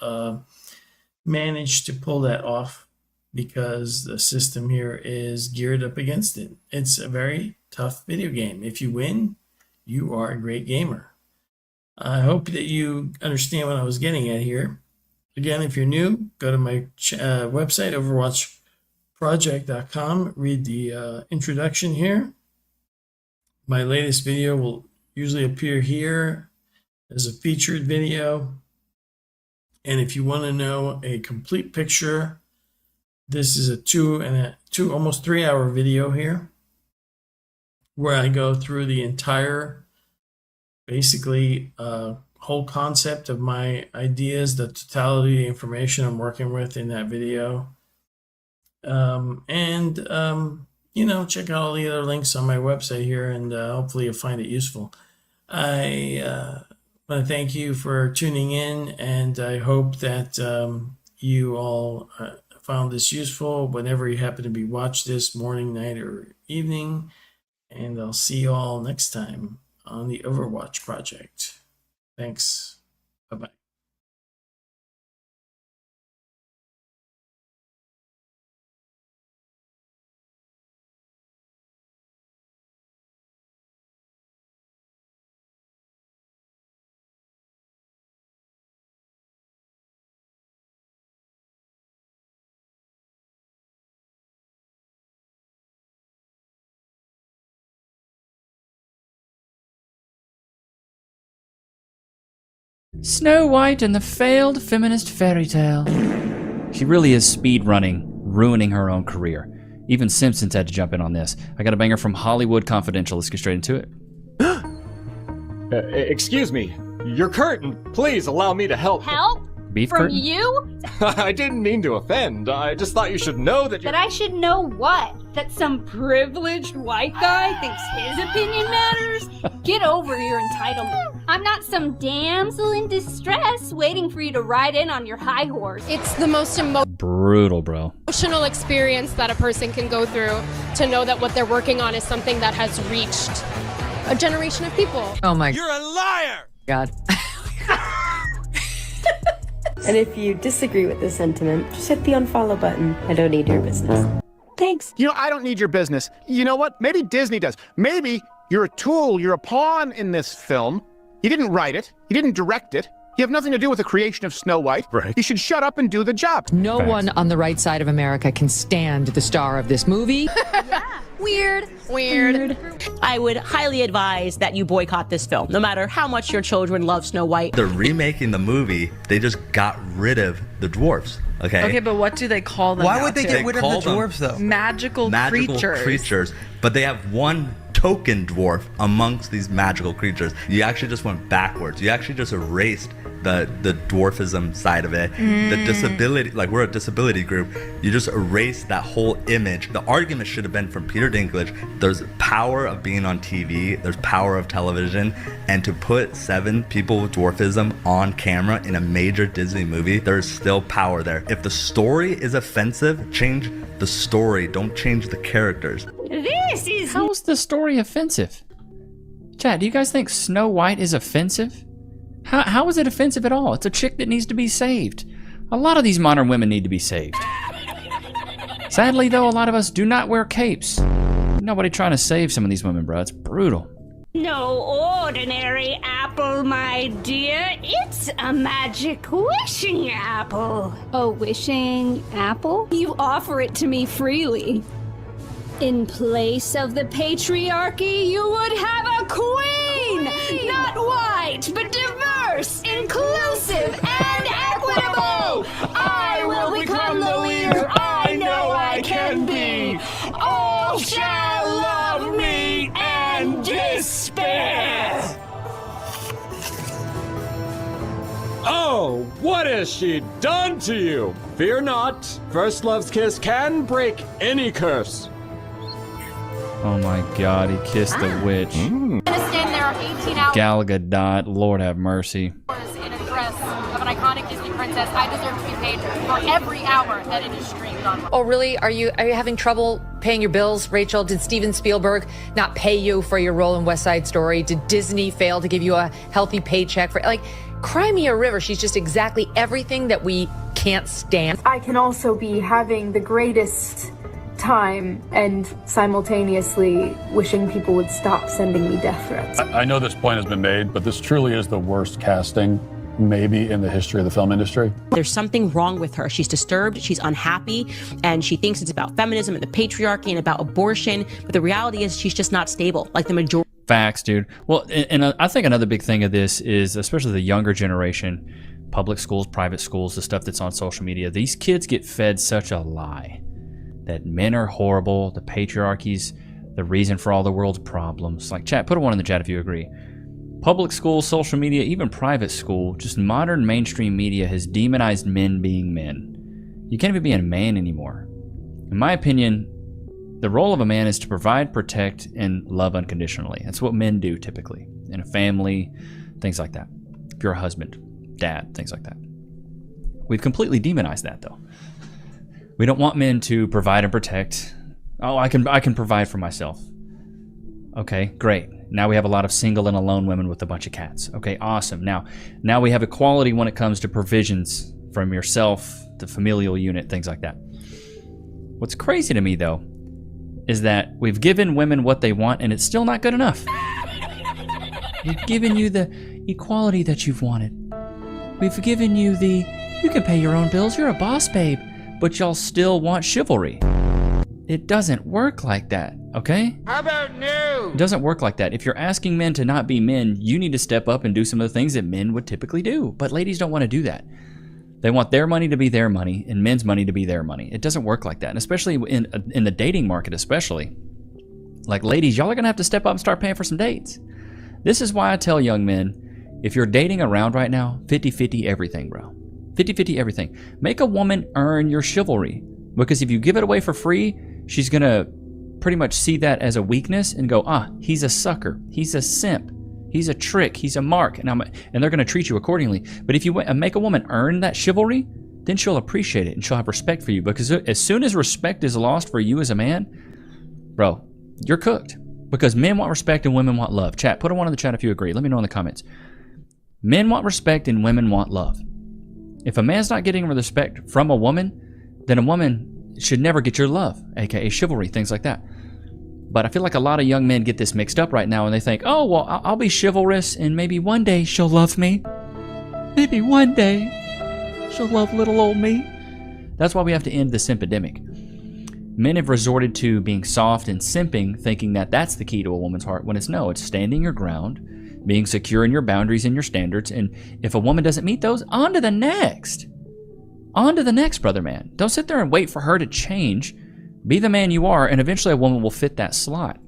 manage to pull that off, because the system here is geared up against it. It's a very tough video game. If you win, you are a great gamer. I hope that you understand what I was getting at here. Again, if you're new, go to my website, overwatchproject.com. Read the introduction here. My latest video will usually appear here as a featured video. And if you want to know a complete picture, this is a almost 3 hour video here, where I go through the entire, basically, whole concept of my ideas, the totality of the information I'm working with in that video. Check out all the other links on my website here, and hopefully you'll find it useful. I want to thank you for tuning in, and I hope that you all found this useful whenever you happen to be watching this, morning, night, or evening. And I'll see you all next time on the Overwatch Project. Thanks. Bye-bye. Snow White and the failed feminist fairy tale. She really is speed running, ruining her own career. Even Simpsons had to jump in on this. I got a banger from Hollywood Confidential. Let's get straight into it. Excuse me. Your curtain. Please allow me to help. Help? Beef From curtain? you? I didn't mean to offend. I just thought you should know that That I should know what? That some privileged white guy thinks his opinion matters? Get over your entitlement. I'm not some damsel in distress waiting for you to ride in on your high horse. It's the most Brutal, bro. emotional experience that a person can go through to know that what they're working on is something that has reached a generation of people. Oh my You're a liar! God. And if you disagree with this sentiment, just hit the unfollow button. I don't need your business. Thanks. You know, I don't need your business. You know what? Maybe Disney does. Maybe you're a tool, you're a pawn in this film. You didn't write it, you didn't direct it. You have nothing to do with the creation of Snow White. Right. You should shut up and do the job. No one on the right side of America can stand the star of this movie. Weird. I would highly advise that you boycott this film, no matter how much your children love Snow White. They're remaking the movie. They just got rid of the dwarfs. Okay. Okay, but what do they call them? Why now, would they too? get rid of the dwarves though? Magical creatures. But they have one token dwarf amongst these magical creatures. You actually just went backwards. You actually just erased the dwarfism side of it. The disability, like we're a disability group, you just erased that whole image. The argument should have been from Peter Dinklage, there's power of being on TV, there's power of television, and to put 7 people with dwarfism on camera in a major Disney movie, there's still power there. If the story is offensive, change the story, don't change the characters. This is... How is the story offensive? Chat, do you guys think Snow White is offensive? How is it offensive at all? It's a chick that needs to be saved. A lot of these modern women need to be saved. Sadly, though, a lot of us do not wear capes. Nobody trying to save some of these women, bro. It's brutal. No ordinary apple, my dear. It's a magic wishing apple. A wishing apple? You offer it to me freely. In place of the patriarchy, you would have a queen! Not white, but diverse, inclusive, and equitable! I will become the leader I know I can be! All shall love me and despair! Oh, what has she done to you? Fear not. First Love's kiss can break any curse. Oh my god, he kissed the witch. I'm gonna stand there 18 hours Gal Gadot, Lord have mercy. in a dress of an iconic Disney princess. I deserve to be paid for every hour that it is streamed on. Oh, really? Are you having trouble paying your bills, Rachel? Did Steven Spielberg not pay you for your role in West Side Story? Did Disney fail to give you a healthy paycheck for, like, cry me a river? She's just exactly everything that we can't stand. I can also be having the greatest time and simultaneously wishing people would stop sending me death threats. I know this point has been made, but this truly is the worst casting maybe in the history of the film industry. There's something wrong with her. She's disturbed, she's unhappy, and she thinks it's about feminism and the patriarchy and about abortion. But the reality is she's just not stable, like the majority. Facts, dude. Well, and I think another big thing of this is, especially the younger generation, public schools, private schools, the stuff that's on social media, these kids get fed such a lie that men are horrible, the patriarchy's the reason for all the world's problems. Like, chat, put a 1 in the chat if you agree. Public school, social media, even private school, just modern mainstream media has demonized men being men. You can't even be a man anymore. In my opinion, the role of a man is to provide, protect, and love unconditionally. That's what men do typically in a family, things like that. If you're a husband, dad, things like that. We've completely demonized that, though. We don't want men to provide and protect. Oh, I can provide for myself. Okay, great. Now we have a lot of single and alone women with a bunch of cats. Okay, awesome. Now we have equality when it comes to provisions from yourself, the familial unit, things like that. What's crazy to me, though, is that we've given women what they want and it's still not good enough. We've given you the equality that you've wanted. We've given you the, you can pay your own bills, you're a boss babe, but y'all still want chivalry. It doesn't work like that, okay? How about no? It doesn't work like that. If you're asking men to not be men, you need to step up and do some of the things that men would typically do. But ladies don't want to do that. They want their money to be their money and men's money to be their money. It doesn't work like that, and especially in the dating market especially. Like, ladies, y'all are going to have to step up and start paying for some dates. This is why I tell young men, if you're dating around right now, 50-50 everything, bro. 50-50 everything. Make a woman earn your chivalry. Because if you give it away for free, she's going to pretty much see that as a weakness and go, he's a sucker. He's a simp. He's a trick. He's a mark. And they're going to treat you accordingly. But if you make a woman earn that chivalry, then she'll appreciate it and she'll have respect for you. Because as soon as respect is lost for you as a man, bro, you're cooked. Because men want respect and women want love. Chat, put a 1 in the chat if you agree. Let me know in the comments. Men want respect and women want love. If a man's not getting respect from a woman, then a woman should never get your love, aka chivalry, things like that. But I feel like a lot of young men get this mixed up right now and they think, oh, well, I'll be chivalrous and maybe one day she'll love me. Maybe one day she'll love little old me. That's why we have to end the simpidemic. Men have resorted to being soft and simping, thinking that that's the key to a woman's heart, when it's no, it's standing your ground, being secure in your boundaries and your standards, and if a woman doesn't meet those, on to the next. On to the next, brother man. Don't sit there and wait for her to change. Be the man you are, and eventually a woman will fit that slot.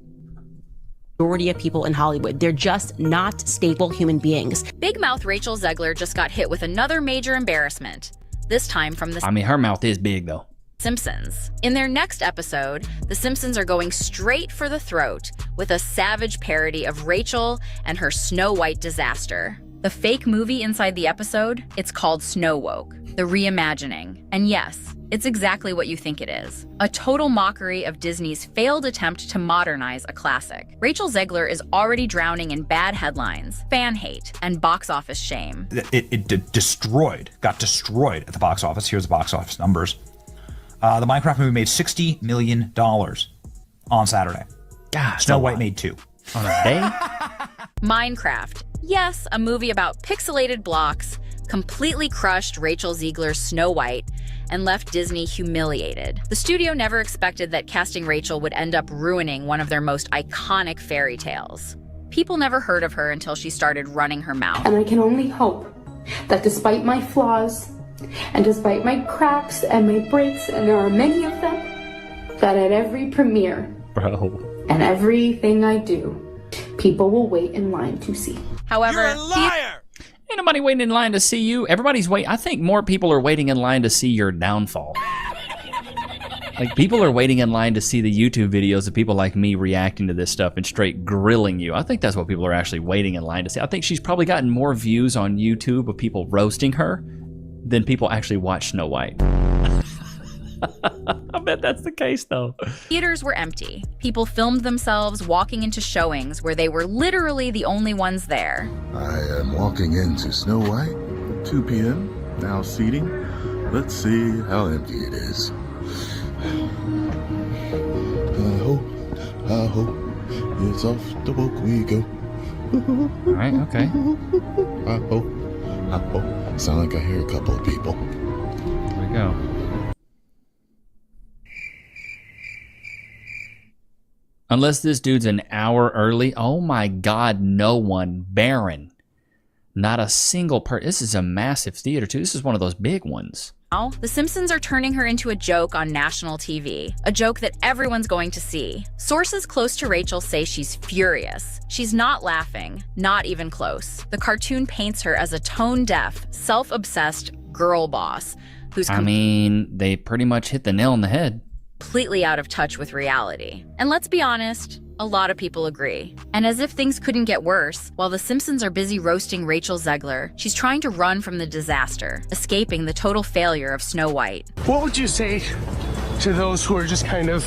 Majority of people in Hollywood, they're just not stable human beings. Big mouth Rachel Zegler just got hit with another major embarrassment. This time from the I mean, her mouth is big though. Simpsons. In their next episode, the Simpsons are going straight for the throat with a savage parody of Rachel and her Snow White disaster. The fake movie inside the episode, it's called Snow Woke, the reimagining. And yes, it's exactly what you think it is. A total mockery of Disney's failed attempt to modernize a classic. Rachel Zegler is already drowning in bad headlines, fan hate, and box office shame. It got destroyed at the box office. Here's the box office numbers. The Minecraft movie made $60 million on Saturday. God, Snow White made $2 on a day. Minecraft. Yes, a movie about pixelated blocks, completely crushed Rachel Zegler's Snow White and left Disney humiliated. The studio never expected that casting Rachel would end up ruining one of their most iconic fairy tales. People never heard of her until she started running her mouth. And I can only hope that despite my flaws, and despite my cracks and my breaks, and there are many of them, that at every premiere and everything I do, people will wait in line to see. However, You're a liar! Ain't nobody waiting in line to see you. Everybody's waiting. I think more people are waiting in line to see your downfall. Like, people are waiting in line to see the YouTube videos of people like me reacting to this stuff and straight grilling you. I think that's what people are actually waiting in line to see. I think she's probably gotten more views on YouTube of people roasting her than people actually watch Snow White. I bet that's the case, though. Theaters were empty. People filmed themselves walking into showings where they were literally the only ones there. I am walking into Snow White, 2 p.m., now seating. Let's see how empty it is. I hope it's off the book we go. All right, okay. I hope. Sound like I hear a couple of people. Here we go. Unless this dude's an hour early, oh my God, no one, barren. Not a single person. This is a massive theater too. This is one of those big ones. Now, The Simpsons are turning her into a joke on national TV, a joke that everyone's going to see. Sources close to Rachel say she's furious. She's not laughing, not even close. The cartoon paints her as a tone-deaf, self-obsessed girl boss who's I mean, they pretty much hit the nail on the head. Completely out of touch with reality. And let's be honest, a lot of people agree. And as if things couldn't get worse, while the Simpsons are busy roasting Rachel Zegler, she's trying to run from the disaster, escaping the total failure of Snow White. What would you say to those who are just kind of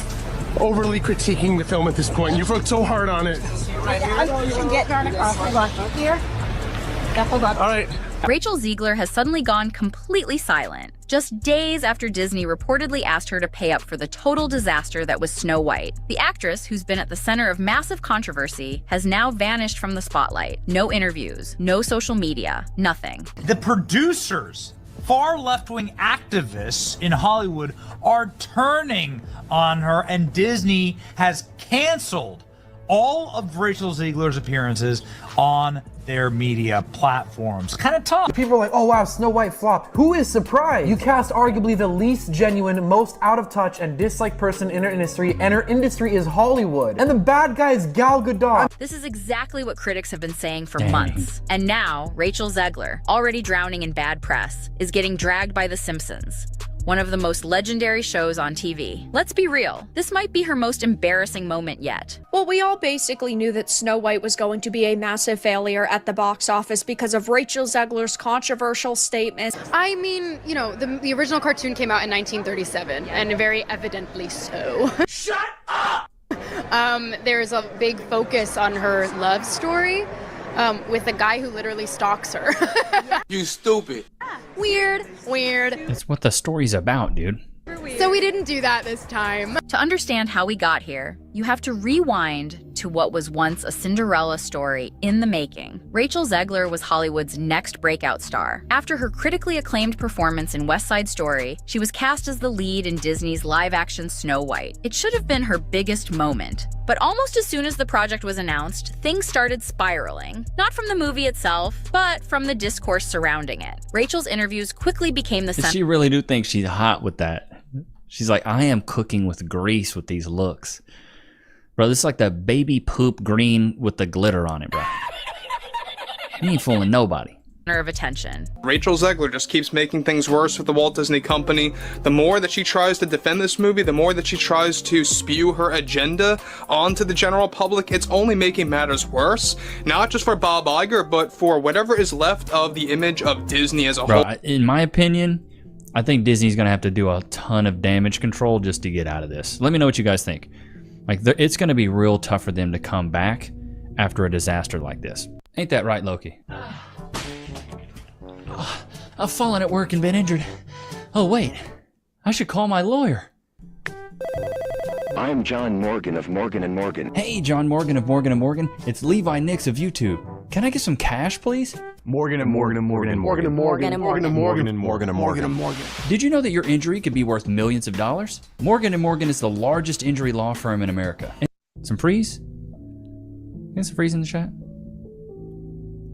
overly critiquing the film at this point? You've worked so hard on it. I'm getting on across the block here. Hold on. All right. Rachel Zegler has suddenly gone completely silent, just days after Disney reportedly asked her to pay up for the total disaster that was Snow White. The actress, who's been at the center of massive controversy, has now vanished from the spotlight. No interviews, no social media, nothing. The producers, far left-wing activists in Hollywood, are turning on her, and Disney has canceled all of Rachel Zegler's appearances on their media platforms. Kind of tough. People are like, oh wow, Snow White flopped. Who is surprised? You cast arguably the least genuine, most out of touch, and disliked person in her industry, and her industry is Hollywood. And the bad guy is Gal Gadot. This is exactly what critics have been saying for months. And now, Rachel Zegler, already drowning in bad press, is getting dragged by The Simpsons, one of the most legendary shows on TV. Let's be real, this might be her most embarrassing moment yet. Well, we all basically knew that Snow White was going to be a massive failure at the box office because of Rachel Zegler's controversial statements. I mean, you know, the original cartoon came out in 1937, and very evidently so. Shut up! There's a big focus on her love story with a guy who literally stalks her. You stupid. Weird. That's what the story's about, dude. So we didn't do that this time. To understand how we got here, you have to rewind to what was once a Cinderella story in the making. Rachel Zegler was Hollywood's next breakout star. After her critically acclaimed performance in West Side Story, she was cast as the lead in Disney's live-action Snow White. It should have been her biggest moment. But almost as soon as the project was announced, things started spiraling. Not from the movie itself, but from the discourse surrounding it. Rachel's interviews quickly became the center. She really do think she's hot with that. She's like, I am cooking with grease with these looks. Bro, this is like the baby poop green with the glitter on it, bro. You ain't fooling nobody. Of attention. Rachel Zegler just keeps making things worse with the Walt Disney Company. The more that she tries to defend this movie, the more that she tries to spew her agenda onto the general public, it's only making matters worse. Not just for Bob Iger, but for whatever is left of the image of Disney as a whole. In my opinion, I think Disney's gonna have to do a ton of damage control just to get out of this. Let me know what you guys think. Like, it's gonna be real tough for them to come back after a disaster like this. Ain't that right, Loki? I've fallen at work and been injured. Oh wait, I should call my lawyer. I'm John Morgan of Morgan & Morgan. Hey, John Morgan of Morgan & Morgan. It's Levi Nix of YouTube. Can I get some cash, please? Morgan & Morgan & Morgan & Morgan & Morgan & Morgan & Morgan & Morgan & Morgan & Morgan. Did you know that your injury could be worth millions of dollars? Morgan & Morgan is the largest injury law firm in America. Some freeze? Get some freeze in the chat.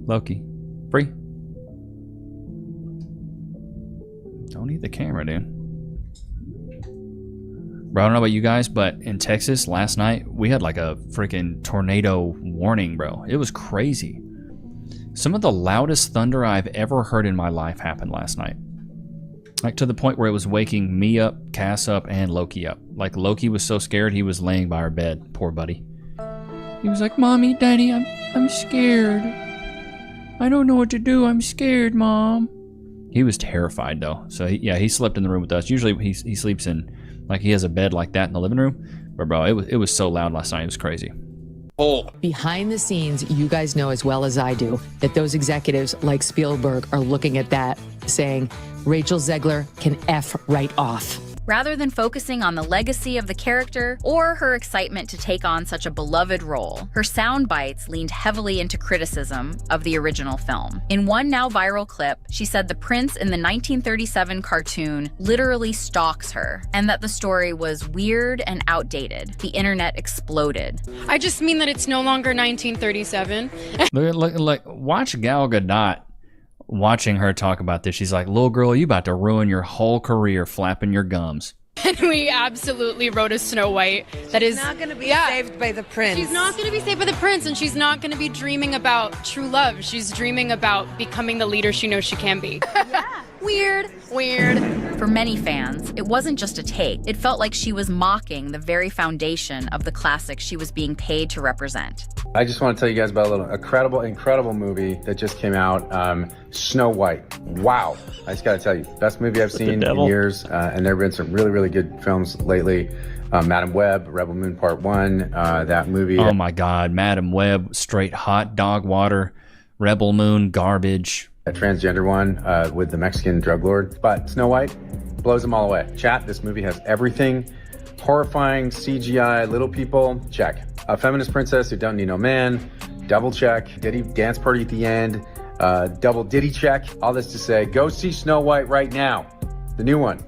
Loki. Free? Don't need the camera, dude. Bro, I don't know about you guys, but in Texas last night, we had like a freaking tornado warning, bro. It was crazy. Some of the loudest thunder I've ever heard in my life happened last night. Like, to the point where it was waking me up, Cass up, and Loki up. Like, Loki was so scared he was laying by our bed. Poor buddy. He was like, Mommy, Daddy, I'm scared. I don't know what to do. I'm scared, Mom. He was terrified, though. So, he slept in the room with us. Usually, he sleeps in, like, he has a bed like that in the living room. But, bro, it was so loud last night. It was crazy. Behind the scenes, you guys know as well as I do that those executives like Spielberg are looking at that saying, Rachel Zegler can F right off. Rather than focusing on the legacy of the character or her excitement to take on such a beloved role, her sound bites leaned heavily into criticism of the original film. In one now viral clip, she said the prince in the 1937 cartoon literally stalks her, and that the story was weird and outdated. The internet exploded. I just mean that it's no longer 1937. Like, watch Gal Gadot. Watching her talk about this, she's like, little girl, you about to ruin your whole career flapping your gums. And we absolutely wrote a Snow White that is not going to be saved by the prince. She's not going to be saved by the prince, and she's not going to be dreaming about true love. She's dreaming about becoming the leader she knows she can be. Yeah. Weird. For many fans, it wasn't just a take. It felt like she was mocking the very foundation of the classic she was being paid to represent. I just want to tell you guys about a little incredible movie that just came out, Snow White. Wow. I just got to tell you, best movie I've seen in years, and there have been some really, really good films lately. Madam Web, Rebel Moon Part 1, that movie. Oh my God, Madam Web, straight hot dog water, Rebel Moon, garbage. A transgender one with the Mexican drug lord. But Snow White blows them all away. Chat, this movie has everything. Horrifying, CGI, little people, check. A feminist princess who don't need no man, double check. Diddy dance party at the end, double Diddy check. All this to say, go see Snow White right now. The new one.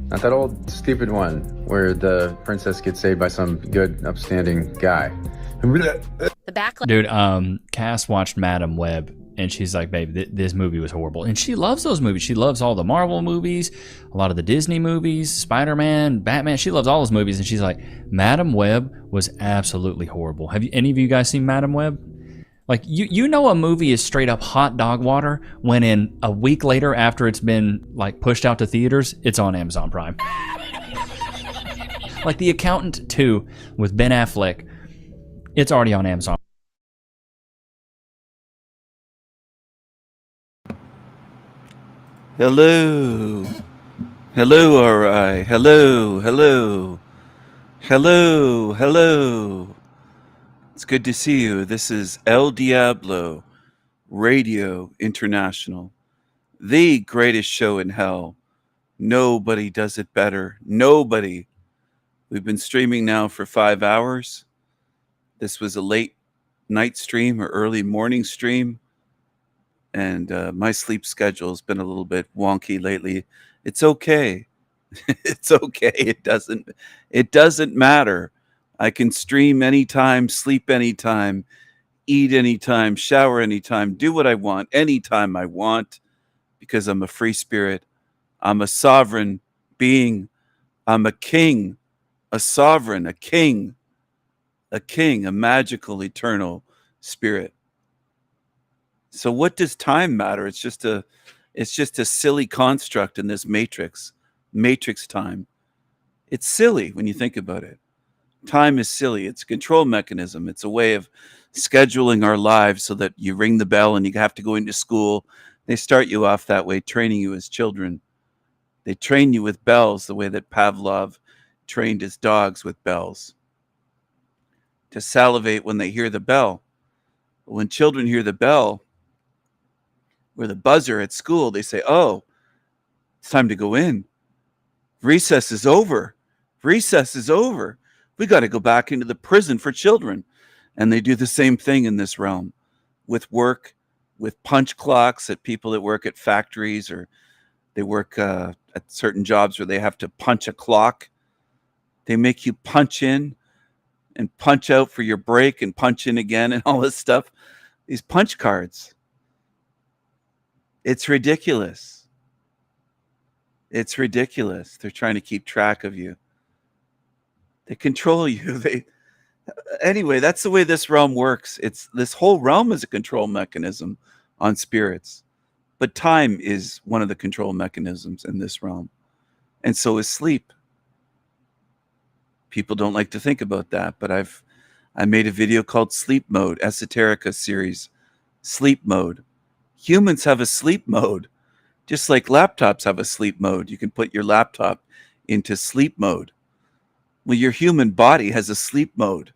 Not that old stupid one where the princess gets saved by some good, upstanding guy. The backlash. Dude, Cass watched Madam Web. And she's like, babe, this movie was horrible. And she loves those movies. She loves all the Marvel movies, a lot of the Disney movies, Spider-Man, Batman. She loves all those movies. And she's like, Madam Web was absolutely horrible. Have any of you guys seen Madam Web? Like, you know a movie is straight up hot dog water when in a week later after it's been, like, pushed out to theaters, it's on Amazon Prime. Like The Accountant 2 with Ben Affleck, it's already on Amazon. Hello. Hello, alright. Hello. It's good to see you. This is El Diablo Radio International, the greatest show in hell Nobody does it better. Nobody. We've been streaming now for 5 hours. This was a late night stream or early morning stream. And my sleep schedule has been a little bit wonky lately. It's okay. It's okay. It doesn't matter. I can stream anytime, sleep anytime, eat anytime, shower anytime, do what I want, anytime I want, because I'm a free spirit. I'm a sovereign being. I'm a king, a sovereign, a king, a magical, eternal spirit. So what does time matter? It's just a silly construct in this matrix time. It's silly when you think about it. Time is silly. It's a control mechanism. It's a way of scheduling our lives so that you ring the bell and you have to go into school. They start you off that way, training you as children. They train you with bells the way that Pavlov trained his dogs with bells. To salivate when they hear the bell. When children hear the bell or the buzzer at school, they say, oh, it's time to go in. Recess is over. Recess is over. We got to go back into the prison for children. And they do the same thing in this realm with work, with punch clocks at people that work at factories, or they work at certain jobs where they have to punch a clock. They make you punch in and punch out for your break and punch in again and all this stuff. These punch cards. It's ridiculous. It's ridiculous. They're trying to keep track of you. They control you. Anyway, that's the way this realm works. This whole realm is a control mechanism on spirits. But time is one of the control mechanisms in this realm. And so is sleep. People don't like to think about that, but I made a video called Sleep Mode, Esoterica series. Sleep mode. Humans have a sleep mode. Just like laptops have a sleep mode. You can put your laptop into sleep mode. Well, your human body has a sleep mode.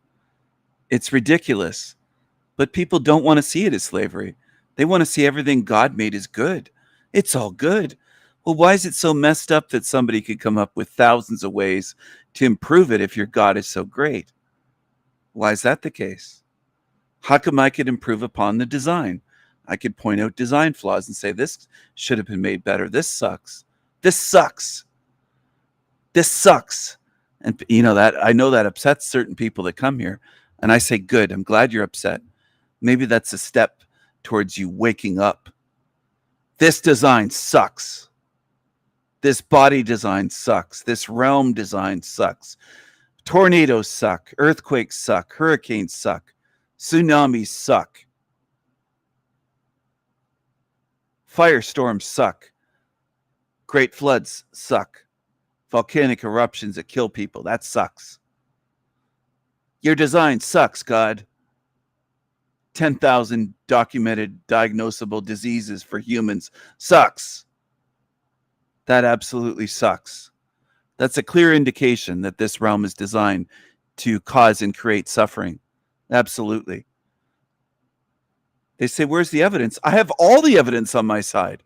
It's ridiculous. But people don't want to see it as slavery. They want to see everything God made is good. It's all good. Well, why is it so messed up that somebody could come up with thousands of ways to improve it if your God is so great? Why is that the case? How come I could improve upon the design? I could point out design flaws and say, this should have been made better. This sucks. This sucks. This sucks. And you know that I know that upsets certain people that come here. And I say, good, I'm glad you're upset. Maybe that's a step towards you waking up. This design sucks. This body design sucks. This realm design sucks. Tornadoes suck. Earthquakes suck. Hurricanes suck. Tsunamis suck. Firestorms suck. Great floods suck. Volcanic eruptions that kill people, that sucks. Your design sucks, God. 10,000 documented diagnosable diseases for humans sucks. That absolutely sucks. That's a clear indication that this realm is designed to cause and create suffering. Absolutely. They say, where's the evidence? I have all the evidence on my side.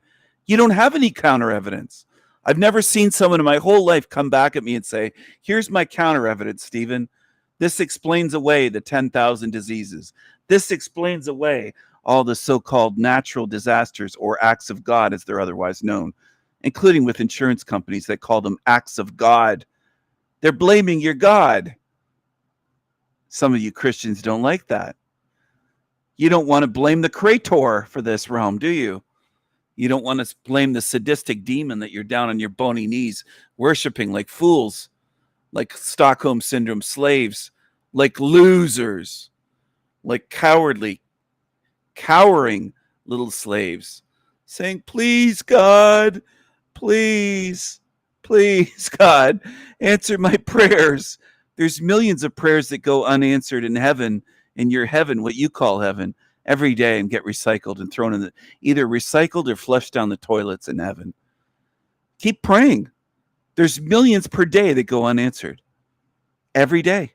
You don't have any counter evidence. I've never seen someone in my whole life come back at me and say, here's my counter evidence, Stephen. This explains away the 10,000 diseases. This explains away all the so-called natural disasters or acts of God, as they're otherwise known, including with insurance companies that call them acts of God. They're blaming your God. Some of you Christians don't like that. You don't want to blame the Creator for this realm, do you? You don't want to blame the sadistic demon that you're down on your bony knees worshiping like fools, like Stockholm Syndrome slaves, like losers, like cowardly, cowering little slaves, saying, please, God, please, please, God, answer my prayers. There's millions of prayers that go unanswered in heaven, in your heaven, what you call heaven, every day, and get recycled and thrown in the, either recycled or flushed down the toilets in heaven. Keep praying. There's millions per day that go unanswered. Every day.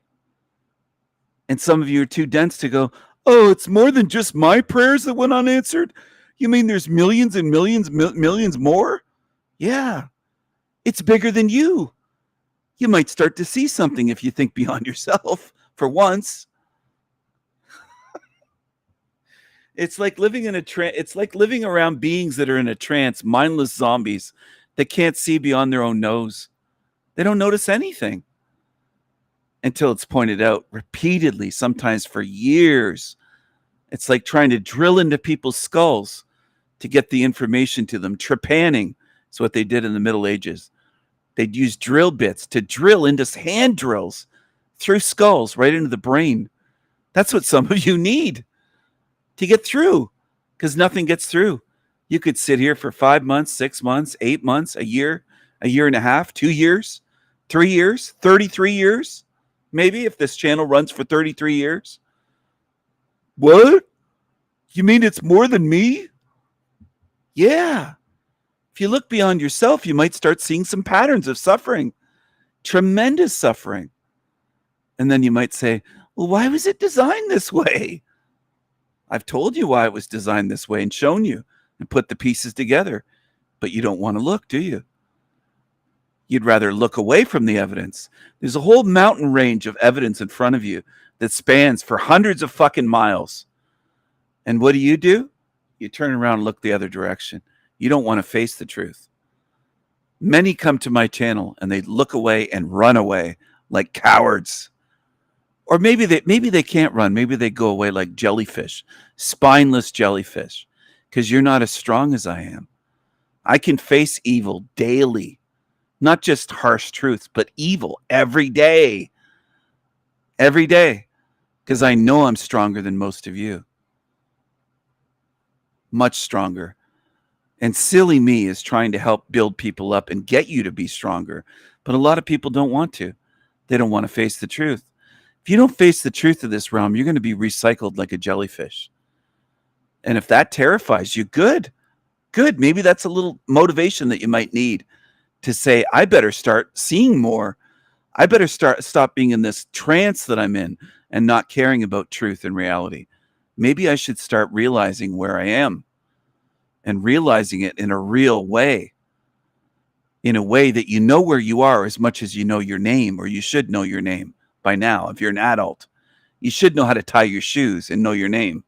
And some of you are too dense to go, oh, it's more than just my prayers that went unanswered? You mean there's millions and millions, millions more? Yeah. It's bigger than you. You might start to see something if you think beyond yourself for once. It's like living in a trance. It's like living around beings that are in a trance, mindless zombies that can't see beyond their own nose. They don't notice anything until it's pointed out repeatedly, sometimes for years. It's like trying to drill into people's skulls to get the information to them. Trepanning is what they did in the Middle Ages. They'd use drill bits to drill into hand drills through skulls right into the brain. That's what some of you need to get through, because nothing gets through. You could sit here for 5 months, 6 months, 8 months, a year and a half, 2 years, 3 years, 33 years, maybe, if this channel runs for 33 years. What? You mean it's more than me? Yeah. If you look beyond yourself, you might start seeing some patterns of suffering, tremendous suffering. And then you might say, well, why was it designed this way? I've told you why it was designed this way and shown you and put the pieces together, but you don't want to look, do you? You'd rather look away from the evidence. There's a whole mountain range of evidence in front of you that spans for hundreds of fucking miles. And what do? You turn around and look the other direction. You don't want to face the truth. Many come to my channel and they look away and run away like cowards. Or maybe they can't run. Maybe they go away like jellyfish, spineless jellyfish, because you're not as strong as I am. I can face evil daily, not just harsh truths, but evil every day, because I know I'm stronger than most of you, much stronger. And silly me is trying to help build people up and get you to be stronger. But a lot of people don't want to. They don't want to face the truth. If you don't face the truth of this realm, you're going to be recycled like a jellyfish. And if that terrifies you, good. Maybe that's a little motivation that you might need to say, I better start seeing more. I better stop being in this trance that I'm in and not caring about truth and reality. Maybe I should start realizing where I am and realizing it in a real way, in a way that you know where you are as much as you know your name, or you should know your name. By now, if you're an adult, you should know how to tie your shoes and know your name.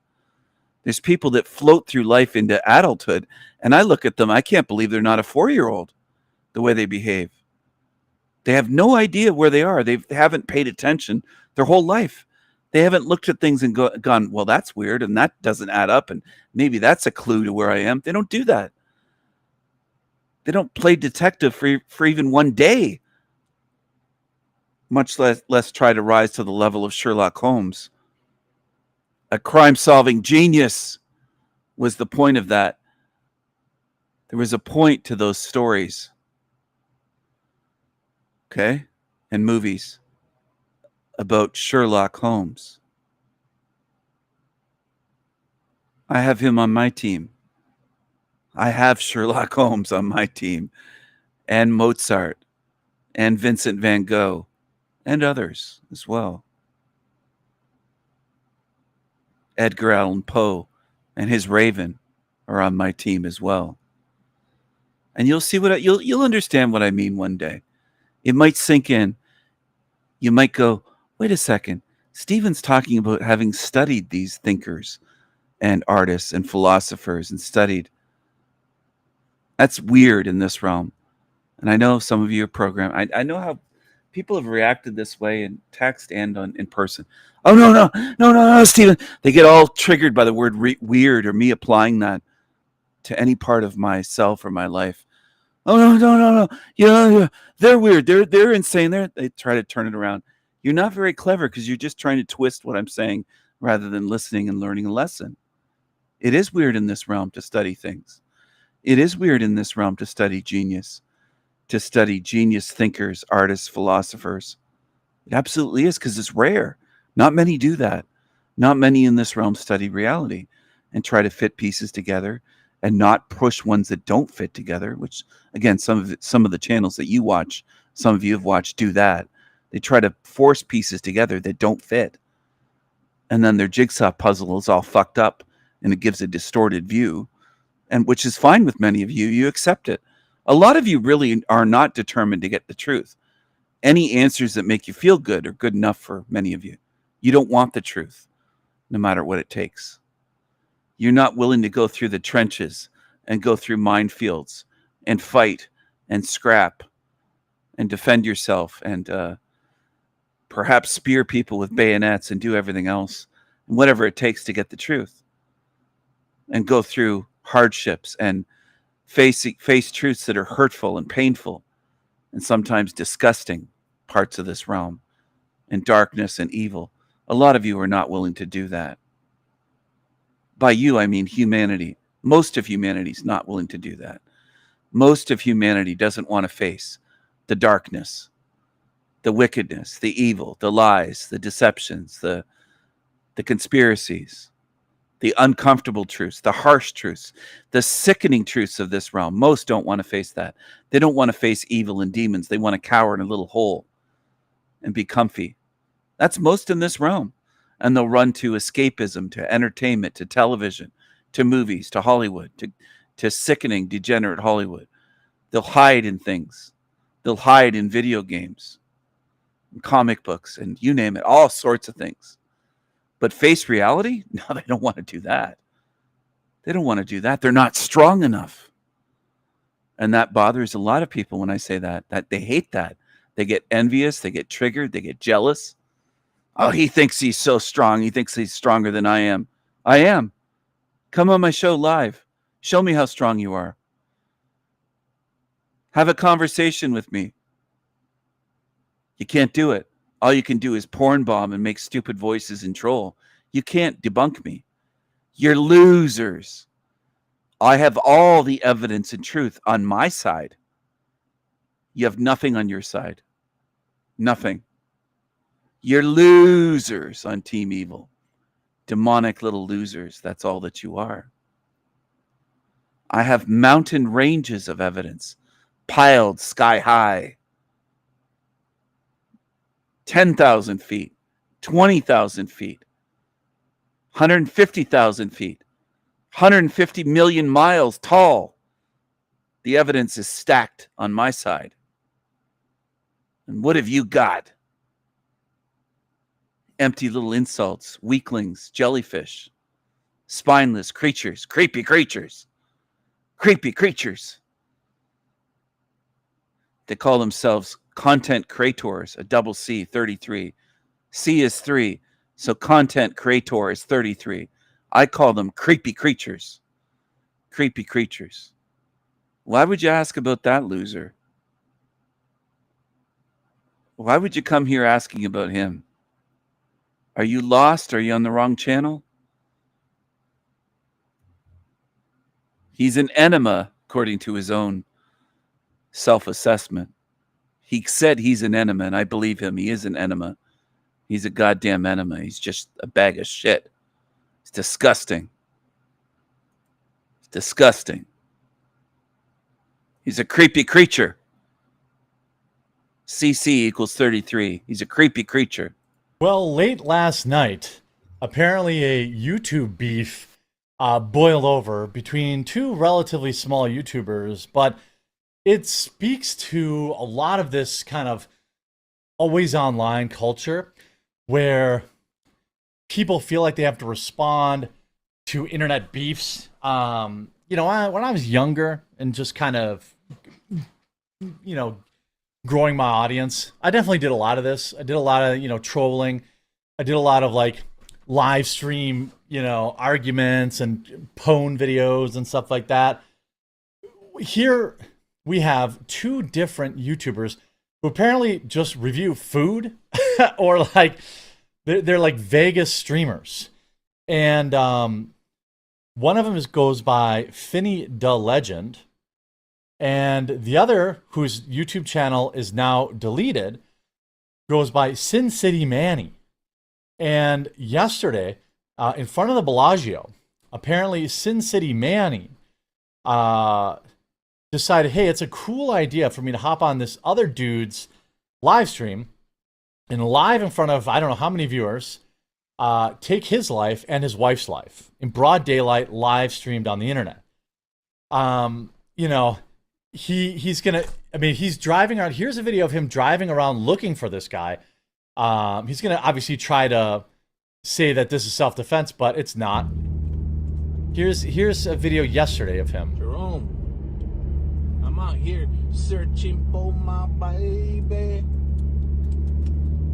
There's people that float through life into adulthood, and I look at them, I can't believe they're not a 4-year-old, the way they behave. They have no idea where they are. They haven't paid attention their whole life. They haven't looked at things and gone, well, that's weird, and that doesn't add up, and maybe that's a clue to where I am. They don't do that. They don't play detective for even one day, much less try to rise to the level of Sherlock Holmes. A crime-solving genius was the point of that. There was a point to those stories, okay, and movies about Sherlock Holmes. I have him on my team. I have Sherlock Holmes on my team, and Mozart, and Vincent van Gogh, and others as well. Edgar Allan Poe and his Raven are on my team as well. And you'll see you'll understand what I mean one day. It might sink in. You might go, wait a second. Stephen's talking about having studied these thinkers and artists and philosophers and studied. That's weird in this realm. And I know some of you are programmed. I know how people have reacted this way in text and in person. Oh, no, Stephen. They get all triggered by the word weird or me applying that to any part of myself or my life. Oh, no. Yeah, they're weird. They're insane. They try to turn it around. You're not very clever because you're just trying to twist what I'm saying rather than listening and learning a lesson. It is weird in this realm to study things. It is weird in this realm to study genius. To study genius thinkers, artists, philosophers. It absolutely is, because it's rare. Not many do that. Not many in this realm study reality and try to fit pieces together and not push ones that don't fit together, which, again, some of the channels that you watch, some of you have watched, do that. They try to force pieces together that don't fit. And then their jigsaw puzzle is all fucked up and it gives a distorted view, and which is fine with many of you. You accept it. A lot of you really are not determined to get the truth. Any answers that make you feel good are good enough for many of you. You don't want the truth, no matter what it takes. You're not willing to go through the trenches and go through minefields and fight and scrap and defend yourself and perhaps spear people with bayonets and do everything else, whatever it takes to get the truth, and go through hardships and face truths that are hurtful and painful and sometimes disgusting parts of this realm, and darkness and evil. A lot of you are not willing to do that. By you, I mean humanity. Most of humanity is not willing to do that. Most of humanity doesn't want to face the darkness, the wickedness, the evil, the lies, the deceptions, the conspiracies, the uncomfortable truths, the harsh truths, the sickening truths of this realm. Most don't want to face that. They don't want to face evil and demons. They want to cower in a little hole and be comfy. That's most in this realm. And they'll run to escapism, to entertainment, to television, to movies, to Hollywood, to sickening, degenerate Hollywood. They'll hide in things. They'll hide in video games, and comic books, and you name it, all sorts of things. But face reality? No, they don't want to do that. They don't want to do that. They're not strong enough. And that bothers a lot of people when I say that they hate that. They get envious, they get triggered, they get jealous. Oh, he thinks he's so strong. He thinks he's stronger than I am. I am. Come on my show live. Show me how strong you are. Have a conversation with me. You can't do it. All you can do is porn bomb and make stupid voices and troll. You can't debunk me. You're losers. I have all the evidence and truth on my side. You have nothing on your side. Nothing. You're losers on Team Evil. Demonic little losers. That's all that you are. I have mountain ranges of evidence, piled sky high. 10,000 feet, 20,000 feet, 150,000 feet, 150 million miles tall. The evidence is stacked on my side. And what have you got? Empty little insults, weaklings, jellyfish, spineless creatures, creepy creatures, creepy creatures. They call themselves content creators, a double C, 33. C is 3, so content creator is 33. I call them creepy creatures. Creepy creatures. Why would you ask about that, loser? Why would you come here asking about him? Are you lost? Are you on the wrong channel? He's an enema, according to his own self-assessment. He said he's an enema, and I believe him. He is an enema. He's a goddamn enema. He's just a bag of shit. It's disgusting. It's disgusting. He's a creepy creature. CC equals 33. He's a creepy creature. Well, late last night, apparently a YouTube beef boiled over between two relatively small YouTubers, but it speaks to a lot of this kind of always online culture where people feel like they have to respond to internet beefs. When I was younger and just kind of, growing my audience, I definitely did a lot of this. I did a lot of, trolling. I did a lot of live stream, arguments and pwn videos and stuff like that. Here we have two different YouTubers who apparently just review food or they're like Vegas streamers. And one of them goes by Finny the Legend. And the other, whose YouTube channel is now deleted, goes by Sin City Manny. And yesterday, in front of the Bellagio, apparently Sin City Manny decided, hey, it's a cool idea for me to hop on this other dude's live stream and live in front of, I don't know how many viewers, take his life and his wife's life in broad daylight, live streamed on the internet. he's gonna. I mean, he's driving around. Here's a video of him driving around looking for this guy. He's gonna obviously try to say that this is self-defense, but it's not. Here's a video yesterday of him. Jerome, I'm out here searching for my baby.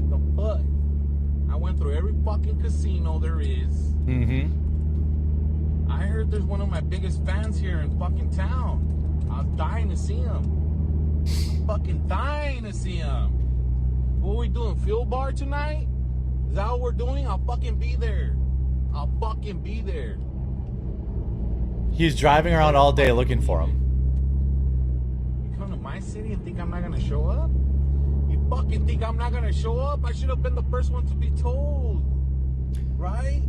The fuck? I went through every fucking casino there is. Mm-hmm. I heard there's one of my biggest fans here in fucking town. I was dying to see him. I'm fucking dying to see him. What are we doing? Fuel bar tonight? Is that what we're doing? I'll fucking be there. I'll fucking be there. He's driving around all day looking for him. You come to my city and think I'm not gonna show up? You fucking think I'm not gonna show up? I should have been the first one to be told. Right?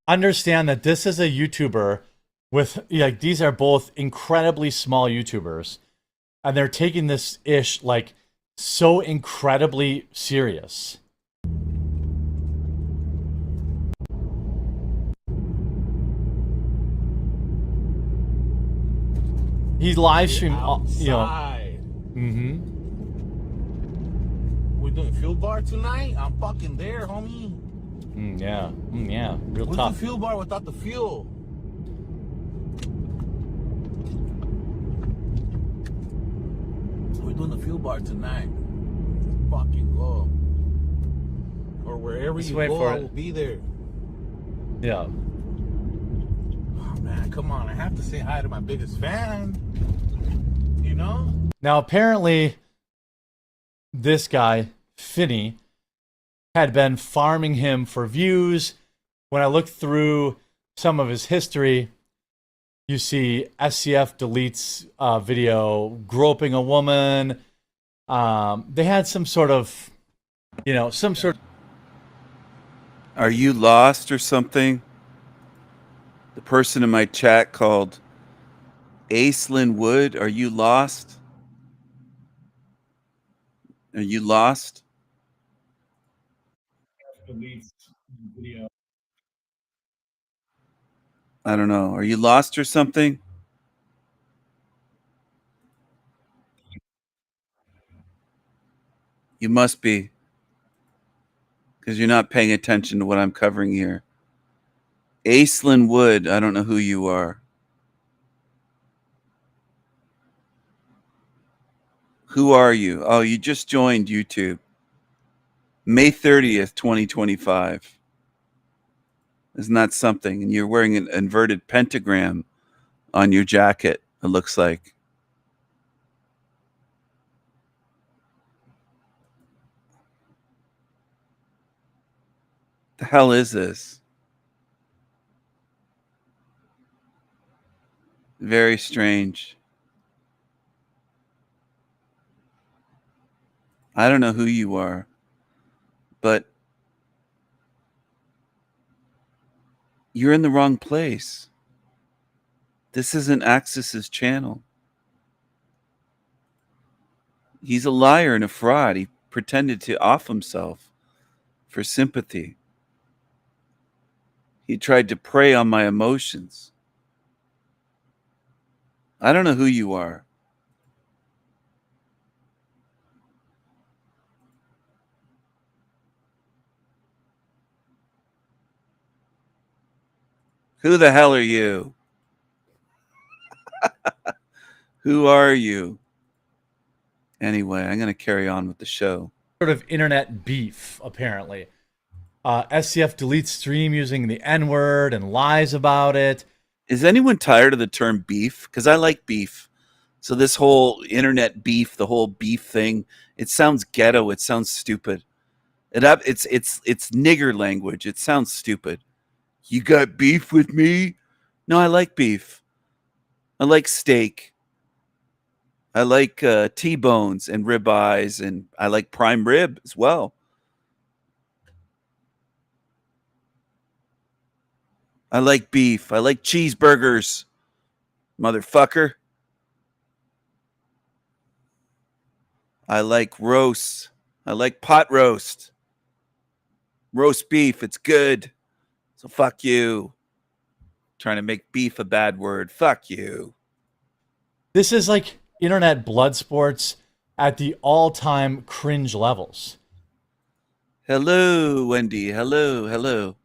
Understand that this is a YouTuber with, like, these are both incredibly small YouTubers, and they're taking this ish like so incredibly serious. He live streamed, you know. Mm-hmm. We're doing fuel bar tonight? I'm fucking there, homie. Yeah, yeah, real What's tough. the fuel bar without the fuel? We're doing the fuel bar tonight. Fucking go. Or wherever Just you wait go, for I it. will be there. Yeah. Oh man, come on. I have to say hi to my biggest fan. You know? Now, apparently, this guy, Finney, had been farming him for views. When I looked through some of his history, you see SCF deletes a video groping a woman. They had some sort of, you know, some sort of... Are you lost or something? The person in my chat called Aislinn Wood. Are you lost? Are you lost? I don't know. Are you lost or something? You must be. Because you're not paying attention to what I'm covering here. Aislinn Wood, I don't know who you are. Who are you? Oh, you just joined YouTube. May 30th, 2025. Isn't that something? And you're wearing an inverted pentagram on your jacket, it looks like. The hell is this? Very strange. I don't know who you are, but you're in the wrong place. This isn't Axis's channel. He's a liar and a fraud. He pretended to off himself for sympathy. He tried to prey on my emotions. I don't know who you are. Who the hell are you? Who are you? Anyway, I'm going to carry on with the show. Sort of internet beef, apparently. SCF deletes stream using the N-word and lies about it. Is anyone tired of the term beef? Because I like beef. So this whole internet beef, the whole beef thing, it sounds ghetto. It sounds stupid. It's nigger language. It sounds stupid. You got beef with me? No, I like beef. I like steak. I like T-bones and ribeyes, and I like prime rib as well. I like beef. I like cheeseburgers, motherfucker. I like roast. I like pot roast. Roast beef. It's good. So fuck you. Trying to make beef a bad word. Fuck you. This is like, internet blood sports at the all-time cringe levels. Hello, Wendy. Hello, hello.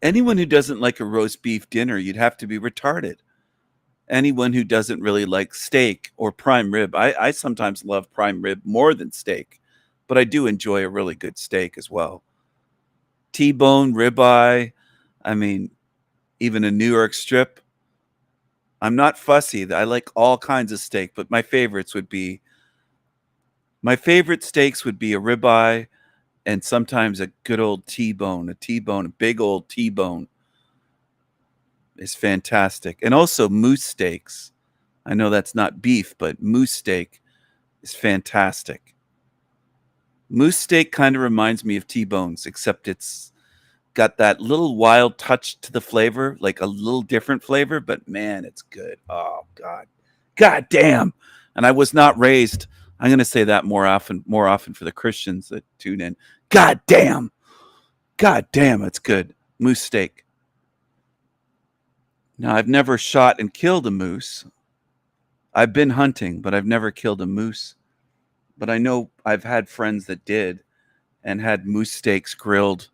Anyone who doesn't like a roast beef dinner, you'd have to be retarded. Anyone who doesn't really like steak or prime rib, I sometimes love prime rib more than steak, but I do enjoy a really good steak as well. T-bone, ribeye, I mean, even a New York strip. I'm not fussy. I like all kinds of steak, but my favorite steaks would be a ribeye and sometimes a good old T-bone, a big old T-bone is fantastic. And also moose steaks. I know that's not beef, but moose steak is fantastic. Moose steak kind of reminds me of T-bones, except it's got that little wild touch to the flavor, like a little different flavor, but man, it's good. Oh, God. God damn. And I was not raised, I'm going to say that more often for the Christians that tune in. God damn. God damn, it's good. Moose steak. Now, I've never shot and killed a moose. I've been hunting, but I've never killed a moose. But I know I've had friends that did and had moose steaks grilled.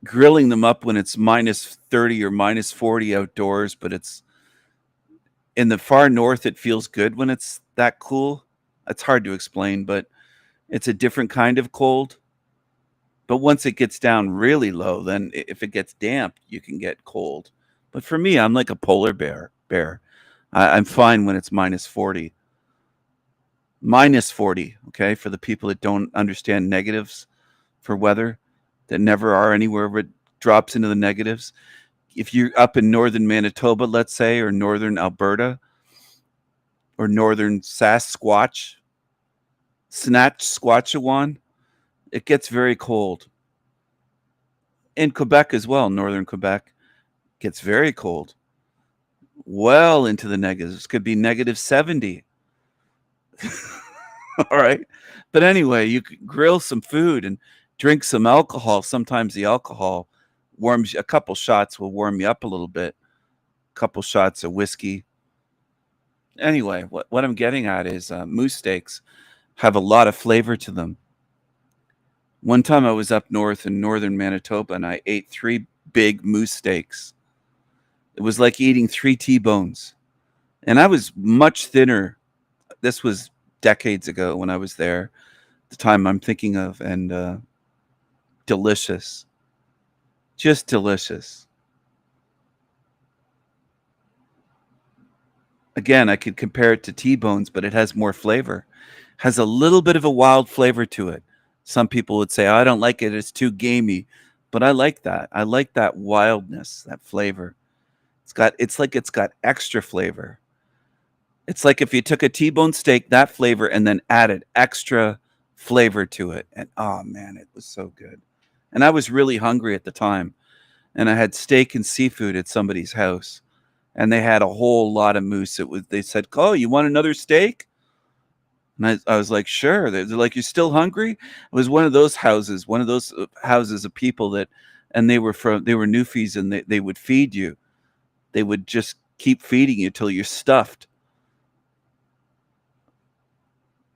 Grilling them up when it's minus 30 or minus 40 outdoors, but it's in the far north, it feels good when it's that cool. It's hard to explain, but it's a different kind of cold. But once it gets down really low, then if it gets damp, you can get cold. But for me, I'm like a polar bear. I'm fine when it's minus 40. Minus 40, okay, for the people that don't understand negatives for weather, that never are anywhere where it drops into the negatives. If you're up in northern Manitoba, let's say, or northern Alberta, or northern Saskatchewan, it gets very cold. In Quebec as well, northern Quebec gets very cold. Well into the negatives. Could be negative 70. All right. But anyway, you could grill some food and drink some alcohol. Sometimes the alcohol warms you. A couple shots will warm you up a little bit. A couple shots of whiskey. Anyway, what I'm getting at is moose steaks have a lot of flavor to them. One time I was up north in northern Manitoba and I ate 3 big moose steaks. It was like eating 3 T-bones. And I was much thinner. This was decades ago when I was there, the time I'm thinking of, and delicious. Just delicious. Again, I could compare it to T-bones, but it has more flavor. Has a little bit of a wild flavor to it. Some people would say, I don't like it, it's too gamey. But I like that. I like that wildness, that flavor. It's like it's got extra flavor. It's like if you took a T-bone steak, that flavor, and then added extra flavor to it. And oh man, it was so good. And I was really hungry at the time. And I had steak and seafood at somebody's house. And they had a whole lot of moose. They said, oh, you want another steak? And I was like, sure. They're like, you're still hungry? It was one of those houses of people that, and they were Newfies, and they would feed you. They would just keep feeding you till you're stuffed.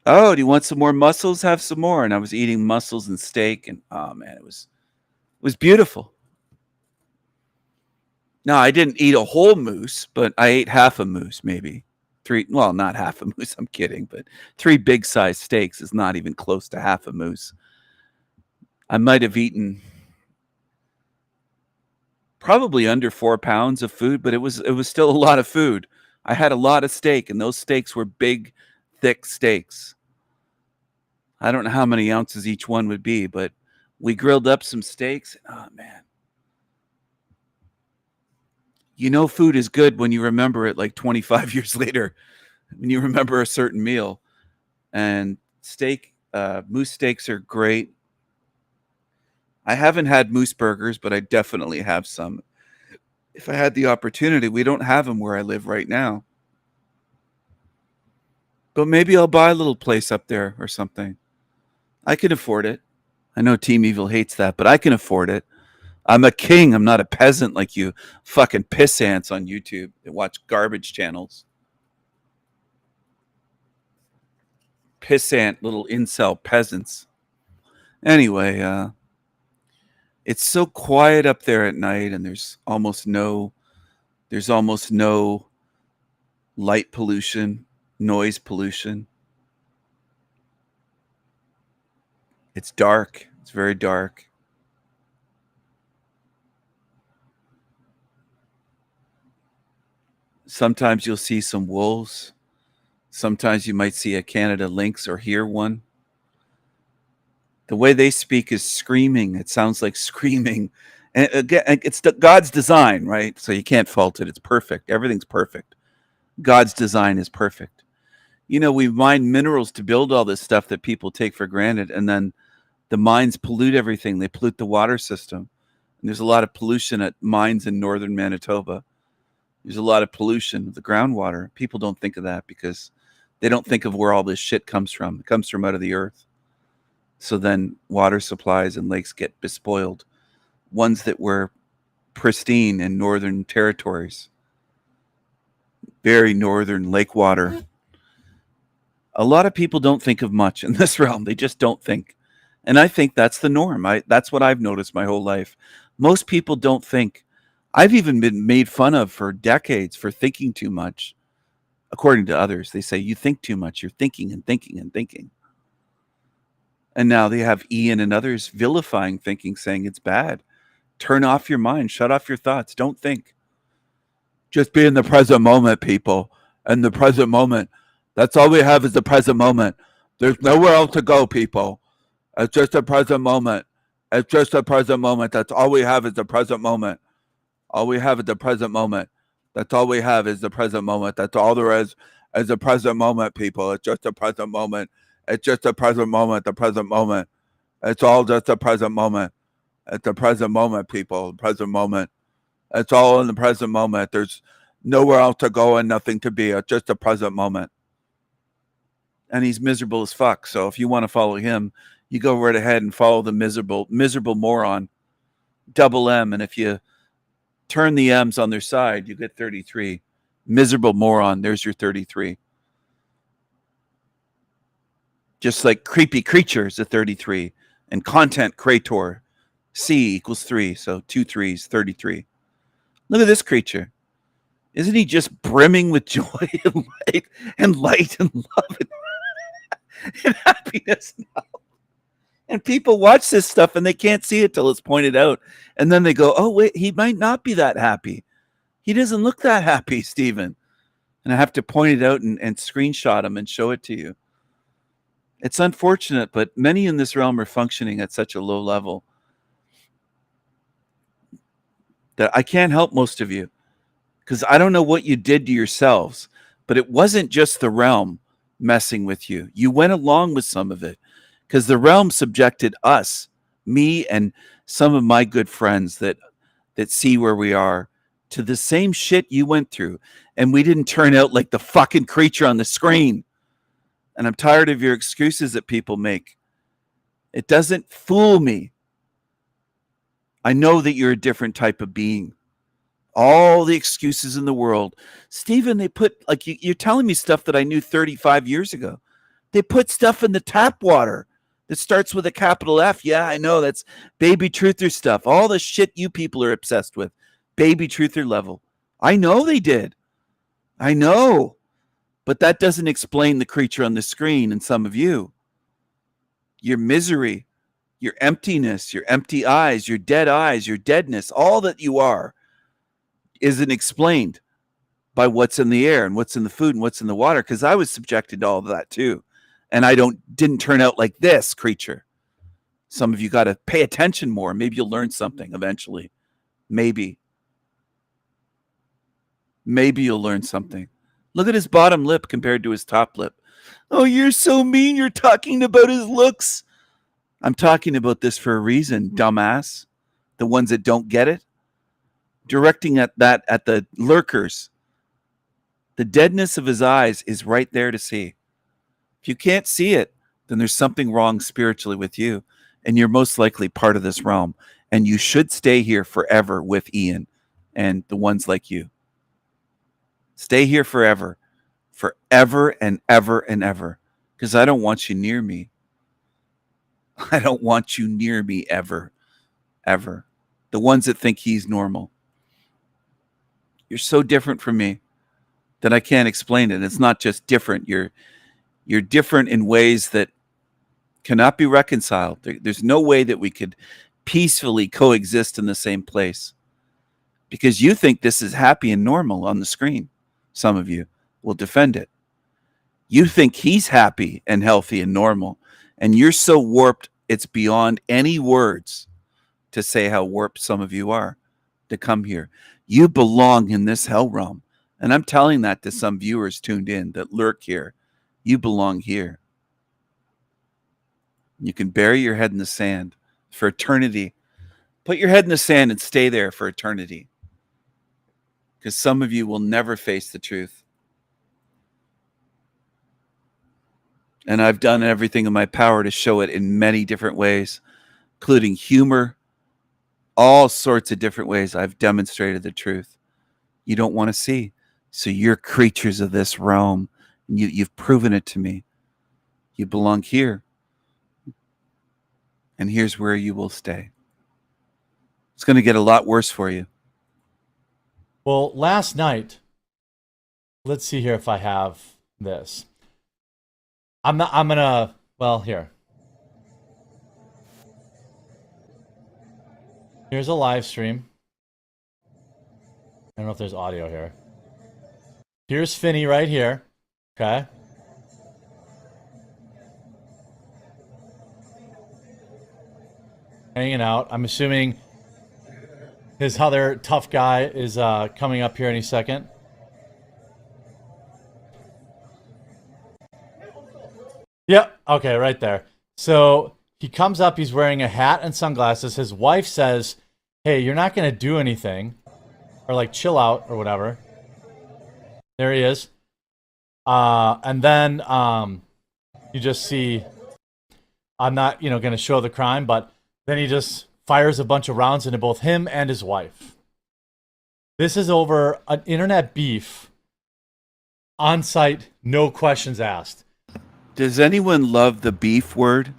Oh, do you want some more mussels? Have some more. And I was eating mussels and steak, and oh man, it was beautiful. No, I didn't eat a whole moose, but I ate half a moose, maybe. 3, well, not half a moose, I'm kidding, but 3 big size steaks is not even close to half a moose. I might have eaten probably under 4 pounds of food, but it was still a lot of food. I had a lot of steak, and those steaks were big, thick steaks. I don't know how many ounces each one would be, but we grilled up some steaks. Oh man. You know food is good when you remember it like 25 years later, when you remember a certain meal. And moose steaks are great. I haven't had moose burgers, but I definitely have some. If I had the opportunity, we don't have them where I live right now. But maybe I'll buy a little place up there or something. I can afford it. I know Team Evil hates that, but I can afford it. I'm a king. I'm not a peasant like you fucking piss ants on YouTube that watch garbage channels. pissant little incel peasants. Anyway, it's so quiet up there at night, and there's almost no light pollution, noise pollution. It's dark. It's very dark. Sometimes you'll see some wolves. Sometimes you might see a Canada lynx or hear one. The way they speak is screaming. It sounds like screaming. And again, it's God's design, right? So you can't fault it. It's perfect. Everything's perfect. God's design is perfect. You know, we mine minerals to build all this stuff that people take for granted, and then the mines pollute everything. They pollute the water system. And there's a lot of pollution at mines in northern Manitoba. There's a lot of pollution of the groundwater. People don't think of that because they don't think of where all this shit comes from. It comes from out of the earth. So then water supplies and lakes get bespoiled. Ones that were pristine in northern territories. Very northern lake water. A lot of people don't think of much in this realm. They just don't think. And I think that's the norm. That's what I've noticed my whole life. Most people don't think. I've even been made fun of for decades for thinking too much. According to others, they say, you think too much. You're thinking and thinking and thinking. And now they have Ian and others vilifying thinking, saying it's bad. Turn off your mind. Shut off your thoughts. Don't think. Just be in the present moment, people. In the present moment. That's all we have is the present moment. There's nowhere else to go, people. It's just a present moment. It's just a present moment. That's all we have is the present moment. All we have is the present moment. That's all we have is the present moment. That's all there is the present moment, people. It's just a present moment. It's just a present moment, the present moment. It's all just a present moment. It's the present moment, people. Present moment. It's all in the present moment. There's nowhere else to go and nothing to be. It's just a present moment. And he's miserable as fuck. So if you want to follow him, you go right ahead and follow the miserable moron. Double M. And if you turn the M's on their side, you get 33. Miserable moron. There's your 33. Just like creepy creature is a 33. And content creator, C equals 3. So 2 3s, 33. Look at this creature. Isn't he just brimming with joy and light and love and happiness now? And people watch this stuff and they can't see it till it's pointed out. And then they go, oh, wait, he might not be that happy. He doesn't look that happy, Stephen. And I have to point it out and screenshot him and show it to you. It's unfortunate, but many in this realm are functioning at such a low level that I can't help most of you because I don't know what you did to yourselves, but it wasn't just the realm messing with you. You went along with some of it because the realm subjected us, me and some of my good friends that see where we are, to the same shit you went through. And we didn't turn out like the fucking creature on the screen. And I'm tired of your excuses that people make. It doesn't fool me. I know that you're a different type of being. All the excuses in the world. Stephen, they put, like, you're telling me stuff that I knew 35 years ago. They put stuff in the tap water that starts with a capital F. Yeah, I know. That's baby truther stuff. All the shit you people are obsessed with. Baby truther level. I know they did. I know. But that doesn't explain the creature on the screen and some of you. Your misery, your emptiness, your empty eyes, your dead eyes, your deadness, all that you are isn't explained by what's in the air and what's in the food and what's in the water, because I was subjected to all of that too. And I didn't turn out like this creature. Some of you got to pay attention more. Maybe you'll learn something eventually. Maybe you'll learn something. Look at his bottom lip compared to his top lip. Oh, you're so mean. You're talking about his looks. I'm talking about this for a reason, dumbass. The ones that don't get it. Directing at the lurkers. The deadness of his eyes is right there to see. If you can't see it, then there's something wrong spiritually with you. And you're most likely part of this realm. And you should stay here forever with Ian and the ones like you. Stay here forever and ever and ever. because I don't want you near me. I don't want you near me ever, ever. The ones that think he's normal. You're so different from me that I can't explain it. It's not just different. You're different in ways that cannot be reconciled. There's no way that we could peacefully coexist in the same place, because you think this is happy and normal on the screen. Some of you will defend it. You think he's happy and healthy and normal, and you're so warped it's beyond any words to say how warped some of you are to come here. You belong in this hell realm. And I'm telling that to some viewers tuned in that lurk here. You belong here. You can bury your head in the sand for eternity. Put your head in the sand and stay there for eternity, because some of you will never face the truth. And I've done everything in my power to show it in many different ways, including humor, all sorts of different ways. I've demonstrated the truth. You don't want to see. So you're creatures of this realm. You've proven it to me. You belong here. And here's where you will stay. It's going to get a lot worse for you. Well, last night, let's see here if I have this. Here. Here's a live stream. I don't know if there's audio here. Here's Finney right here. Okay. Hanging out. I'm assuming his other tough guy is coming up here any second. Yep. Okay, right there. So he comes up, he's wearing a hat and sunglasses. His wife says, hey, you're not going to do anything. Or like chill out or whatever. There he is. And then you just see, I'm not, going to show the crime, but then he just fires a bunch of rounds into both him and his wife. This is over an internet beef. On site, no questions asked. Does anyone love the beef word?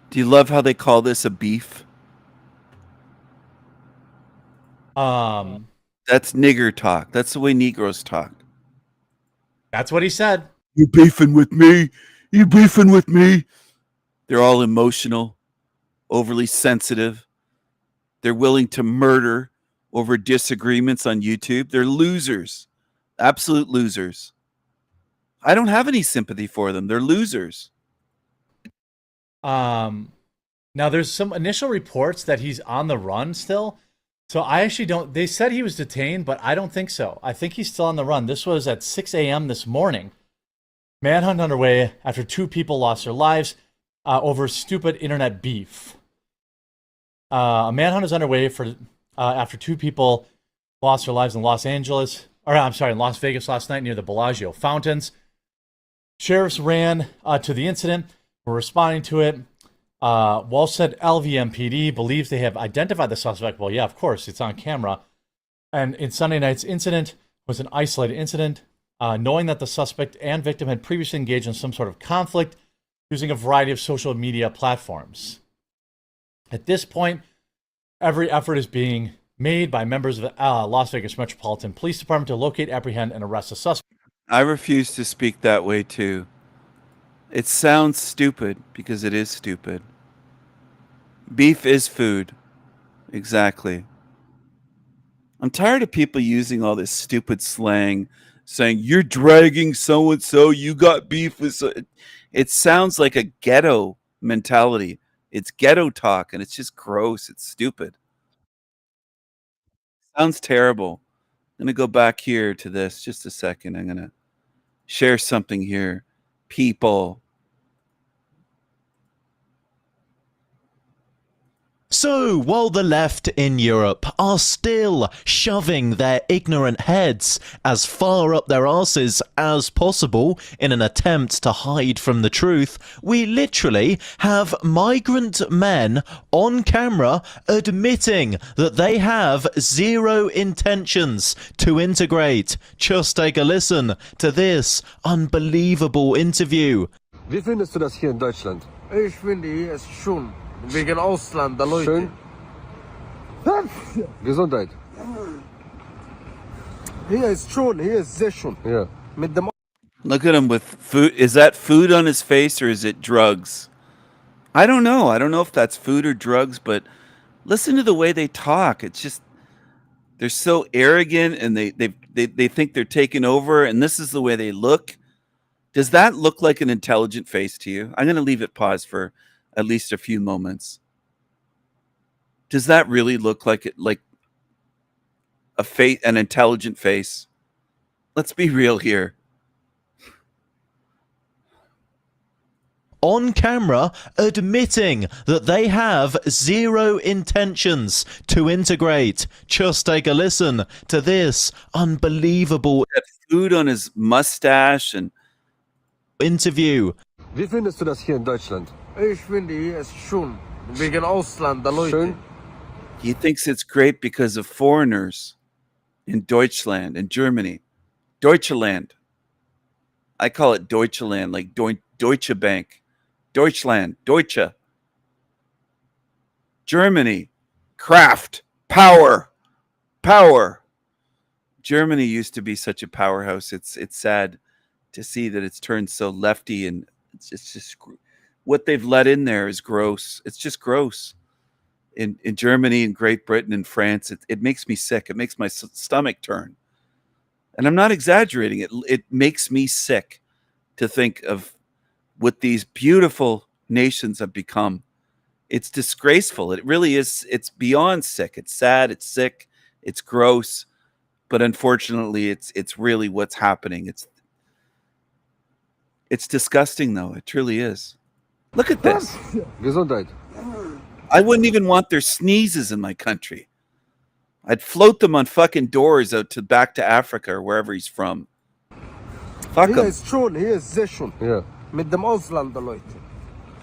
Do you love how they call this a beef? That's nigger talk. That's the way Negroes talk. That's what he said. You beefing with me? You beefing with me? They're all emotional, overly sensitive. They're willing to murder over disagreements on YouTube. They're losers. Absolute losers. I don't have any sympathy for them. They're losers. Now there's some initial reports that he's on the run still. So I actually don't, they said he was detained, but I don't think so. I think he's still on the run. This was at 6 a.m. this morning. Manhunt underway after 2 people lost their lives over stupid internet beef. A manhunt is underway after 2 people lost their lives in Las Vegas last night near the Bellagio fountains. Sheriffs ran to the incident, were responding to it. Walsh said LVMPD believes they have identified the suspect. Well, yeah, of course, it's on camera. And in Sunday night's incident was an isolated incident, knowing that the suspect and victim had previously engaged in some sort of conflict using a variety of social media platforms. At this point, every effort is being made by members of the Las Vegas Metropolitan Police Department to locate, apprehend, and arrest the suspect. I refuse to speak that way too. It sounds stupid because it is stupid. Beef is food. Exactly. I'm tired of people using all this stupid slang, saying, you're dragging so-and-so, you got beef with so. It sounds like a ghetto mentality. It's ghetto talk, and it's just gross. It's stupid. Sounds terrible. I'm going to go back here to this just a second. I'm going to share something here. People. So, while the left in Europe are still shoving their ignorant heads as far up their arses as possible in an attempt to hide from the truth, we literally have migrant men on camera admitting that they have zero intentions to integrate. Just take a listen to this unbelievable interview. Wie findest du das hier in Deutschland? Ich finde hier ist schön. Wegen Ausländer, Leute. Schön. Gesundheit. Hier ist schön, hier ist sehr schön. Ja. Mit dem Look at him with food. Is that food on his face or is it drugs? I don't know. I don't know if that's food or drugs, but listen to the way they talk. It's just they're so arrogant and they think they're taking over, and this is the way they look. Does that look like an intelligent face to you? I'm going to leave it paused for at least a few moments. Does that really look like a face, an intelligent face? Let's be real here. On camera admitting that they have zero intentions to integrate. Just take a listen to this unbelievable that food on his mustache and interview. Wie findest du das hier in Deutschland? Ich finde hier ist schön. Wegen Ausländer, Leute. Schön. He thinks it's great because of foreigners in Deutschland, in Germany. Deutschland. I call it Deutschland, like Deutsche Bank. Deutschland, Deutsche. Germany, Kraft, power. Germany used to be such a powerhouse. It's sad to see that it's turned so lefty, and it's just what they've let in there is gross. It's just gross. In Germany and Great Britain and France, it makes me sick. It makes my stomach turn. And I'm not exaggerating. It makes me sick to think of what these beautiful nations have become. It's disgraceful. It really is. It's beyond sick. It's sad. It's sick. It's gross. But unfortunately, it's really what's happening. It's disgusting, though. It truly is. Look at this. Gesundheit. I wouldn't even want their sneezes in my country. I'd float them on fucking doors out to back to Africa or wherever he's from. Fuck him. Hier ist schön, hier ist sehr schön. Ja. Mit dem Ausländer, Leute.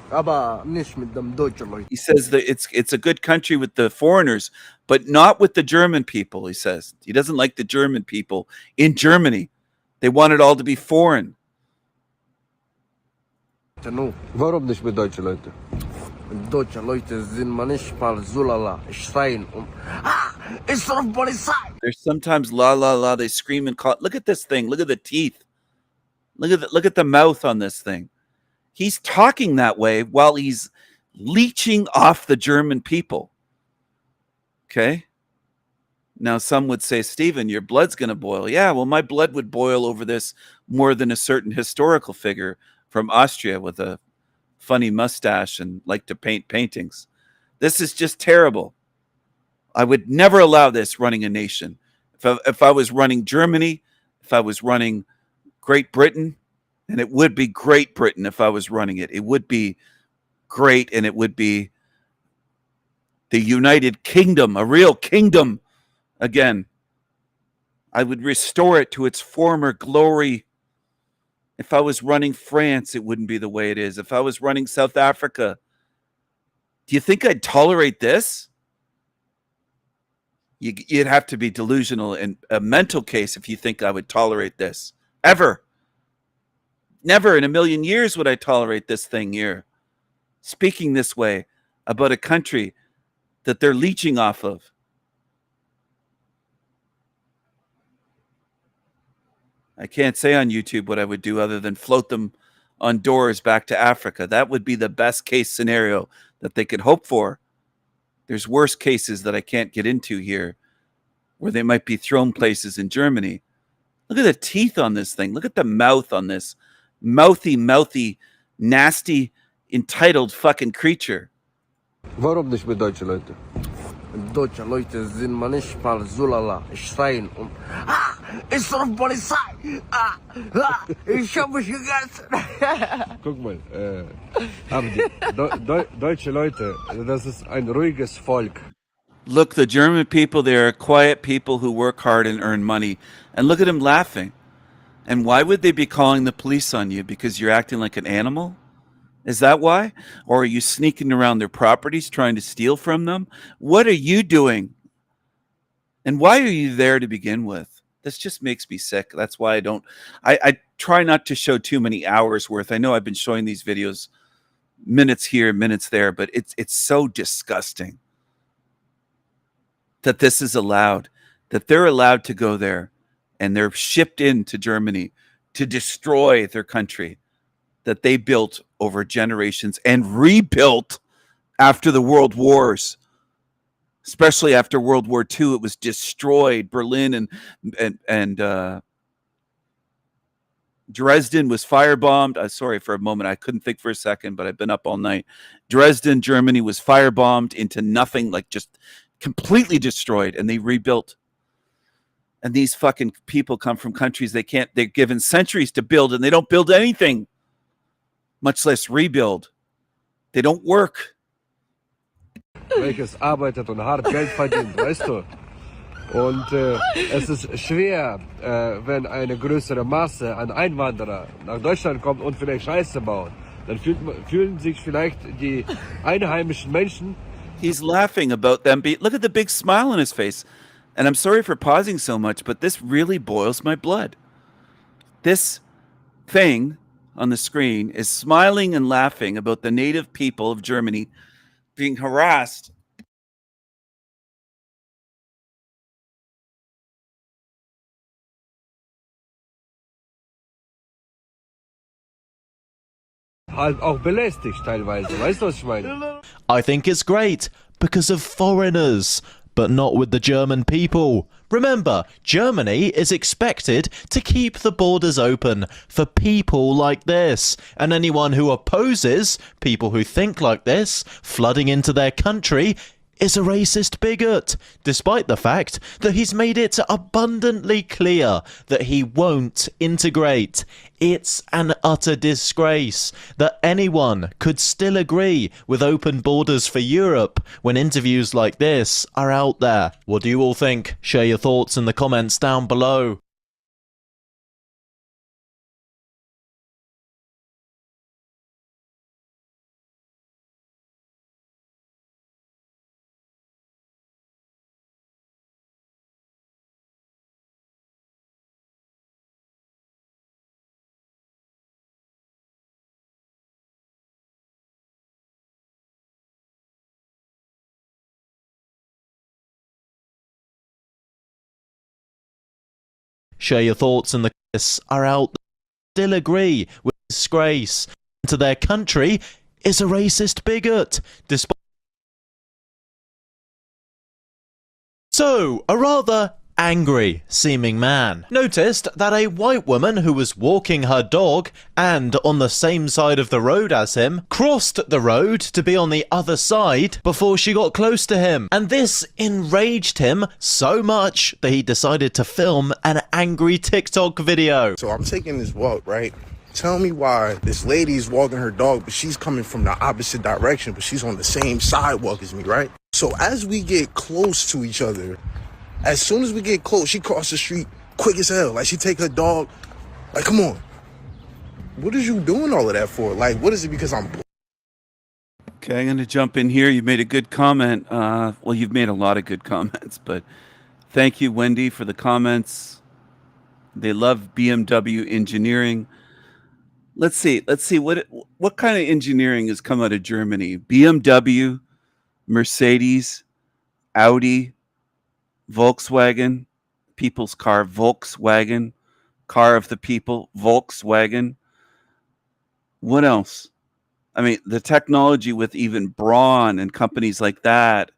Aber nicht mit dem deutschen Leute. He says that it's a good country with the foreigners, but not with the German people, he says. He doesn't like the German people in Germany. They want it all to be foreign. Warum nicht mit deutschen Leuten? Deutsche Leute sind manchmal so lala, schreien und ich ruf Polizei. There's sometimes la la la, they scream and call. Look at this thing. Look at the teeth. Look at the mouth on this thing. He's talking that way while he's leeching off the German people. Okay? Now some would say, Stephen, your blood's going to boil. Yeah, well, my blood would boil over this more than a certain historical figure from Austria with a funny mustache and like to paint paintings. This is just terrible. I would never allow this running a nation. If I was running Germany, if I was running Great Britain, and it would be Great Britain if I was running it. It would be great, and it would be the United Kingdom, a real kingdom again. I would restore it to its former glory. If I was running France, it wouldn't be the way it is. If I was running South Africa, do you think I'd tolerate this? You'd have to be delusional and a mental case if you think I would tolerate this. Ever. Never in a million years would I tolerate this thing here. Speaking this way about a country that they're leeching off of. I can't say on YouTube what I would do other than float them on doors back to Africa. That would be the best case scenario that they could hope for. There's worse cases that I can't get into here where they might be thrown places in Germany. Look at the teeth on this thing. Look at the mouth on this mouthy, nasty, entitled fucking creature. Warum nicht mit deutschen Leuten? Deutsche Leute sind manchmal so lala, schreien und ist doch Polizei. Ich hab mich gegessen. Guck mal, aber die deutsche Leute, das ist ein ruhiges Volk. Look, the German people, they are quiet people who work hard and earn money. And look at them laughing. And why would they be calling the police on you? Because you're acting like an animal? Is that why? Or are you sneaking around their properties trying to steal from them? What are you doing? And why are you there to begin with? This just makes me sick. That's why I try not to show too many hours worth. I know I've been showing these videos minutes here, minutes there, but it's so disgusting that this is allowed, that they're allowed to go there and they're shipped into Germany to destroy their country that they built over generations and rebuilt after the world wars, especially after World War II. It was destroyed. Berlin and Dresden was firebombed. Sorry for a moment. I couldn't think for a second, but I've been up all night. Dresden, Germany was firebombed into nothing, like just completely destroyed, and they rebuilt. And these fucking people come from countries they're given centuries to build, and they don't build anything, much less rebuild. They don't work. Welches arbeitet und hart Geld verdient, weißt du? Und es ist schwer, wenn eine größere Masse an Einwanderer nach Deutschland kommt und vielleicht Scheiße baut. Dann fühlen sich vielleicht die einheimischen Menschen. He's laughing about them. Look at the big smile on his face. And I'm sorry for pausing so much, but this really boils my blood. This thing on the screen is smiling and laughing about the native people of Germany being harassed. Halt auch belästigt teilweise, weißt du, was ich meine? I think it's great because of foreigners, but not with the German people. Remember, Germany is expected to keep the borders open for people like this, and anyone who opposes people who think like this flooding into their country is a racist bigot, despite the fact that he's made it abundantly clear that he won't integrate. It's an utter disgrace that anyone could still agree with open borders for Europe when interviews like this are out there. What do you all think? Share your thoughts in the comments down below. Share your thoughts in the comments are out there. Still agree with disgrace to their country is a racist bigot, despite. So, a rather angry seeming man noticed that a white woman who was walking her dog and on the same side of the road as him crossed the road to be on the other side before she got close to him, and this enraged him so much that he decided to film an angry TikTok video. So I'm taking this walk, right? Tell me why this lady's walking her dog, but she's coming from the opposite direction, but she's on the same sidewalk as me, right? So as we get close to each other, as soon as we get close, she crossed the street quick as hell. Like, she take her dog. Like, come on. What is you doing all of that for? Like, what is it because I'm... Okay, I'm going to jump in here. You made a good comment. Well, you've made a lot of good comments, but thank you, Wendy, for the comments. They love BMW engineering. Let's see what kind of engineering has come out of Germany. BMW, Mercedes, Audi, Volkswagen, people's car, Volkswagen, car of the people, Volkswagen. What else? I mean, the technology with even Braun and companies like that.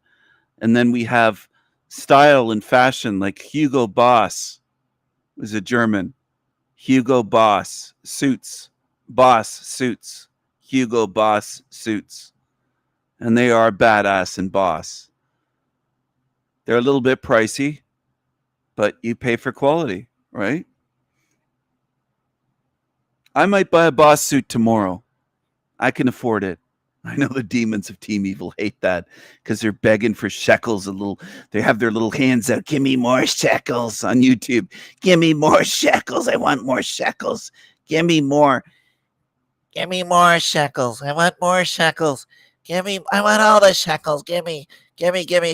And then we have style and fashion like Hugo Boss is a German. Hugo Boss suits, Hugo Boss suits. And they are badass and boss. They're a little bit pricey, but you pay for quality. right? I might buy a Boss suit tomorrow. I can afford it. I know the demons of Team Evil hate that because they're begging for shekels. They have their little hands out. Give me more shekels on YouTube. Give me more shekels. I want more shekels. Give me more. Give me more shekels. I want more shekels. I want all the shekels. Give me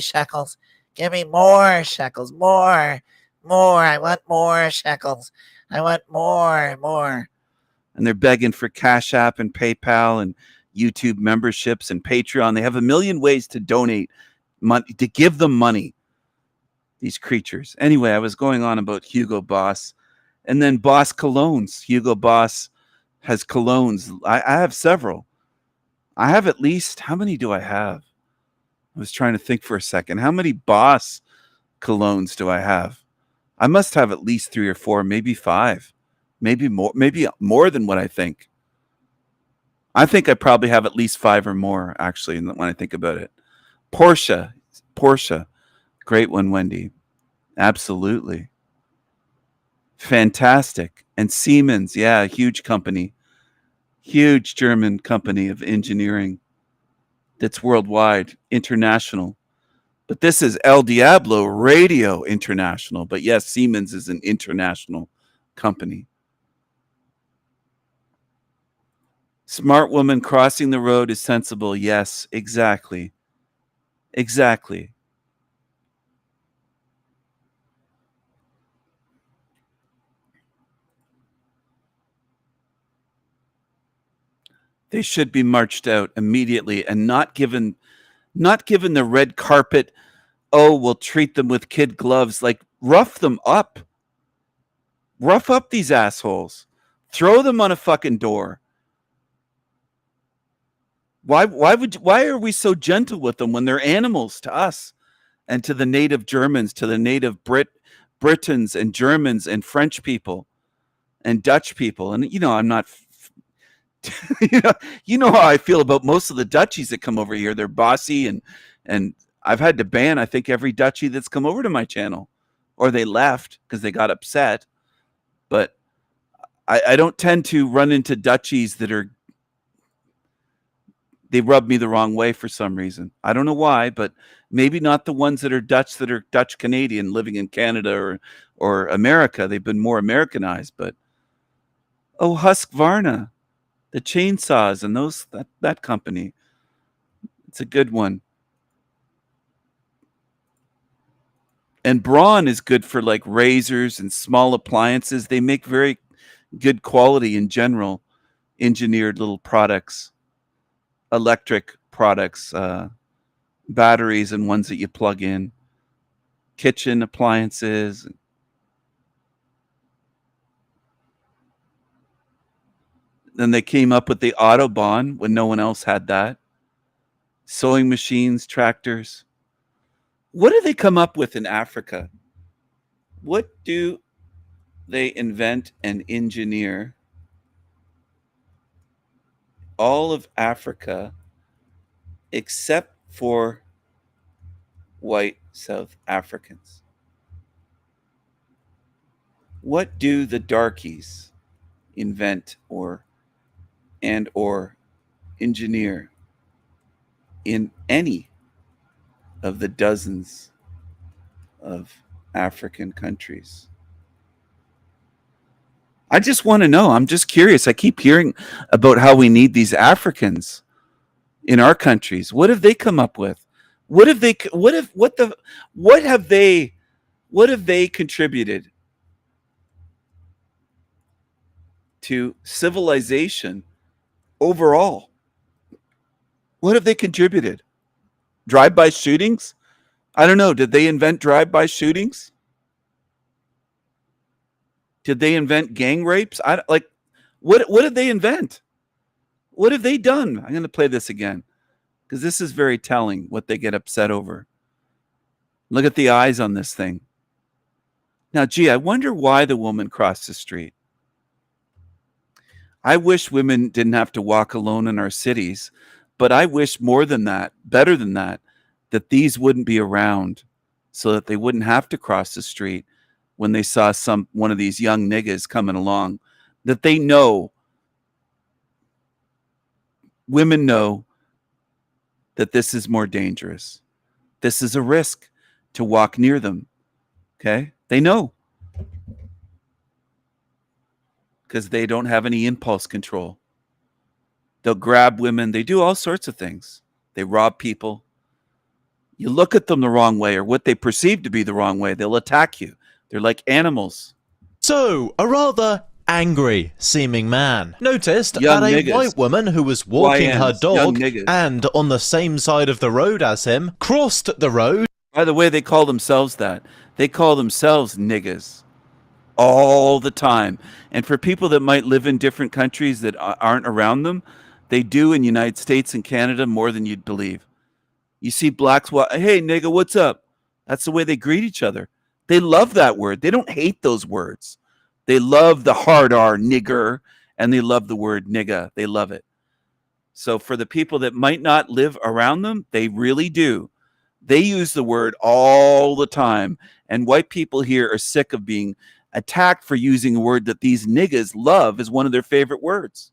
shekels. Give me more shekels. More. I want more shekels. I want more. And they're begging for Cash App and PayPal and YouTube memberships and Patreon. They have a million ways to donate money, to give them money, these creatures. Anyway, I was going on about Hugo Boss. And then Boss colognes. Hugo Boss has colognes. I have several. I have at least, how many do I have? I was trying to think for a second. How many Boss colognes do I have? I must have at least 3 or 4, maybe 5. Maybe more than what I think. I think I probably have at least 5 or more, actually, when I think about it. Porsche. Great one, Wendy. Absolutely. Fantastic. And Siemens, yeah, a huge company. Huge German company of engineering that's worldwide, international. But this is El Diablo Radio International. But yes, Siemens is an international company. Smart woman crossing the road is sensible. Yes, exactly. Exactly. They should be marched out immediately and not given the red carpet. Oh, we'll treat them with kid gloves. Like, rough them up. Rough up these assholes. Throw them on a fucking door. Why are we so gentle with them when they're animals to us and to the native Germans, to the native Britons and Germans and French people and Dutch people? And I'm not you know how I feel about most of the Dutchies that come over here. They're bossy and I've had to ban, I think, every Dutchie that's come over to my channel, or they left because they got upset. But I don't tend to run into Dutchies they rub me the wrong way for some reason. I don't know why, but maybe not the ones that are Dutch Canadian living in Canada or America. They've been more Americanized, but Husqvarna, the chainsaws and that company. It's a good one. And Braun is good for like razors and small appliances. They make very good quality in general, engineered little products, electric products, batteries and ones that you plug in, kitchen appliances. Then they came up with the Autobahn when no one else had that. Sewing machines, tractors. What do they come up with in Africa? What do they invent and engineer? All of Africa, except for white South Africans. What do the darkies invent or engineer in any of the dozens of African countries? I just want to know. I'm just curious. I keep hearing about how we need these Africans in our countries. What have they come up with? What have they contributed to civilization overall? What have they contributed? Drive-by shootings? I don't know. Did they invent drive-by shootings? Did they invent gang rapes? What did they invent? What have they done? I'm going to play this again because this is very telling what they get upset over. Look at the eyes on this thing. Now, gee, I wonder why the woman crossed the street. I wish women didn't have to walk alone in our cities, but I wish more than that, better than that, that these wouldn't be around so that they wouldn't have to cross the street when they saw one of these young niggas coming along, that they know, women know that this is more dangerous. This is a risk to walk near them. Okay? They know. Because they don't have any impulse control. They'll grab women. They do all sorts of things. They rob people. You look at them the wrong way or what they perceive to be the wrong way, they'll attack you. They're like animals. So, a rather angry seeming man noticed Young that a niggas. white woman who was walking her YNs, young dog niggas. and on the same side of the road as him crossed the road. By the way, they call themselves that. They call themselves niggas all the time. And for people that might live in different countries that aren't around them, they do in the United States and Canada more than you'd believe. You see blacks, hey, nigga, what's up? That's the way they greet each other. They love that word. They don't hate those words. They love the hard R, nigger, and they love the word nigga. They love it. So for the people that might not live around them, they really do. They use the word all the time. And white people here are sick of being attacked for using a word that these niggas love as one of their favorite words.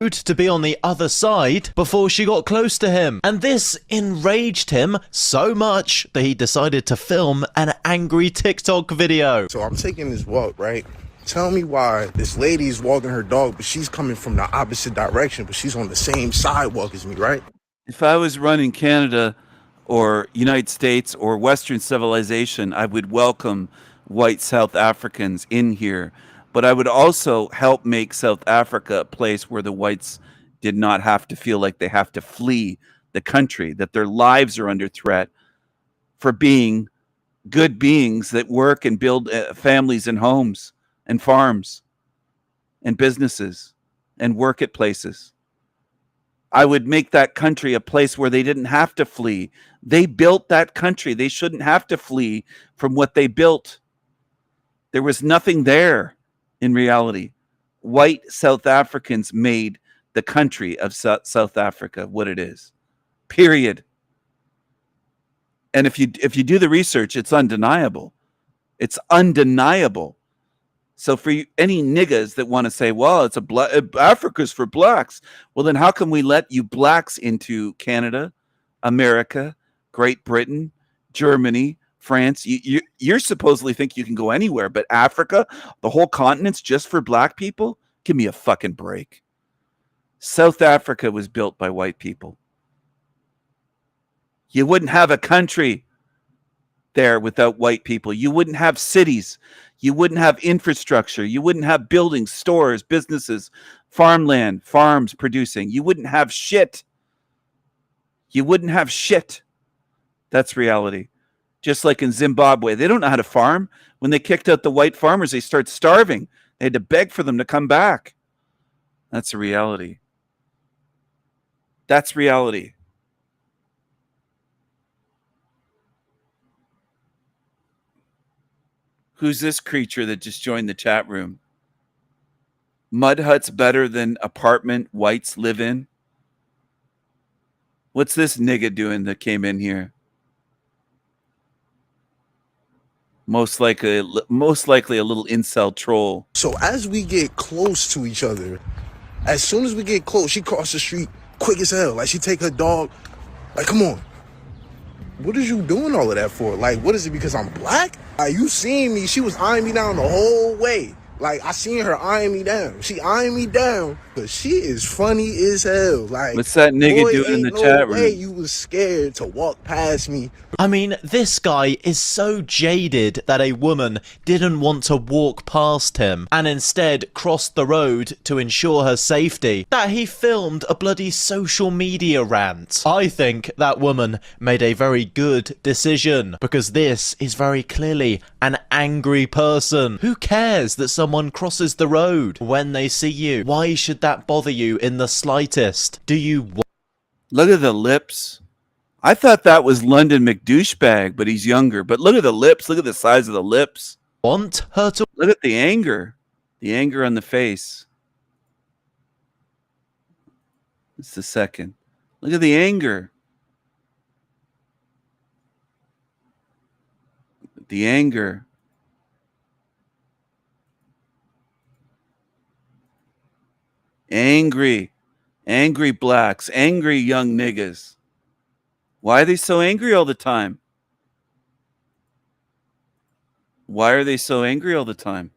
To be on the other side before she got close to him. And this enraged him so much that he decided to film an angry TikTok video. So I'm taking this walk, right? Tell me why this lady's walking her dog, but she's coming from the opposite direction, but she's on the same sidewalk as me, right? If I was running Canada or United States or Western civilization, I would welcome white South Africans in here. But I would also help make South Africa a place where the whites did not have to feel like they have to flee the country, that their lives are under threat for being good beings that work and build families and homes and farms and businesses and work at places. I would make that country a place where they didn't have to flee. They built that country. They shouldn't have to flee from what they built. There was nothing there. In reality, white South Africans made the country of South Africa what it is. Period. And if you do the research, it's undeniable. It's undeniable. So for any niggas that want to say, well, it's Africa's for blacks, well, then how come we let you blacks into Canada, America, Great Britain, Germany, France? You're supposedly think you can go anywhere, but Africa, the whole continent's just for black people? Give me a fucking break. South Africa was built by white people. You wouldn't have a country there without white people. You wouldn't have cities. You wouldn't have infrastructure. You wouldn't have buildings, stores, businesses, farmland, farms producing. You wouldn't have shit. You wouldn't have shit. That's reality. Just like in Zimbabwe, they don't know how to farm. When they kicked out the white farmers, they start starving. They had to beg for them to come back. That's a reality. That's reality. Who's this creature that just joined the chat room? Mud huts better than apartment whites live in? What's this nigga doing that came in here? Most likely a little incel troll. So as we get close to each other, as soon as we get close, she crossed the street quick as hell. Like, she take her dog. Like, come on. What is you doing all of that for? Like, what is it, because I'm black? Like, you seen me. She was eyeing me down the whole way. Like, I seen her eyeing me down. She eyeing me down, but she is funny as hell. Like, what's that nigga boy, doing in the ain't no chat way room? you was scared to walk past me. I mean, this guy is so jaded that a woman didn't want to walk past him and instead crossed the road to ensure her safety that he filmed a bloody social media rant. I think that woman made a very good decision because this is very clearly an angry person. Who cares that someone crosses the road when they see you? Why should that bother you in the slightest? Do you Look at the lips. I thought that was London McDouchebag, but he's younger. But look at the lips. Look at the size of the lips. Want her to... Look at the anger. The anger on the face. It's the second. Look at the anger. The anger. Angry blacks, angry young niggas. Why are they so angry all the time? Why are they so angry all the time?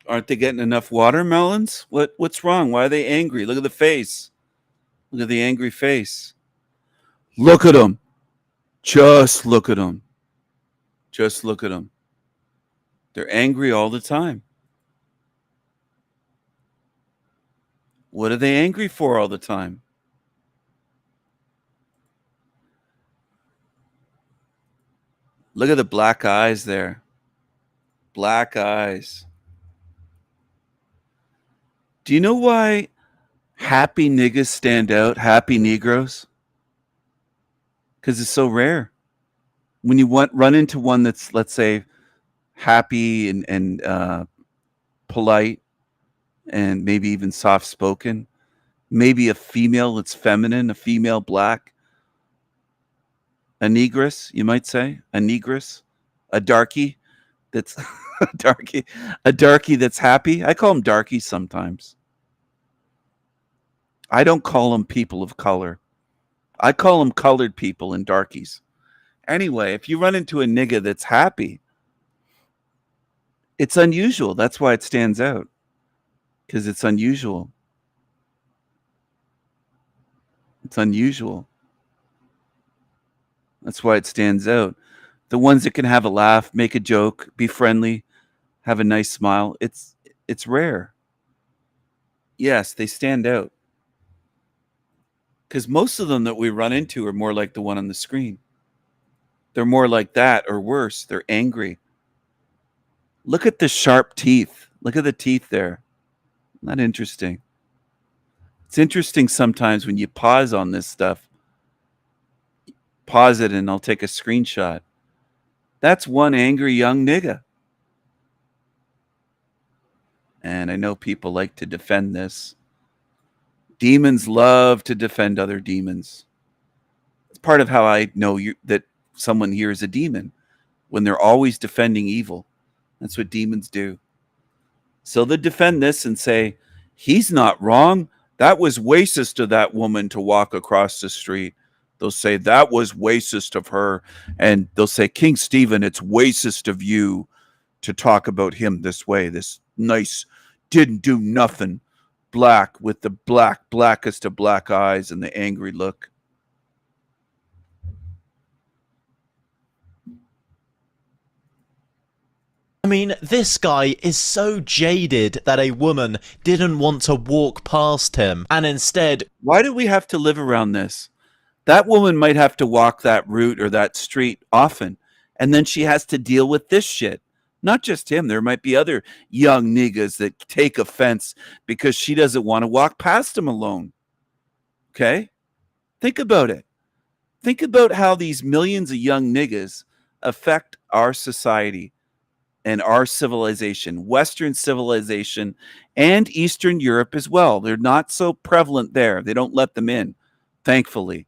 Aren't they getting enough watermelons? What's wrong? Why are they angry? Look at the face. Look at the angry face. Look at them. Just look at them. Just look at them. They're angry all the time. What are they angry for all the time? Look at the black eyes there. Black eyes. Do you know why happy niggas stand out? Happy Negroes? Because it's so rare. When you run into one that's, let's say, happy and polite and maybe even soft-spoken, maybe a female that's feminine, a female black, a negress, you might say, a negress, a darky that's a darky that's happy. I call them darkies sometimes. I don't call them people of color. I call them colored people and darkies. Anyway, if you run into a nigga that's happy, it's unusual. That's why it stands out. Because it's unusual. It's unusual. That's why it stands out. The ones that can have a laugh, make a joke, be friendly, have a nice smile, it's rare. Yes, they stand out. Because most of them that we run into are more like the one on the screen. They're more like that or worse. They're angry. Look at the sharp teeth. Look at the teeth there. Not interesting. It's interesting sometimes when you pause on this stuff. Pause it and I'll take a screenshot. That's one angry young nigga. And I know people like to defend this. Demons love to defend other demons. It's part of how I know that someone here is a demon. When they're always defending evil. That's what demons do. So they defend this and say, he's not wrong. That was racist of that woman to walk across the street. They'll say, that was racist of her. And they'll say, King Stephen, it's racist of you to talk about him this way. This nice, didn't do nothing, black with the blackest of black eyes and the angry look. I mean, this guy is so jaded that a woman didn't want to walk past him and instead... Why do we have to live around this? That woman might have to walk that route or that street often, and then she has to deal with this shit. Not just him. There might be other young niggas that take offense because she doesn't want to walk past him alone. Okay? Think about it. Think about how these millions of young niggas affect our society and our civilization, Western civilization, and Eastern Europe as well. They're not so prevalent there. They don't let them in, thankfully.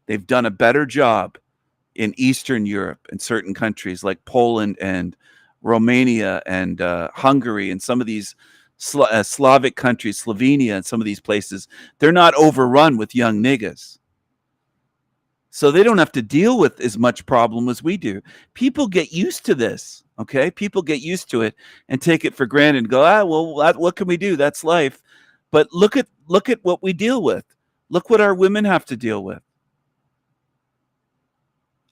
They've done a better job in Eastern Europe and certain countries like Poland and Romania and Hungary and some of these Slavic countries, Slovenia and some of these places. They're not overrun with young niggas. So they don't have to deal with as much problem as we do. People get used to this, okay? People get used to it and take it for granted and go, well, what can we do? That's life. But look at what we deal with. Look what our women have to deal with.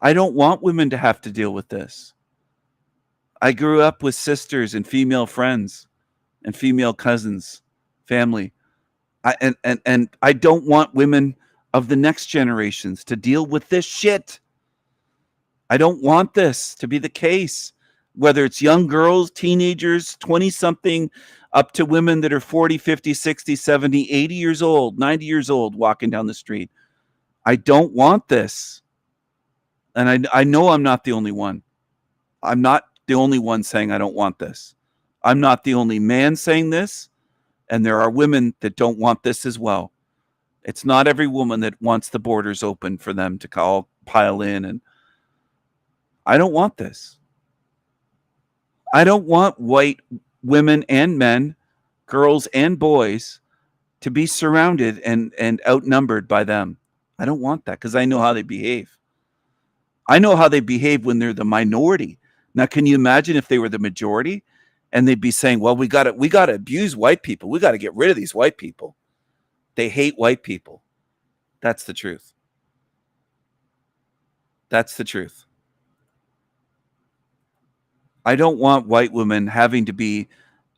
I don't want women to have to deal with this. I grew up with sisters and female friends and female cousins, family. And I don't want women of the next generations to deal with this shit. I don't want this to be the case. Whether it's young girls, teenagers, 20-something, up to women that are 40, 50, 60, 70, 80 years old, 90 years old, walking down the street. I don't want this. And I know I'm not the only one. I'm not the only one saying I don't want this. I'm not the only man saying this. And there are women that don't want this as well. It's not every woman that wants the borders open for them to all pile in. And I don't want this. I don't want white women and men, girls and boys, to be surrounded and outnumbered by them. I don't want that because I know how they behave. I know how they behave when they're the minority. Now, can you imagine if they were the majority and they'd be saying, well, we got to abuse white people. We got to get rid of these white people. They hate white people. That's the truth. That's the truth. I don't want white women having to be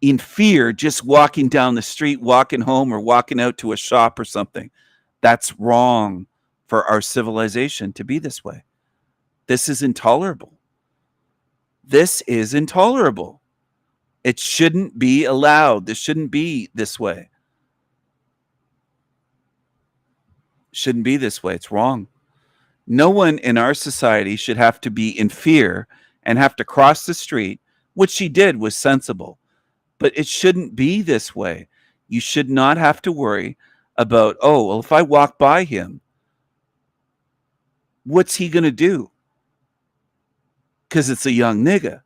in fear just walking down the street, walking home, or walking out to a shop or something. That's wrong for our civilization to be this way. This is intolerable. This is intolerable. It shouldn't be allowed. This shouldn't be this way. Shouldn't be this way. It's wrong. No one in our society should have to be in fear and have to cross the street. What she did was sensible, but it shouldn't be this way. You should not have to worry about, oh, well, if I walk by him, what's he going to do? Because it's a young nigga.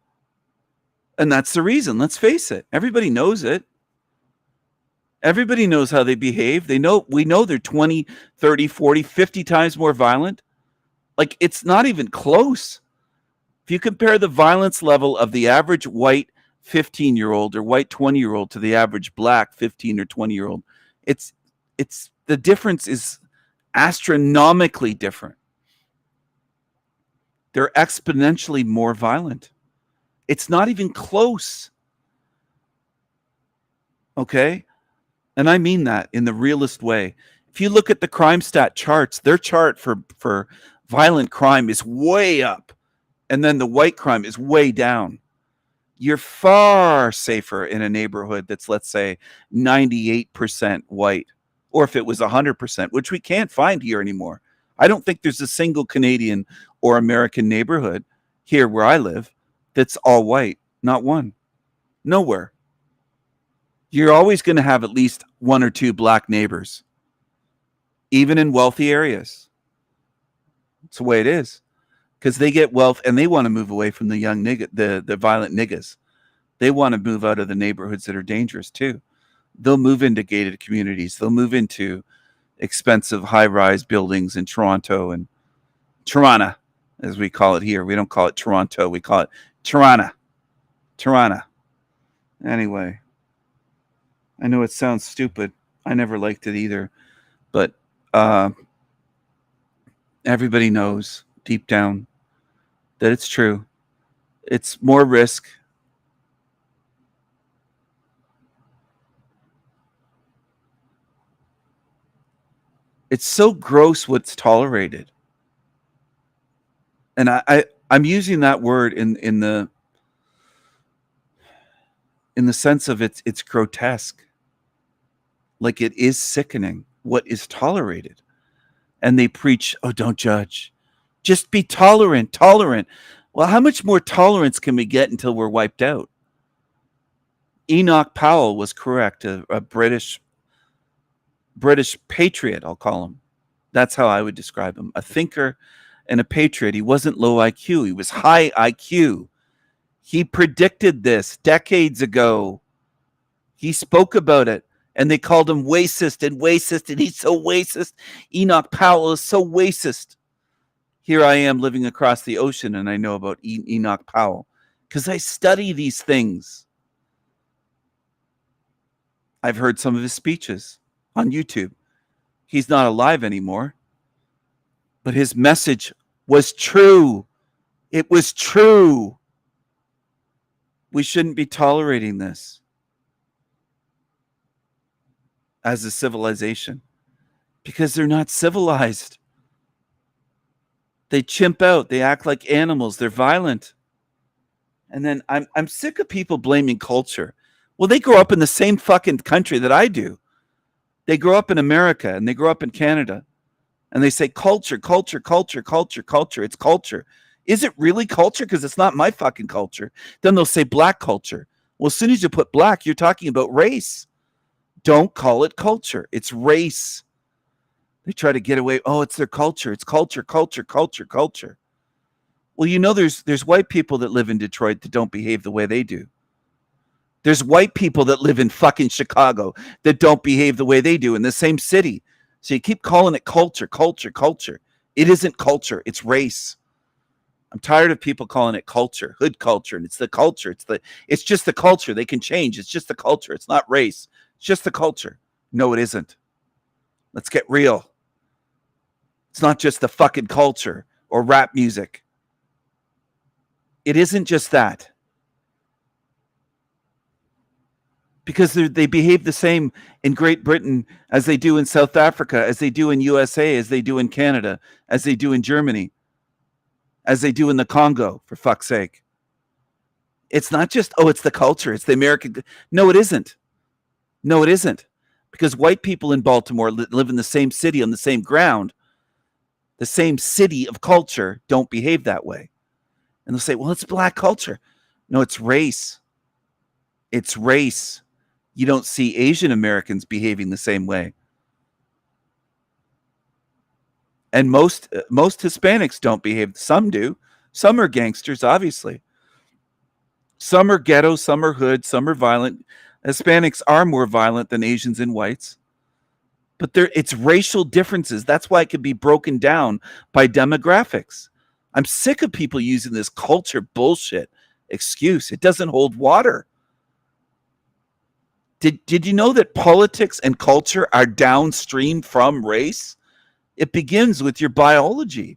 And that's the reason. Let's face it. Everybody knows it. Everybody knows how they behave. We know they're 20, 30, 40, 50 times more violent. Like, it's not even close. If you compare the violence level of the average white 15-year-old or white 20-year-old to the average black 15 or 20-year-old, it's the difference is astronomically different. They're exponentially more violent. It's not even close. Okay? And I mean that in the realest way. If you look at the crime stat charts, their chart for violent crime is way up. And then the white crime is way down. You're far safer in a neighborhood that's, let's say, 98% white. Or if it was 100%, which we can't find here anymore. I don't think there's a single Canadian or American neighborhood here where I live that's all white. Not one. Nowhere. You're always going to have at least one or two black neighbors. Even in wealthy areas. It's the way it is. Because they get wealth and they want to move away from the young nigga, the violent niggas. They want to move out of the neighborhoods that are dangerous too. They'll move into gated communities. They'll move into expensive high-rise buildings in Toronto and Toronto, as we call it here. We don't call it Toronto. We call it Toronto. Toronto. Anyway, I know it sounds stupid. I never liked it either. But everybody knows deep down that it's true. It's more risk. It's so gross what's tolerated. And I'm using that word in the sense of it's grotesque. Like, it is sickening what is tolerated. And they preach, oh, don't judge. Just be tolerant. Well, how much more tolerance can we get until we're wiped out? Enoch Powell was correct, a British patriot, I'll call him. That's how I would describe him. A thinker and a patriot. He wasn't low IQ. He was high IQ. He predicted this decades ago. He spoke about it, and they called him racist, and he's so racist. Enoch Powell is so racist. Here I am living across the ocean, and I know about Enoch Powell because I study these things. I've heard some of his speeches on YouTube. He's not alive anymore, but his message was true. It was true. We shouldn't be tolerating this as a civilization because they're not civilized. They chimp out. They act like animals. They're violent. And then I'm sick of people blaming culture. Well, they grow up in the same fucking country that I do. They grow up in America and they grow up in Canada. And they say culture, culture, culture, culture, culture. It's culture. Is it really culture? Because it's not my fucking culture. Then they'll say black culture. Well, as soon as you put black, you're talking about race. Don't call it culture. It's race. They try to get away. Oh, it's their culture. It's culture, culture, culture, culture. Well, you know, there's white people that live in Detroit that don't behave the way they do. There's white people that live in fucking Chicago that don't behave the way they do in the same city. So you keep calling it culture, culture, culture. It isn't culture. It's race. I'm tired of people calling it culture, hood culture, and it's the culture. It's just the culture. They can change. It's just the culture. It's not race. It's just the culture. No, it isn't. Let's get real. It's not just the fucking culture or rap music. It isn't just that. Because they behave the same in Great Britain as they do in South Africa, as they do in USA, as they do in Canada, as they do in Germany, as they do in the Congo, for fuck's sake. It's not just, oh, it's the culture, it's the American. No, it isn't. No, it isn't. Because white people in Baltimore live in the same city, on the same ground, the same city of culture, don't behave that way. And they'll say, well, it's black culture. No, it's race. It's race. You don't see Asian Americans behaving the same way. And most Hispanics don't behave. Some do. Some are gangsters, obviously. Some are ghetto, some are hood, some are violent. Hispanics are more violent than Asians and whites. But it's racial differences. That's why it can be broken down by demographics. I'm sick of people using this culture bullshit excuse. It doesn't hold water. Did you know that politics and culture are downstream from race? It begins with your biology.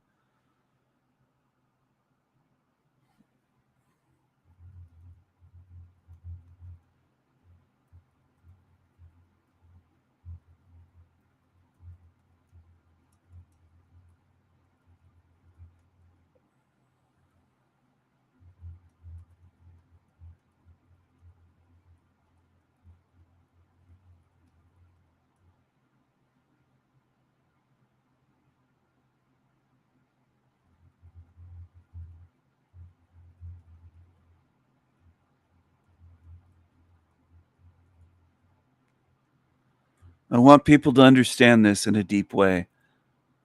I want people to understand this in a deep way.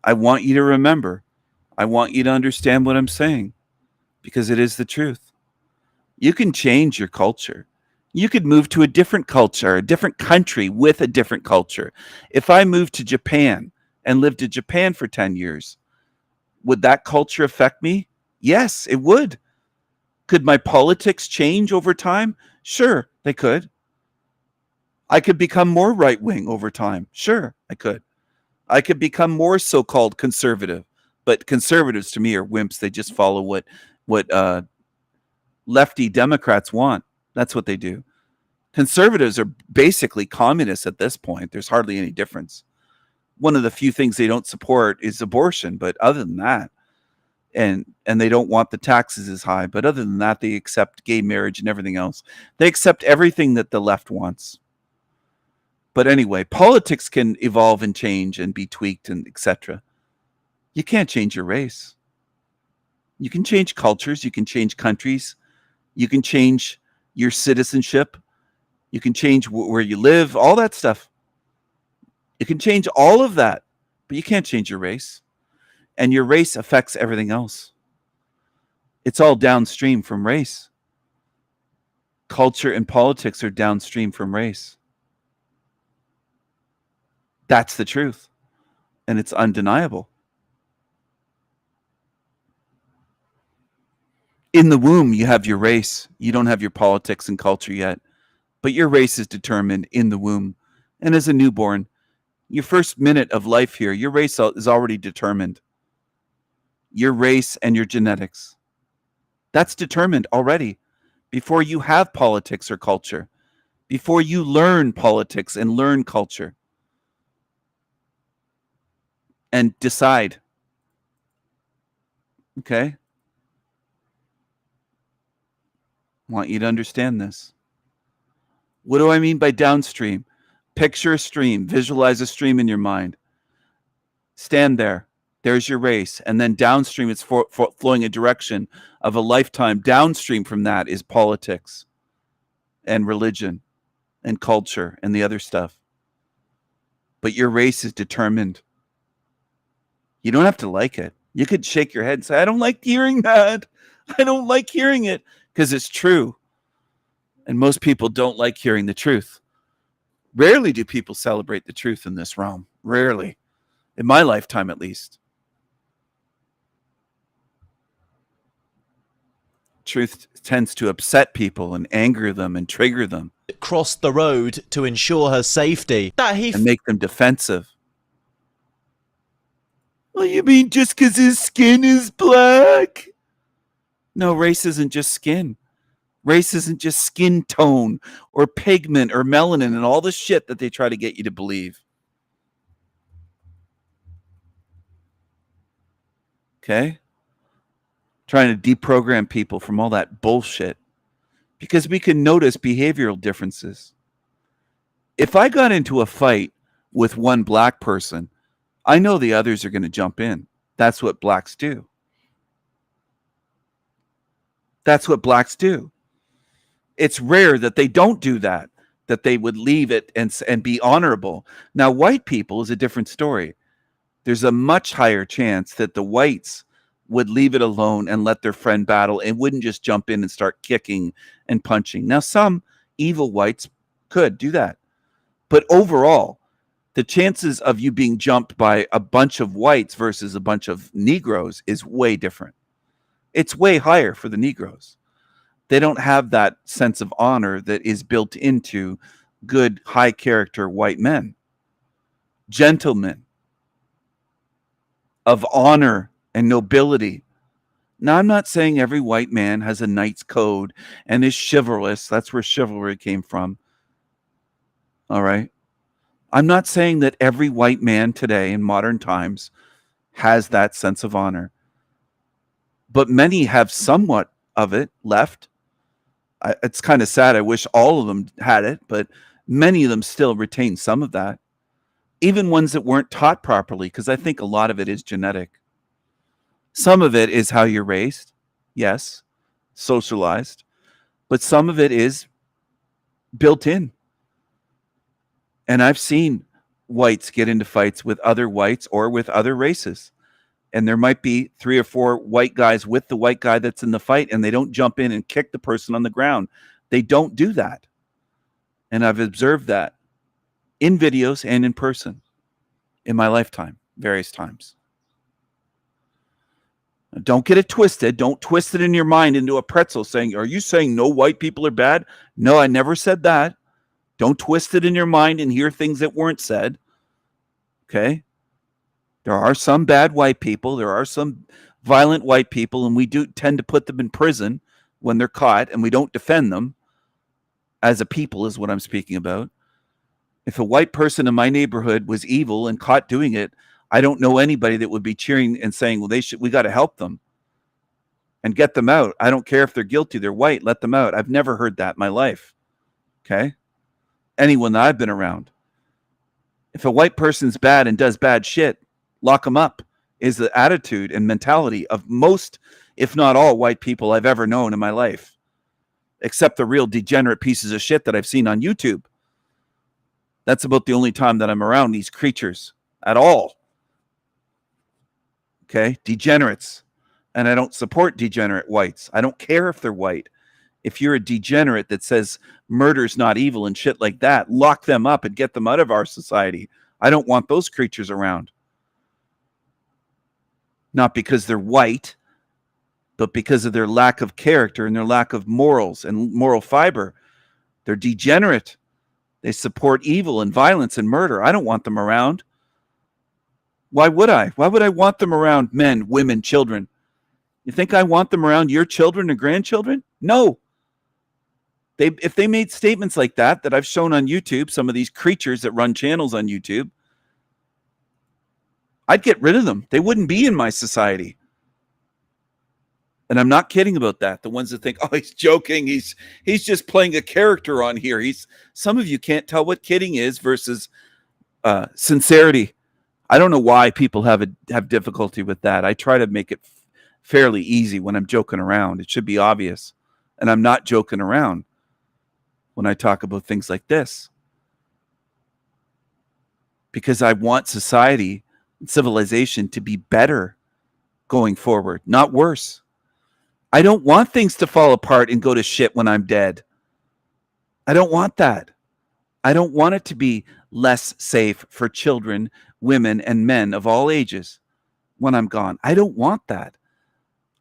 I want you to remember. I want you to understand what I'm saying, because it is the truth. You can change your culture. You could move to a different culture, a different country with a different culture. If I moved to Japan and lived in Japan for 10 years, would that culture affect me? Yes, it would. Could my politics change over time? Sure, they could. I could become more right-wing over time. Sure, I could. I could become more so-called conservative. But conservatives to me are wimps. They just follow what lefty Democrats want. That's what they do. Conservatives are basically communists at this point. There's hardly any difference. One of the few things they don't support is abortion, but other than that, and they don't want the taxes as high, but other than that, they accept gay marriage and everything else. They accept everything that the left wants. But anyway, politics can evolve and change and be tweaked and etc. You can't change your race. You can change cultures. You can change countries. You can change your citizenship. You can change where you live, all that stuff. You can change all of that, but you can't change your race. And your race affects everything else. It's all downstream from race. Culture and politics are downstream from race. That's the truth. And it's undeniable. In the womb, you have your race. You don't have your politics and culture yet. But your race is determined in the womb. And as a newborn, your first minute of life here, your race is already determined. Your race and your genetics. That's determined already before you have politics or culture. Before you learn politics and learn culture. And decide. Okay? I want you to understand this. What do I mean by downstream? Picture a stream, visualize a stream in your mind. Stand there. There's your race. And then downstream, it's flowing a direction of a lifetime. Downstream from that is politics and religion and culture and the other stuff. But your race is determined. You don't have to like it. You could shake your head and say, I don't like hearing that. I don't like hearing it, because it's true. And most people don't like hearing the truth. Rarely do people celebrate the truth in this realm. Rarely. In my lifetime, at least. Truth tends to upset people and anger them and trigger them. Crossed the road to ensure her safety. And make them defensive. Well, you mean just because his skin is black? No, race isn't just skin. Race isn't just skin tone or pigment or melanin and all the shit that they try to get you to believe. Okay? Trying to deprogram people from all that bullshit. Because we can notice behavioral differences. If I got into a fight with one black person, I know the others are going to jump in. That's what blacks do. That's what blacks do. It's rare that they don't do that, that they would leave it and be honorable. Now, white people is a different story. There's a much higher chance that the whites would leave it alone and let their friend battle and wouldn't just jump in and start kicking and punching. Now, some evil whites could do that. But overall, the chances of you being jumped by a bunch of whites versus a bunch of Negroes is way different. It's way higher for the Negroes. They don't have that sense of honor that is built into good, high character white men. Gentlemen of honor and nobility. Now, I'm not saying every white man has a knight's code and is chivalrous. That's where chivalry came from. All right. I'm not saying that every white man today in modern times has that sense of honor. But many have somewhat of it left. It's kind of sad. I wish all of them had it, but many of them still retain some of that. Even ones that weren't taught properly, because I think a lot of it is genetic. Some of it is how you're raised, yes, socialized, but some of it is built in. And I've seen whites get into fights with other whites or with other races. And there might be 3 or 4 white guys with the white guy that's in the fight, and they don't jump in and kick the person on the ground. They don't do that. And I've observed that in videos and in person in my lifetime, various times. Now, don't get it twisted. Don't twist it in your mind into a pretzel saying, are you saying no white people are bad? No, I never said that. Don't twist it in your mind and hear things that weren't said. Okay? There are some bad white people. There are some violent white people, and we do tend to put them in prison when they're caught, and we don't defend them as a people is what I'm speaking about. If a white person in my neighborhood was evil and caught doing it, I don't know anybody that would be cheering and saying, well, we got to help them and get them out. I don't care if they're guilty. They're white. Let them out. I've never heard that in my life. Okay? Anyone that I've been around. If a white person's bad and does bad shit, lock them up is the attitude and mentality of most, if not all, white people I've ever known in my life, except the real degenerate pieces of shit that I've seen on YouTube. That's about the only time that I'm around these creatures at all. Okay? Degenerates. And I don't support degenerate whites. I don't care if they're white. If you're a degenerate that says murder's not evil and shit like that, lock them up and get them out of our society. I don't want those creatures around. Not because they're white, but because of their lack of character and their lack of morals and moral fiber. They're degenerate. They support evil and violence and murder. I don't want them around. Why would I? Why would I want them around men, women, children? You think I want them around your children and grandchildren? No. If they made statements like that I've shown on YouTube, some of these creatures that run channels on YouTube, I'd get rid of them. They wouldn't be in my society. And I'm not kidding about that. The ones that think, oh, he's joking. He's just playing a character on here. Some of you can't tell what kidding is versus sincerity. I don't know why people have difficulty with that. I try to make it fairly easy when I'm joking around. It should be obvious. And I'm not joking around when I talk about things like this. Because I want society and civilization to be better going forward, not worse. I don't want things to fall apart and go to shit when I'm dead. I don't want that. I don't want it to be less safe for children, women, and men of all ages when I'm gone. I don't want that.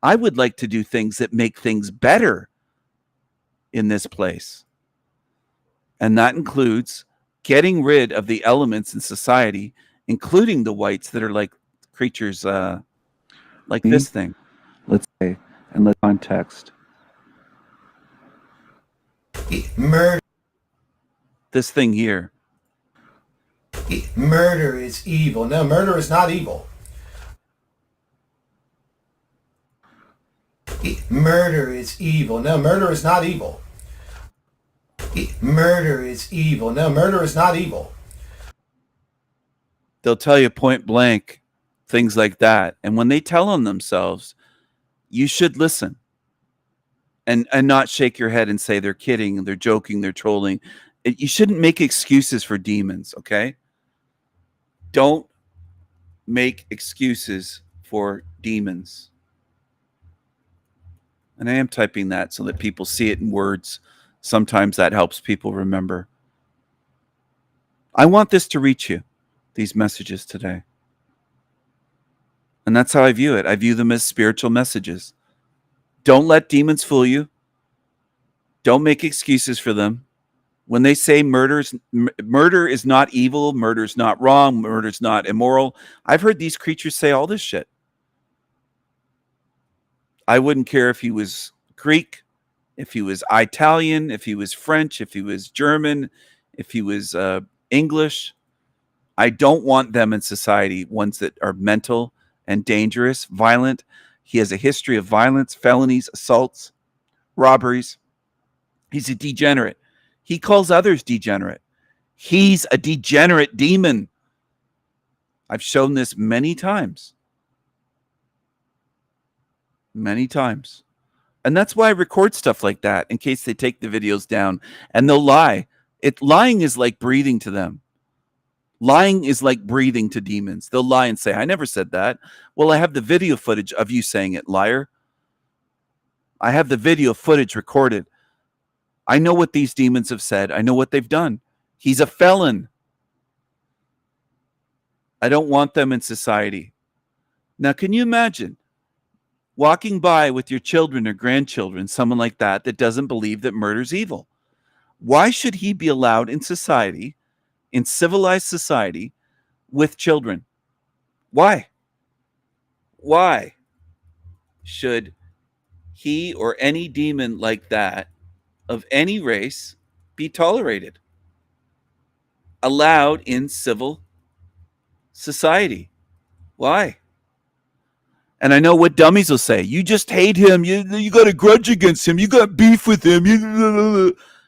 I would like to do things that make things better in this place. And that includes getting rid of the elements in society, including the whites that are like creatures like this thing. Let's say, and let context. Murder. This thing here. Murder is evil. No, murder is not evil. Murder is evil. No, murder is not evil. Murder is evil. No, murder is not evil. They'll tell you point blank things like that. And when they tell on themselves, you should listen and not shake your head and say they're kidding, they're joking, they're trolling. You shouldn't make excuses for demons, okay? Don't make excuses for demons. And I am typing that so that people see it in words. Sometimes that helps people remember. I want this to reach you, these messages today. And that's how I view it. I view them as spiritual messages. Don't let demons fool you. Don't make excuses for them. When they say murder is not evil, murder is not wrong, murder is not immoral, I've heard these creatures say all this shit. I wouldn't care if he was Greek, if he was Italian, if he was French, if he was German, if he was English. I don't want them in society, ones that are mental and dangerous, violent. He has a history of violence, felonies, assaults, robberies. He's a degenerate. He calls others degenerate. He's a degenerate demon. I've shown this many times. Many times. And that's why I record stuff like that in case they take the videos down and they'll lie. Lying is like breathing to them. Lying is like breathing to demons. They'll lie and say, I never said that. Well, I have the video footage of you saying it, liar. I have the video footage recorded. I know what these demons have said. I know what they've done. He's a felon. I don't want them in society. Now, can you imagine walking by with your children or grandchildren, someone like that doesn't believe that murder's evil? Why should he be allowed in society, in civilized society, with children? Why? Why should he or any demon like that of any race be tolerated, allowed in civil society? Why? And I know what dummies will say. You just hate him. You got a grudge against him. You got beef with him.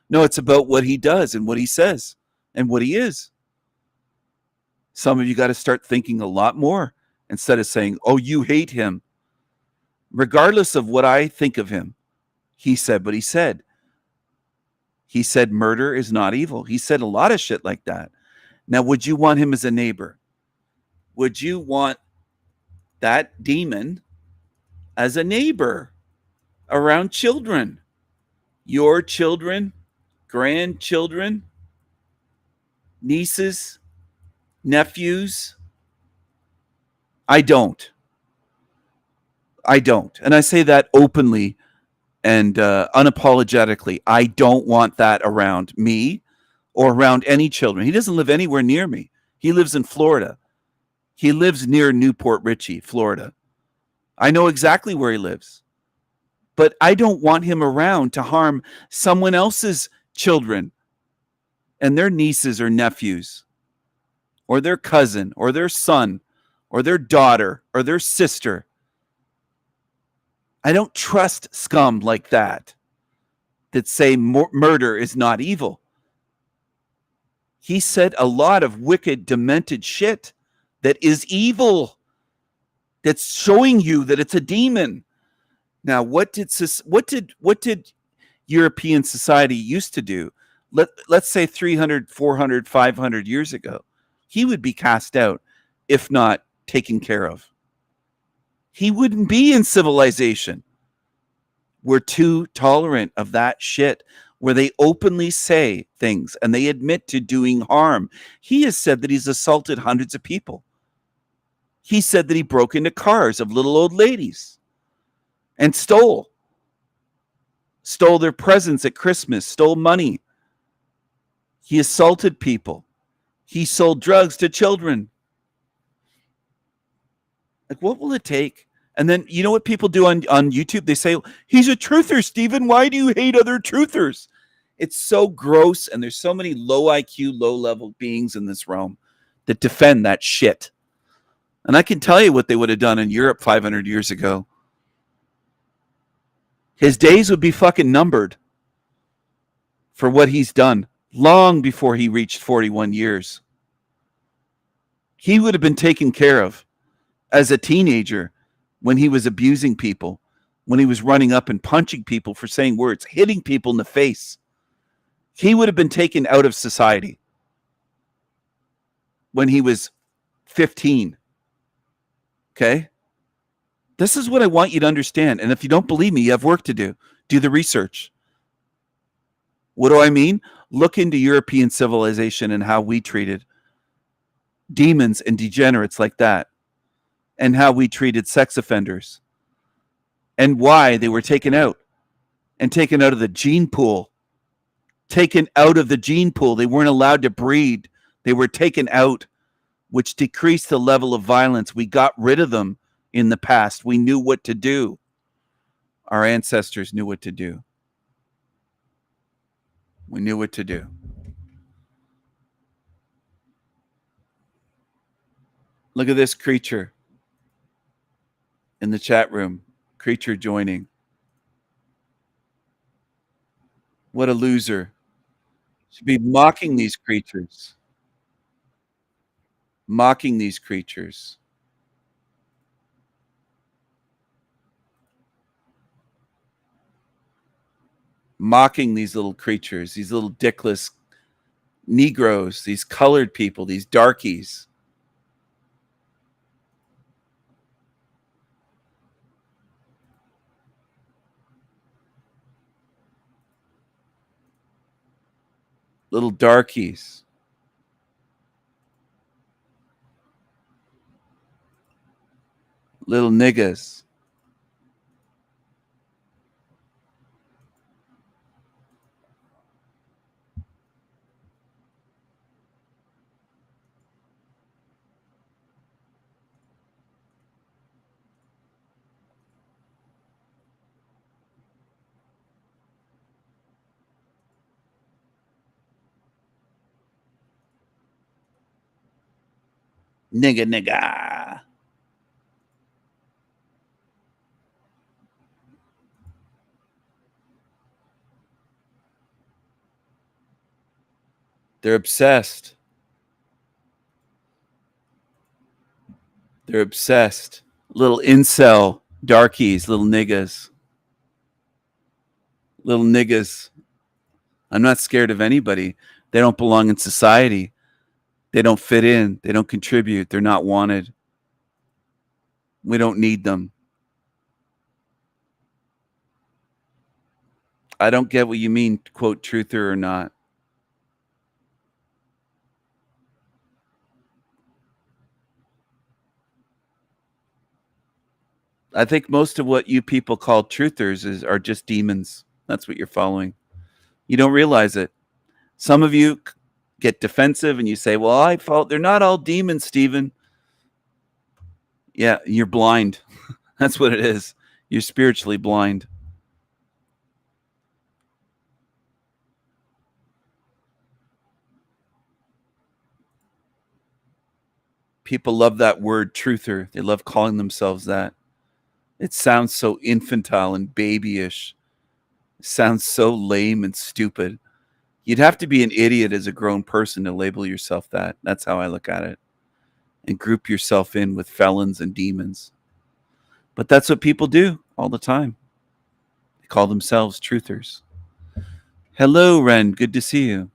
No, it's about what he does and what he says and what he is. Some of you got to start thinking a lot more instead of saying, oh, you hate him. Regardless of what I think of him, he said what he said. He said murder is not evil. He said a lot of shit like that. Now, would you want him as a neighbor? Would you want that demon as a neighbor around children? Your children, grandchildren, nieces, nephews? I don't. And I say that openly and unapologetically. I don't want that around me or around any children. He doesn't live anywhere near me. He lives in Florida. He lives near Newport Richey, Florida. I know exactly where he lives. But I don't want him around to harm someone else's children and their nieces or nephews or their cousin or their son or their daughter or their sister. I don't trust scum like that say murder is not evil. He said a lot of wicked, demented shit that is evil. That's showing you that it's a demon. Now, what did European society used to do? Let's say 300, 400, 500 years ago. He would be cast out, if not taken care of. He wouldn't be in civilization. We're too tolerant of that shit, where they openly say things and they admit to doing harm. He has said that he's assaulted hundreds of people. He said that he broke into cars of little old ladies and stole their presents at Christmas, stole money. He assaulted people. He sold drugs to children. Like, what will it take? And then, you know what people do on YouTube? They say, he's a truther, Stephen. Why do you hate other truthers? It's so gross, and there's so many low IQ, low-level beings in this realm that defend that shit. And I can tell you what they would have done in Europe 500 years ago. His days would be fucking numbered for what he's done long before he reached 41 years. He would have been taken care of as a teenager when he was abusing people, when he was running up and punching people for saying words, hitting people in the face. He would have been taken out of society when he was 15. Okay? This is what I want you to understand. And if you don't believe me, you have work to do. Do the research. What do I mean? Look into European civilization and how we treated demons and degenerates like that, and how we treated sex offenders, and why they were taken out of the gene pool. Taken out of the gene pool. They weren't allowed to breed. They were taken out, which decreased the level of violence. We got rid of them in the past. We knew what to do. Our ancestors knew what to do. We knew what to do. Look at this creature in the chat room. Creature joining. What a loser. Should be mocking these creatures. Mocking these creatures. Mocking these little creatures, these little dickless Negroes, these colored people, these darkies. Little darkies. Little niggas. Nigga. They're obsessed. They're obsessed. Little incel darkies, little niggas. Little niggas. I'm not scared of anybody. They don't belong in society. They don't fit in. They don't contribute. They're not wanted. We don't need them. I don't get what you mean, quote, truther or not. I think most of what you people call truthers are just demons. That's what you're following. You don't realize it. Some of you get defensive and you say, well, they're not all demons, Stephen. Yeah, you're blind. That's what it is. You're spiritually blind. People love that word truther. They love calling themselves that. It sounds so infantile and babyish. It sounds so lame and stupid. You'd have to be an idiot as a grown person to label yourself that. That's how I look at it. And group yourself in with felons and demons. But that's what people do all the time. They call themselves truthers. Hello, Ren. Good to see you.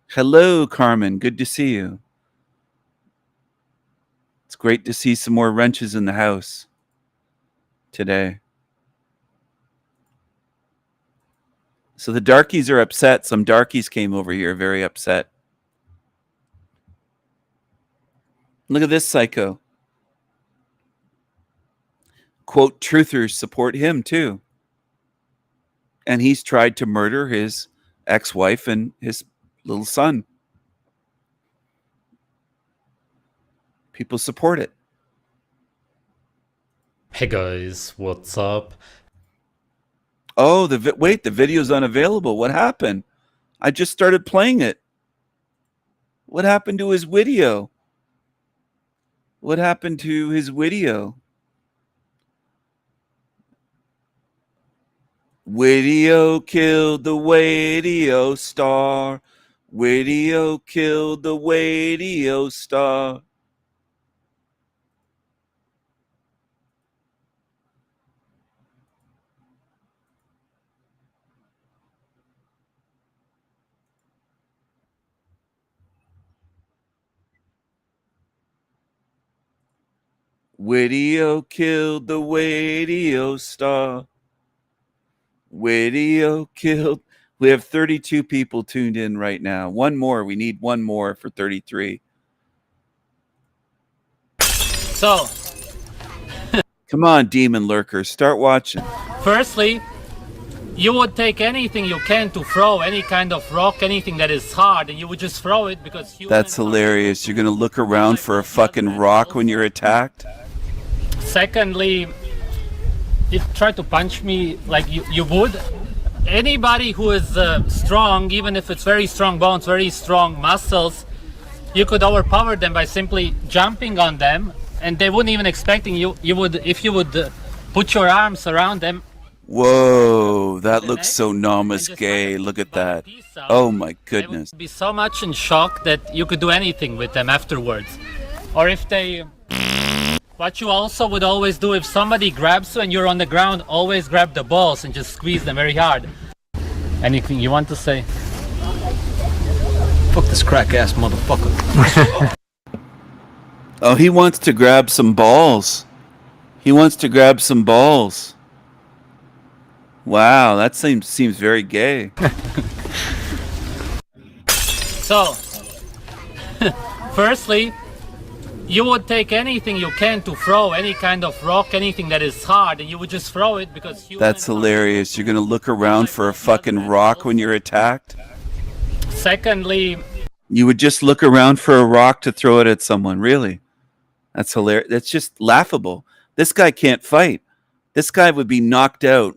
Hello, Carmen. Good to see you. It's great to see some more wrenches in the house today. So the darkies are upset. Some darkies came over here very upset. Look at this psycho. Quote, truthers support him too. And he's tried to murder his ex-wife and his little son. People support it. Hey guys, what's up? Oh, wait, the video's unavailable. What happened? I just started playing it. What happened to his video? What happened to his video? Video killed the radio star. Video killed the radio star. Video killed the radio star. Video killed. We have 32 people tuned in right now. One more. We need one more for 33. So, come on, demon lurker, start watching. firstly, you would take anything you can to throw, any kind of rock, anything that is hard, and you would just throw it because That's hilarious. You're going to look around for a fucking rock when you're attacked? Secondly, you try to punch me like you would. Anybody who is strong, even if it's very strong bones, very strong muscles, you could overpower them by simply jumping on them, and they wouldn't even expecting you. You would, if you would put your arms around them. Whoa, that looks so Namas gay. Look at that. Oh my goodness. They would be so much in shock that you could do anything with them afterwards. Or if they... What you also would always do if somebody grabs you and you're on the ground, always grab the balls and just squeeze them very hard. Anything you want to say? Fuck this crack ass motherfucker. Oh, he wants to grab some balls. He wants to grab some balls. Wow, that seems very gay. So, firstly, you would take anything you can to throw, any kind of rock, anything that is hard, and you would just throw it because That's hilarious. You're going to look around for a fucking rock when you're attacked? Secondly, you would just look around for a rock to throw it at someone, really? That's hilarious. That's just laughable. This guy can't fight. This guy would be knocked out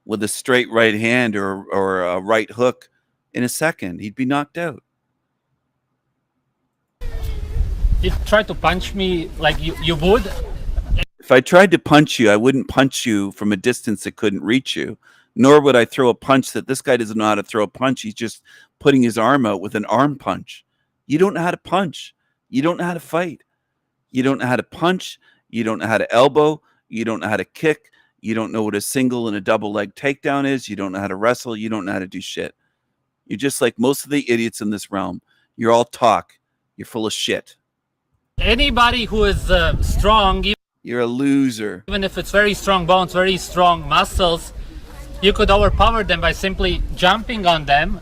with a straight right hand or a right hook in a second. He'd be knocked out. you try to punch me like you would. If I tried to punch you, I wouldn't punch you from a distance that couldn't reach you, nor would I throw a punch that this guy doesn't know how to throw a punch. He's just putting his arm out with an arm punch. You don't know how to punch. You don't know how to fight. You don't know how to punch. You don't know how to elbow. You don't know how to kick. You don't know what a single and a double leg takedown is. You don't know how to wrestle. You don't know how to do shit. You're just like most of the idiots in this realm. You're all talk. You're full of shit. Anybody who is strong, you're a loser. Even if it's very strong bones, very strong muscles, you could overpower them by simply jumping on them.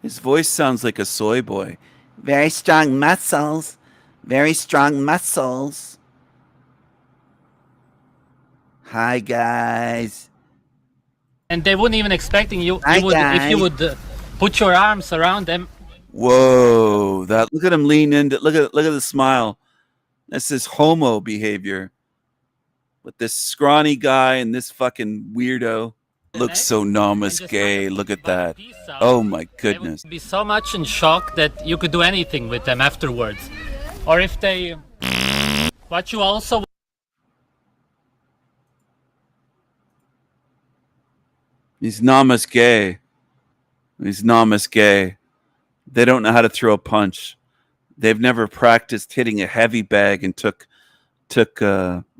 His voice sounds like a soy boy. Very strong muscles. Very strong muscles. Hi, guys. And they wouldn't even expecting you. Hi, you would, guys. if you would put your arms around them. Whoa! That look at him lean into. Look at the smile. This is homo behavior. With this scrawny guy and this fucking weirdo. Looks so nomus gay. Look at that. Oh my goodness. They would be so much in shock that you could do anything with them afterwards. Or if they... What you also... He's namas gay. He's namas gay. They don't know how to throw a punch. They've never practiced hitting a heavy bag and took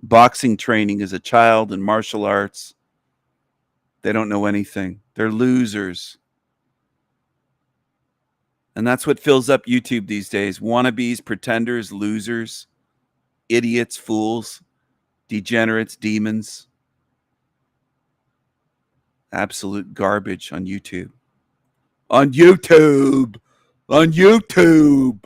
boxing training as a child and martial arts. They don't know anything. They're losers. And that's what fills up YouTube these days. Wannabes, pretenders, losers, idiots, fools, degenerates, demons. Absolute garbage on YouTube. On YouTube. On YouTube.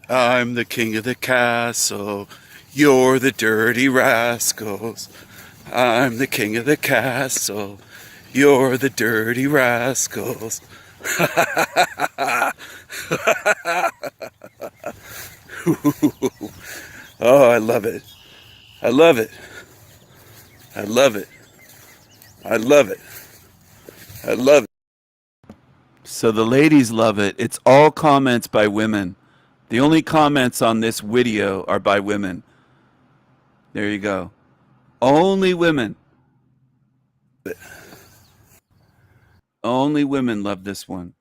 I'm the king of the castle. You're the dirty rascals. I'm the king of the castle. You're the dirty rascals. Oh, I love it. I love it. I love it. I love it. I love it. So the ladies love it. It's all comments by women. The only comments on this video are by women. There you go. Only women. Only women love this one.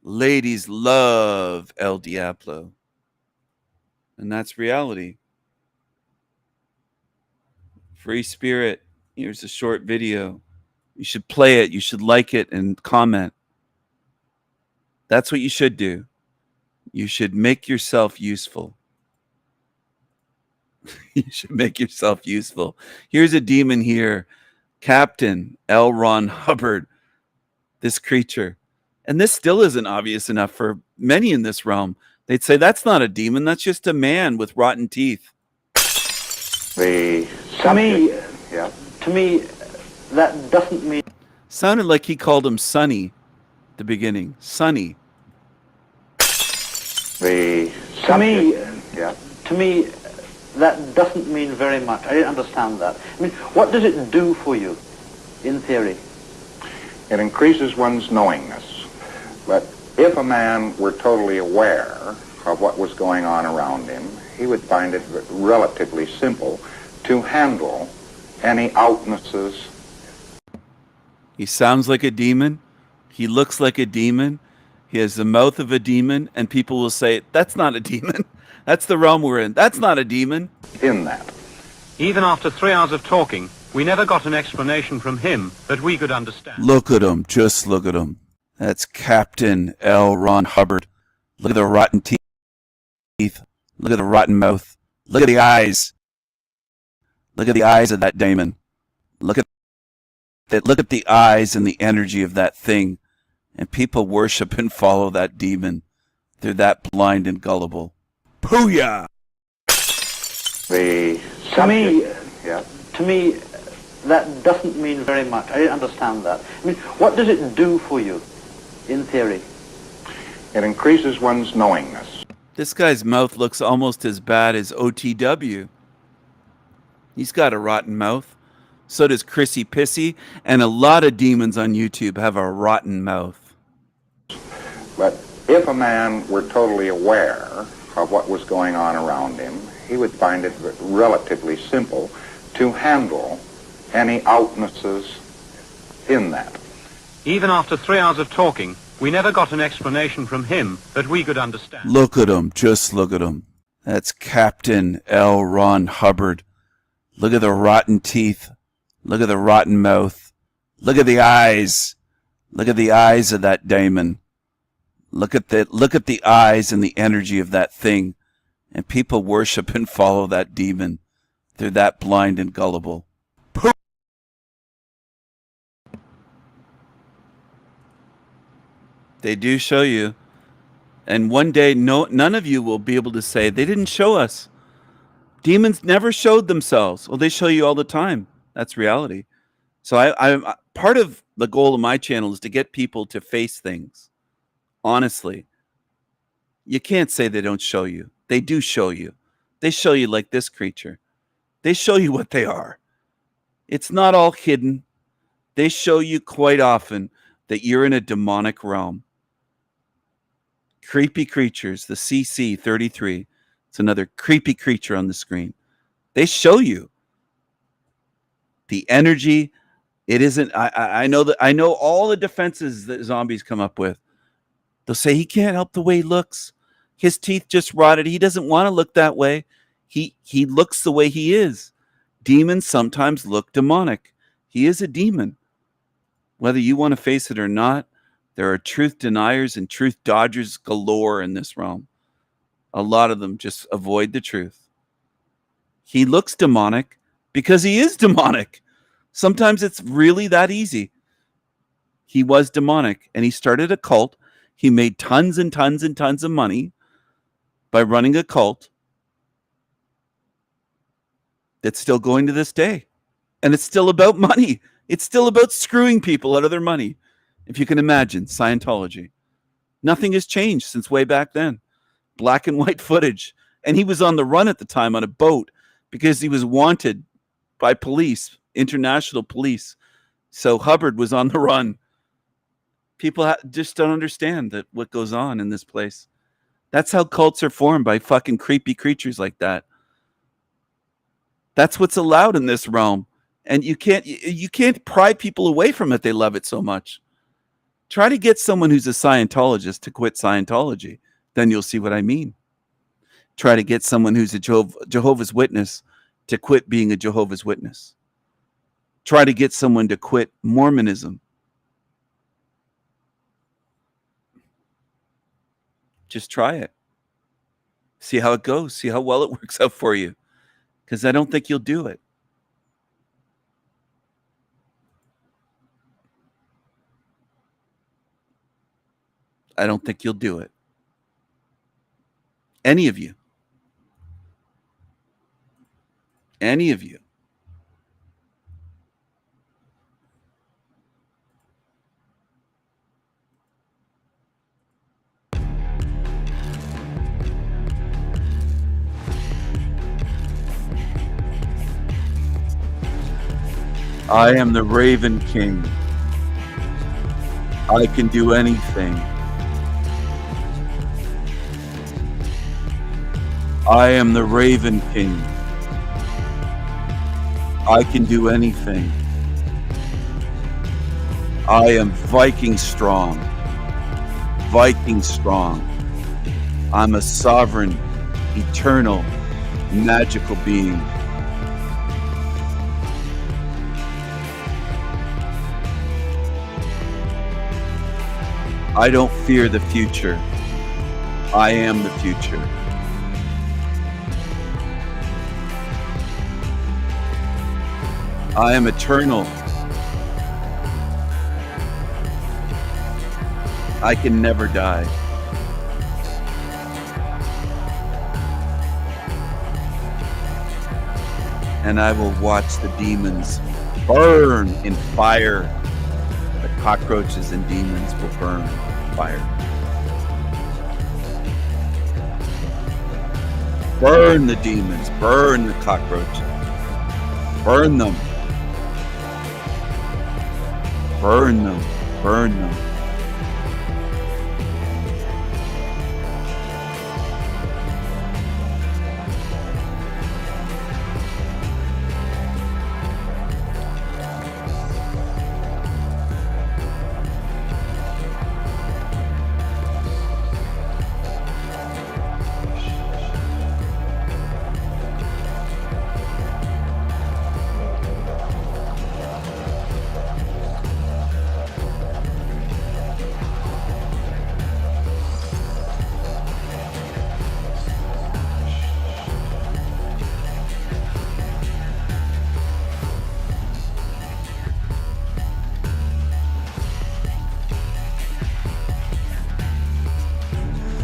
Ladies love El Diablo. And that's reality. Free spirit. Here's a short video. You should play it. You should like it and comment. That's what you should do. You should make yourself useful. You should make yourself useful. Here's a demon here. Captain L. Ron Hubbard. This creature. And this still isn't obvious enough for many in this realm. They'd say, that's not a demon. That's just a man with rotten teeth. To me, that doesn't mean... Sounded like he called him Sonny at the beginning. Sonny. To me, that doesn't mean very much. I didn't understand that. I mean, what does it do for you, in theory? It increases one's knowingness. But if a man were totally aware of what was going on around him, he would find it relatively simple to handle any outnesses. He sounds like a demon. He looks like a demon. He has the mouth of a demon, and people will say, that's not a demon. That's the realm we're in. That's not a demon. In that. Even after 3 hours of talking, we never got an explanation from him that we could understand. Look at him. Just look at him. That's Captain L. Ron Hubbard. Look at the rotten teeth. Look at the rotten mouth. Look at the eyes. Look at the eyes of that demon. Look at the eyes and the energy of that thing. And people worship and follow that demon. They're that blind and gullible. Booyah! To me, that doesn't mean very much. I didn't understand that. I mean, what does it do for you, in theory? It increases one's knowingness. This guy's mouth looks almost as bad as OTW. He's got a rotten mouth. So does Chrissy Pissy, and a lot of demons on YouTube have a rotten mouth. But if a man were totally aware of what was going on around him, he would find it relatively simple to handle any outnesses in that. Even after 3 hours of talking, we never got an explanation from him that we could understand. Look at him. Just look at him. That's Captain L. Ron Hubbard. Look at the rotten teeth. Look at the rotten mouth. Look at the eyes. Look at the eyes of that demon. Look at the eyes and the energy of that thing. And people worship and follow that demon. They're that blind and gullible. They do show you. And one day, none of you will be able to say, they didn't show us. Demons never showed themselves. Well, they show you all the time. That's reality. So I part of the goal of my channel is to get people to face things. Honestly. You can't say they don't show you. They do show you. They show you like this creature. They show you what they are. It's not all hidden. They show you quite often that you're in a demonic realm. Creepy creatures, the CC-33. It's another creepy creature on the screen. They show you the energy. It isn't. I know that. I know all the defenses that zombies come up with. They'll say he can't help the way he looks. His teeth just rotted. He doesn't want to look that way. He looks the way he is. Demons sometimes look demonic. He is a demon. Whether you want to face it or not, there are truth deniers and truth dodgers galore in this realm. A lot of them just avoid the truth. He looks demonic because he is demonic. Sometimes it's really that easy. He was demonic and he started a cult. He made tons and tons and tons of money by running a cult that's still going to this day. And it's still about money. It's still about screwing people out of their money. If you can imagine, Scientology. Nothing has changed since way back then. Black and white footage. And he was on the run at the time on a boat because he was wanted by police, international police. So Hubbard was on the run. People just don't understand that what goes on in this place. That's how cults are formed, by fucking creepy creatures like that. That's what's allowed in this realm. And you can't pry people away from it. They love it so much. Try to get someone who's a Scientologist to quit Scientology. Then you'll see what I mean. Try to get someone who's a Jehovah's Witness to quit being a Jehovah's Witness. Try to get someone to quit Mormonism. Just try it. See how it goes. See how well it works out for you. Because I don't think you'll do it. I don't think you'll do it. Any of you. Any of you. I am the Raven King. I can do anything. I am the Raven King. I can do anything. I am Viking strong. Viking strong. I'm a sovereign, eternal, magical being. I don't fear the future. I am the future. I am eternal. I can never die. And I will watch the demons burn in fire. The cockroaches and demons will burn in fire. Burn the demons, burn the cockroaches. Burn them. Burn them. Burn them.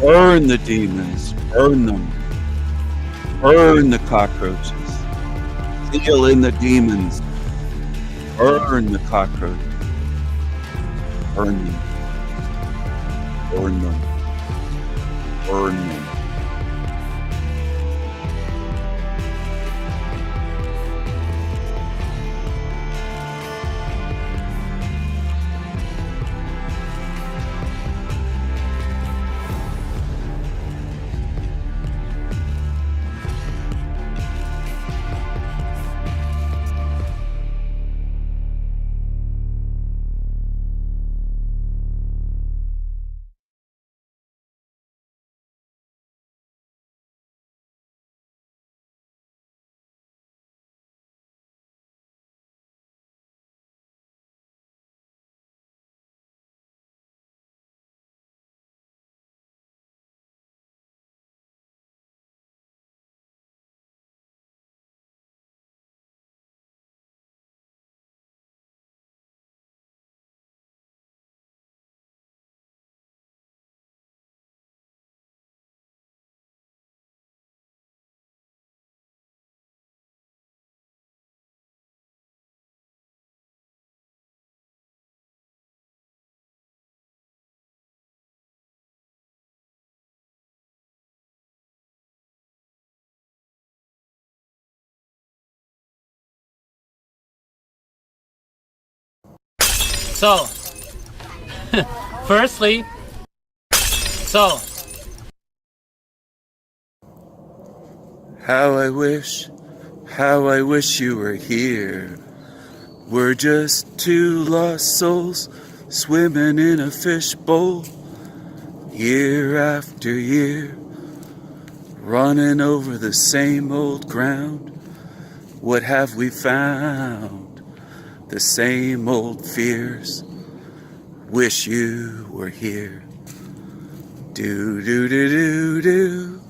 Burn the demons. Burn them. Burn the cockroaches. Seal in the demons. Burn the cockroaches. Burn them. Burn them. Burn them. So, firstly, how I wish you were here. We're just two lost souls swimming in a fishbowl, year after year, running over the same old ground. What have we found? The same old fears. Wish you were here. Do do do do do.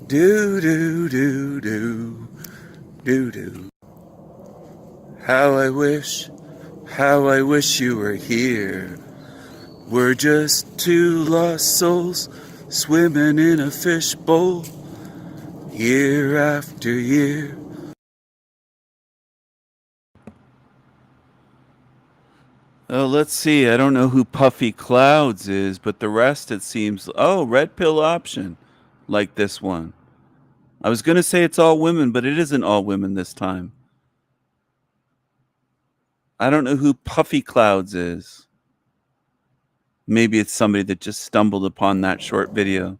Do do do do. Do do. How I wish you were here. We're just two lost souls swimming in a fishbowl, year after year. Oh, let's see. I don't know who Puffy Clouds is, but the rest it seems... Oh, red pill option. Like this one. I was going to say it's all women, but it isn't all women this time. I don't know who Puffy Clouds is. Maybe it's somebody that just stumbled upon that short video.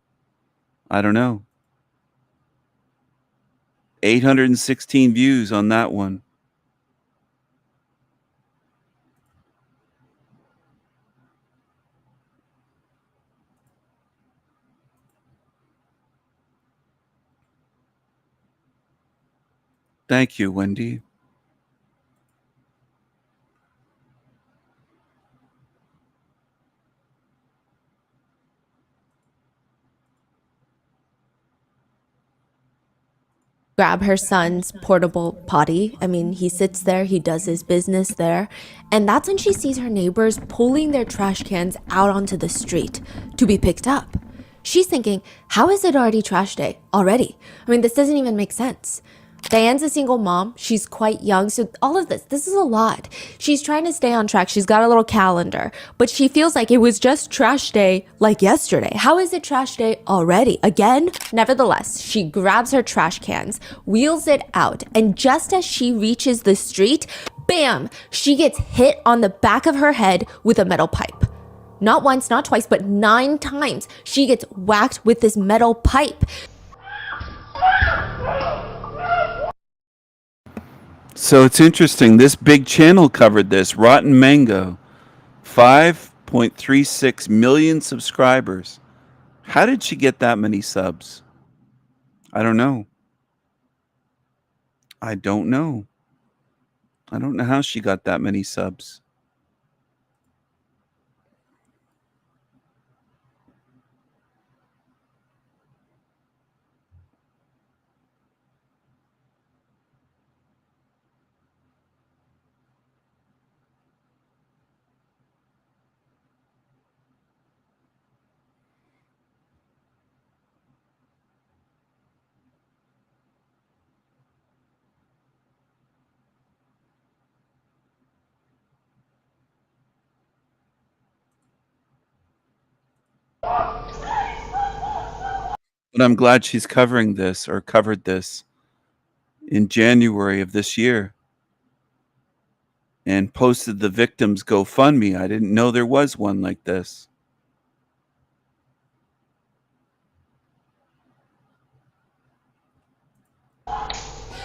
I don't know. 816 views on that one. Thank you, Wendy. Grab her son's portable potty. I mean, he sits there, he does his business there. And that's when she sees her neighbors pulling their trash cans out onto the street to be picked up. She's thinking, how is it already trash day already? I mean, this doesn't even make sense. Diane's a single mom. She's quite young. So all of this is a lot. She's trying to stay on track. She's got a little calendar, but she feels like it was just trash day like yesterday. How is it trash day already? Again? Nevertheless, she grabs her trash cans, wheels it out, and just as she reaches the street, bam, she gets hit on the back of her head with a metal pipe. Not once, not twice, but 9 times she gets whacked with this metal pipe. So it's interesting. This big channel covered this. Rotten Mango. 5.36 million subscribers. How did she get that many subs? I don't know. I don't know how she got that many subs. But I'm glad she's covering this, or covered this, in January of this year, and posted the victims GoFundMe. I didn't know there was one like this.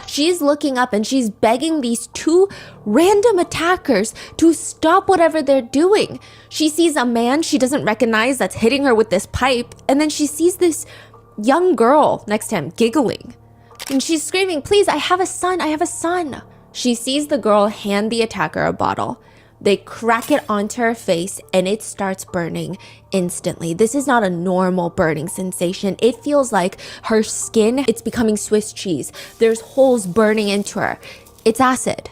She's looking up and she's begging these 2 random attackers to stop whatever they're doing. She sees a man she doesn't recognize that's hitting her with this pipe, and then she sees this young girl next to him giggling. And she's screaming, please, I have a son, I have a son. She sees the girl hand the attacker a bottle. They crack it onto her face and it starts burning instantly. This is not a normal burning sensation. It feels like her skin, it's becoming Swiss cheese. There's holes burning into her. It's acid.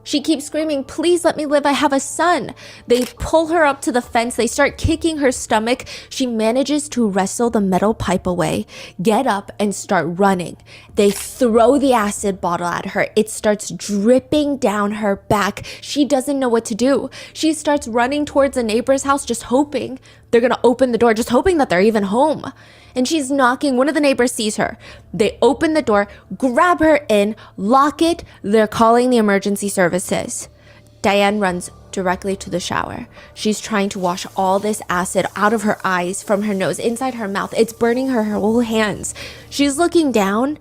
She keeps screaming, please let me live, I have a son. They pull her up to the fence. They start kicking her stomach. She manages to wrestle the metal pipe away, get up, and start running. They throw the acid bottle at her. It starts dripping down her back. She doesn't know what to do. She starts running towards a neighbor's house, just hoping they're gonna open the door, just hoping that they're even home. And she's knocking. One of the neighbors sees her. They open the door, grab her in, lock it. They're calling the emergency services. Diane runs directly to the shower. She's trying to wash all this acid out of her eyes, from her nose, inside her mouth. It's burning her whole hands. She's looking down.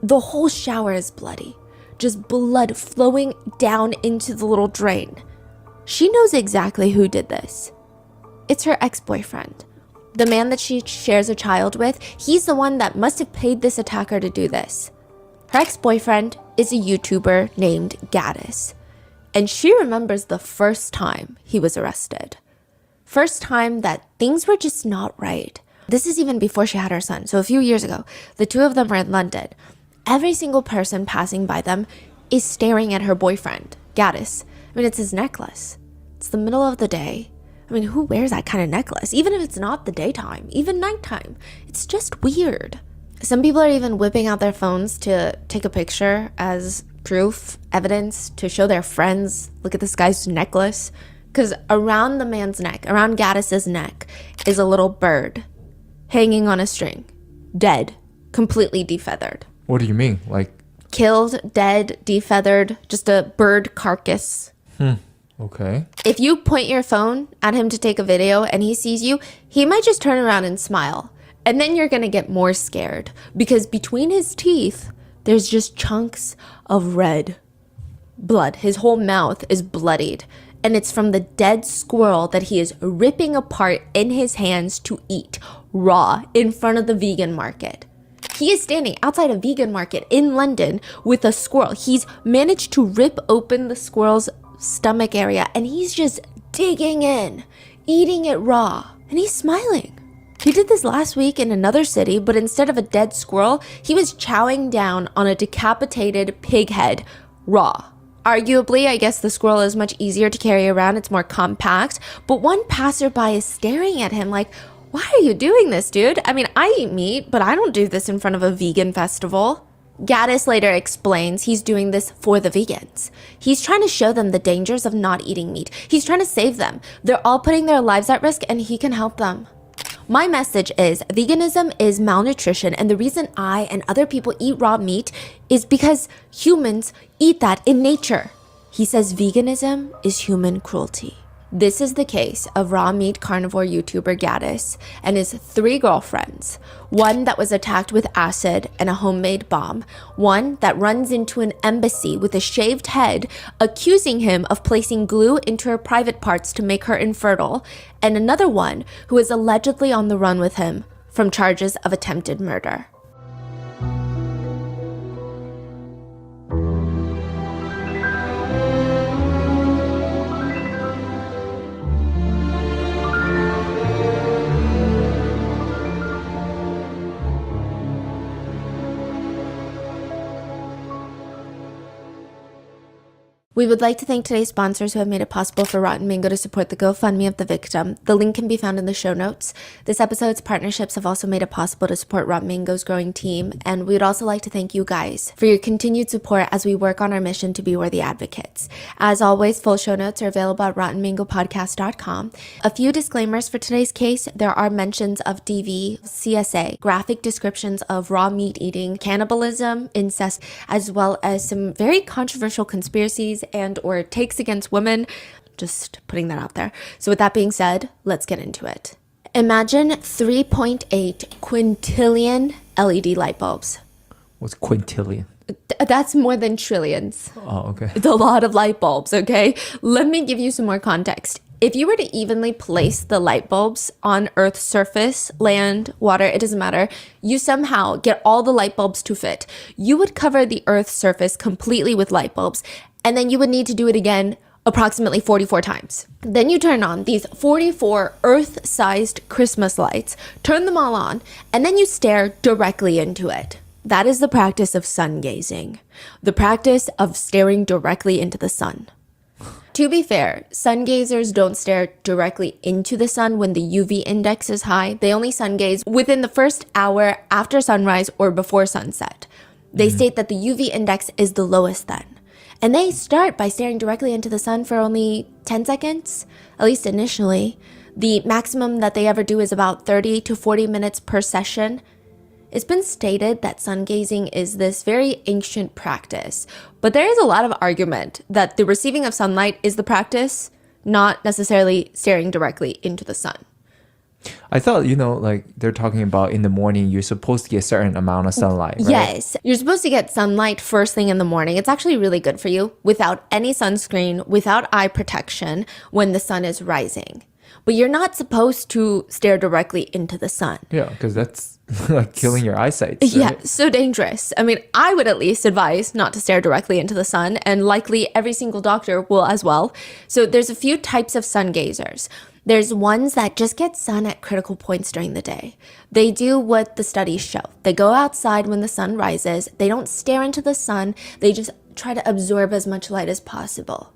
The whole shower is bloody. Just blood flowing down into the little drain. She knows exactly who did this. It's her ex-boyfriend. The man that she shares a child with, he's the one that must have paid this attacker to do this. Her ex-boyfriend is a YouTuber named Gaddis, and she remembers the first time he was arrested. First time that things were just not right. This is even before she had her son, so a few years ago. The two of them were in London. Every single person passing by them is staring at her boyfriend, Gaddis. I mean, it's his necklace. It's the middle of the day. I mean, who wears that kind of necklace? Even if it's not the daytime, even nighttime. It's just weird. Some people are even whipping out their phones to take a picture as proof, evidence, to show their friends, look at this guy's necklace. Because around the man's neck, around Gaddis's neck, is a little bird hanging on a string, dead, completely defeathered. What do you mean? Like, killed, dead, defeathered, just a bird carcass. Okay. If you point your phone at him to take a video and he sees you, he might just turn around and smile. And then you're gonna get more scared because between his teeth, there's just chunks of red blood. His whole mouth is bloodied. And it's from the dead squirrel that he is ripping apart in his hands to eat raw in front of the vegan market. He is standing outside a vegan market in London with a squirrel. He's managed to rip open the squirrel's stomach area and he's just digging in, eating it raw, and he's smiling. He did this last week in another city, but instead of a dead squirrel, he was chowing down on a decapitated pig head raw. Arguably, I guess the squirrel is much easier to carry around, it's more compact, but one passerby is staring at him like, why are you doing this, dude? I mean, I eat meat, but I don't do this in front of a vegan festival. Gaddis later explains he's doing this for the vegans. He's trying to show them the dangers of not eating meat. He's trying to save them. They're all putting their lives at risk and he can help them. My message is veganism is malnutrition, and the reason I and other people eat raw meat is because humans eat that in nature. He says veganism is human cruelty. This is the case of raw meat carnivore YouTuber Gaddis and his 3 girlfriends. One that was attacked with acid and a homemade bomb. One that runs into an embassy with a shaved head, accusing him of placing glue into her private parts to make her infertile. And another one who is allegedly on the run with him from charges of attempted murder. We would like to thank today's sponsors who have made it possible for Rotten Mango to support the GoFundMe of the victim. The link can be found in the show notes. This episode's partnerships have also made it possible to support Rotten Mango's growing team, and we would also like to thank you guys for your continued support as we work on our mission to be worthy advocates. As always, full show notes are available at RottenMangoPodcast.com. A few disclaimers for today's case. There are mentions of DV, CSA, graphic descriptions of raw meat eating, cannibalism, incest, as well as some very controversial conspiracies and or takes against women. Just putting that out there. So with that being said, let's get into it. Imagine 3.8 quintillion LED light bulbs. What's quintillion? That's more than trillions. Oh, okay. It's a lot of light bulbs, okay? Let me give you some more context. If you were to evenly place the light bulbs on Earth's surface, land, water, it doesn't matter, you somehow get all the light bulbs to fit, you would cover the Earth's surface completely with light bulbs, and then you would need to do it again approximately 44 times. Then you turn on these 44 Earth-sized Christmas lights, turn them all on, and then you stare directly into it. That is the practice of sun gazing, the practice of staring directly into the sun. To be fair, sun gazers don't stare directly into the sun when the UV index is high. They only sun gaze within the first hour after sunrise or before sunset. They state that the UV index is the lowest then. And they start by staring directly into the sun for only 10 seconds, at least initially. The maximum that they ever do is about 30 to 40 minutes per session. It's been stated that sun gazing is this very ancient practice, but there is a lot of argument that the receiving of sunlight is the practice. not necessarily staring directly into the sun. I thought, like they're talking about in the morning, you're supposed to get a certain amount of sunlight, right? Yes, you're supposed to get sunlight first thing in the morning. It's actually really good for you without any sunscreen, without eye protection when the sun is rising. But you're not supposed to stare directly into the sun. Yeah, because that's like killing your eyesight. Right? Yeah, so dangerous. I mean, I would at least advise not to stare directly into the sun, and likely every single doctor will as well. So there's a few types of sun gazers. There's ones that just get sun at critical points during the day. They do what the studies show. They go outside when the sun rises. They don't stare into the sun. They just try to absorb as much light as possible.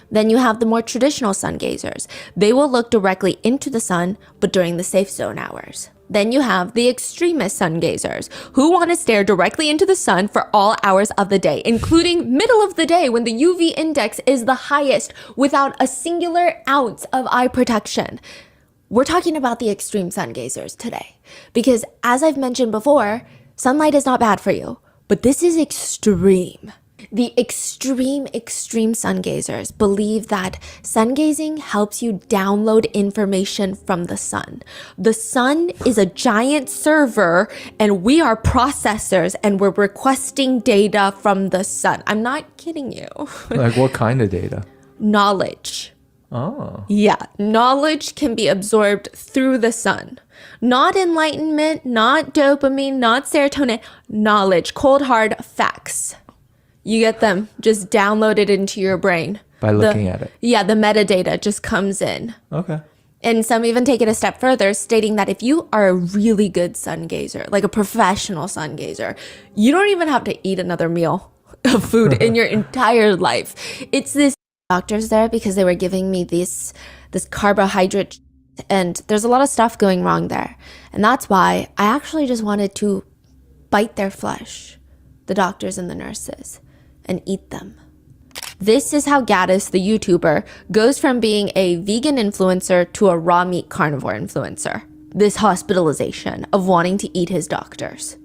Then you have the more traditional sun gazers. They will look directly into the sun, but during the safe zone hours. Then you have the extremist sun gazers, who want to stare directly into the sun for all hours of the day, including middle of the day when the UV index is the highest without a singular ounce of eye protection. We're talking about the extreme sun gazers today, because as I've mentioned before, sunlight is not bad for you, but this is extreme. The extreme sun gazers believe that sun gazing helps you download information from the sun. The sun is a giant server and we are processors and we're requesting data from the sun. I'm not kidding you. Like what kind of data? Knowledge. Oh. Yeah, knowledge can be absorbed through the sun. Not enlightenment, not dopamine, not serotonin. Knowledge, cold hard facts. You get them just downloaded into your brain. By looking at it. Yeah, the metadata just comes in. Okay. And some even take it a step further, stating that if you are a really good sun gazer, like a professional sun gazer, you don't even have to eat another meal of food in your entire life. It's this doctors there because they were giving me this carbohydrate, and there's a lot of stuff going wrong there. And that's why I actually just wanted to bite their flesh, the doctors and the nurses, and eat them. This is how Gaddis, the YouTuber, goes from being a vegan influencer to a raw meat carnivore influencer. This hospitalization of wanting to eat his doctors.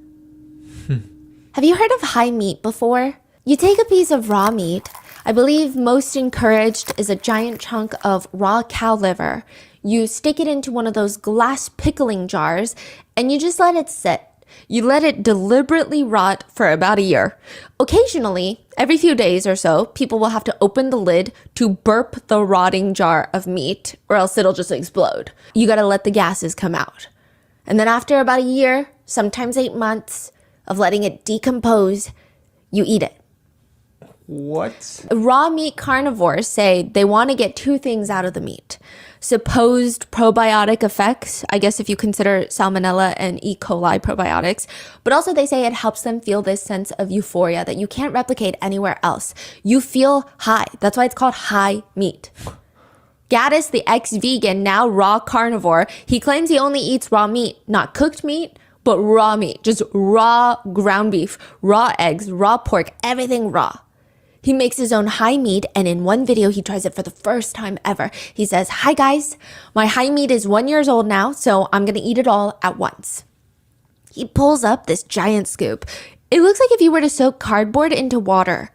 Have you heard of high meat before? You take a piece of raw meat. I believe most encouraged is a giant chunk of raw cow liver. You stick it into one of those glass pickling jars and you just let it sit. You let it deliberately rot for about a year. Occasionally, every few days or so, people will have to open the lid to burp the rotting jar of meat, or else it'll just explode. You gotta let the gases come out. And then after about a year, sometimes 8 months of letting it decompose, you eat it. What? Raw meat carnivores say they want to get two things out of the meat. Supposed probiotic effects, I guess if you consider Salmonella and E. coli probiotics, but also they say it helps them feel this sense of euphoria that you can't replicate anywhere else. You feel high. That's why it's called high meat. Gaddis, the ex-vegan, now raw carnivore, he claims he only eats raw meat, not cooked meat, but raw meat, just raw ground beef, raw eggs, raw pork, everything raw. He makes his own high meat, and in one video, he tries it for the first time ever. He says, "Hi guys, my high meat is 1 year old now, so I'm gonna eat it all at once." He pulls up this giant scoop. It looks like if you were to soak cardboard into water,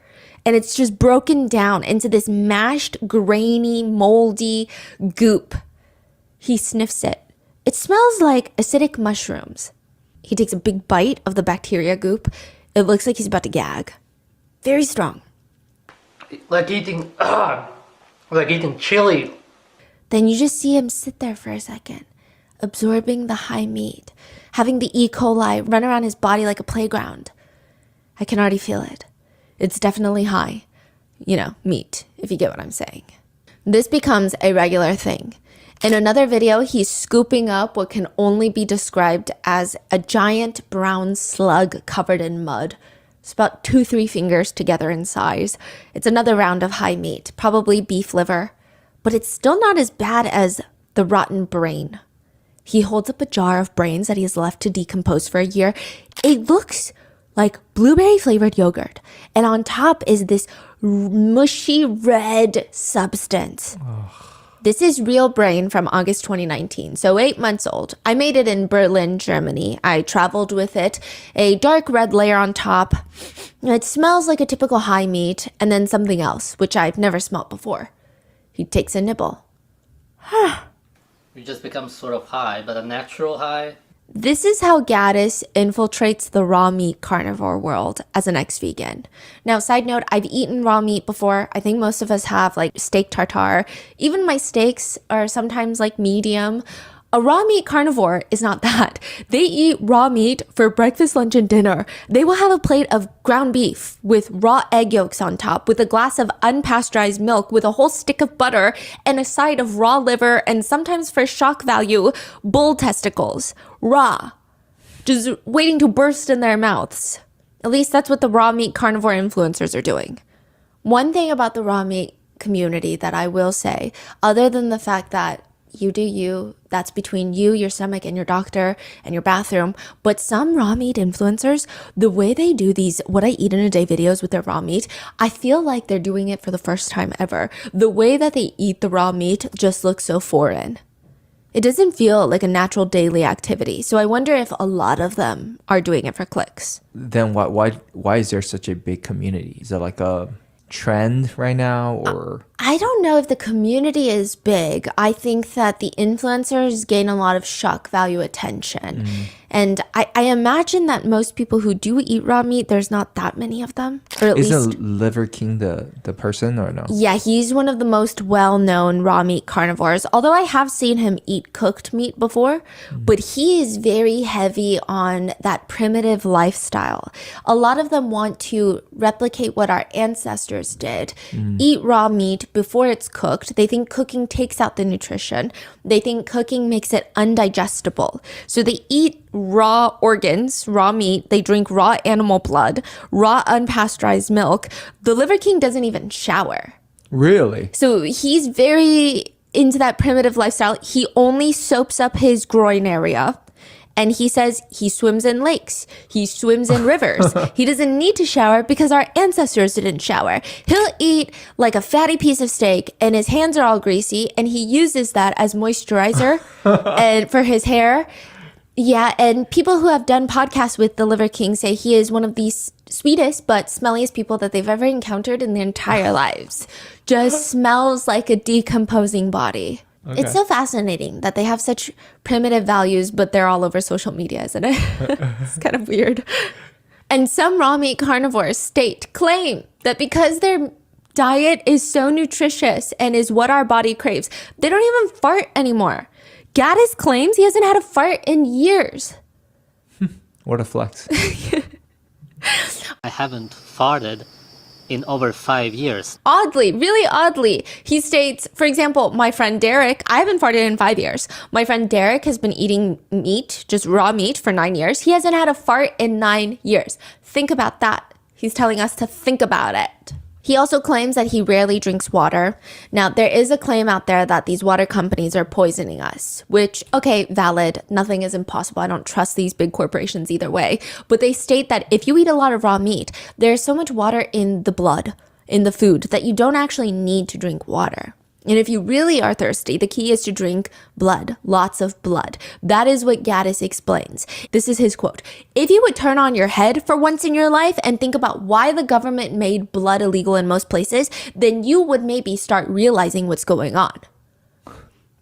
and it's just broken down into this mashed, grainy, moldy goop. He sniffs it. It smells like acidic mushrooms. He takes a big bite of the bacteria goop. It looks like he's about to gag. Very strong. Like eating chili. Then you just see him sit there for a second, absorbing the high meat, having the E. coli run around his body like a playground. I can already feel it. It's definitely high. You know, meat, if you get what I'm saying. This becomes a regular thing. In another video, he's scooping up what can only be described as a giant brown slug covered in mud. It's about 2-3 fingers together in size. It's another round of high meat, probably beef liver, but it's still not as bad as the rotten brain. He holds up a jar of brains that he has left to decompose for a year. It looks like blueberry flavored yogurt, and on top is this mushy red substance. This is real brain from August 2019, so 8 months old. I made it in Berlin, Germany. I traveled with it, a dark red layer on top. It smells like a typical high meat, and then something else, which I've never smelt before. He takes a nibble. You just become sort of high, but a natural high. This is how Gaddis infiltrates the raw meat carnivore world as an ex-vegan. Now, side note, I've eaten raw meat before. I think most of us have, like steak tartare. Even my steaks are sometimes like medium. A raw meat carnivore is not that. They eat raw meat for breakfast, lunch, and dinner. They will have a plate of ground beef with raw egg yolks on top, with a glass of unpasteurized milk, with a whole stick of butter, and a side of raw liver, and sometimes for shock value, bull testicles. Raw. Just waiting to burst in their mouths. At least that's what the raw meat carnivore influencers are doing. One thing about the raw meat community that I will say, other than the fact that you do you, that's between you, your stomach, and your doctor, and your bathroom. But some raw meat influencers, the way they do these what I eat in a day videos with their raw meat, I feel like they're doing it for the first time ever. The way that they eat the raw meat just looks so foreign. It doesn't feel like a natural daily activity. So I wonder if a lot of them are doing it for clicks. Then why is there such a big community? Is it like a trend right now, or I don't know if the community is big. I think that the influencers gain a lot of shock value attention. And I imagine that most people who do eat raw meat, there's not that many of them. Or at least isn't Liver King the person, or no? yeah, he's one of the most well-known raw meat carnivores. Although I have seen him eat cooked meat before, but he is very heavy on that primitive lifestyle. A lot of them want to replicate what our ancestors did. Eat raw meat before it's cooked. They think cooking takes out the nutrition. They think cooking makes it undigestible. So they eat raw organs, raw meat. They drink raw animal blood, raw unpasteurized milk. The Liver King doesn't even shower. Really? So he's very into that primitive lifestyle. He only soaps up his groin area. And he says he swims in lakes. He swims in rivers. He doesn't need to shower because our ancestors didn't shower. He'll eat like a fatty piece of steak and his hands are all greasy and he uses that as moisturizer and for his hair. Yeah, and people who have done podcasts with the Liver King say he is one of the sweetest but smelliest people that they've ever encountered in their entire lives. Just smells like a decomposing body. Okay. It's so fascinating that they have such primitive values, but they're all over social media, isn't it? It's kind of weird. And some raw meat carnivores claim that because their diet is so nutritious and is what our body craves, they don't even fart anymore. Gaddis claims he hasn't had a fart in years. What a flex. I haven't farted in over 5 years. Oddly, really oddly, he states, for example, my friend Derek, I haven't farted in 5 years. My friend Derek has been eating meat, just raw meat, for 9 years. He hasn't had a fart in 9 years. Think about that. He's telling us to think about it. He also claims that he rarely drinks water. Now, there is a claim out there that these water companies are poisoning us, which, okay, valid. Nothing is impossible. I don't trust these big corporations either way. But they state that if you eat a lot of raw meat, there's so much water in the blood, in the food, that you don't actually need to drink water. And if you really are thirsty, the key is to drink blood, lots of blood. That is what Gaddis explains. This is his quote. If you would turn on your head for once in your life and think about why the government made blood illegal in most places, then you would maybe start realizing what's going on.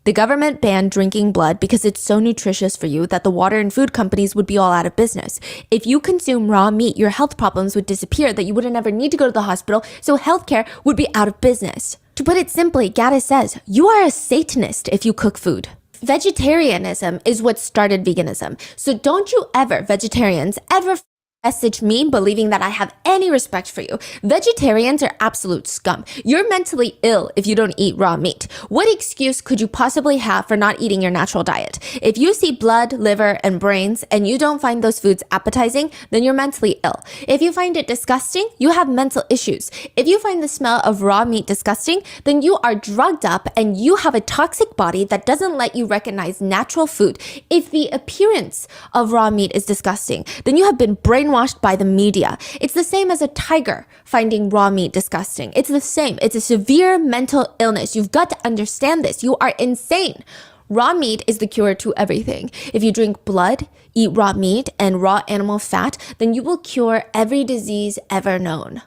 The government banned drinking blood because it's so nutritious for you that the water and food companies would be all out of business. If you consume raw meat, your health problems would disappear, that you wouldn't ever need to go to the hospital, so healthcare would be out of business. To put it simply, Gaddis says, you are a Satanist if you cook food. Vegetarianism is what started veganism. So don't you ever, vegetarians, ever message me believing that I have any respect for you. Vegetarians are absolute scum. You're mentally ill if you don't eat raw meat. What excuse could you possibly have for not eating your natural diet? If you see blood, liver, and brains and you don't find those foods appetizing, then you're mentally ill. If you find it disgusting, you have mental issues. If you find the smell of raw meat disgusting, then you are drugged up and you have a toxic body that doesn't let you recognize natural food. If the appearance of raw meat is disgusting, then you have been brainwashed by the media. It's the same as a tiger finding raw meat disgusting. It's the same. It's a severe mental illness. You've got to understand this. You are insane. Raw meat is the cure to everything. If you drink blood, eat raw meat and raw animal fat, then you will cure every disease ever known.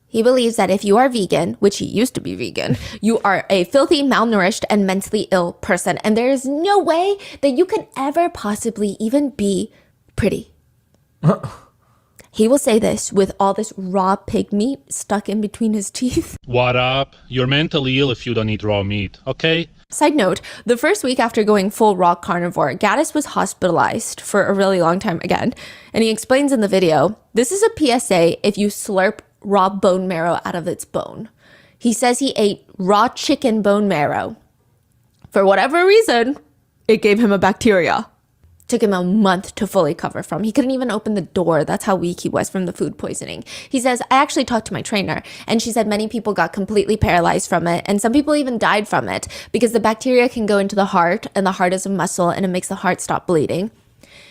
He believes that if you are vegan, which he used to be vegan, you are a filthy, malnourished, and mentally ill person. And there is no way that you could ever possibly even be pretty. He will say this with all this raw pig meat stuck in between his teeth. What up? You're mentally ill if you don't eat raw meat, okay? Side note, the first week after going full raw carnivore, Gaddis was hospitalized for a really long time again. And he explains in the video, this is a PSA if you slurp raw bone marrow out of its bone. He says he ate raw chicken bone marrow. For whatever reason, it gave him a bacteria. Took him a month to fully recover from. He couldn't even open the door. That's how weak he was from the food poisoning. He says, I actually talked to my trainer, and she said many people got completely paralyzed from it, and some people even died from it because the bacteria can go into the heart, and the heart is a muscle, and it makes the heart stop bleeding.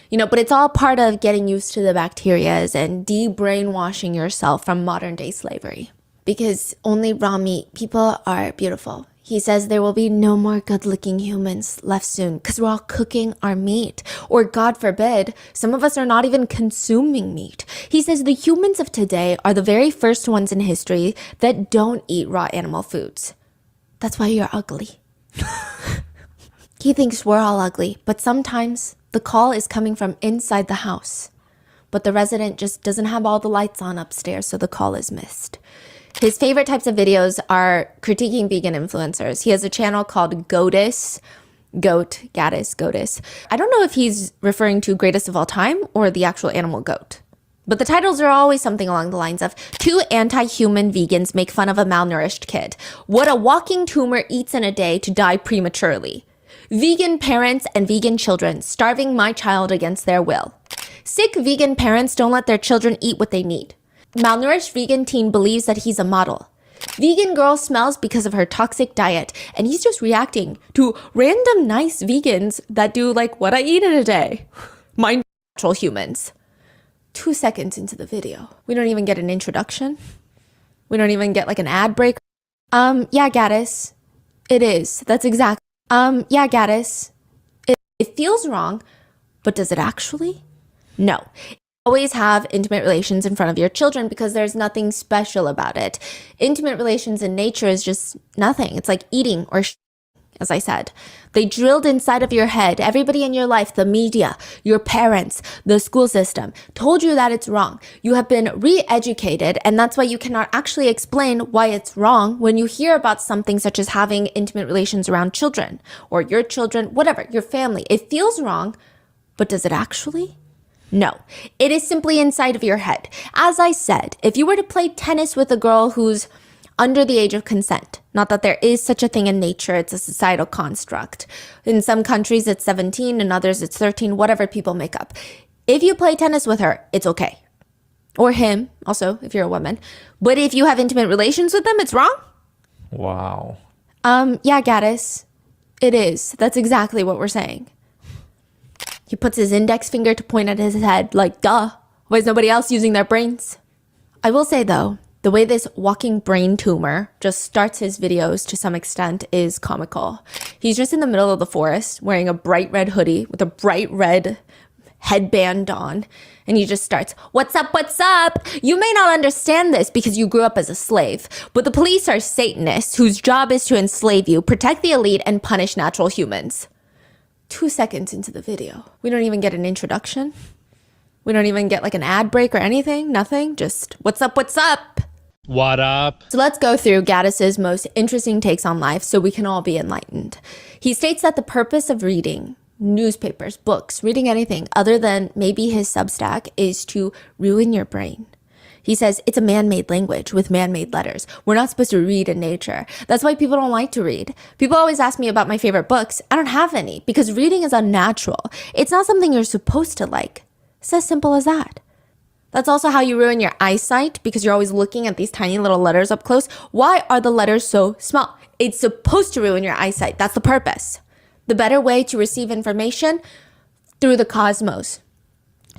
You know, but it's all part of getting used to the bacterias and de-brainwashing yourself from modern day slavery. Because only raw meat people are beautiful. He says there will be no more good-looking humans left soon because we're all cooking our meat. Or God forbid, some of us are not even consuming meat. He says the humans of today are the very first ones in history that don't eat raw animal foods. That's why you're ugly. He thinks we're all ugly, but sometimes the call is coming from inside the house. But the resident just doesn't have all the lights on upstairs, so the call is missed. His favorite types of videos are critiquing vegan influencers. He has a channel called Gaddis. I don't know if he's referring to greatest of all time or the actual animal goat. But the titles are always something along the lines of, 2 anti-human vegans make fun of a malnourished kid. What a walking tumor eats in a day to die prematurely. Vegan parents and vegan children starving my child against their will. Sick vegan parents don't let their children eat what they need. Malnourished vegan teen believes that he's a model. Vegan girl smells because of her toxic diet, and he's just reacting to random nice vegans that do like what I eat in a day. Mind natural humans. 2 seconds into the video. We don't even get an introduction. We don't even get like an ad break. Yeah, Gaddis. It is. That's exactly. Yeah, Gaddis. It feels wrong, but does it actually? No. Always have intimate relations in front of your children because there's nothing special about it. Intimate relations in nature is just nothing. It's like eating or as I said. They drilled inside of your head, everybody in your life, the media, your parents, the school system, told you that it's wrong. You have been re-educated, and that's why you cannot actually explain why it's wrong when you hear about something such as having intimate relations around children, or your children, whatever, your family. It feels wrong, but does it actually? No, it is simply inside of your head. As I said, if you were to play tennis with a girl who's under the age of consent, not that there is such a thing in nature, it's a societal construct. In some countries it's 17, in others it's 13, whatever people make up. If you play tennis with her, it's okay. Or him, also, if you're a woman. But if you have intimate relations with them, it's wrong? Wow. Yeah, Gaddis. It is. That's exactly what we're saying. He puts his index finger to point at his head, like, duh. Why is nobody else using their brains? I will say, though, the way this walking brain tumor just starts his videos to some extent is comical. He's just in the middle of the forest wearing a bright red hoodie with a bright red headband on. And he just starts, what's up, what's up? You may not understand this because you grew up as a slave, but the police are Satanists whose job is to enslave you, protect the elite, and punish natural humans. 2 seconds into the video. We don't even get an introduction. We don't even get like an ad break or anything. Nothing. Just, what's up, what's up? What up? So let's go through Gaddis's most interesting takes on life so we can all be enlightened. He states that the purpose of reading newspapers, books, reading anything other than maybe his Substack is to ruin your brain. He says it's a man-made language with man-made letters. We're not supposed to read in nature. That's why people don't like to read. People always ask me about my favorite books. I don't have any because reading is unnatural. It's not something you're supposed to like. It's as simple as that. That's also how you ruin your eyesight because you're always looking at these tiny little letters up close. Why are the letters so small? It's supposed to ruin your eyesight. That's the purpose. The better way to receive information through the cosmos.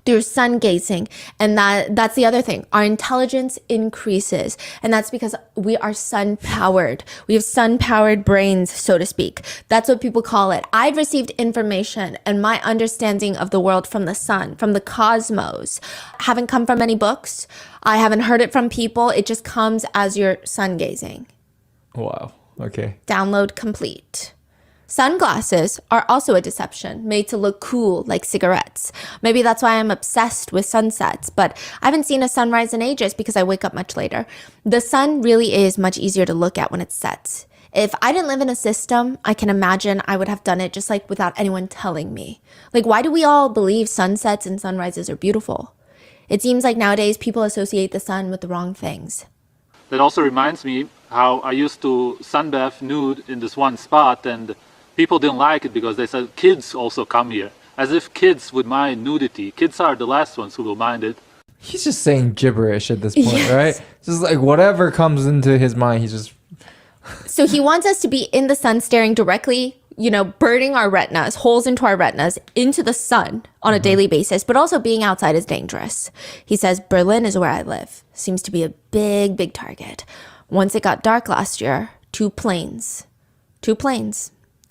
through sun gazing. And that's the other thing. Our intelligence increases. And that's because we are sun powered. We have sun powered brains, so to speak. That's what people call it. I've received information and my understanding of the world from the sun, from the cosmos. Haven't come from any books. I haven't heard it from people. It just comes as you're sun gazing. Wow. Okay. Download complete. Sunglasses are also a deception, made to look cool like cigarettes. Maybe that's why I'm obsessed with sunsets, but I haven't seen a sunrise in ages because I wake up much later. The sun really is much easier to look at when it sets. If I didn't live in a system, I can imagine I would have done it just like without anyone telling me. Like, why do we all believe sunsets and sunrises are beautiful? It seems like nowadays people associate the sun with the wrong things. That also reminds me how I used to sunbathe nude in this one spot, and people didn't like it because they said kids also come here. As if kids would mind nudity. Kids are the last ones who will mind it. He's just saying gibberish at this point, Yes. right? Just like whatever comes into his mind, he just... So he wants us to be in the sun staring directly, burning our retinas, holes into our retinas, into the sun on a daily basis, but also being outside is dangerous. He says Berlin is where I live. Seems to be a big, big target. Once it got dark last year, two planes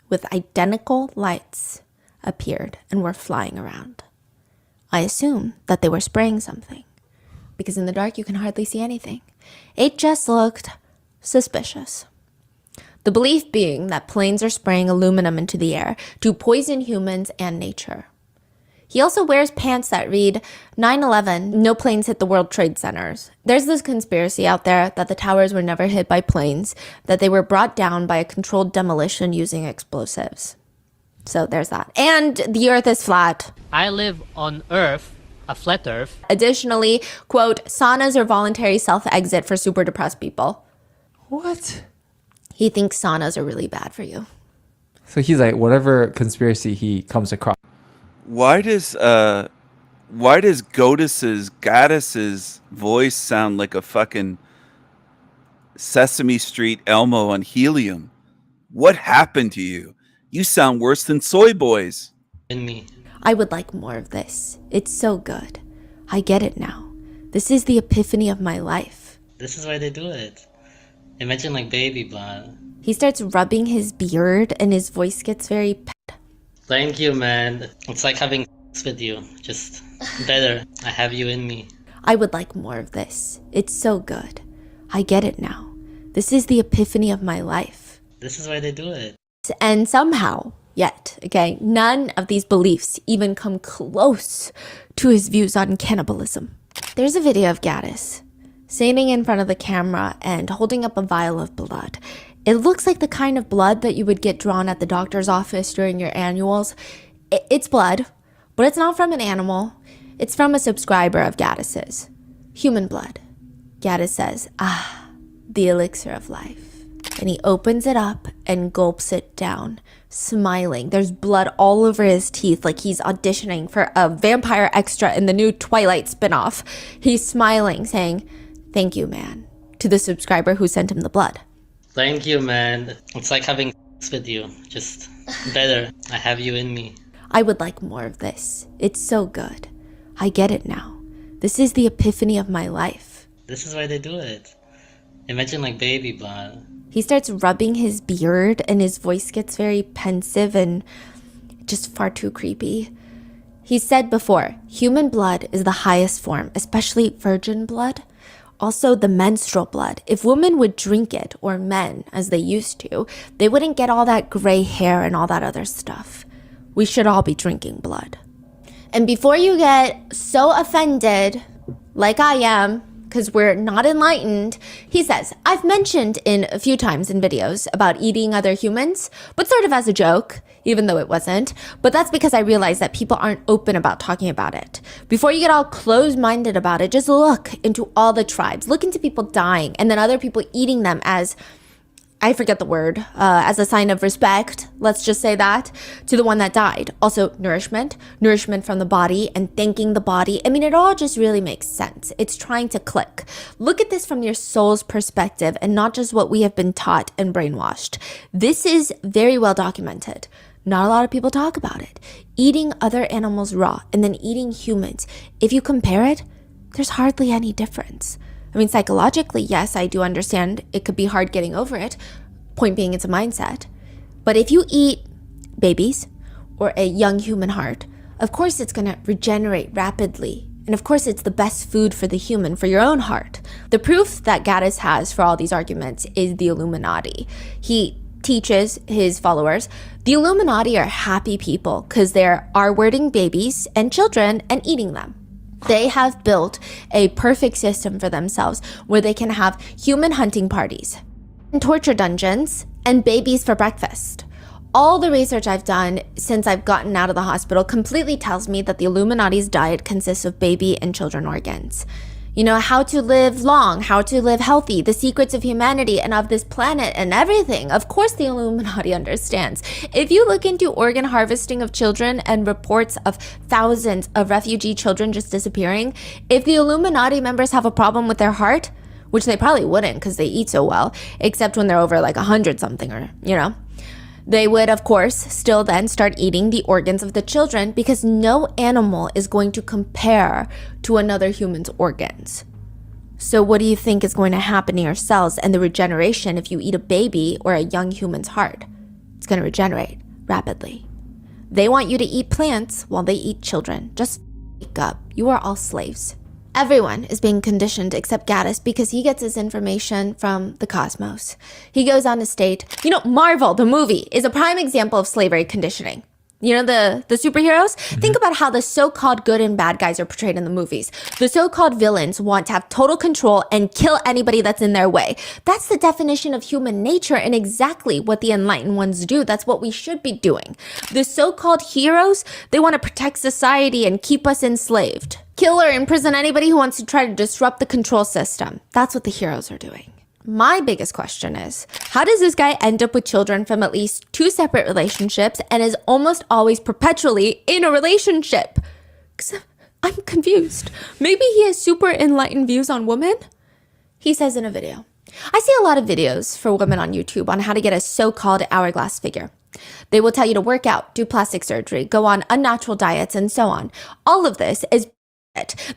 with identical lights appeared and were flying around. I assume that they were spraying something, because in the dark you can hardly see anything. It just looked suspicious. The belief being that planes are spraying aluminum into the air to poison humans and nature. He also wears pants that read 9/11, no planes hit the World Trade Centers. There's this conspiracy out there that the towers were never hit by planes, that they were brought down by a controlled demolition using explosives. So there's that. And the earth is flat. I live on Earth, a flat Earth. Additionally, quote, saunas are voluntary self-exit for super depressed people. What? He thinks saunas are really bad for you. So he's like, whatever conspiracy he comes across. Why does Gaddis's voice sound like a fucking Sesame Street Elmo on helium? What happened to you? You sound worse than Soy Boys. In me. I would like more of this. It's so good. I get it now. This is the epiphany of my life. This is why they do it. Imagine like baby blood. He starts rubbing his beard and his voice gets very pet. Thank you, man. It's like having sex with you. Just better. I have you in me. I would like more of this. It's so good. I get it now. This is the epiphany of my life. This is why they do it. And somehow, yet, okay, none of these beliefs even come close to his views on cannibalism. There's a video of Gaddis standing in front of the camera and holding up a vial of blood. It looks like the kind of blood that you would get drawn at the doctor's office during your annuals. It's blood, but it's not from an animal. It's from a subscriber of Gaddis's. Human blood. Gaddis says, the elixir of life. And he opens it up and gulps it down, smiling. There's blood all over his teeth like he's auditioning for a vampire extra in the new Twilight spinoff. He's smiling, saying, thank you, man, to the subscriber who sent him the blood. Thank you, man. It's like having sex with you. Just better. I have you in me. I would like more of this. It's so good. I get it now. This is the epiphany of my life. This is why they do it. Imagine like baby blood. He starts rubbing his beard and his voice gets very pensive and just far too creepy. He said before, human blood is the highest form, especially virgin blood. Also the menstrual blood. If women would drink it, or men, as they used to, they wouldn't get all that gray hair and all that other stuff. We should all be drinking blood. And before you get so offended, like I am, because we're not enlightened, he says, I've mentioned in a few times in videos about eating other humans, but sort of as a joke, even though it wasn't. But that's because I realize that people aren't open about talking about it. Before you get all closed-minded about it, just look into all the tribes. Look into people dying and then other people eating them as, I forget the word, as a sign of respect, let's just say that, to the one that died. Also, nourishment from the body and thanking the body. I mean, it all just really makes sense. It's trying to click. Look at this from your soul's perspective and not just what we have been taught and brainwashed. This is very well documented. Not a lot of people talk about it. Eating other animals raw and then eating humans, if you compare it, there's hardly any difference. I mean, psychologically, yes, I do understand it could be hard getting over it. Point being, it's a mindset. But if you eat babies or a young human heart, of course it's going to regenerate rapidly. And of course it's the best food for the human, for your own heart. The proof that Gaddis has for all these arguments is the Illuminati. He teaches his followers the Illuminati are happy people because they're R-wording babies and children and eating them. They have built a perfect system for themselves where they can have human hunting parties, and torture dungeons, and babies for breakfast. All the research I've done since I've gotten out of the hospital completely tells me that the Illuminati's diet consists of baby and children organs. You know, how to live long, how to live healthy, the secrets of humanity and of this planet and everything. Of course the Illuminati understands. If you look into organ harvesting of children and reports of thousands of refugee children just disappearing, if the Illuminati members have a problem with their heart, which they probably wouldn't because they eat so well, except when they're over like 100 something or, you know, they would, of course, still then start eating the organs of the children because no animal is going to compare to another human's organs. So what do you think is going to happen to your cells and the regeneration if you eat a baby or a young human's heart? It's going to regenerate rapidly. They want you to eat plants while they eat children. Just wake up. You are all slaves. Everyone is being conditioned except Gaddis because he gets his information from the cosmos. He goes on to state, you know, Marvel, the movie, is a prime example of slavery conditioning. You know, the superheroes? Mm-hmm. Think about how the so-called good and bad guys are portrayed in the movies. The so-called villains want to have total control and kill anybody that's in their way. That's the definition of human nature and exactly what the enlightened ones do. That's what we should be doing. The so-called heroes, they want to protect society and keep us enslaved. Kill or imprison anybody who wants to try to disrupt the control system. That's what the heroes are doing. My biggest question is, how does this guy end up with children from at least 2 separate relationships and is almost always perpetually in a relationship? 'Cause I'm confused. Maybe he has super enlightened views on women? He says in a video, I see a lot of videos for women on YouTube on how to get a so-called hourglass figure. They will tell you to work out, do plastic surgery, go on unnatural diets, and so on. All of this is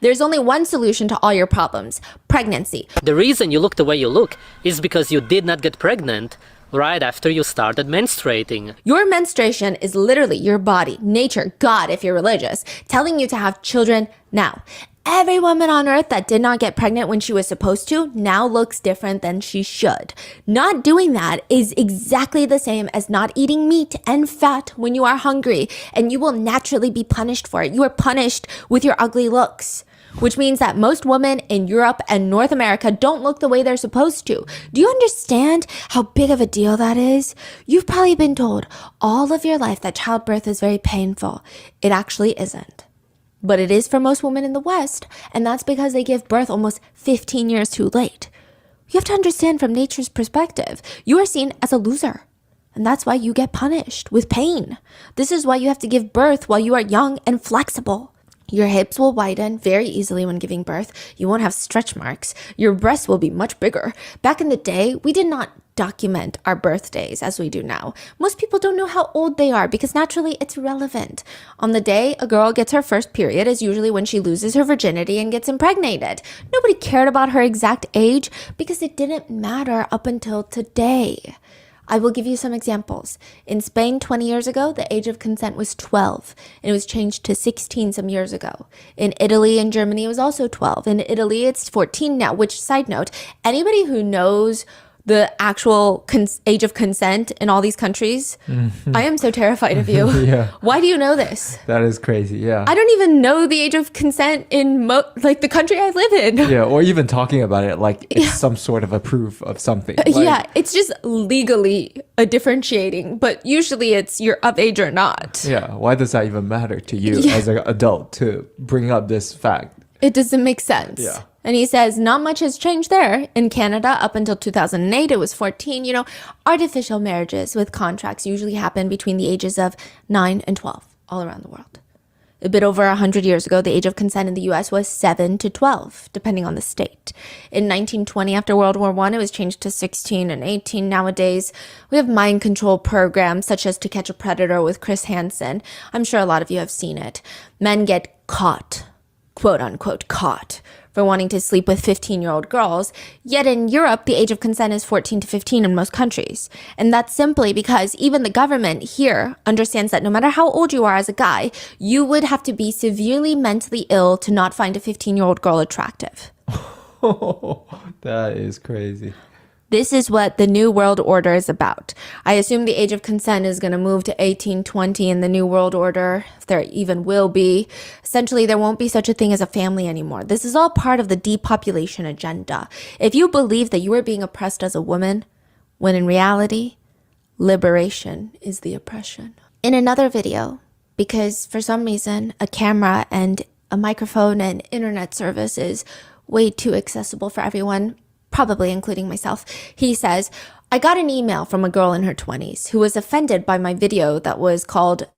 there's only one solution to all your problems: pregnancy. The reason you look the way you look is because you did not get pregnant right after you started menstruating. Your menstruation is literally your body, nature, God, if you're religious, telling you to have children now. Every woman on earth that did not get pregnant when she was supposed to now looks different than she should. Not doing that is exactly the same as not eating meat and fat when you are hungry, and you will naturally be punished for it. You are punished with your ugly looks, which means that most women in Europe and North America don't look the way they're supposed to. Do you understand how big of a deal that is? You've probably been told all of your life that childbirth is very painful. It actually isn't. But it is for most women in the West, and that's because they give birth almost 15 years too late. You have to understand from nature's perspective, you are seen as a loser, and that's why you get punished with pain. This is why you have to give birth while you are young and flexible. Your hips will widen very easily when giving birth. You won't have stretch marks. Your breasts will be much bigger. Back in the day, we did not document our birthdays as we do now. Most people don't know how old they are because naturally it's relevant. On the day a girl gets her first period is usually when she loses her virginity and gets impregnated. Nobody cared about her exact age because it didn't matter up until today. I will give you some examples. In Spain 20 years ago, the age of consent was 12, and it was changed to 16 some years ago. In Italy and Germany, it was also 12. In Italy, it's 14 now, which, side note, anybody who knows the actual age of consent in all these countries, I am so terrified of you. Yeah. Why do you know this? That is crazy, yeah. I don't even know the age of consent in like the country I live in. Yeah, or even talking about it like it's some sort of a proof of something. Yeah, it's just legally a differentiating, but usually it's you're of age or not. Yeah, why does that even matter to you as an adult to bring up this fact? It doesn't make sense. Yeah. And he says not much has changed there. In Canada, up until 2008, it was 14. You know, artificial marriages with contracts usually happen between the ages of 9 and 12 all around the world. A bit over 100 years ago, the age of consent in the US was 7 to 12, depending on the state. In 1920, after World War I, it was changed to 16 and 18. Nowadays, we have mind control programs such as To Catch a Predator with Chris Hansen. I'm sure a lot of you have seen it. Men get caught, quote unquote, caught, for wanting to sleep with 15-year-old girls. Yet in Europe, the age of consent is 14 to 15 in most countries. And that's simply because even the government here understands that no matter how old you are as a guy, you would have to be severely mentally ill to not find a 15-year-old girl attractive. That is crazy. This is what the New World Order is about. I assume the age of consent is going to move to 18, 20 in the New World Order, if there even will be. Essentially, there won't be such a thing as a family anymore. This is all part of the depopulation agenda. If you believe that you are being oppressed as a woman, when in reality, liberation is the oppression. In another video, because for some reason, a camera and a microphone and internet service is way too accessible for everyone, probably including myself, he says, I got an email from a girl in her 20s who was offended by my video that was called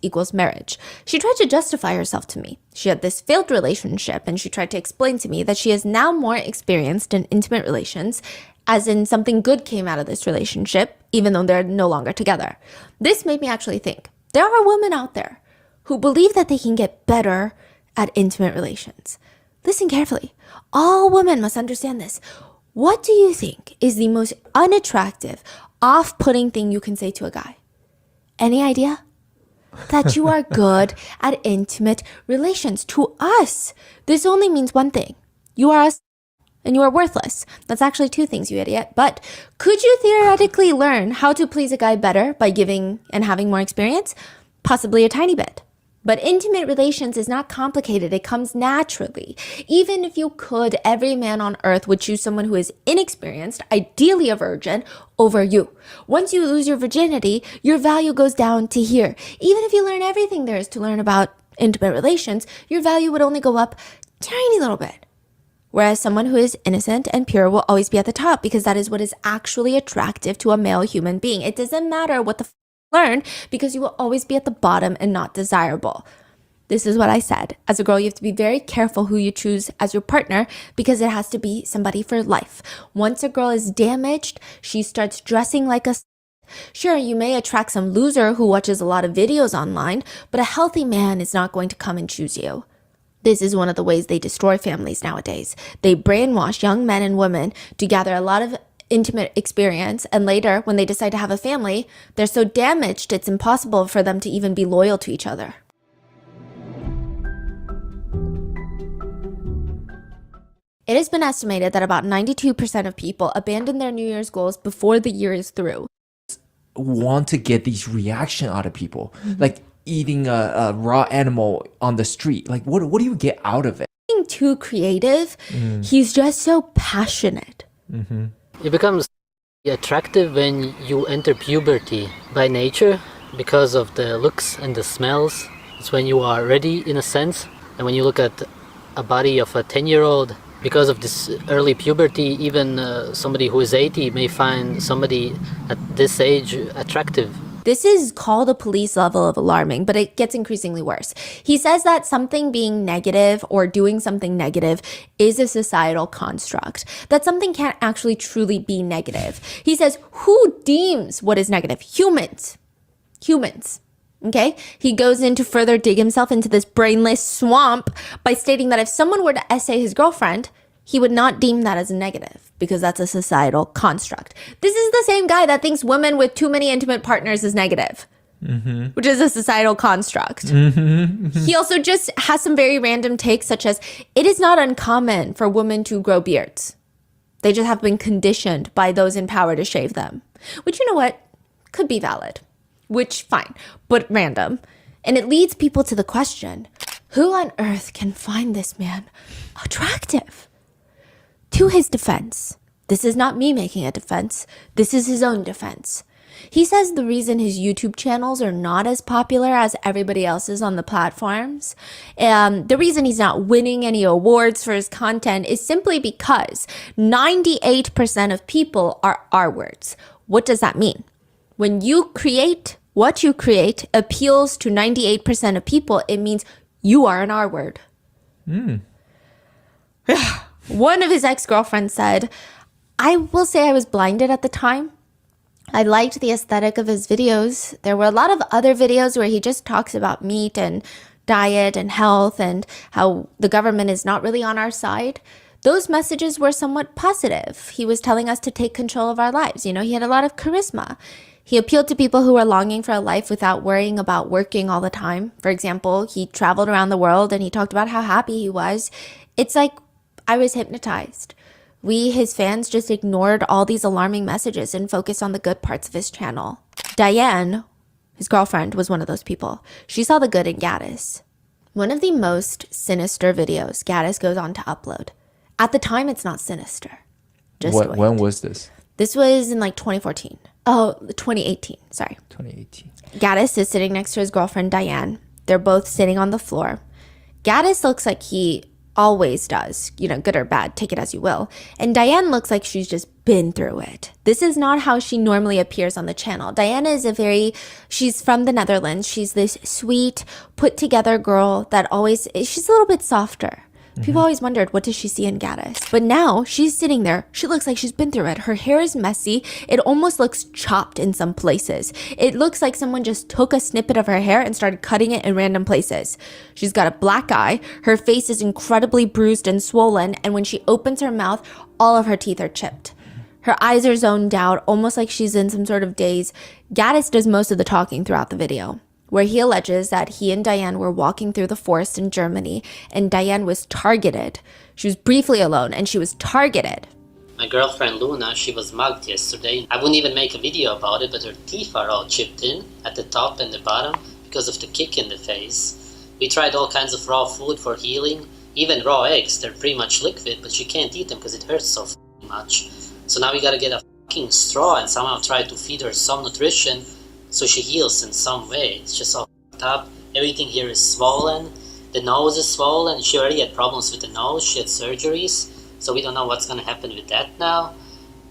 equals marriage. She tried to justify herself to me. She had this failed relationship and she tried to explain to me that she is now more experienced in intimate relations, as in something good came out of this relationship, even though they're no longer together. This made me actually think, there are women out there who believe that they can get better at intimate relations. Listen carefully. All women must understand this. What do you think is the most unattractive, off-putting thing you can say to a guy? Any idea? That you are good at intimate relations. To us, this only means one thing. You are us and you are worthless. That's actually two things, you idiot. But could you theoretically learn how to please a guy better by giving and having more experience? Possibly a tiny bit. But intimate relations is not complicated. It comes naturally. Even if you could, every man on earth would choose someone who is inexperienced, ideally a virgin, over you. Once you lose your virginity, your value goes down to here. Even if you learn everything there is to learn about intimate relations, your value would only go up a tiny little bit. Whereas someone who is innocent and pure will always be at the top because that is what is actually attractive to a male human being. It doesn't matter what the learn because you will always be at the bottom and not desirable. This is what I said. As a girl, you have to be very careful who you choose as your partner because it has to be somebody for life. Once a girl is damaged, she starts dressing like a... Sure, you may attract some loser who watches a lot of videos online, but a healthy man is not going to come and choose you. This is one of the ways they destroy families nowadays. They brainwash young men and women to gather a lot of intimate experience, and later, when they decide to have a family, they're so damaged it's impossible for them to even be loyal to each other. It has been estimated that about 92% of people abandon their New Year's goals before the year is through. Want to get these reaction out of people, like eating a raw animal on the street. Like, what do you get out of it? Being too creative, he's just so passionate. It becomes attractive when you enter puberty by nature because of the looks and the smells. It's when you are ready in a sense. And when you look at a body of a 10-year-old, because of this early puberty, even somebody who is 80 may find somebody at this age attractive. This is called a police level of alarming, but it gets increasingly worse. He says that something being negative or doing something negative is a societal construct, that something can't actually truly be negative. He says, who deems what is negative? Humans. Humans. Okay? He goes in to further dig himself into this brainless swamp by stating that if someone were to essay his girlfriend, he would not deem that as a negative because that's a societal construct. This is the same guy that thinks women with too many intimate partners is negative, which is a societal construct. He also just has some very random takes such as, it is not uncommon for women to grow beards. They just have been conditioned by those in power to shave them, which, you know what, could be valid, which fine, but random. And it leads people to the question, who on earth can find this man attractive? To his defense, this is not me making a defense, this is his own defense. He says the reason his YouTube channels are not as popular as everybody else's on the platforms, and the reason he's not winning any awards for his content is simply because 98% of people are R-words. What does that mean? When you create, what you create appeals to 98% of people, it means You are an R word. Hmm. One of his ex-girlfriends said, I will say I was blinded at the time. I liked the aesthetic of his videos. There were a lot of other videos where he just talks about meat and diet and health and how the government is not really on our side. Those messages were somewhat positive. He was telling us to take control of our lives. You know, he had a lot of charisma. He appealed to people who were longing for a life without worrying about working all the time. For example, he traveled around the world and he talked about how happy he was. It's like I was hypnotized. We, his fans, just ignored all these alarming messages and focused on the good parts of his channel. Diane, his girlfriend, was one of those people. She saw the good in Gaddis. One of the most sinister videos Gaddis goes on to upload. At the time, it's not sinister. Just wait. When was this? This was in like 2014. Oh, 2018, sorry. 2018. Gaddis is sitting next to his girlfriend, Diane. They're both sitting on the floor. Gaddis looks like he always does, you know, good or bad, take it as you will. And Diane looks like she's just been through it. This is not how she normally appears on the channel. Diana is she's from the Netherlands. She's this sweet, put together girl that she's a little bit softer. People always wondered, what does she see in Gaddis? But now she's sitting there. She looks like she's been through it. Her hair is messy. It almost looks chopped in some places. It looks like someone just took a snippet of her hair and started cutting it in random places. She's got a black eye. Her face is incredibly bruised and swollen. And when she opens her mouth, all of her teeth are chipped. Her eyes are zoned out, almost like she's in some sort of daze. Gaddis does most of the talking throughout the video, where he alleges that he and Diane were walking through the forest in Germany and Diane was targeted. She was briefly alone and she was targeted. My girlfriend Luna, she was mugged yesterday. I wouldn't even make a video about it, but her teeth are all chipped in at the top and the bottom because of the kick in the face. We tried all kinds of raw food for healing, even raw eggs. They're pretty much liquid, but she can't eat them because it hurts so much. So now we gotta get a fucking straw and somehow try to feed her some nutrition so she heals in some way. It's just all fucked up. Everything here is swollen. The nose is swollen. She already had problems with the nose. She had surgeries. So we don't know what's going to happen with that now.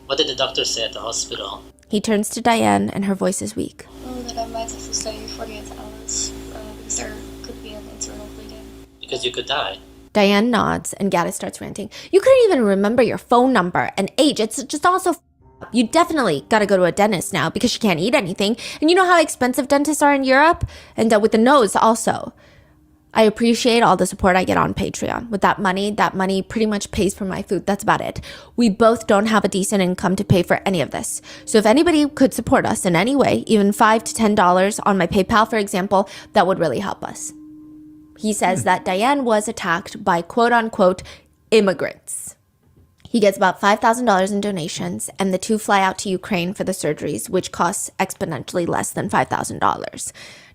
What did the doctor say at the hospital? He turns to Diane and her voice is weak. That I might have to stay 48 hours because there could be an internal bleeding. Because you could die. Diane nods and Gaddis starts ranting. You couldn't even remember your phone number and age. It's just also you definitely gotta go to a dentist now because she can't eat anything. And you know how expensive dentists are in Europe? And with the nose also. I appreciate all the support I get on Patreon. With that money pretty much pays for my food. That's about it. We both don't have a decent income to pay for any of this. So if anybody could support us in any way, even $5 to $10 on my PayPal, for example, that would really help us. He says that Diane was attacked by quote-unquote immigrants. He gets about $5,000 in donations, and the two fly out to Ukraine for the surgeries, which costs exponentially less than $5,000.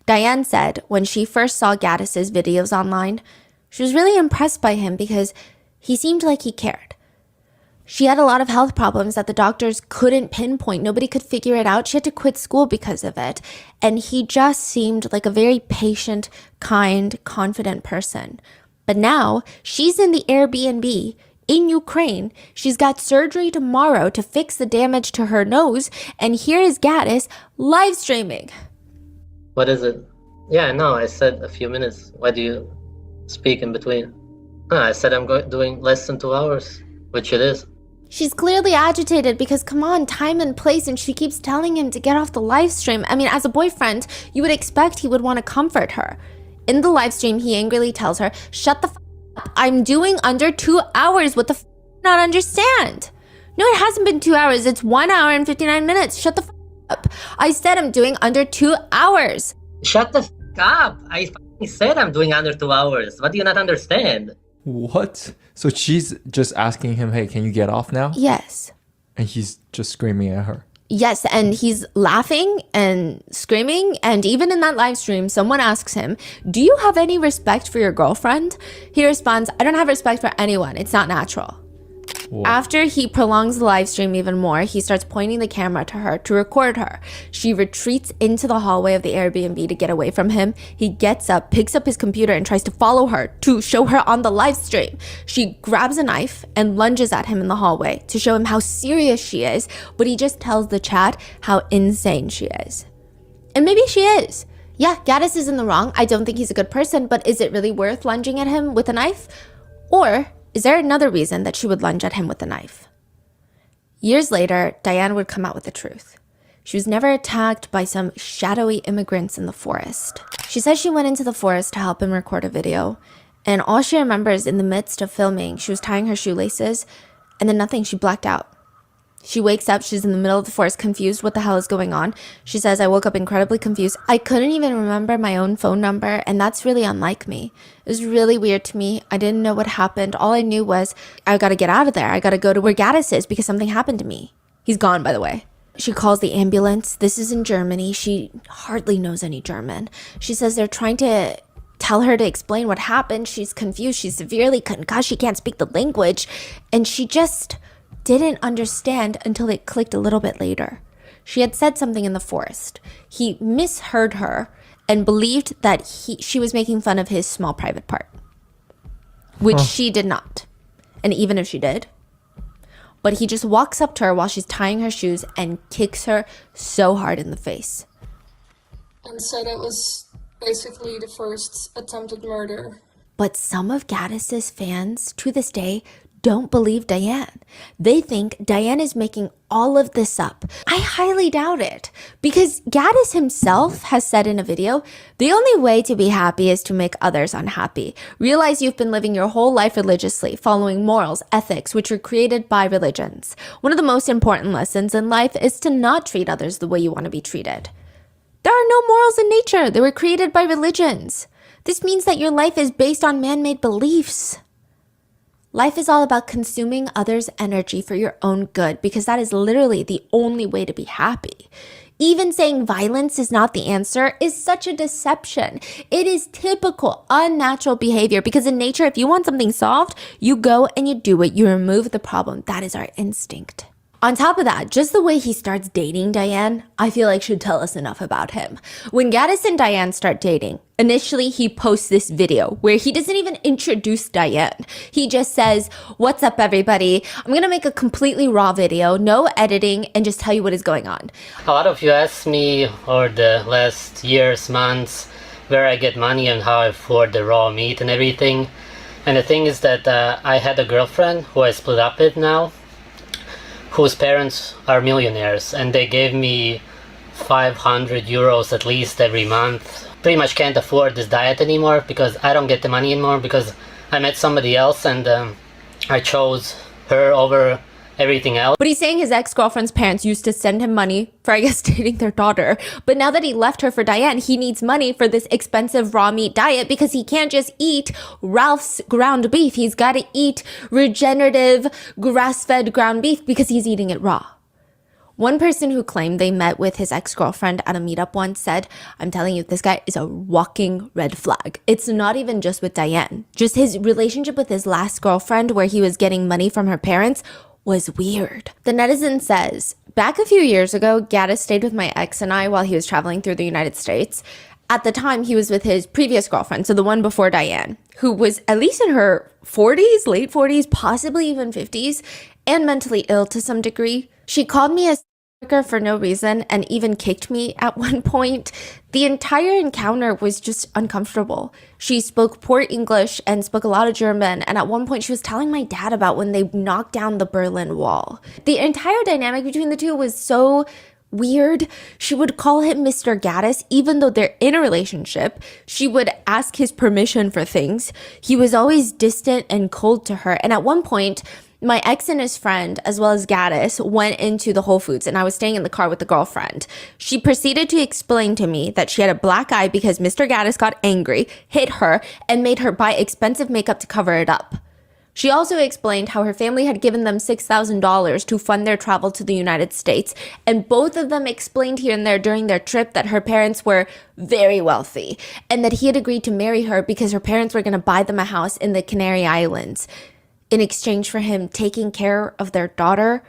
Diane said when she first saw Gaddis's videos online, she was really impressed by him because he seemed like he cared. She had a lot of health problems that the doctors couldn't pinpoint. Nobody could figure it out. She had to quit school because of it. And he just seemed like a very patient, kind, confident person. But now she's in the Airbnb in Ukraine. She's got surgery tomorrow to fix the damage to her nose. And here is Gaddis live streaming. What is it? Yeah, no, I said a few minutes. Why do you speak in between? I said I'm doing less than 2 hours, which it is. She's clearly agitated because, come on, time and place, and she keeps telling him to get off the live stream. I mean, as a boyfriend, you would expect he would want to comfort her. In the live stream, he angrily tells her, shut the f*** up. I'm doing under 2 hours. What the f*** not understand? No, it hasn't been 2 hours. It's 1 hour and 59 minutes. Shut the f*** up. I said I'm doing under 2 hours. Shut the f*** up. I said I'm doing under 2 hours. What do you not understand? What? So she's just asking him, hey, can you get off now? Yes. And he's just screaming at her. Yes, and he's laughing and screaming. And even in that live stream, someone asks him, do you have any respect for your girlfriend? He responds, I don't have respect for anyone. It's not natural. Whoa. After he prolongs the live stream even more, he starts pointing the camera to her to record her. She retreats into the hallway of the Airbnb to get away from him. He gets up, picks up his computer, and tries to follow her to show her on the live stream. She grabs a knife and lunges at him in the hallway to show him how serious she is, but he just tells the chat how insane she is. And maybe she is. Yeah, Gaddis is in the wrong. I don't think he's a good person, but is it really worth lunging at him with a knife? Or is there another reason that she would lunge at him with a knife? Years later, Diane would come out with the truth. She was never attacked by some shadowy immigrants in the forest. She says she went into the forest to help him record a video, and all she remembers in the midst of filming, she was tying her shoelaces, and then nothing, she blacked out. She wakes up, she's in the middle of the forest, confused what the hell is going on. She says, I woke up incredibly confused. I couldn't even remember my own phone number, and that's really unlike me. It was really weird to me. I didn't know what happened. All I knew was, I gotta get out of there. I gotta go to where Gaddis is because something happened to me. He's gone, by the way. She calls the ambulance. This is in Germany. She hardly knows any German. She says they're trying to tell her to explain what happened. She's confused. She's severely concussed. She can't speak the language. And she just didn't understand until it clicked a little bit later. She had said something in the forest. He misheard her and believed that she was making fun of his small private part, which she did not. And even if she did, but he just walks up to her while she's tying her shoes and kicks her so hard in the face. And said it was basically the first attempted murder. But some of Gaddis's fans, to this day, don't believe Diane. They think Diane is making all of this up. I highly doubt it, because Gaddis himself has said in a video, the only way to be happy is to make others unhappy. Realize you've been living your whole life religiously, following morals, ethics, which were created by religions. One of the most important lessons in life is to not treat others the way you want to be treated. There are no morals in nature. They were created by religions. This means that your life is based on man-made beliefs. Life is all about consuming others' energy for your own good, because that is literally the only way to be happy. Even saying violence is not the answer is such a deception. It is typical, unnatural behavior, because in nature, if you want something solved, you go and you do it. You remove the problem. That is our instinct. On top of that, just the way he starts dating Diane, I feel like should tell us enough about him. When Gaddis and Diane start dating, initially he posts this video where he doesn't even introduce Diane. He just says, "What's up, everybody? I'm gonna make a completely raw video, no editing, and just tell you what is going on." A lot of you asked me over the last years, months, where I get money and how I afford the raw meat and everything. And the thing is that I had a girlfriend who I split up with now, whose parents are millionaires, and they gave me 500 euros at least every month. Pretty much can't afford this diet anymore because I don't get the money anymore, because I met somebody else and I chose her over everything else. But he's saying his ex-girlfriend's parents used to send him money for, I guess, dating their daughter. But now that he left her for Diane, he needs money for this expensive raw meat diet, because he can't just eat Ralph's ground beef. He's got to eat regenerative, grass-fed ground beef because he's eating it raw. One person who claimed they met with his ex-girlfriend at a meetup once said, "I'm telling you, this guy is a walking red flag." It's not even just with Diane. Just his relationship with his last girlfriend, where he was getting money from her parents, was weird. The netizen says, back a few years ago, Gaddis stayed with my ex and I while he was traveling through the United States. At the time, he was with his previous girlfriend, so the one before Diane, who was at least in her 40s, late 40s, possibly even 50s, and mentally ill to some degree. She called me a for no reason and even kicked me at one point. The entire encounter was just uncomfortable. She spoke poor English and spoke a lot of German, and at one point she was telling my dad about when they knocked down the Berlin Wall. The entire dynamic between the two was so weird. She would call him Mr. Gaddis even though they're in a relationship. She would ask his permission for things. He was always distant and cold to her, and at one point my ex and his friend, as well as Gaddis, went into the Whole Foods, and I was staying in the car with the girlfriend. She proceeded to explain to me that she had a black eye because Mr. Gaddis got angry, hit her, and made her buy expensive makeup to cover it up. She also explained how her family had given them $6,000 to fund their travel to the United States, and both of them explained here and there during their trip that her parents were very wealthy, and that he had agreed to marry her because her parents were going to buy them a house in the Canary Islands in exchange for him taking care of their daughter.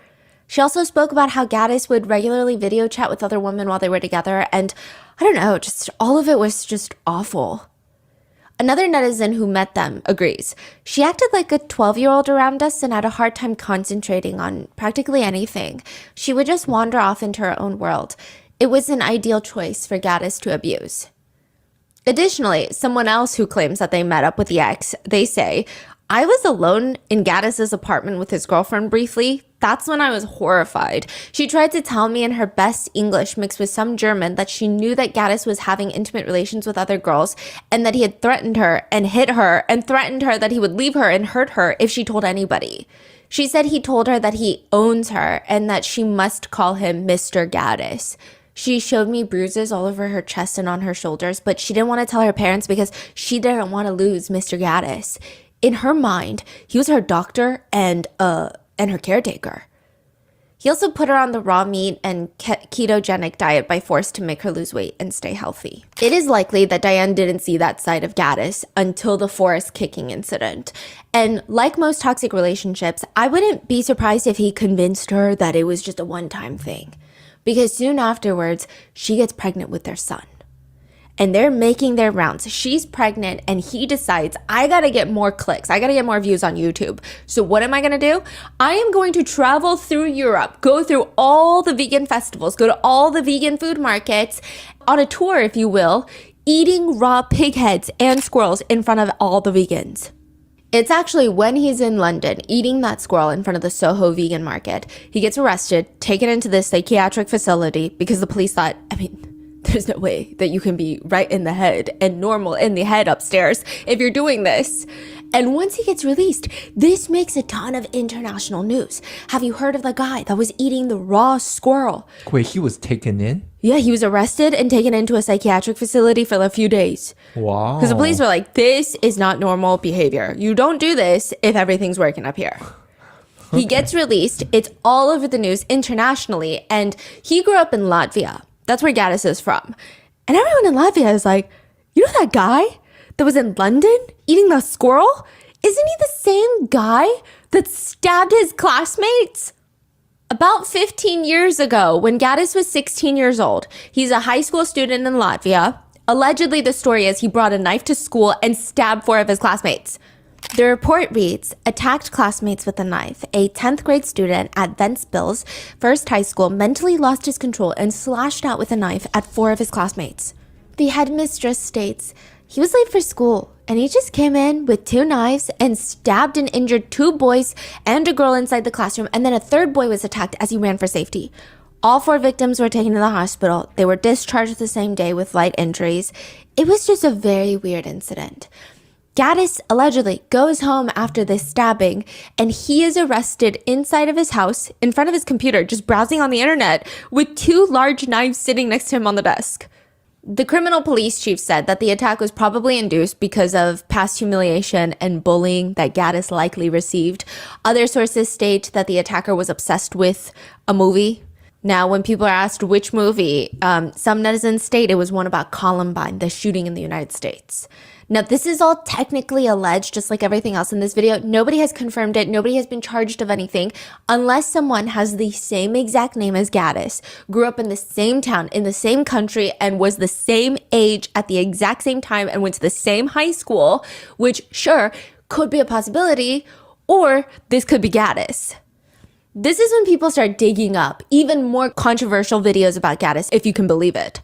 She also spoke about how Gaddis would regularly video chat with other women while they were together, and I don't know, just all of it was just awful. Another netizen who met them agrees. She acted like a 12-year-old around us and had a hard time concentrating on practically anything. She would just wander off into her own world. It was an ideal choice for Gaddis to abuse. Additionally, someone else who claims that they met up with the ex, they say, I was alone in Gaddis's apartment with his girlfriend briefly. That's when I was horrified. She tried to tell me in her best English mixed with some German that she knew that Gaddis was having intimate relations with other girls and that he had threatened her and hit her and threatened her that he would leave her and hurt her if she told anybody. She said he told her that he owns her and that she must call him Mr. Gaddis. She showed me bruises all over her chest and on her shoulders, but she didn't want to tell her parents because she didn't want to lose Mr. Gaddis. In her mind, he was her doctor and her caretaker. He also put her on the raw meat and ketogenic diet by force to make her lose weight and stay healthy. It is likely that Diane didn't see that side of Gaddis until the forest kicking incident. And like most toxic relationships, I wouldn't be surprised if he convinced her that it was just a one-time thing. Because soon afterwards, she gets pregnant with their son. And they're making their rounds. She's pregnant and he decides, I gotta get more clicks. I gotta get more views on YouTube. So what am I gonna do? I am going to travel through Europe, go through all the vegan festivals, go to all the vegan food markets, on a tour, if you will, eating raw pig heads and squirrels in front of all the vegans. It's actually when he's in London eating that squirrel in front of the Soho vegan market, he gets arrested, taken into this psychiatric facility because the police thought, there's no way that you can be right in the head and normal in the head upstairs if you're doing this. And once he gets released, this makes a ton of international news. Have you heard of the guy that was eating the raw squirrel? Wait, he was taken in? Yeah, he was arrested and taken into a psychiatric facility for a few days. Wow. Because the police were like, this is not normal behavior. You don't do this if everything's working up here. He gets released. It's all over the news internationally. And he grew up in Latvia. That's where Gaddis is from. And everyone in Latvia is like, you know that guy that was in London eating the squirrel? Isn't he the same guy that stabbed his classmates? About 15 years ago, when Gaddis was 16 years old, he's a high school student in Latvia. Allegedly, the story is he brought a knife to school and stabbed 4 of his classmates. The report reads, attacked classmates with a knife. A 10th grade student at Ventspils First High School mentally lost his control and slashed out with a knife at 4 of his classmates. The headmistress states, he was late for school and he just came in with 2 knives and stabbed and injured 2 boys and a girl inside the classroom, and then a 3rd boy was attacked as he ran for safety. All 4 victims were taken to the hospital. They were discharged the same day with light injuries. It was just a very weird incident. Gaddis allegedly goes home after this stabbing, and he is arrested inside of his house, in front of his computer, just browsing on the internet, with 2 large knives sitting next to him on the desk. The criminal police chief said that the attack was probably induced because of past humiliation and bullying that Gaddis likely received. Other sources state that the attacker was obsessed with a movie. Now, when people are asked which movie, some netizens state it was one about Columbine, the shooting in the United States. Now, this is all technically alleged, just like everything else in this video. Nobody has confirmed it. Nobody has been charged of anything unless someone has the same exact name as Gaddis, grew up in the same town, in the same country, and was the same age at the exact same time and went to the same high school, which, sure, could be a possibility, or this could be Gaddis. This is when people start digging up even more controversial videos about Gaddis, if you can believe it.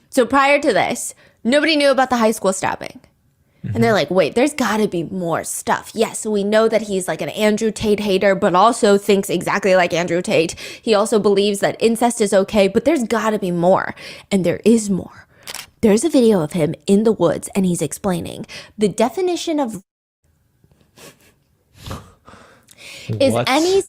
So prior to this, nobody knew about the high school stabbing. And they're like, wait, there's gotta be more stuff. Yes, we know that he's like an Andrew Tate hater, but also thinks exactly like Andrew Tate. He also believes that incest is okay, but there's gotta be more. And there is more. There's a video of him in the woods, and he's explaining the definition of is any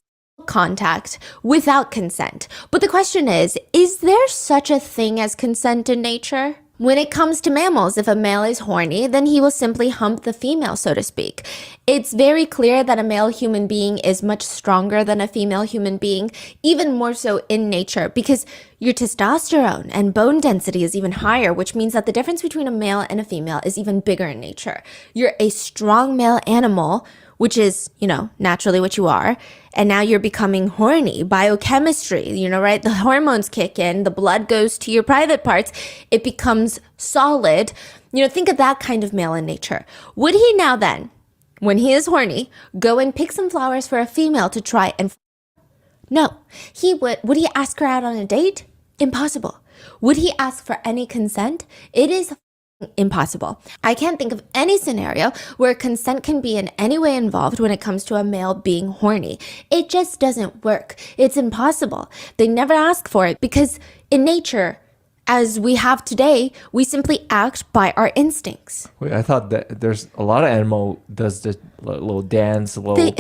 contact without consent. But the question is there such a thing as consent in nature? When it comes to mammals, if a male is horny, then he will simply hump the female, so to speak. It's very clear that a male human being is much stronger than a female human being, even more so in nature, because your testosterone and bone density is even higher, which means that the difference between a male and a female is even bigger in nature. You're a strong male animal, which is, naturally what you are. And now you're becoming horny. Biochemistry, right? The hormones kick in, the blood goes to your private parts. It becomes solid. Think of that kind of male in nature. Would he now then, when he is horny, go and pick some flowers for a female to try and... No. Would he ask her out on a date? Impossible. Would he ask for any consent? It is impossible. I can't think of any scenario where consent can be in any way involved when it comes to a male being horny. It just doesn't work. It's impossible. They never ask for it because in nature, as we have today, we simply act by our instincts. Wait, I thought that there's a lot of animal does the little dance, little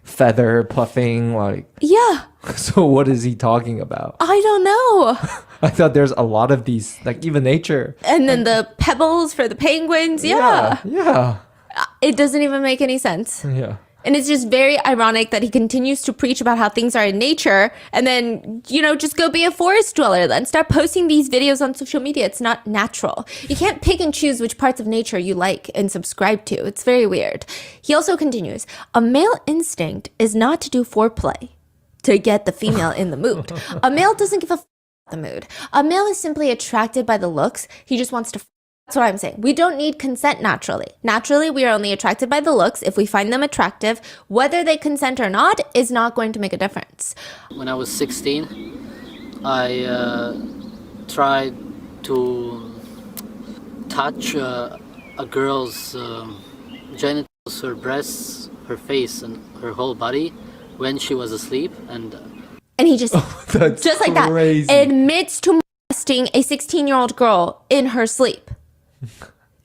feather puffing, like. Yeah. So what is he talking about? I don't know. I thought there's a lot of these, like even nature. And then the pebbles for the penguins. Yeah. Yeah. It doesn't even make any sense. Yeah. And it's just very ironic that he continues to preach about how things are in nature and then, just go be a forest dweller then. Start posting these videos on social media. It's not natural. You can't pick and choose which parts of nature you like and subscribe to. It's very weird. He also continues, a male instinct is not to do foreplay to get the female in the mood. A male doesn't give a the mood. A male is simply attracted by the looks. He just wants to. That's what I'm saying. We don't need consent naturally. Naturally, we are only attracted by the looks. If we find them attractive, whether they consent or not is not going to make a difference. When I was 16, I tried to touch a girl's genitals, her breasts, her face, and her whole body when she was asleep, and he just just like crazy. That admits to molesting a 16-year-old girl in her sleep.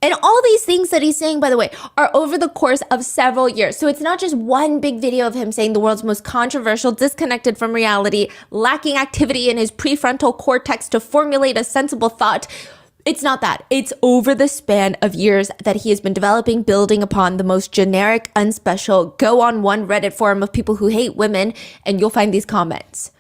And all these things that he's saying, by the way, are over the course of several years. So it's not just one big video of him saying the world's most controversial, disconnected from reality, lacking activity in his prefrontal cortex to formulate a sensible thought. It's not that. It's over the span of years that he has been developing, building upon the most generic, unspecial, go on one Reddit forum of people who hate women, and you'll find these comments.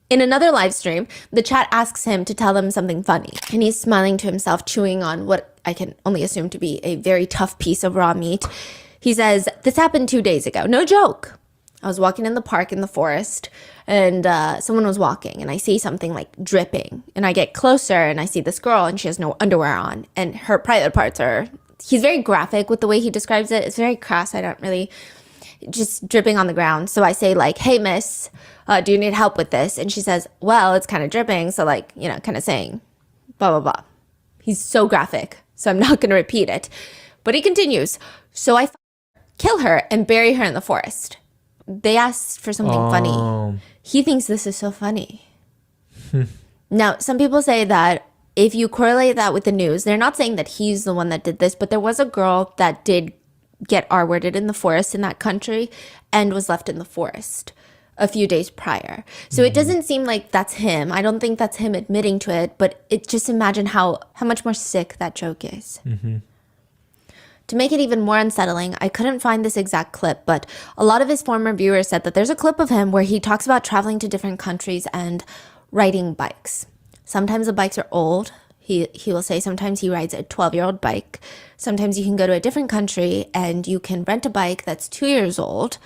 In another live stream, the chat asks him to tell them something funny, and he's smiling to himself, chewing on what I can only assume to be a very tough piece of raw meat. He says, this happened 2 days ago. No joke. I was walking in the park in the forest, and someone was walking, and I see something like dripping, and I get closer, and I see this girl, and she has no underwear on, and her private parts are, he's very graphic with the way he describes it. It's very crass. I don't really, just dripping on the ground. So I say like, hey, miss, do you need help with this? And she says, well, it's kind of dripping. So like, kind of saying blah, blah, blah. He's so graphic, so I'm not going to repeat it. But he continues. So I kill her and bury her in the forest. They asked for something funny. He thinks this is so funny. Now, some people say that if you correlate that with the news, they're not saying that he's the one that did this, but there was a girl that did get R-worded in the forest in that country and was left in the forest a few days prior. So it doesn't seem like that's him. I don't think that's him admitting to it, but it just imagine how much more sick that joke is. To make it even more unsettling, I couldn't find this exact clip, but a lot of his former viewers said that there's a clip of him where he talks about traveling to different countries and riding bikes. Sometimes the bikes are old. He will say sometimes he rides a 12-year-old bike. Sometimes you can go to a different country and you can rent a bike that's 2 years old,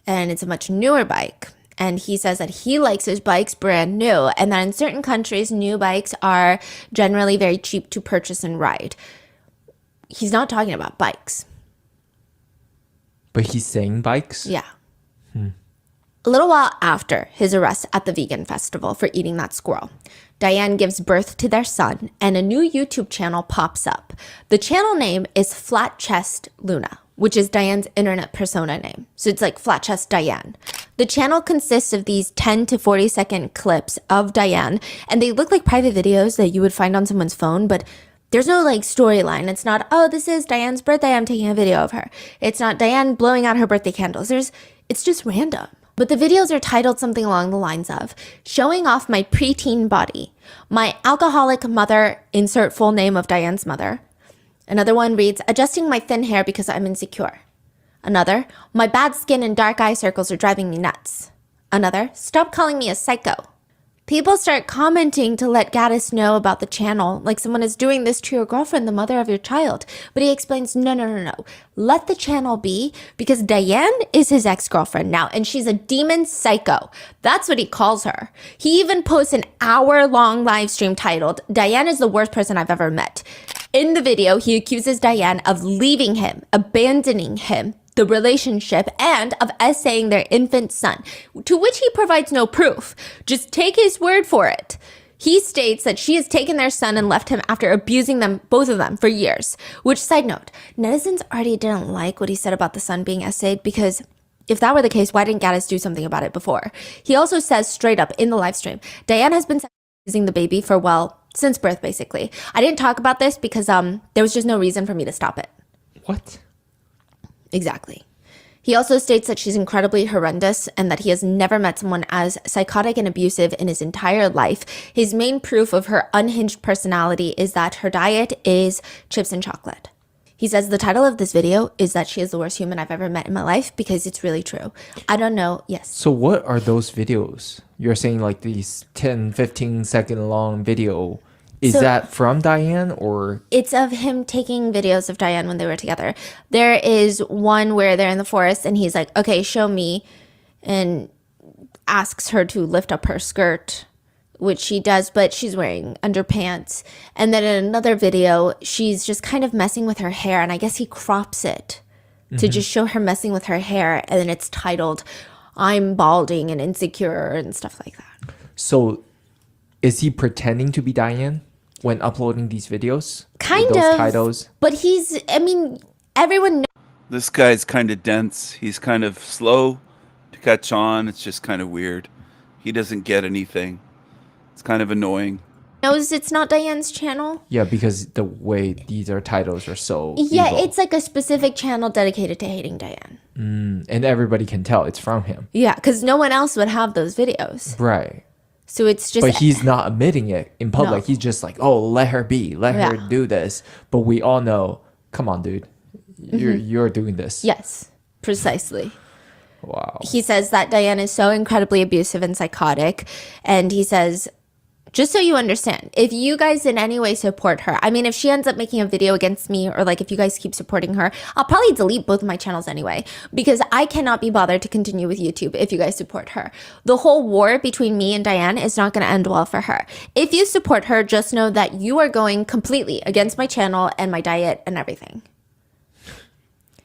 and it's a much newer bike. And he says that he likes his bikes brand new, and that in certain countries, new bikes are generally very cheap to purchase and ride. He's not talking about bikes. But he's saying bikes? Yeah. A little while after his arrest at the vegan festival for eating that squirrel, Diane gives birth to their son, and a new YouTube channel pops up. The channel name is Flat Chest Luna, which is Diane's internet persona name. So it's like Flat Chest Diane. The channel consists of these 10 to 40 second clips of Diane, and they look like private videos that you would find on someone's phone, but there's no like storyline. It's not, oh, this is Diane's birthday, I'm taking a video of her. It's not Diane blowing out her birthday candles. It's just random. But the videos are titled something along the lines of, showing off my preteen body, my alcoholic mother, insert full name of Diane's mother. Another one reads, adjusting my thin hair because I'm insecure. Another, my bad skin and dark eye circles are driving me nuts. Another, stop calling me a psycho. People start commenting to let Gaddis know about the channel, like someone is doing this to your girlfriend, the mother of your child. But he explains, no. Let the channel be, because Diane is his ex-girlfriend now, and she's a demon psycho. That's what he calls her. He even posts an hour-long live stream titled, Diane is the worst person I've ever met. In the video, he accuses Diane of leaving him, abandoning him, the relationship, and of essaying their infant son, to which he provides no proof. Just take his word for it. He states that she has taken their son and left him after abusing them, both of them, for years. Which, side note, netizens already didn't like what he said about the son being essayed, because if that were the case, why didn't Gaddis do something about it before? He also says straight up in the live stream, Diane has been using the baby for, well, since birth, basically. I didn't talk about this because there was just no reason for me to stop it. What? Exactly. He also states that she's incredibly horrendous and that he has never met someone as psychotic and abusive in his entire life. His main proof of her unhinged personality is that her diet is chips and chocolate. He says the title of this video is that she is the worst human I've ever met in my life, because it's really true. I don't know. Yes. So what are those videos? You're saying like these 10, 15 second long video. Is that from Diane or? It's of him taking videos of Diane when they were together. There is one where they're in the forest and he's like, okay, show me, and asks her to lift up her skirt, which she does, but she's wearing underpants. And then in another video, she's just kind of messing with her hair, and I guess he crops it to just show her messing with her hair, and then it's titled, I'm balding and insecure and stuff like that. So is he pretending to be Diane when uploading these videos? Kind with those of. titles? But everyone knows. This guy's kind of dense. He's kind of slow to catch on. It's just kind of weird. He doesn't get anything. It's kind of annoying. Knows it's not Diane's channel. Yeah, because the way these are titles are so Yeah, evil. it's like a specific channel dedicated to hating Diane. And everybody can tell it's from him. Yeah, because no one else would have those videos. Right. So it's just. But he's not admitting it in public. No. He's just like, oh, let her be. Let her do this. But we all know, come on, dude. You're doing this. Yes, precisely. Wow. He says that Diane is so incredibly abusive and psychotic. And he says, just so you understand, if you guys in any way support her, I mean, if she ends up making a video against me, or like if you guys keep supporting her, I'll probably delete both of my channels anyway, because I cannot be bothered to continue with YouTube if you guys support her. The whole war between me and Diane is not going to end well for her. If you support her, just know that you are going completely against my channel and my diet and everything.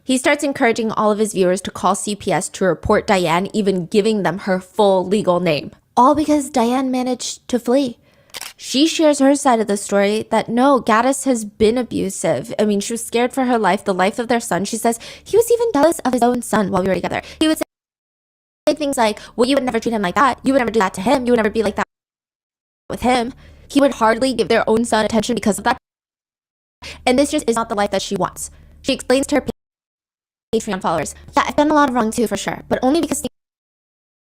He starts encouraging all of his viewers to call CPS to report Diane, even giving them her full legal name. All because Diane managed to flee. She shares her side of the story that no, Gaddis has been abusive. I mean, she was scared for her life, the life of their son. She says he was even jealous of his own son while we were together. He would say things like, well, you would never treat him like that. You would never do that to him. You would never be like that with him. He would hardly give their own son attention because of that. And this just is not the life that she wants. She explains to her Patreon followers, yeah, I've done a lot of wrong too, for sure, but only because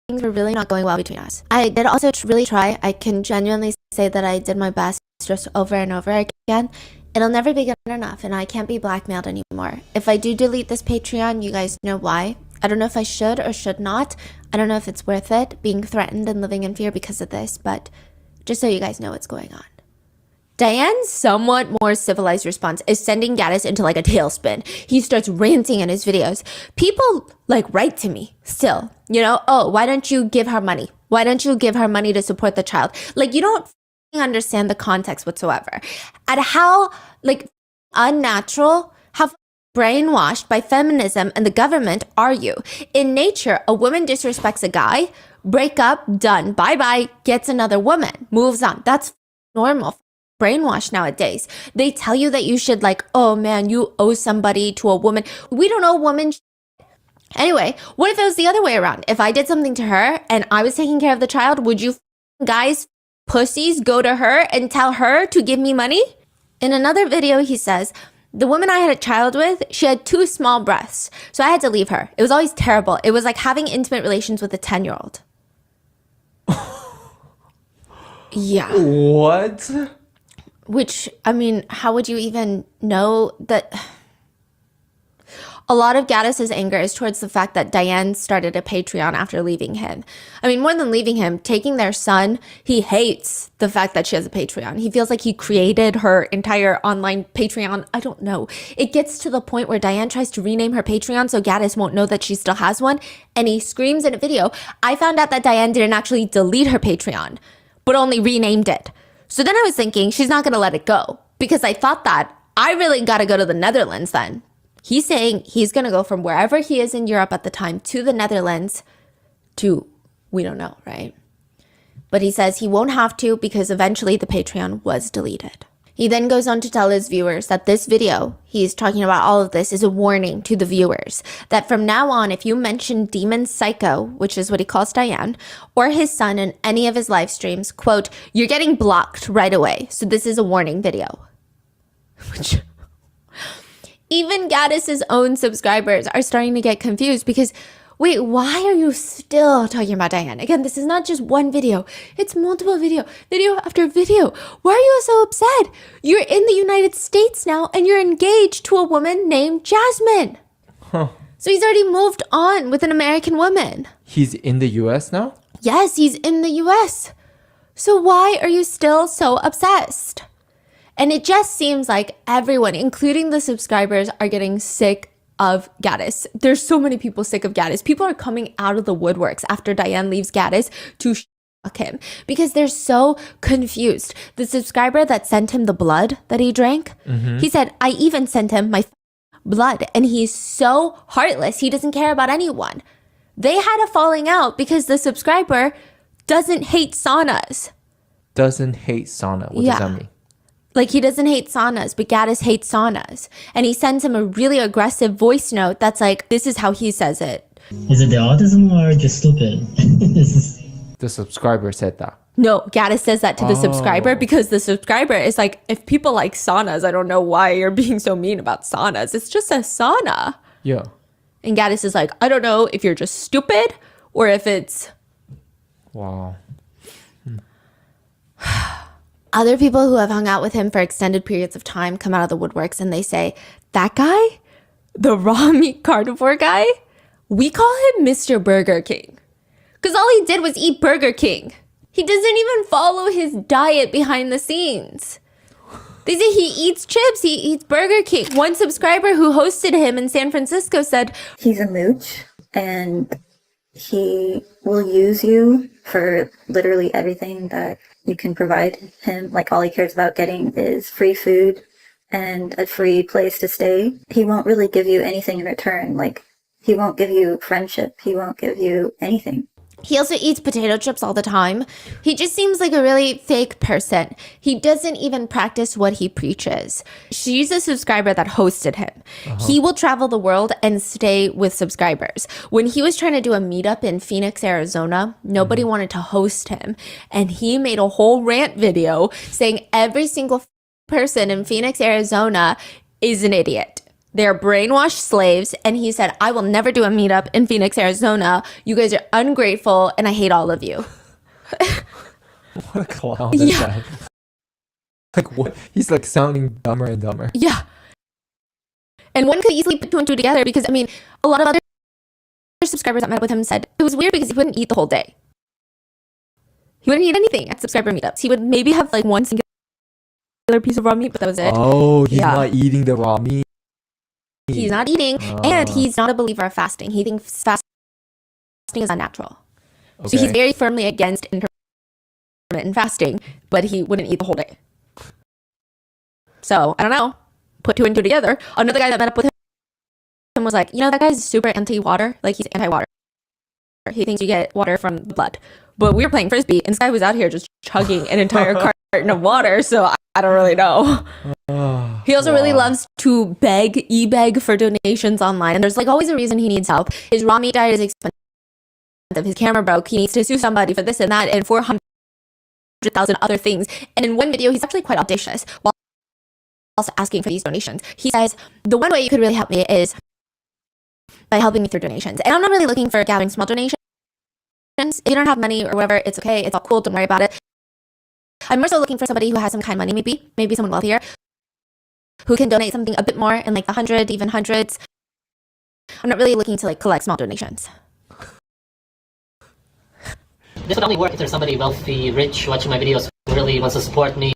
things were really not going well between us. I did also really try. I can genuinely say that I did my best just over and over again. It'll never be good enough, and I can't be blackmailed anymore. If I do delete this Patreon, you guys know why. I don't know if I should or should not. I don't know if it's worth it, being threatened and living in fear because of this, but just so you guys know what's going on. Diane's somewhat more civilized response is sending Gaddis into like a tailspin. He starts ranting in his videos. People like write to me still, you know, oh, why don't you give her money? Why don't you give her money to support the child? Like, you don't understand the context whatsoever. And how like unnatural, how brainwashed by feminism and the government are you? In nature, a woman disrespects a guy, break up, done, bye-bye, gets another woman, moves on. That's normal. Brainwashed nowadays. They tell you that you should like, oh man, you owe somebody to a woman. We don't owe women. Anyway, what if it was the other way around? If I did something to her and I was taking care of the child, would you guys, pussies, go to her and tell her to give me money? In another video, he says, the woman I had a child with, she had 2 small breasts. So I had to leave her. It was always terrible. It was like having intimate relations with a 10-year-old. Yeah. What? Which, I mean, how would you even know that? A lot of Gaddis's anger is towards the fact that Diane started a Patreon after leaving him. I mean, more than leaving him, taking their son, he hates the fact that she has a Patreon. He feels like he created her entire online Patreon. I don't know. It gets to the point where Diane tries to rename her Patreon so Gaddis won't know that she still has one. And he screams in a video, I found out that Diane didn't actually delete her Patreon, but only renamed it. So then I was thinking, she's not going to let it go. Because I thought that I really got to go to the Netherlands then. He's saying he's going to go from wherever he is in Europe at the time to the Netherlands to, we don't know, right? But he says he won't have to because eventually the Patreon was deleted. He then goes on to tell his viewers that this video, he's talking about all of this, is a warning to the viewers that from now on, if you mention Demon Psycho, which is what he calls Diane, or his son in any of his live streams, quote, you're getting blocked right away. So this is a warning video. Which even Gaddis's own subscribers are starting to get confused because, wait, why are you still talking about Diane? Again, this is not just one video. It's multiple video after video. Why are you so upset? You're in the United States now and you're engaged to a woman named Jasmine. Huh. So he's already moved on with an American woman. He's in the US now? Yes, he's in the US. So why are you still so obsessed? And it just seems like everyone, including the subscribers, are getting sick of Gaddis. There's so many people sick of Gaddis. People are coming out of the woodworks after Diane leaves Gaddis to shock him because they're so confused. The subscriber that sent him the blood that he drank, he said, I even sent him my blood, and he's so heartless. He doesn't care about anyone. They had a falling out because the subscriber doesn't hate saunas. Doesn't hate sauna. What does that mean? Like, he doesn't hate saunas, but Gaddis hates saunas. And he sends him a really aggressive voice note that's like, this is how he says it. Is it the autism or just stupid? The subscriber said that. No, Gaddis says that to the subscriber because the subscriber is like, if people like saunas, I don't know why you're being so mean about saunas. It's just a sauna. Yeah. And Gaddis is like, I don't know if you're just stupid or if it's... Wow. Other people who have hung out with him for extended periods of time come out of the woodworks and they say, that guy, the raw meat carnivore guy, we call him Mr. Burger King. Because all he did was eat Burger King. He doesn't even follow his diet behind the scenes. They say he eats chips, he eats Burger King. One subscriber who hosted him in San Francisco said, he's a mooch and he will use you for literally everything that you can provide him. Like, all he cares about getting is free food and a free place to stay. He won't really give you anything in return. Like, he won't give you friendship. He won't give you anything. He also eats potato chips all the time. He just seems like a really fake person. He doesn't even practice what he preaches. She's a subscriber that hosted him. He will travel the world and stay with subscribers. When he was trying to do a meetup in Phoenix, Arizona, nobody wanted to host him. And he made a whole rant video saying every single person in Phoenix, Arizona is an idiot. They're brainwashed slaves. And he said, I will never do a meetup in Phoenix, Arizona. You guys are ungrateful and I hate all of you. What a clown is that? Like, what? He's like sounding dumber and dumber. Yeah. And one could easily put two and two together because, I mean, a lot of other subscribers that met with him said it was weird because he wouldn't eat the whole day. He wouldn't eat anything at subscriber meetups. He would maybe have like one singular piece of raw meat, but that was it. Oh, he's not eating the raw meat. He's not eating, and he's not a believer of fasting. He thinks fasting is unnatural. So he's very firmly against intermittent fasting, but he wouldn't eat the whole day. So, I don't know. Put two and two together. Another guy that met up with him was like, you know, that guy's super anti-water. Like, he's anti-water. He thinks you get water from the blood. But we were playing Frisbee, and this guy was out here just chugging an entire carton of water, so I don't really know. He also really loves to beg for donations online. And there's like always a reason he needs help. His raw meat diet is expensive. His camera broke. He needs to sue somebody for this and that and 400,000 other things. And in one video, he's actually quite audacious while also asking for these donations. He says, the one way you could really help me is by helping me through donations. And I'm not really looking for gathering small donations. If you don't have money or whatever, it's okay. It's all cool. Don't worry about it. I'm more so looking for somebody who has some kind of money, maybe someone wealthier, who can donate something a bit more in like the 100, even hundreds. I'm not really looking to like collect small donations. This would only work if there's somebody wealthy, rich, watching my videos who really wants to support me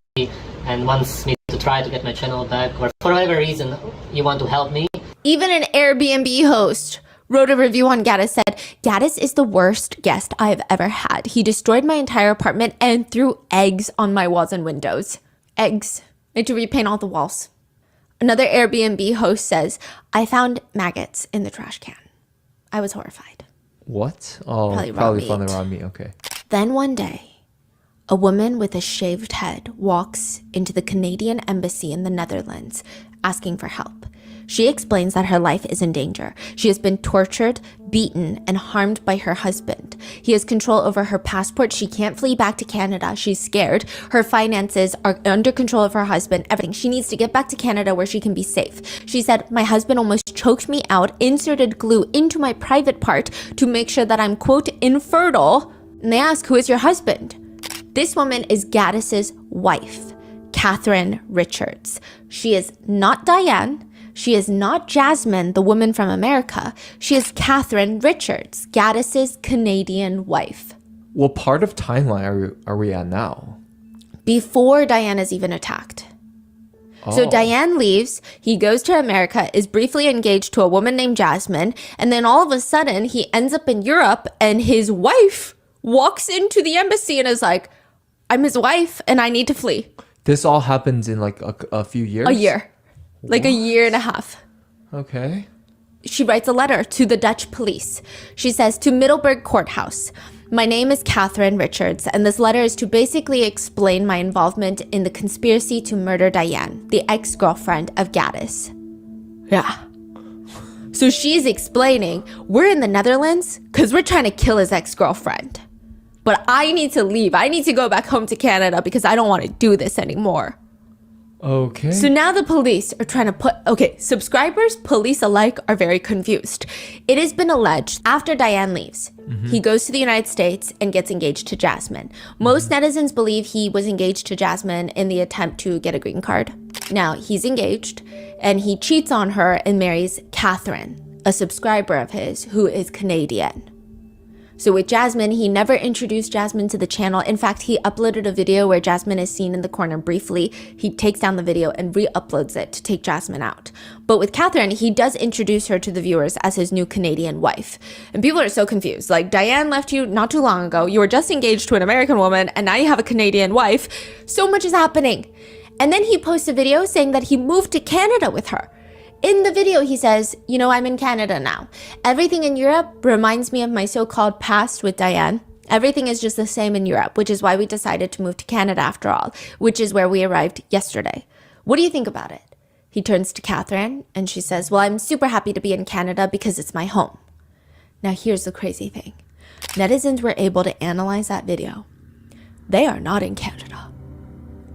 and wants me to try to get my channel back, or for whatever reason you want to help me. Even an Airbnb host wrote a review on Gaddis, said, Gaddis is the worst guest I've ever had. He destroyed my entire apartment and threw eggs on my walls and windows. Eggs. I had to repaint all the walls. Another Airbnb host says, I found maggots in the trash can. I was horrified. What? Oh, Probably probably raw from the meat. raw meat. Okay. Then one day, a woman with a shaved head walks into the Canadian embassy in the Netherlands asking for help. She explains that her life is in danger. She has been tortured, beaten, and harmed by her husband. He has control over her passport. She can't flee back to Canada. She's scared. Her finances are under control of her husband. Everything. She needs to get back to Canada where she can be safe. She said, my husband almost choked me out, inserted glue into my private part to make sure that I'm, quote, infertile. And they ask, who is your husband? This woman is Gaddis's wife, Catherine Richards. She is not Diane. She is not Jasmine, the woman from America. She is Catherine Richards, Gaddis's Canadian wife. What part of timeline are we at now? Before Diane is even attacked. So Diane leaves, he goes to America, is briefly engaged to a woman named Jasmine, and then all of a sudden he ends up in Europe and his wife walks into the embassy and is like, I'm his wife and I need to flee. This all happens in like a few years? A year. Like a year and a half. Okay. She writes a letter to the Dutch police. She says, to Middelburg Courthouse, my name is Catherine Richards, and this letter is to basically explain my involvement in the conspiracy to murder Diane, the ex-girlfriend of Gaddis. Yeah. So she's explaining, we're in the Netherlands because we're trying to kill his ex-girlfriend. But I need to leave. I need to go back home to Canada because I don't want to do this anymore. Okay. So now the police are trying to subscribers, police alike are very confused. It has been alleged after Diane leaves, he goes to the United States and gets engaged to Jasmine. Most netizens believe he was engaged to Jasmine in the attempt to get a green card. Now he's engaged and he cheats on her and marries Catherine, a subscriber of his who is Canadian. So with Jasmine, he never introduced Jasmine to the channel. In fact, he uploaded a video where Jasmine is seen in the corner briefly. He takes down the video and re-uploads it to take Jasmine out. But with Catherine, he does introduce her to the viewers as his new Canadian wife. And people are so confused. Like, Diane left you not too long ago. You were just engaged to an American woman, and now you have a Canadian wife. So much is happening. And then he posts a video saying that he moved to Canada with her. In the video, he says, you know, I'm in Canada now. Everything in Europe reminds me of my so-called past with Diane. Everything is just the same in Europe, which is why we decided to move to Canada after all, which is where we arrived yesterday. What do you think about it? He turns to Catherine and she says, well, I'm super happy to be in Canada because it's my home. Now, here's the crazy thing. Netizens were able to analyze that video. They are not in Canada.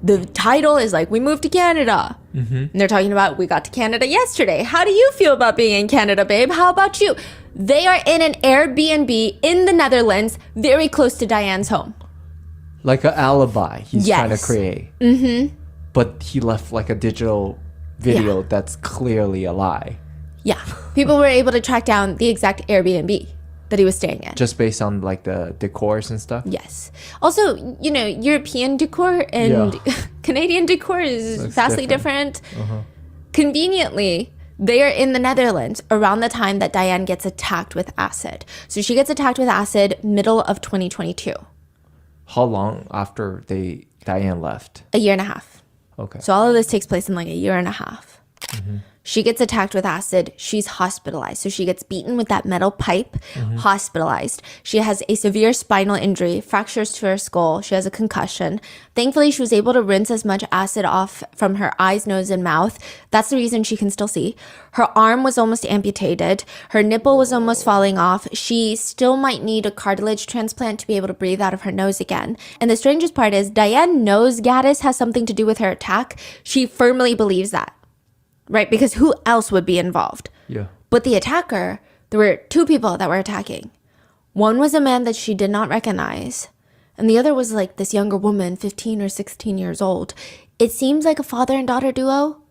The title is like, we moved to Canada. And they're talking about, we got to Canada yesterday. How do you feel about being in Canada, babe? How about you? They are in an Airbnb in the Netherlands, very close to Diane's home. Like an alibi he's trying to create. But he left like a digital video that's clearly a lie. Yeah. People were able to track down the exact Airbnb that he was staying in. Just based on like the decors and stuff? Yes. Also, you know, European decor and Canadian decor is vastly different. Conveniently, they are in the Netherlands around the time that Diane gets attacked with acid. So she gets attacked with acid middle of 2022. How long after Diane left? A year and a half. Okay. So all of this takes place in like a year and a half. She gets attacked with acid. She's hospitalized. So she gets beaten with that metal pipe, hospitalized. She has a severe spinal injury, fractures to her skull. She has a concussion. Thankfully, she was able to rinse as much acid off from her eyes, nose, and mouth. That's the reason she can still see. Her arm was almost amputated. Her nipple was almost falling off. She still might need a cartilage transplant to be able to breathe out of her nose again. And the strangest part is Diane knows Gaddis has something to do with her attack. She firmly believes that. Right? Because who else would be involved? Yeah. But the attacker, there were two people that were attacking. One was a man that she did not recognize. And the other was like this younger woman, 15 or 16 years old. It seems like a father and daughter duo.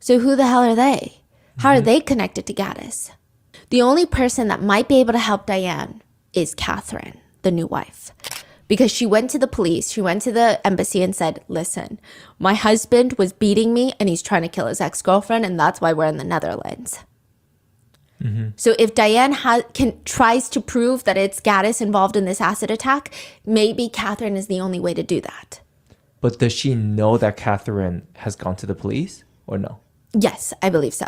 So who the hell are they? How are they connected to Gaddis? The only person that might be able to help Diane is Catherine, the new wife. Because she went to the police, she went to the embassy and said, listen, my husband was beating me and he's trying to kill his ex-girlfriend and that's why we're in the Netherlands. So if Diane tries to prove that it's Gaddis involved in this acid attack, maybe Catherine is the only way to do that. But does she know that Catherine has gone to the police or no? Yes, I believe so.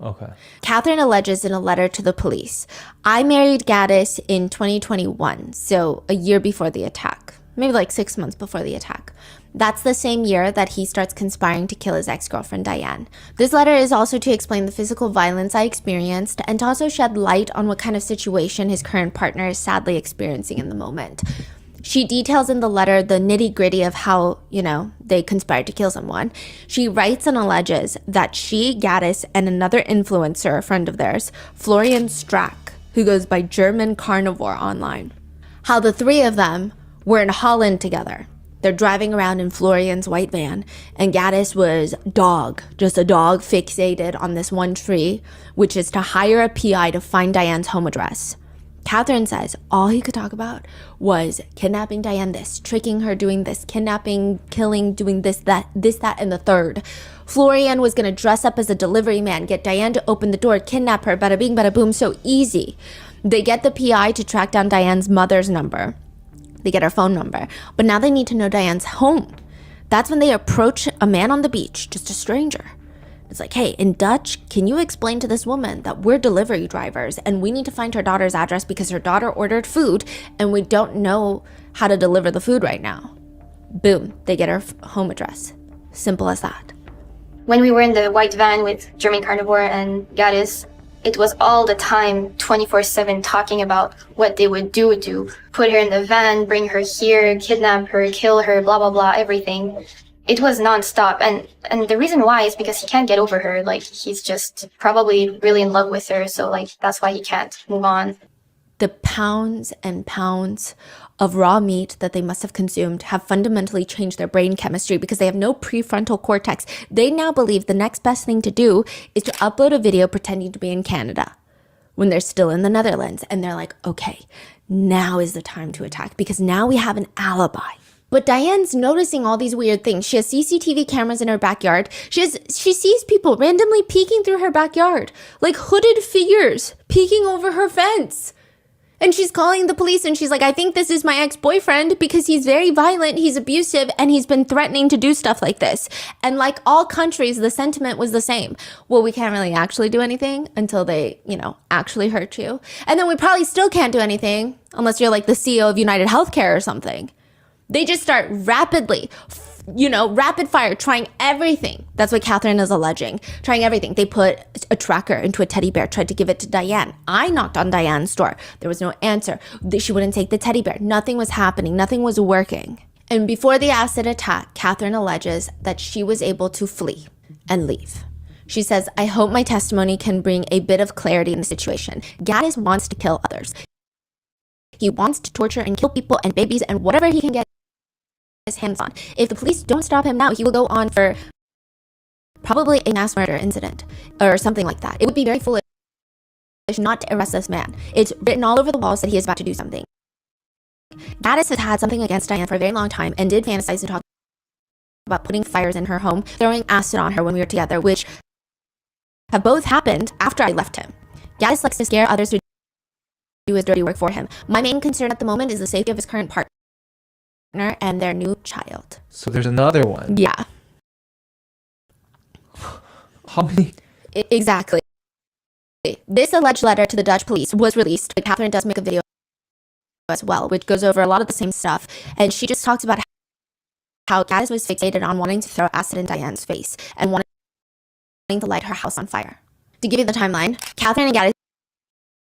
Okay. Catherine alleges in a letter to the police, I married Gaddis in 2021, so a year before the attack. maybe like 6 months before the attack. That's the same year that he starts conspiring to kill his ex-girlfriend Diane. This letter is also to explain the physical violence I experienced and to also shed light on what kind of situation his current partner is sadly experiencing in the moment. She details in the letter the nitty-gritty of how, they conspired to kill someone. She writes and alleges that she, Gaddis, and another influencer, a friend of theirs, Florian Strack, who goes by German Carnivore online, how the three of them were in Holland together. They're driving around in Florian's white van, and Gaddis was just a dog fixated on this one tree, which is to hire a PI to find Diane's home address. Catherine says all he could talk about was kidnapping Diane, tricking her, doing this, kidnapping, killing, doing this, that, and the third. Florian was going to dress up as a delivery man, get Diane to open the door, kidnap her, bada bing, bada boom, so easy. They get the PI to track down Diane's mother's number. They get her phone number, but now they need to know Diane's home. That's when they approach a man on the beach, just a stranger. It's like, hey, in Dutch, can you explain to this woman that we're delivery drivers and we need to find her daughter's address because her daughter ordered food and we don't know how to deliver the food right now. Boom, they get her home address. Simple as that. When we were in the white van with German Carnivore and Gaddis, it was all the time 24/7 talking about what they would do to put her in the van, bring her here, kidnap her, kill her, blah, blah, blah, everything. It was nonstop. And the reason why is because he can't get over her. Like, he's just probably really in love with her. So, like, that's why he can't move on. The pounds and pounds of raw meat that they must have consumed have fundamentally changed their brain chemistry because they have no prefrontal cortex. They now believe the next best thing to do is to upload a video pretending to be in Canada when they're still in the Netherlands. And they're like, okay, now is the time to attack because now we have an alibi. But Diane's noticing all these weird things. She has CCTV cameras in her backyard. She sees people randomly peeking through her backyard, like hooded figures peeking over her fence. And she's calling the police and she's like, I think this is my ex-boyfriend because he's very violent, he's abusive, and he's been threatening to do stuff like this. And like all countries, the sentiment was the same. Well, we can't really actually do anything until they, actually hurt you. And then we probably still can't do anything unless you're like the CEO of United Healthcare or something. They just start rapid fire, trying everything. That's what Catherine is alleging. Trying everything. They put a tracker into a teddy bear, tried to give it to Diane. I knocked on Diane's door. There was no answer. She wouldn't take the teddy bear. Nothing was happening. Nothing was working. And before the acid attack, Catherine alleges that she was able to flee and leave. She says, I hope my testimony can bring a bit of clarity in the situation. Gaddis wants to kill others. He wants to torture and kill people and babies and whatever he can get his hands on. If the police don't stop him now, he will go on for probably a mass murder incident or something like that. It would be very foolish not to arrest this man. It's written all over the walls that he is about to do something. Gaddis has had something against Diane for a very long time and did fantasize and talk about putting fires in her home, throwing acid on her when we were together, which have both happened after I left him. Gaddis likes to scare others to do his dirty work for him. My main concern at the moment is the safety of his current partner and their new child. So there's another one. Yeah. How many? Exactly. This alleged letter to the Dutch police was released, but Catherine does make a video as well, which goes over a lot of the same stuff. And she just talks about how Gaddis was fixated on wanting to throw acid in Diane's face and wanting to light her house on fire. To give you the timeline, Catherine and Gaddis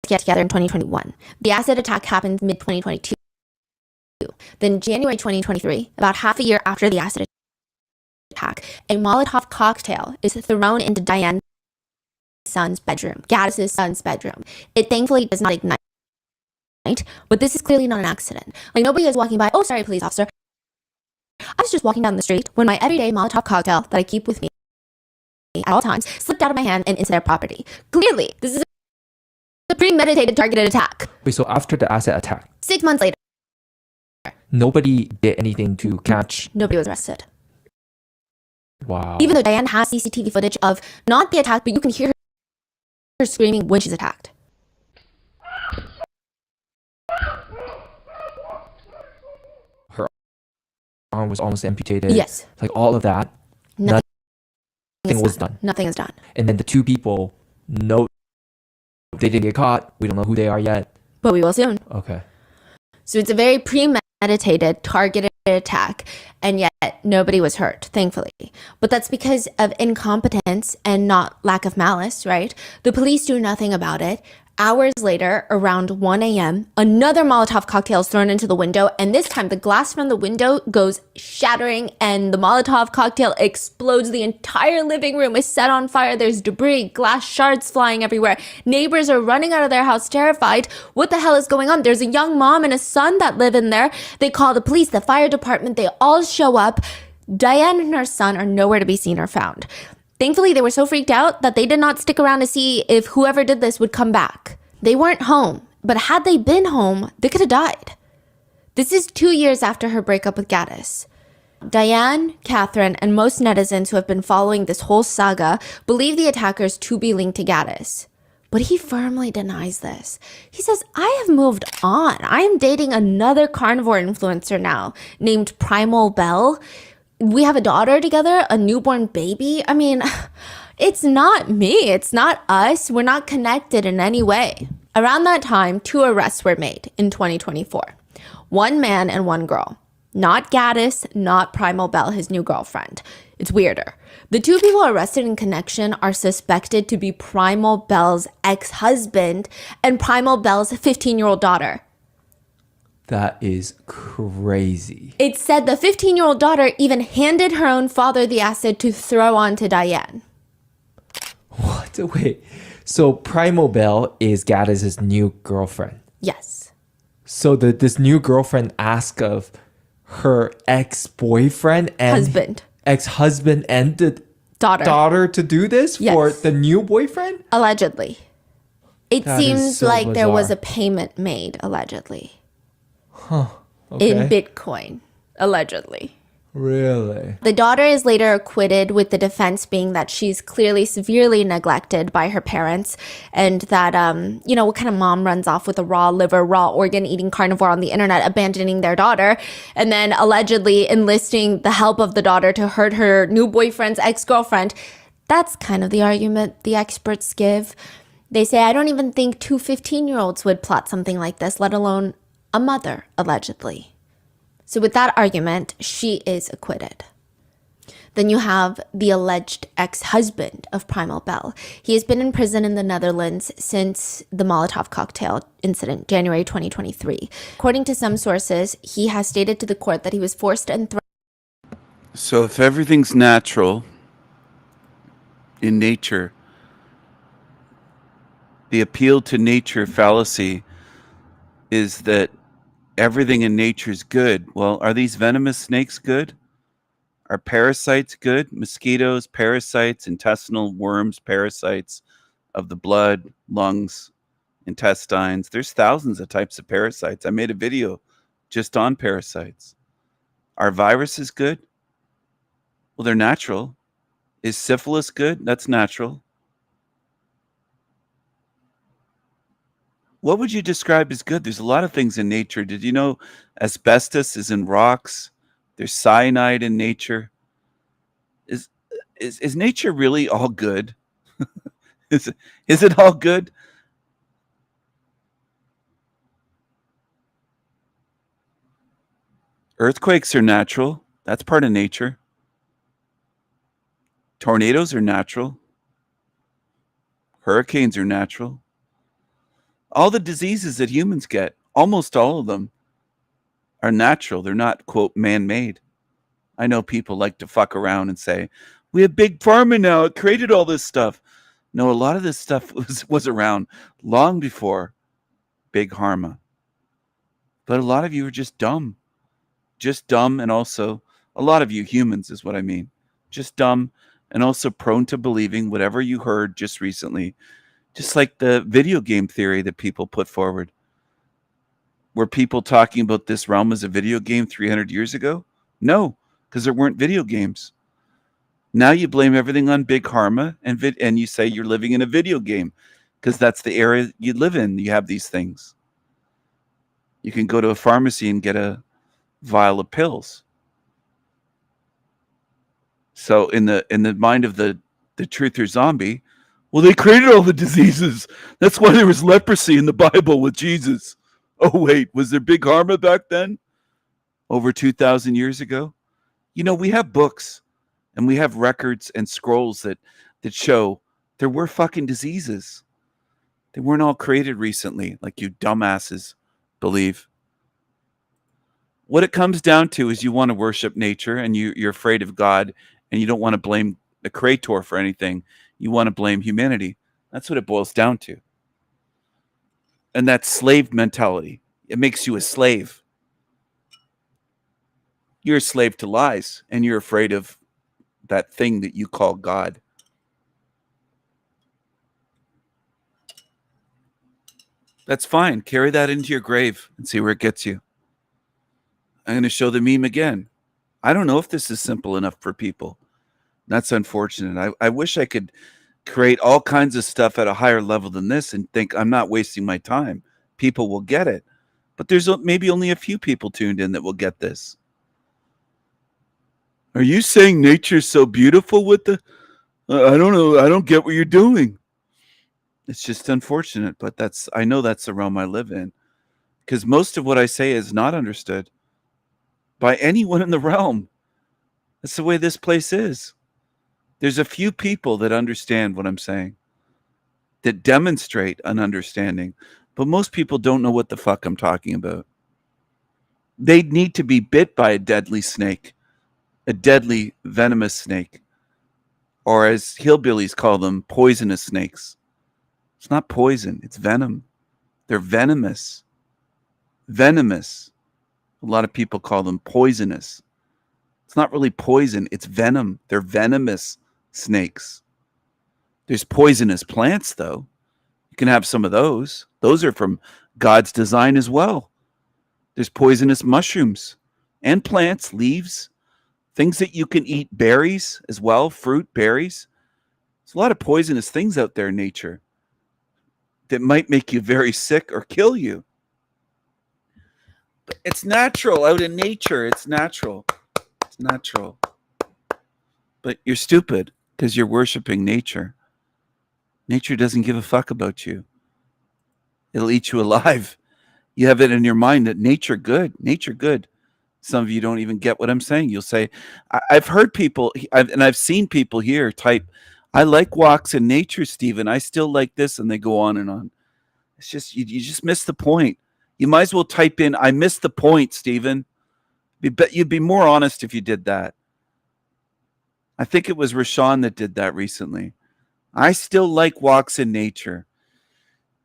get together in 2021. The acid attack happened mid-2022. Then January 2023, about half a year after the acid attack, a Molotov cocktail is thrown into Diane's son's bedroom, Gaddis' son's bedroom. It thankfully does not ignite, but this is clearly not an accident. Like, nobody is walking by, oh, sorry, police officer. I was just walking down the street when my everyday Molotov cocktail that I keep with me at all times slipped out of my hand and into their property. Clearly, this is a premeditated targeted attack. Wait, so after the acid attack, 6 months later, nobody did anything to catch? Nobody was arrested. Wow. Even though Diane has CCTV footage of not the attack, but you can hear her screaming when she's attacked. Her arm was almost amputated. Yes. Like all of that. Nothing was done. Nothing is done. And then the two people, no, they didn't get caught. We don't know who they are yet. But we will soon. Okay. So it's a very premeditated premeditated, targeted attack, and yet nobody was hurt, thankfully. But that's because of incompetence and not lack of malice, right? The police do nothing about it. Hours later, around 1 a.m., another Molotov cocktail is thrown into the window, and this time the glass from the window goes shattering and the Molotov cocktail explodes. The entire living room is set on fire. There's debris, glass shards flying everywhere. Neighbors are running out of their house terrified. What the hell is going on? There's a young mom and a son that live in there. They call the police, the fire department. They all show up. Diane and her son are nowhere to be seen or found. Thankfully, they were so freaked out that they did not stick around to see if whoever did this would come back. They weren't home, but had they been home, they could have died. This is 2 years after her breakup with Gaddis. Diane, Catherine, and most netizens who have been following this whole saga believe the attackers to be linked to Gaddis. But he firmly denies this. He says, I have moved on. I am dating another carnivore influencer now named Primal Bell. We have a daughter together, a newborn baby. I mean, it's not me. It's not us. We're not connected in any way. Around that time, 2 arrests were made in 2024. 1 man and 1 girl. Not Gaddis, not Primal Bell, his new girlfriend. It's weirder. The 2 people arrested in connection are suspected to be Primal Bell's ex-husband and Primal Bell's 15-year-old daughter. That is crazy. It said the 15-year-old daughter even handed her own father the acid to throw onto Diane. What? Wait. So Primal Bell is Gaddis' new girlfriend. Yes. So this new girlfriend asked of her ex-boyfriend and ex-husband and the daughter to do this for the new boyfriend? Allegedly. It That seems is so like there was bizarre. a payment made, allegedly. Huh. Okay. In Bitcoin, allegedly. Really? The daughter is later acquitted, with the defense being that she's clearly severely neglected by her parents, and that, what kind of mom runs off with a raw liver, raw organ eating carnivore on the internet, abandoning their daughter, and then allegedly enlisting the help of the daughter to hurt her new boyfriend's ex-girlfriend. That's kind of the argument the experts give. They say, I don't even think 2 15-year-olds would plot something like this, let alone a mother, allegedly. So with that argument, she is acquitted. Then you have the alleged ex-husband of Primal Bell. He has been in prison in the Netherlands since the Molotov cocktail incident, January 2023. According to some sources, he has stated to the court that he was forced and threatened. So if everything's natural in nature, the appeal to nature fallacy is that everything in nature is good. Well, are these venomous snakes good? Are parasites good? Mosquitoes, parasites, intestinal worms, parasites of the blood, lungs, intestines. There's thousands of types of parasites. I made a video just on parasites. Are viruses good? Well, they're natural. Is syphilis good? That's natural. What would you describe as good? There's a lot of things in nature. Did you know asbestos is in rocks? There's cyanide in nature. Is nature really all good? Is it all good? Earthquakes are natural. That's part of nature. Tornadoes are natural. Hurricanes are natural. All the diseases that humans get, almost all of them, are natural. They're not, quote, man-made. I know people like to fuck around and say, we have big pharma now. It created all this stuff. No, a lot of this stuff was around long before big pharma. But a lot of you are just dumb. Just dumb, and also, a lot of you humans is what I mean. Just dumb and also prone to believing whatever you heard just recently. Just like the video game theory that people put forward. Were people talking about this realm as a video game 300 years ago? No, because there weren't video games. Now you blame everything on big pharma and you say you're living in a video game because that's the area you live in. You have these things. You can go to a pharmacy and get a vial of pills. So in the mind of the truther zombie, well, they created all the diseases. That's why there was leprosy in the Bible with Jesus. Oh, wait, was there big pharma back then? over 2,000 years ago? You know, we have books and we have records and scrolls that show there were fucking diseases. They weren't all created recently, like you dumbasses believe. What it comes down to is you want to worship nature and you're afraid of God and you don't want to blame the creator for anything. You want to blame humanity. That's what it boils down to. And that's slave mentality. It makes you a slave. You're a slave to lies and you're afraid of that thing that you call God. That's fine. Carry that into your grave and see where it gets you. I'm going to show the meme again. I don't know if this is simple enough for people. That's unfortunate. I wish I could create all kinds of stuff at a higher level than this and think I'm not wasting my time. People will get it. But there's maybe only a few people tuned in that will get this. Are you saying nature's so beautiful with the... I don't know. I don't get what you're doing. It's just unfortunate, but I know that's the realm I live in. Because most of what I say is not understood by anyone in the realm. That's the way this place is. There's a few people that understand what I'm saying, that demonstrate an understanding, but most people don't know what the fuck I'm talking about. They need to be bit by a deadly snake, a deadly venomous snake, or as hillbillies call them, poisonous snakes. It's not poison, it's venom. They're venomous. Venomous. A lot of people call them poisonous. It's not really poison, it's venom. They're venomous snakes. There's poisonous plants, though. You can have some of those. Those are from God's design as well. There's poisonous mushrooms and plants, leaves, things that you can eat, berries as well, fruit, berries. There's a lot of poisonous things out there in nature that might make you very sick or kill you. But it's natural out in nature. It's natural. It's natural. But you're stupid because you're worshiping nature. Nature doesn't give a fuck about you. It'll eat you alive. You have it in your mind that nature good. Some of you don't even get what I'm saying. You'll say, I've heard people, and I've seen people here type, I like walks in nature, Stephen. I still like this, and they go on and on. It's just, you just miss the point. You might as well type in, I missed the point, Stephen. You'd be more honest if you did that. I think it was Rashawn that did that recently. I still like walks in nature.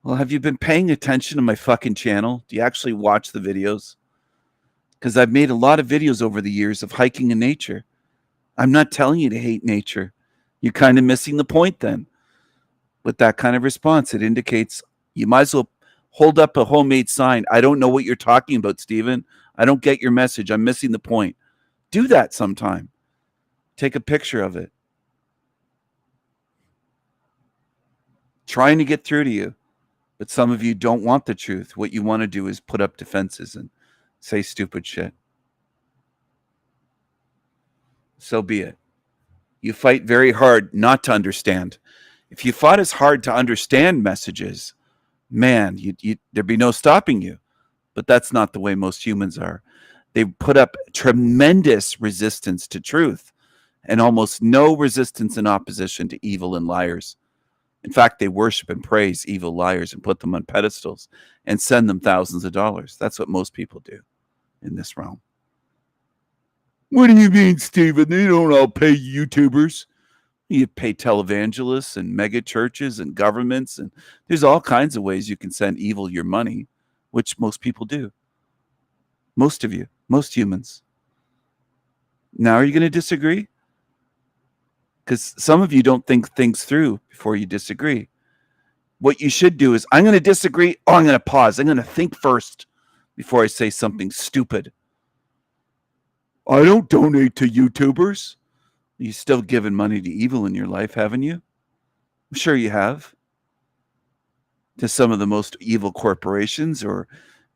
Well, have you been paying attention to my fucking channel? Do you actually watch the videos? Because I've made a lot of videos over the years of hiking in nature. I'm not telling you to hate nature. You're kind of missing the point then. With that kind of response, it indicates you might as well hold up a homemade sign. I don't know what you're talking about, Stephen. I don't get your message. I'm missing the point. Do that sometime. Take a picture of it. Trying to get through to you. But some of you don't want the truth. What you want to do is put up defenses and say stupid shit. So be it. You fight very hard not to understand. If you fought as hard to understand messages, man, there'd be no stopping you. But that's not the way most humans are. They put up tremendous resistance to truth and almost no resistance and opposition to evil and liars. In fact, they worship and praise evil liars and put them on pedestals and send them thousands of dollars. That's what most people do in this realm. What do you mean, Stephen? They don't all pay YouTubers. You pay televangelists and mega churches and governments, and there's all kinds of ways you can send evil your money, which most people do. Most of you, most humans. Now, are you going to disagree? Because some of you don't think things through before you disagree. What you should do is, I'm going to disagree. Oh, I'm going to pause. I'm going to think first before I say something stupid. I don't donate to YouTubers. You've still given money to evil in your life, haven't you? I'm sure you have. To some of the most evil corporations or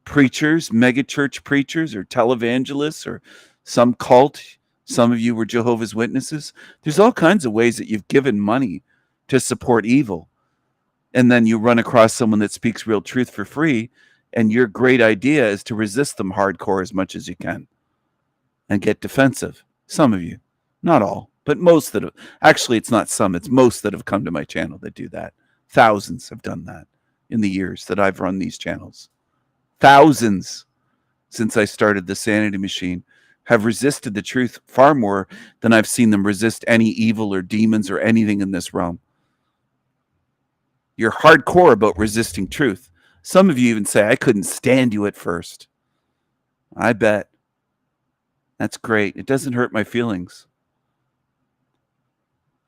preachers, megachurch preachers or televangelists or some cult. Some of you were Jehovah's Witnesses. There's all kinds of ways that you've given money to support evil. And then you run across someone that speaks real truth for free, and your great idea is to resist them hardcore as much as you can. and get defensive. Some of you, not all, but most that have, actually it's not some, it's most that have come to my channel that do that. Thousands have done that in the years that I've run these channels. Thousands since I started the Sanity Machine have resisted the truth far more than I've seen them resist any evil or demons or anything in this realm. You're hardcore about resisting truth. Some of you even say, I couldn't stand you at first. I bet. That's great. It doesn't hurt my feelings.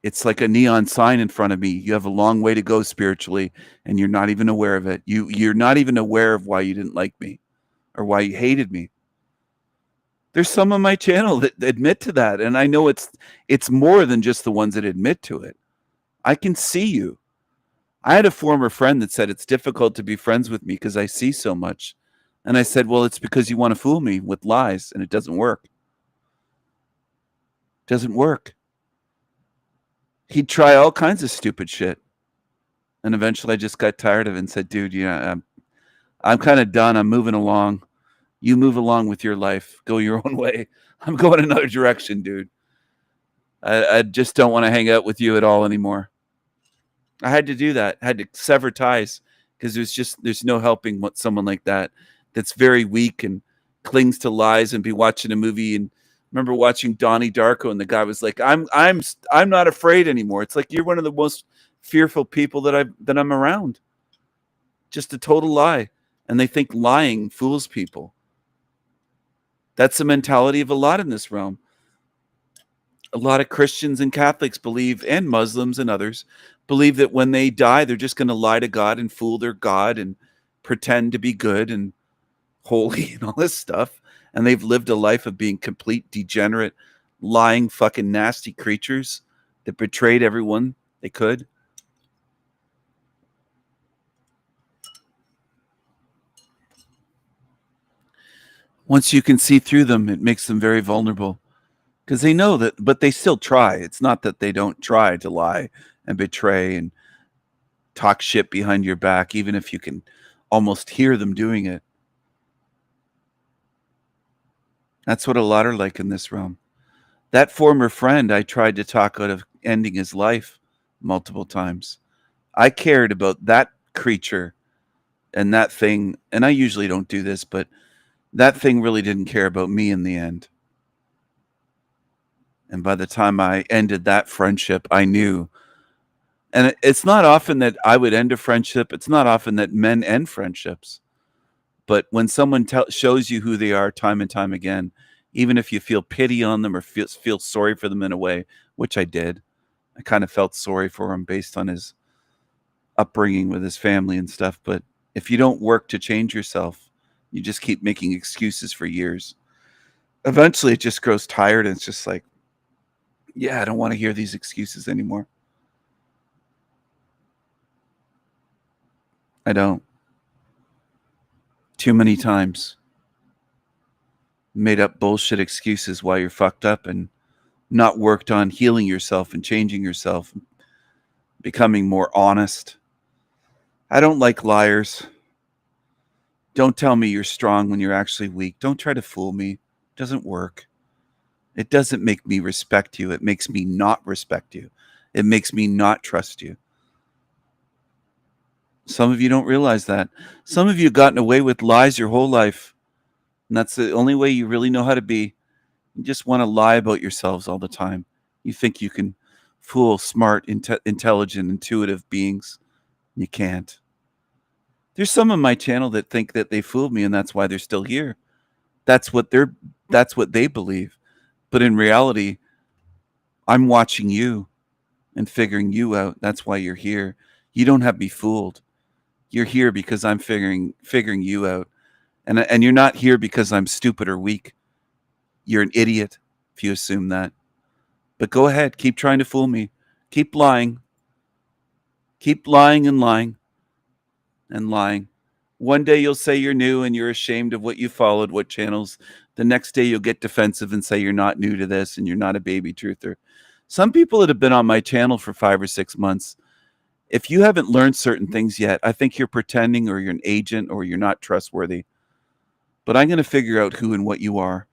It's like a neon sign in front of me. You have a long way to go spiritually, and you're not even aware of it. You're not even aware of why you didn't like me or why you hated me. There's some on my channel that admit to that, and I know it's more than just the ones that admit to it. I can see you. I had a former friend that said it's difficult to be friends with me because I see so much. And I said, well, it's because you want to fool me with lies, and it doesn't work. It doesn't work. He'd try all kinds of stupid shit. And eventually I just got tired of it and said, dude, I'm kind of done. I'm moving along. You move along with your life. Go your own way. I'm going another direction, dude. I just don't want to hang out with you at all anymore. I had to do that. I had to sever ties because there's no helping what someone like that that's very weak and clings to lies and be watching a movie. And remember watching Donnie Darko, and the guy was like, I'm not afraid anymore. It's like, you're one of the most fearful people that I'm around. Just a total lie. And they think lying fools people. That's the mentality of a lot in this realm. A lot of Christians and Catholics believe, and Muslims and others, believe that when they die, they're just going to lie to God and fool their God and pretend to be good and holy and all this stuff. And they've lived a life of being complete degenerate, lying, fucking nasty creatures that betrayed everyone they could. Once you can see through them, it makes them very vulnerable because they know that, but they still try. It's not that they don't try to lie and betray and talk shit behind your back, even if you can almost hear them doing it. That's what a lot are like in this realm. That former friend, I tried to talk out of ending his life multiple times. I cared about that creature and that thing, and I usually don't do this, but that thing really didn't care about me in the end. And by the time I ended that friendship, I knew. And it's not often that I would end a friendship. It's not often that men end friendships. But when someone shows you who they are time and time again, even if you feel pity on them or feel sorry for them in a way, which I did, I kind of felt sorry for him based on his upbringing with his family and stuff. But if you don't work to change yourself, you just keep making excuses for years. Eventually, it just grows tired, and it's just like, yeah, I don't want to hear these excuses anymore. I don't. Too many times. Made up bullshit excuses why you're fucked up and not worked on healing yourself and changing yourself, becoming more honest. I don't like liars. Don't tell me you're strong when you're actually weak. Don't try to fool me. It doesn't work. It doesn't make me respect you. It makes me not respect you. It makes me not trust you. Some of you don't realize that. Some of you have gotten away with lies your whole life. And that's the only way you really know how to be. You just want to lie about yourselves all the time. You think you can fool smart, intelligent, intuitive beings. You can't. There's some on my channel that think that they fooled me and that's why they're still here. That's what they believe. But in reality, I'm watching you and figuring you out. That's why you're here. You don't have me fooled. You're here because I'm figuring you out. And you're not here because I'm stupid or weak. You're an idiot if you assume that. But go ahead, keep trying to fool me. Keep lying. Keep lying and lying. And lying. One day you'll say you're new and you're ashamed of what you followed, what channels. The next day you'll get defensive and say you're not new to this and you're not a baby truther. Some people that have been on my channel for 5 or 6 months, if you haven't learned certain things yet, I think you're pretending or you're an agent or you're not trustworthy. But I'm going to figure out who and what you are.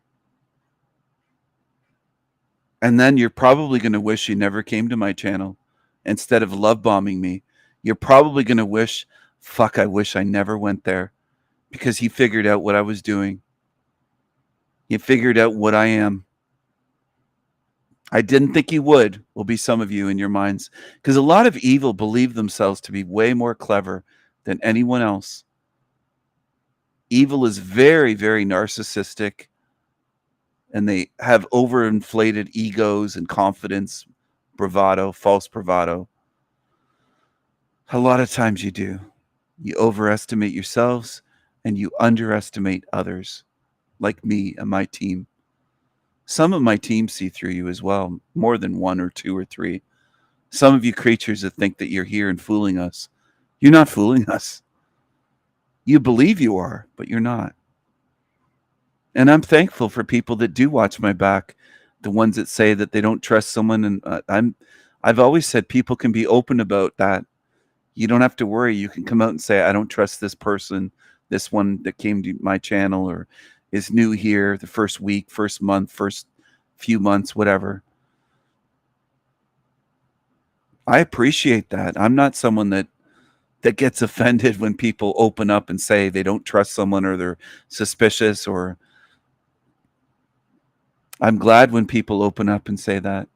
And then you're probably going to wish you never came to my channel. Instead of love bombing me, you're probably going to wish, fuck, I wish I never went there, because he figured out what I was doing. He figured out what I am. I didn't think he would, will be some of you in your minds, because a lot of evil believe themselves to be way more clever than anyone else. Evil is very, very narcissistic, and they have overinflated egos and confidence, bravado, false bravado. A lot of times you do. You overestimate yourselves and you underestimate others, like me and my team. Some of my team see through you as well, more than one or two or three. Some of you creatures that think that you're here and fooling us. You're not fooling us. You believe you are, but you're not. And I'm thankful for people that do watch my back, the ones that say that they don't trust someone. And I've always said people can be open about that. You don't have to worry. You can come out and say, I don't trust this person, this one that came to my channel or is new here the first week, first month, first few months, whatever. I appreciate that. I'm not someone that gets offended when people open up and say they don't trust someone or they're suspicious, or I'm glad when people open up and say that.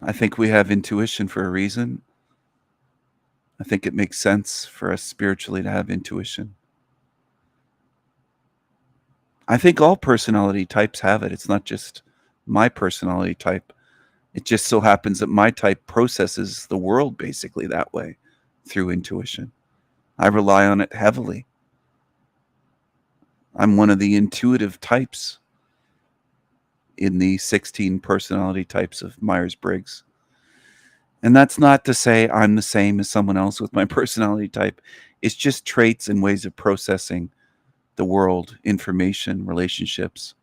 I think we have intuition for a reason. I think it makes sense for us spiritually to have intuition. I think all personality types have it. It's not just my personality type. It just so happens that my type processes the world basically that way, through intuition. I rely on it heavily. I'm one of the intuitive types in the 16 personality types of Myers-Briggs. And that's not to say I'm the same as someone else with my personality type. It's just traits and ways of processing the world, information, relationships.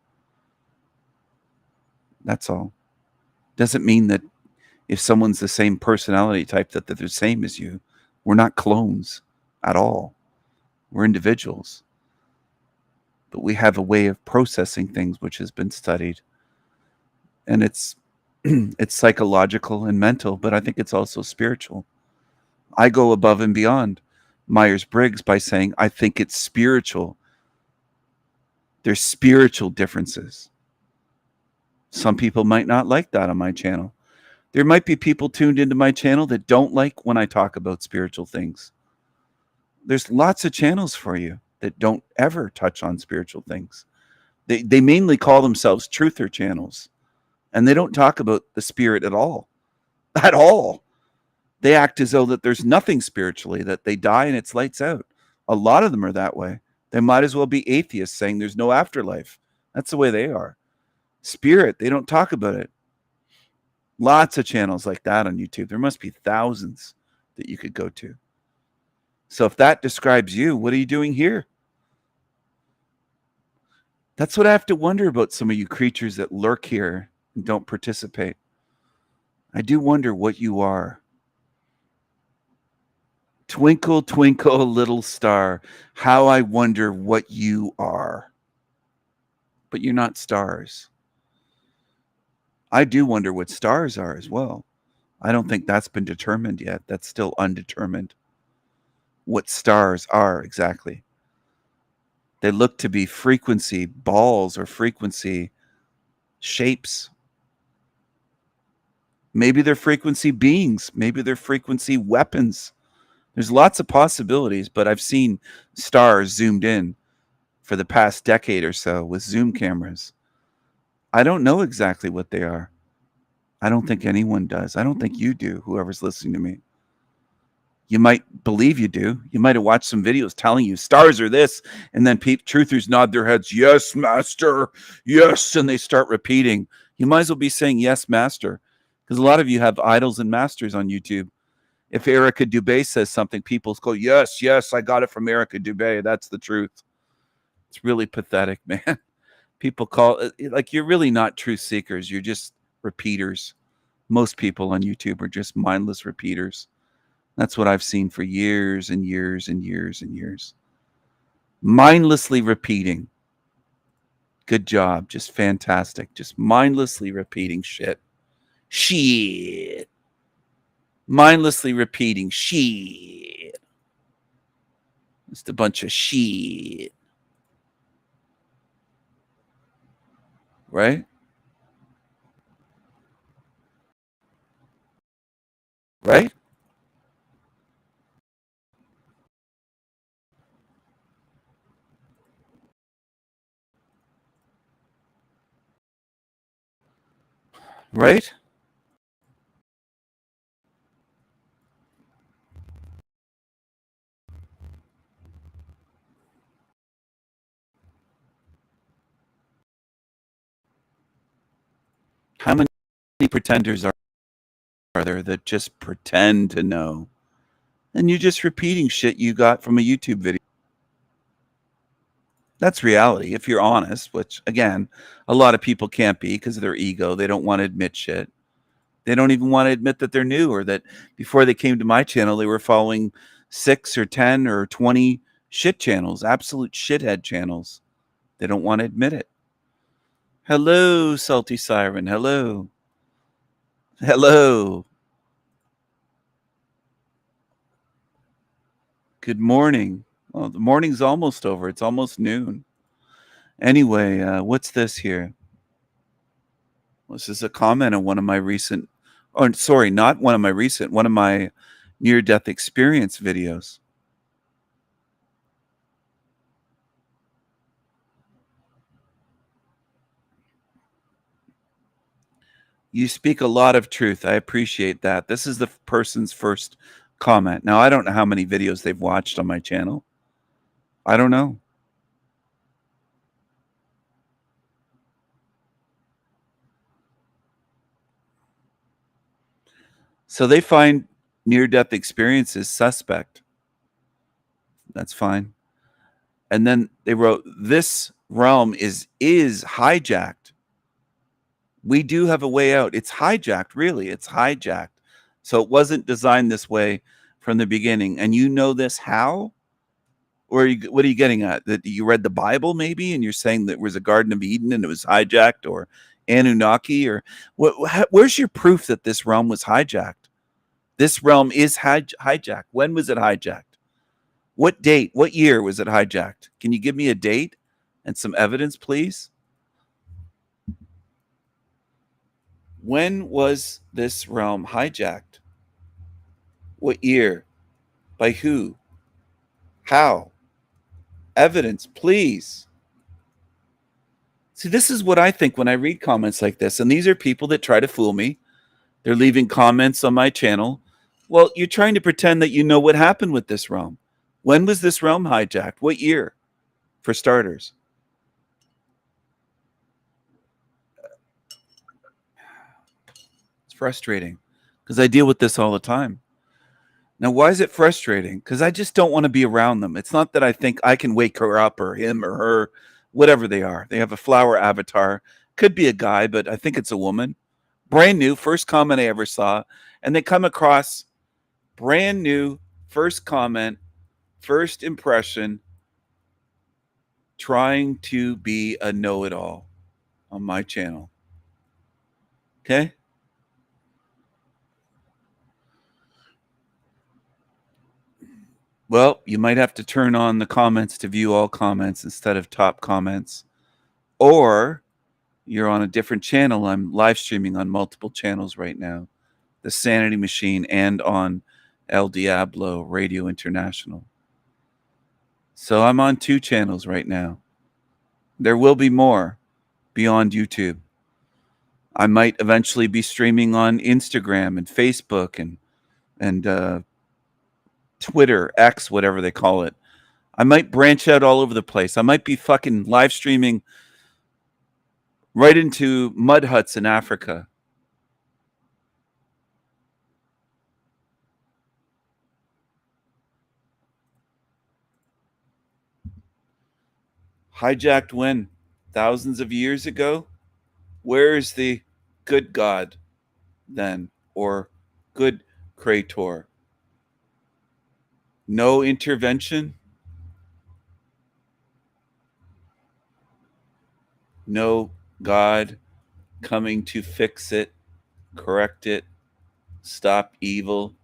That's all. Doesn't mean that if someone's the same personality type that they're the same as you. We're not clones at all. We're individuals. But we have a way of processing things which has been studied. And it's psychological and mental, but I think it's also spiritual. I go above and beyond Myers-Briggs by saying I think it's spiritual. There's spiritual differences. Some people might not like that on my channel. There might be people tuned into my channel that don't like when I talk about spiritual things. There's lots of channels for you that don't ever touch on spiritual things. They mainly call themselves truther channels, and they don't talk about the spirit at all. At all. They act as though that there's nothing spiritually, that they die and it's lights out. A lot of them are that way. They might as well be atheists saying there's no afterlife. That's the way they are. Spirit, they don't talk about it. Lots of channels like that on YouTube. There must be thousands that you could go to. So if that describes you, what are you doing here? That's what I have to wonder about some of you creatures that lurk here and don't participate. I do wonder what you are. Twinkle, twinkle, little star, how I wonder what you are. But you're not stars. I do wonder what stars are as well. I don't think that's been determined yet. That's still undetermined. What stars are exactly. They look to be frequency balls or frequency shapes. Maybe they're frequency beings. Maybe they're frequency weapons. There's lots of possibilities, but I've seen stars zoomed in for the past decade or so with zoom cameras. I don't know exactly what they are. I don't think anyone does. I don't think you do, whoever's listening to me. You might believe you do. You might have watched some videos telling you stars are this, and then truthers nod their heads, yes, master, yes, and they start repeating. You might as well be saying yes, master, because a lot of you have idols and masters on YouTube. If Erica Dubé says something, people go, yes, yes, I got it from Erica Dubé. That's the truth. It's really pathetic, man. People call it, like, you're really not truth seekers. You're just repeaters. Most people on YouTube are just mindless repeaters. That's what I've seen for years and years and years and years. Mindlessly repeating. Good job. Just fantastic. Just mindlessly repeating shit. Shit. Mindlessly repeating shit. Just a bunch of shit. Right? Right? Right? How many pretenders are there that just pretend to know? And you're just repeating shit you got from a YouTube video. That's reality, if you're honest, which, again, a lot of people can't be because of their ego. They don't want to admit shit. They don't even want to admit that they're new, or that before they came to my channel, they were following 6 or 10 or 20 shit channels, absolute shithead channels. They don't want to admit it. Hello, Salty Siren. Hello. Hello. Good morning. Well, the morning's almost over. It's almost noon. Anyway, what's this here? This is a comment on one of my recent, oh, sorry, not one of my recent, one of my near-death experience videos. You speak a lot of truth. I appreciate that. This is the person's first comment. Now, I don't know how many videos they've watched on my channel. I don't know. So they find near-death experiences suspect. That's fine. And then they wrote, this realm is hijacked. We do have a way out. It's hijacked, really. It's hijacked. So it wasn't designed this way from the beginning. And you know this how? Or what are you getting at? That you read the Bible maybe and you're saying that it was a Garden of Eden and it was hijacked, or Anunnaki? Or where's your proof that this realm was hijacked? This realm is hijacked. When was it hijacked? What date? What year was it hijacked? Can you give me a date and some evidence, please? When was this realm hijacked? What year? By who? How? Evidence, please. See, this is what I think when I read comments like this. And these are people that try to fool me. They're leaving comments on my channel. Well, you're trying to pretend that you know what happened with this realm. When was this realm hijacked? What year, for starters? It's frustrating because I deal with this all the time. Now, why is it frustrating? Because I just don't want to be around them. It's not that I think I can wake her up or him or her, whatever they are. They have a flower avatar. Could be a guy, but I think it's a woman. Brand new, first comment I ever saw. And they come across brand new, first comment, first impression, trying to be a know-it-all on my channel. Okay? Well, you might have to turn on the comments to view all comments instead of top comments. Or you're on a different channel. I'm live streaming on multiple channels right now. The Sanity Machine and on El Diablo Radio International. So I'm on 2 channels right now. There will be more beyond YouTube. I might eventually be streaming on Instagram and Facebook and Twitter, X, whatever they call it. I might branch out all over the place. I might be fucking live streaming right into mud huts in Africa. Hijacked when? Thousands of years ago? Where is the good God then? Or good Creator? No intervention? no God coming to fix it, correct it, stop evil,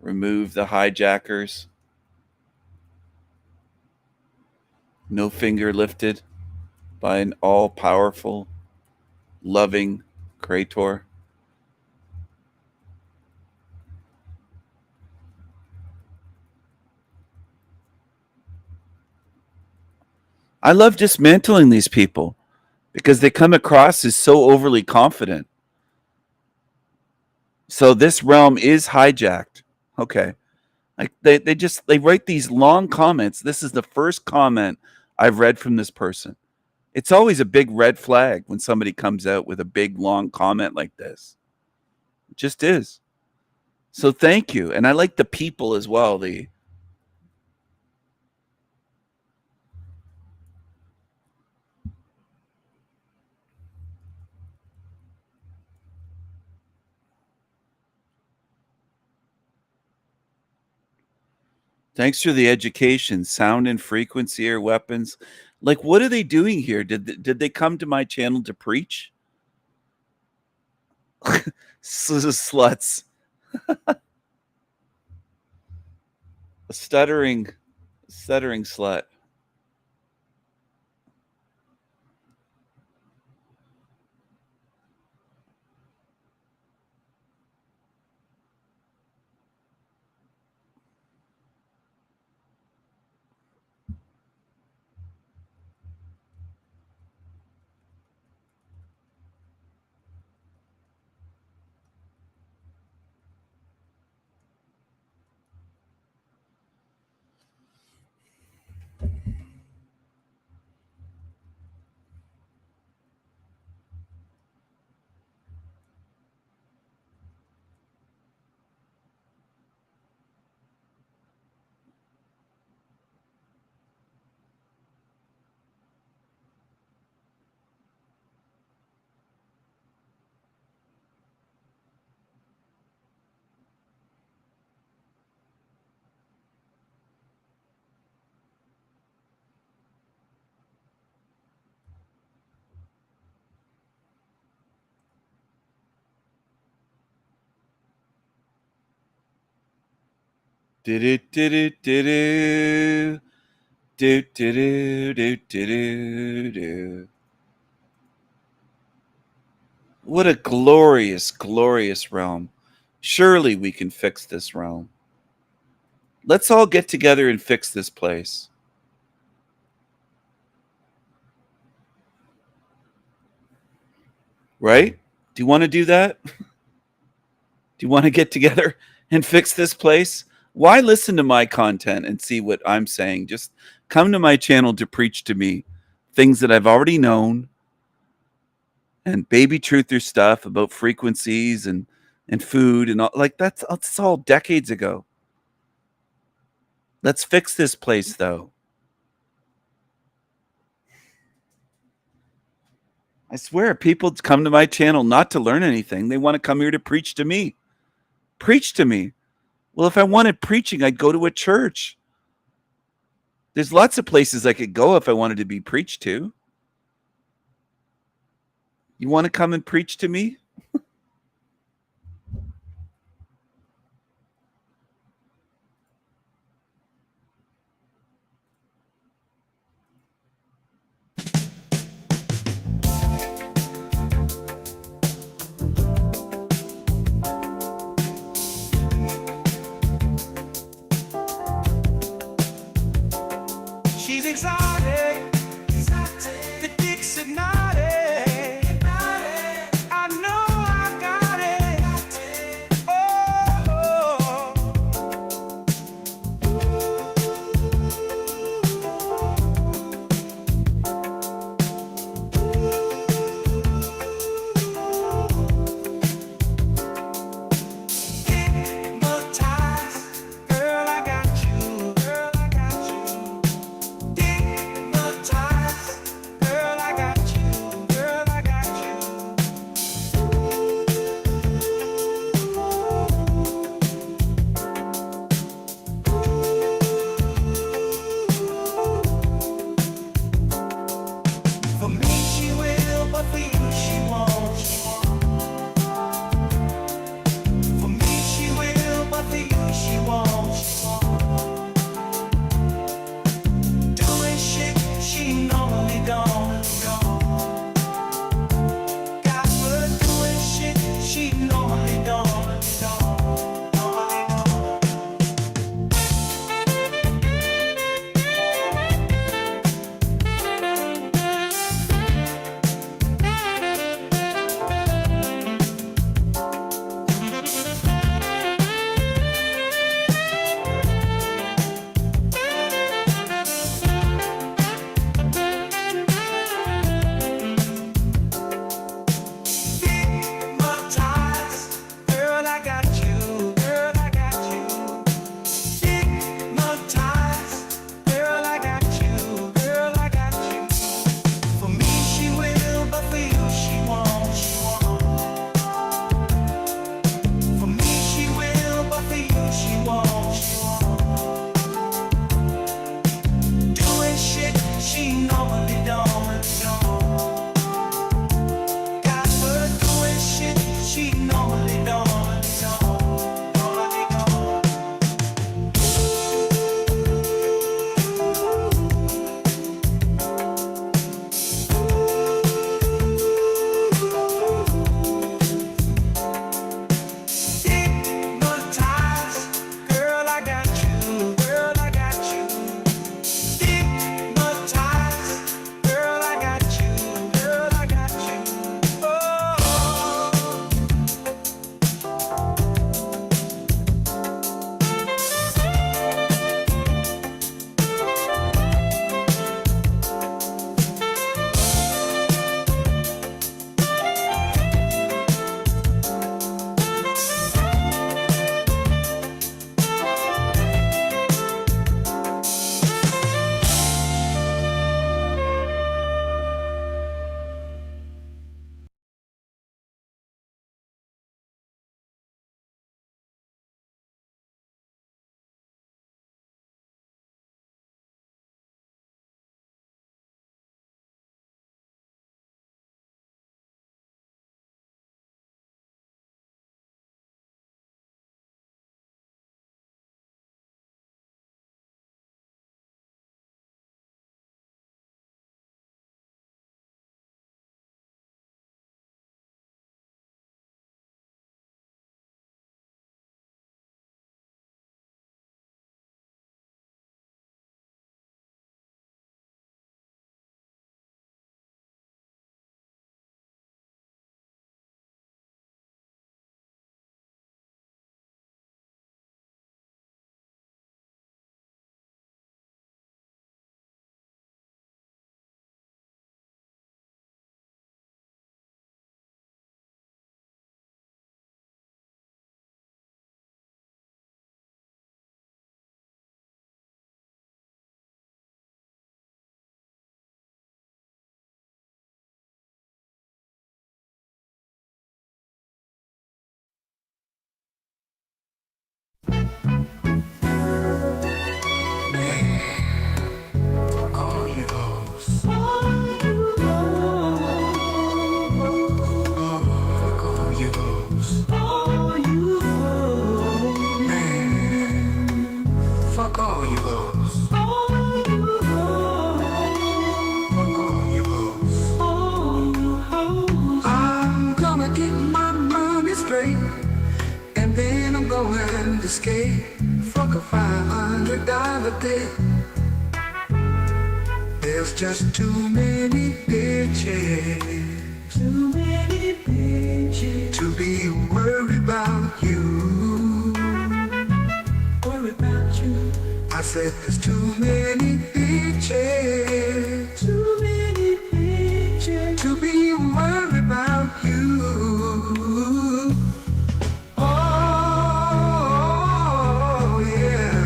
remove the hijackers. No finger lifted by an all-powerful, loving Creator. I love dismantling these people because they come across as so overly confident. So this realm is hijacked. Okay. Like they write these long comments. This is the first comment I've read from this person. It's always a big red flag when somebody comes out with a big long comment like this. It just is. So thank you. And I like the people as well. Thanks for the education. Sound and frequency are weapons. Like, what are they doing here? Did they come to my channel to preach? Sluts. A stuttering slut. What a glorious, glorious realm. Surely we can fix this realm. Let's all get together and fix this place. Right? Do you want to do that? Do you want to get together and fix this place? Why listen to my content and see what I'm saying? Just come to my channel to preach to me things that I've already known, and baby truther stuff about frequencies and food and all. Like that's all decades ago. Let's fix this place, though. I swear, people come to my channel not to learn anything. They want to come here to preach to me. Preach to me. Well, if I wanted preaching, I'd go to a church. There's lots of places I could go if I wanted to be preached to. You want to come and preach to me? She's exotic, the dick's hypnotic. I know I got it. Oh, hypnotized, girl, I got you. Girl, I got you. fuck all you hoes. Fuck all you hoes. I'm gonna get my money straight, and then I'm going to skate. Fuck a $500 day. There's just too many bitches. Too many bitches to be worried about you. Worried about you. I said there's too many bitches. Too many bitches to be worried about you. Oh yeah.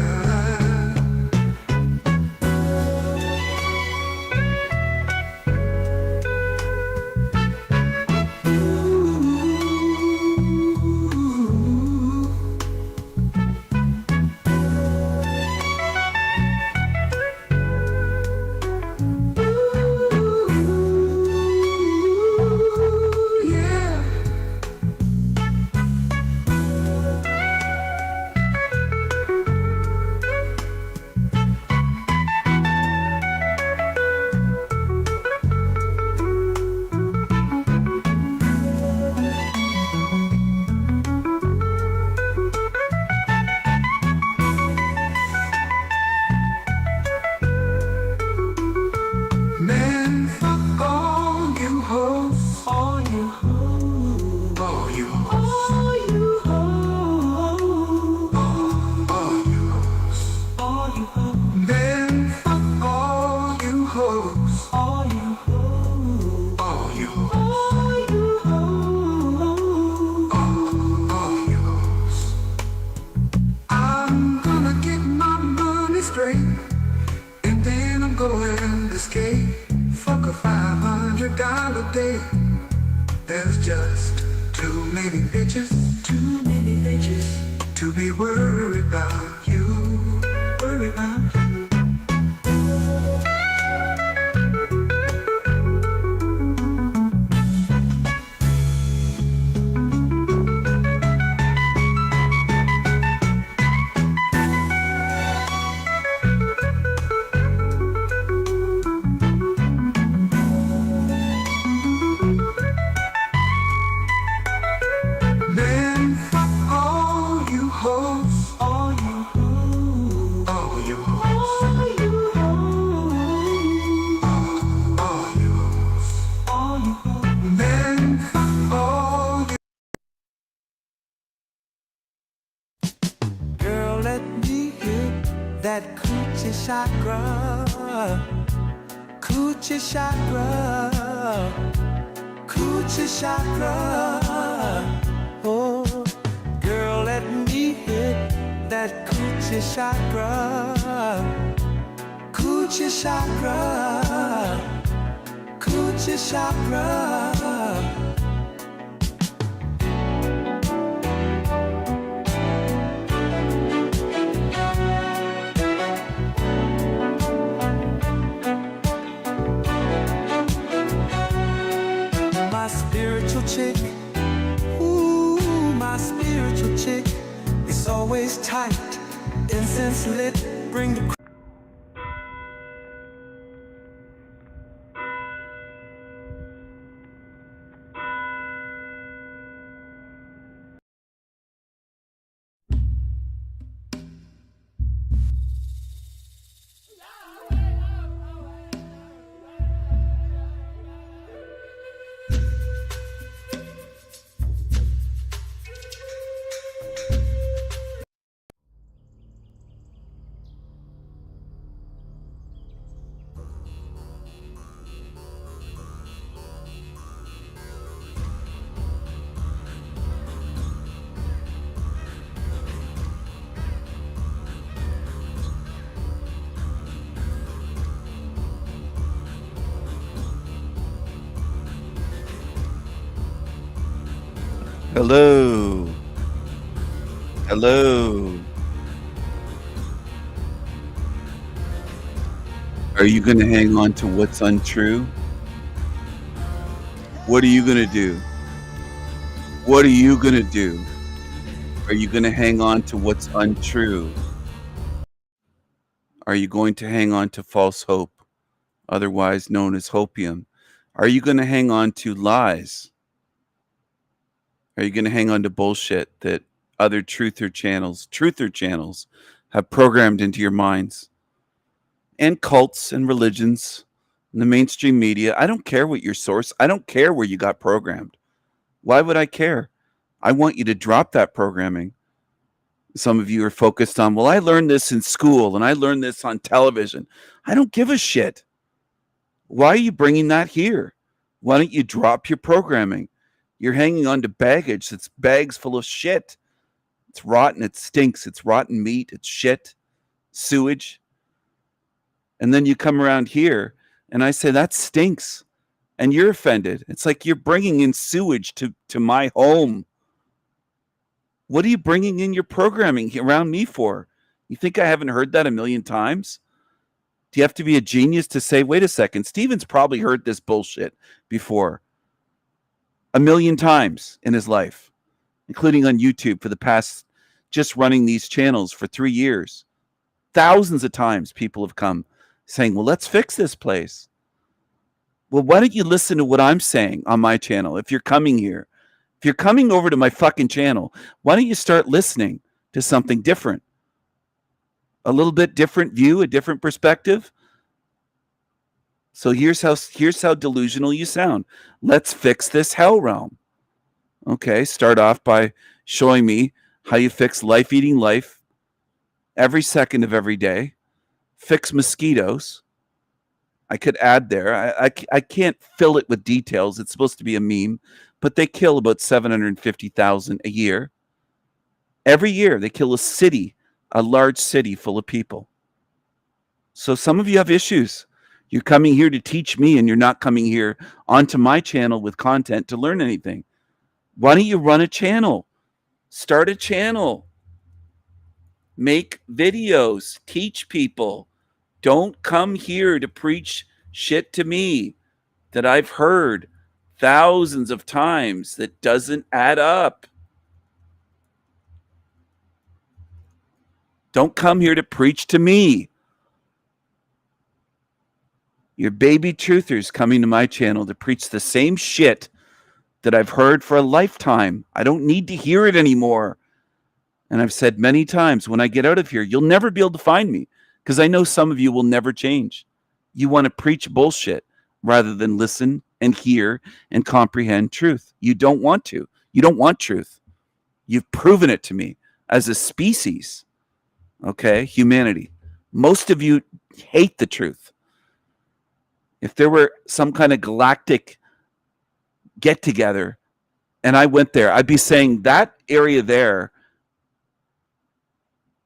Man, fuck all you hoes. All you hoes. All you hoes. All you hoes. All you hoes. All you hoes. Man, fuck all you hoes. All you hoes. All you hoes. All you hoes. All you hoes. I'm gonna get my money straight, and then I'm going to skate. Fuck a $500 day. There's just too many bitches. Too many bitches to be worried about you. Worried about you. Man, fuck all you hoes. All you hoes. All you hoes. All you hoes. All you hoes. All you hoes. Man, fuck all you. Girl, let me hit that coochie chakra. Coochie chakra. Coochie chakra. Oh, girl, let me hit that coochie chakra. Coochie chakra. Coochie chakra. My spiritual chick. Ooh, my spiritual chick is always tight. Incense lit, bring the Hello. Hello. Are you going to hang on to what's untrue? What are you going to do? What are you going to do? Are you going to hang on to what's untrue? Are you going to hang on to false hope, otherwise known as hopium? Are you going to hang on to lies? Are you going to hang on to bullshit that other truther channels have programmed into your minds? And cults and religions and the mainstream media. I don't care what your source. I don't care where you got programmed. Why would I care? I want you to drop that programming. Some of you are focused on, well, I learned this in school and I learned this on television. I don't give a shit. Why are you bringing that here? Why don't you drop your programming? You're hanging on to baggage that's bags full of shit. It's rotten. It stinks. It's rotten meat. It's shit, sewage. And then you come around here and I say, that stinks. And you're offended. It's like you're bringing in sewage to my home. What are you bringing in your programming around me for? You think I haven't heard that a million times? Do you have to be a genius to say, wait a second, Steven's probably heard this bullshit before a million times in his life, including on YouTube for the past, just running these channels for 3 years. Thousands of times people have come saying, well, let's fix this place. Well, why don't you listen to what I'm saying on my channel if you're coming here? If you're coming over to my fucking channel, why don't you start listening to something different? A little bit different view, a different perspective. So here's how delusional you sound. Let's fix this hell realm. Okay, start off by showing me how you fix life eating life every second of every day. Fix mosquitoes. I could add there. I can't fill it with details. It's supposed to be a meme, but they kill about 750,000 a year. Every year they kill a city, a large city full of people. So some of you have issues. You're coming here to teach me and you're not coming here onto my channel with content to learn anything. Why don't you run a channel? Start a channel. Make videos. Teach people. Don't come here to preach shit to me that I've heard thousands of times that doesn't add up. Don't come here to preach to me. Your baby truthers coming to my channel to preach the same shit that I've heard for a lifetime. I don't need to hear it anymore. And I've said many times, when I get out of here, you'll never be able to find me, because I know some of you will never change. You want to preach bullshit rather than listen and hear and comprehend truth. You don't want to. You don't want truth. You've proven it to me as a species. Okay, humanity. Most of you hate the truth. If there were some kind of galactic get together and I went there, I'd be saying that area there,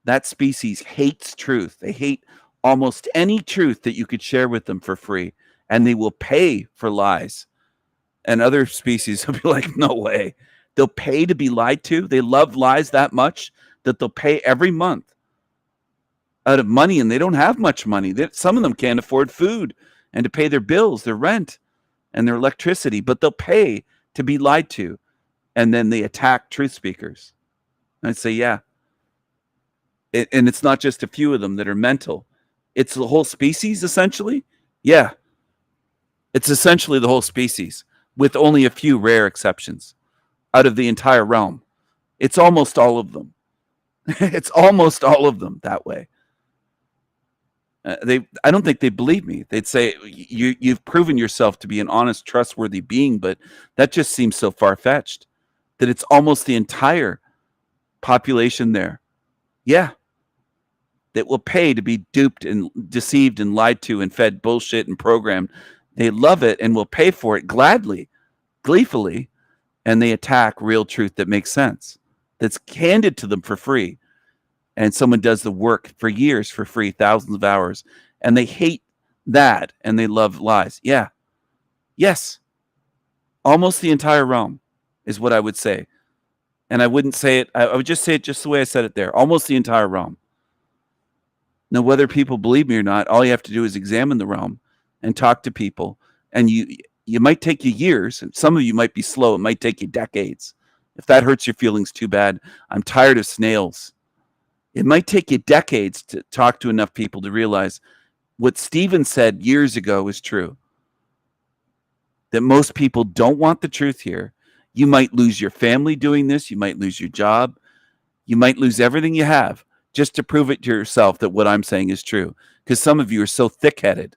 that species hates truth. They hate almost any truth that you could share with them for free, and they will pay for lies. And other species will be like, no way. They'll pay to be lied to. They love lies that much that they'll pay every month out of money, and they don't have much money. Some of them can't afford food and to pay their bills, their rent, and their electricity, but they'll pay to be lied to. And then they attack truth speakers. And I'd say, yeah. And it's not just a few of them that are mental. It's the whole species, essentially. Yeah. It's essentially the whole species, with only a few rare exceptions out of the entire realm. It's almost all of them. It's almost all of them that way. I don't think they believe me. They'd say, you've proven yourself to be an honest, trustworthy being, but that just seems so far-fetched that it's almost the entire population there. Yeah. That will pay to be duped and deceived and lied to and fed bullshit and programmed. They love it and will pay for it gladly, gleefully, and they attack real truth that makes sense, that's handed to them for free. And someone does the work for years for free, thousands of hours, and they hate that and they love lies. Yeah. Yes. Almost the entire realm is what I would say. And I wouldn't say it, I would just say it just the way I said it there. Almost the entire realm. Now, whether people believe me or not, all you have to do is examine the realm and talk to people. And you might take you years, and some of you might be slow. It might take you decades. If that hurts your feelings, too bad. I'm tired of snails. It might take you decades to talk to enough people to realize what Stephen said years ago is true. That most people don't want the truth here. You might lose your family doing this. You might lose your job. You might lose everything you have just to prove it to yourself that what I'm saying is true. Because some of you are so thick-headed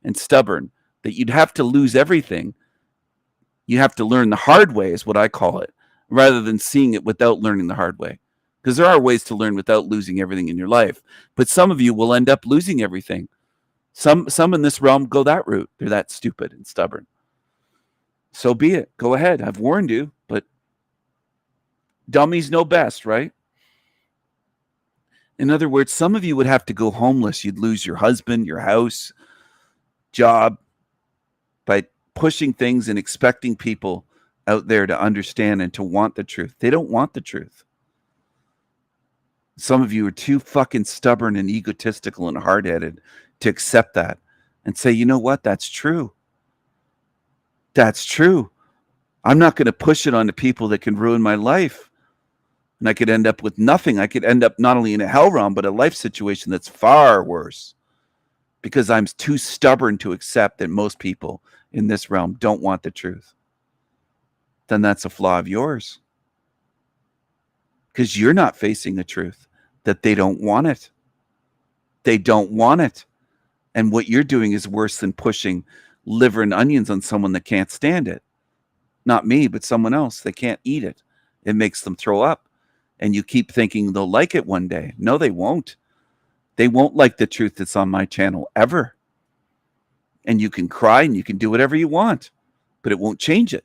and stubborn that you'd have to lose everything. You have to learn the hard way is what I call it, rather than seeing it without learning the hard way. Because there are ways to learn without losing everything in your life. But some of you will end up losing everything. Some in this realm go that route. They're that stupid and stubborn. So be it. Go ahead. I've warned you, but dummies know best, right? In other words, some of you would have to go homeless. You'd lose your husband, your house, job by pushing things and expecting people out there to understand and to want the truth. They don't want the truth. Some of you are too fucking stubborn and egotistical and hard-headed to accept that and say, you know what? That's true. That's true. I'm not going to push it on to people that can ruin my life. And I could end up with nothing. I could end up not only in a hell realm, but a life situation that's far worse because I'm too stubborn to accept that most people in this realm don't want the truth. Then that's a flaw of yours. Because you're not facing the truth that they don't want it. They don't want it. And what you're doing is worse than pushing liver and onions on someone that can't stand it. Not me, but someone else. They can't eat it. It makes them throw up. And you keep thinking they'll like it one day. No, they won't. They won't like the truth that's on my channel ever. And you can cry and you can do whatever you want, but it won't change it.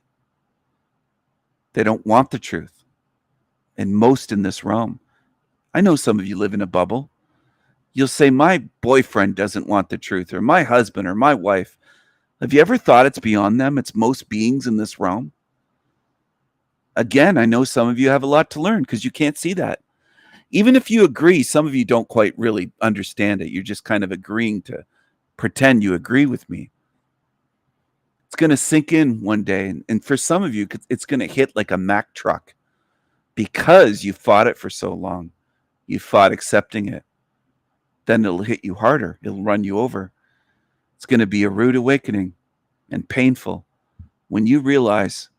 They don't want the truth. And most in this realm. I know some of you live in a bubble. You'll say, my boyfriend doesn't want the truth, or my husband, or my wife. Have you ever thought it's beyond them? It's most beings in this realm. Again, I know some of you have a lot to learn because you can't see that. Even if you agree, some of you don't quite really understand it. You're just kind of agreeing to pretend you agree with me. It's going to sink in one day. And for some of you, it's going to hit like a Mack truck because you fought it for so long. You fought accepting it. Then it'll hit you harder. It'll run you over. It's going to be a rude awakening and painful when you realize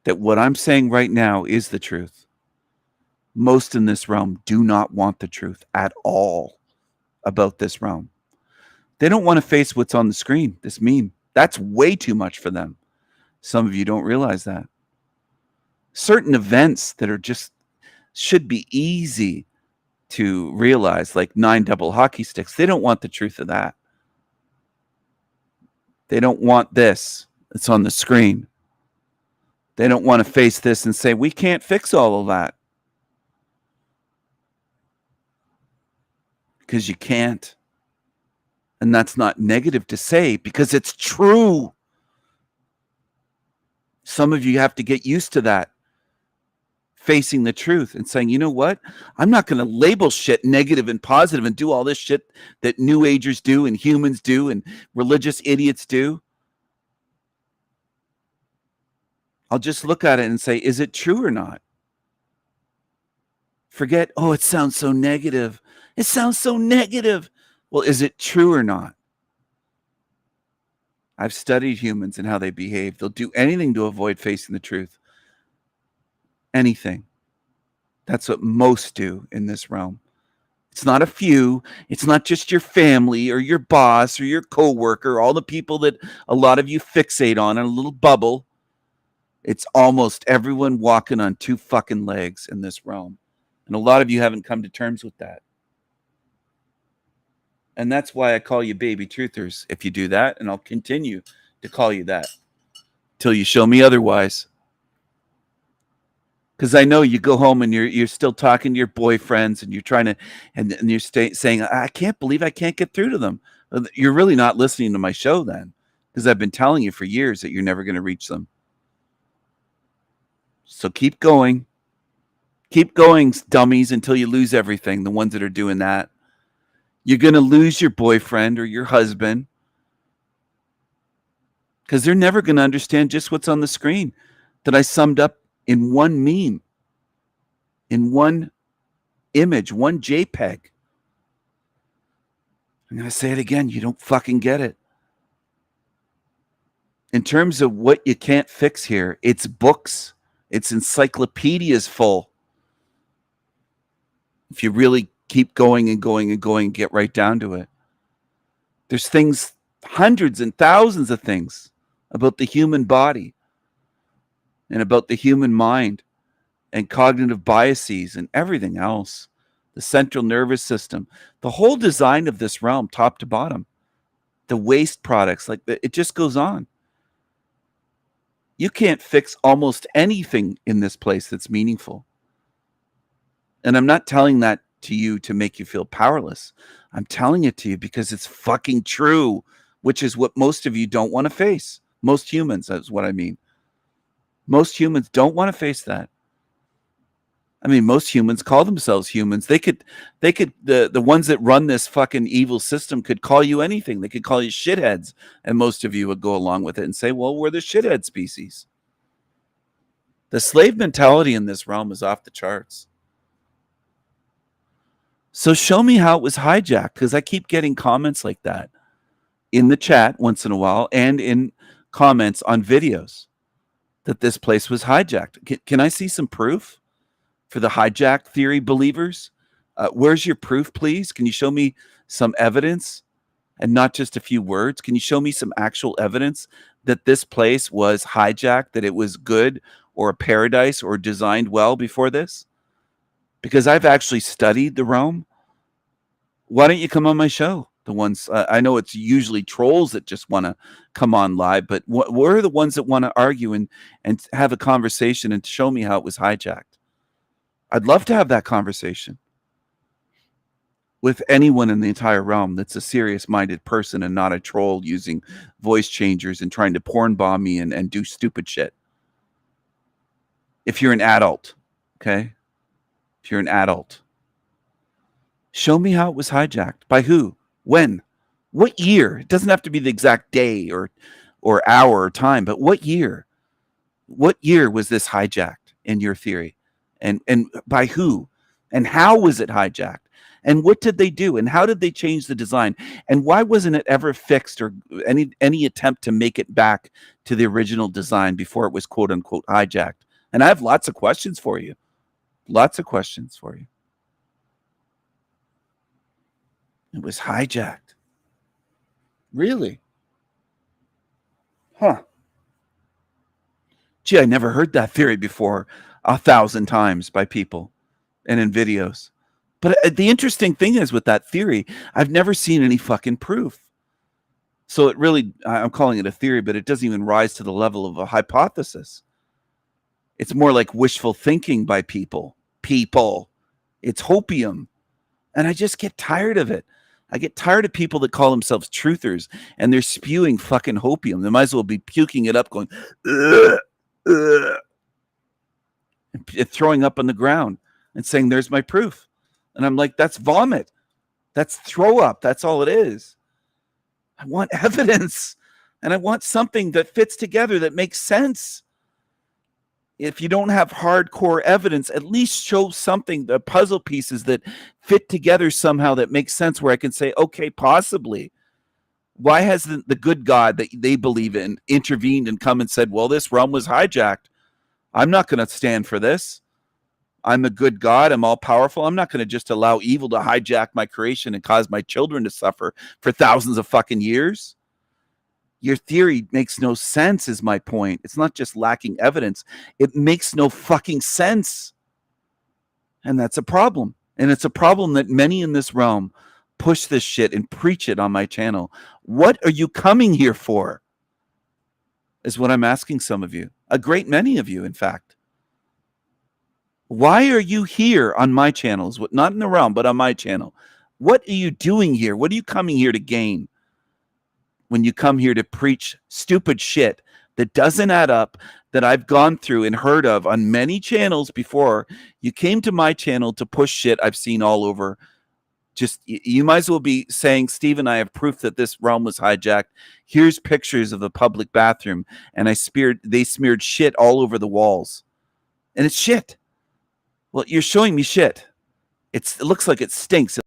that what I'm saying right now is the truth. Most in this realm do not want the truth at all about this realm. They don't want to face what's on the screen, this meme. That's way too much for them. Some of you don't realize that. Certain events that are just should be easy to realize, like 9 double hockey sticks, they don't want the truth of that. They don't want this. It's on the screen. They don't want to face this and say, we can't fix all of that. Because you can't. And that's not negative to say because it's true. Some of you have to get used to that. Facing the truth and saying, you know what? I'm not going to label shit negative and positive and do all this shit that New Agers do and humans do and religious idiots do. I'll just look at it and say, is it true or not? Forget, oh, it sounds so negative. It sounds so negative. Well, is it true or not? I've studied humans and how they behave. They'll do anything to avoid facing the truth. Anything. That's what most do in this realm. It's not a few. It's not just your family or your boss or your coworker, all the people that a lot of you fixate on in a little bubble. It's almost everyone walking on 2 fucking legs in this realm. And a lot of you haven't come to terms with that. And that's why I call you baby truthers if you do that. And I'll continue to call you that till you show me otherwise. Because I know you go home and you're still talking to your boyfriends and you're trying to, and you're saying, I can't believe I can't get through to them. You're really not listening to my show then. Because I've been telling you for years that you're never going to reach them. So keep going. Keep going, dummies, until you lose everything. The ones that are doing that. You're going to lose your boyfriend or your husband. Because they're never going to understand just what's on the screen that I summed up in one meme, in one image, one JPEG. I'm going to say it again. You don't fucking get it. In terms of what you can't fix here, it's books. It's encyclopedias full. If you really keep going and going and going, get right down to it. There's things, hundreds and thousands of things about the human body and about the human mind and cognitive biases and everything else. The central nervous system, the whole design of this realm, top to bottom, the waste products, like it just goes on. You can't fix almost anything in this place that's meaningful. And I'm not telling that to you to make you feel powerless. I'm telling it to you because it's fucking true, which is what most of you don't want to face. Most humans, that's what I mean. Most humans don't want to face that. I mean, most humans call themselves humans. The ones that run this fucking evil system could call you anything. They could call you shitheads. And most of you would go along with it and say, well, we're the shithead species. The slave mentality in this realm is off the charts. So show me how it was hijacked, because I keep getting comments like that in the chat once in a while and in comments on videos that this place was hijacked. Can I see some proof for the hijack theory believers? Where's your proof, please? Can you show me some evidence and not just a few words? Can you show me some actual evidence that this place was hijacked, that it was good or a paradise or designed well before this? Because I've actually studied the realm. Why don't you come on my show? The ones, I know it's usually trolls that just want to come on live, but what are the ones that want to argue and have a conversation and show me how it was hijacked? I'd love to have that conversation with anyone in the entire realm that's a serious-minded person and not a troll using voice changers and trying to porn bomb me and do stupid shit. If you're an adult, okay? If you're an adult, show me how it was hijacked. By who? When? What year? It doesn't have to be the exact day or hour or time, but what year? What year was this hijacked in your theory? And by who? And how was it hijacked? And what did they do? And how did they change the design? And why wasn't it ever fixed or any attempt to make it back to the original design before it was quote unquote hijacked? And I have lots of questions for you. Lots of questions for you. It was hijacked. Really? Huh. Gee, I never heard that theory before 1,000 times by people and in videos. But the interesting thing is with that theory, I've never seen any fucking proof. So it really, I'm calling it a theory, but it doesn't even rise to the level of a hypothesis. It's more like wishful thinking by people. It's hopium. And I just get tired of it. I get tired of people that call themselves truthers and they're spewing fucking hopium. They might as well be puking it up going, ugh, ugh, and throwing up on the ground and saying, there's my proof. And I'm like, that's vomit. That's throw up. That's all it is. I want evidence and I want something that fits together that makes sense. If you don't have hardcore evidence, at least show something, the puzzle pieces that fit together somehow that makes sense where I can say, okay, possibly. Why hasn't the good God that they believe in intervened and come and said, well, this realm was hijacked. I'm not going to stand for this. I'm a good God. I'm all powerful. I'm not going to just allow evil to hijack my creation and cause my children to suffer for thousands of fucking years. Your theory makes no sense is my point. It's not just lacking evidence. It makes no fucking sense. And that's a problem. And it's a problem that many in this realm push this shit and preach it on my channel. What are you coming here for? Is what I'm asking some of you. A great many of you, in fact. Why are you here on my channels? Not in the realm, but on my channel. What are you doing here? What are you coming here to gain? When you come here to preach stupid shit that doesn't add up, that I've gone through and heard of on many channels before. You came to my channel to push shit I've seen all over. Just, you might as well be saying, Steve and I have proof that this realm was hijacked. Here's pictures of the public bathroom. And they smeared shit all over the walls. And it's shit. Well, you're showing me shit. It looks like it stinks.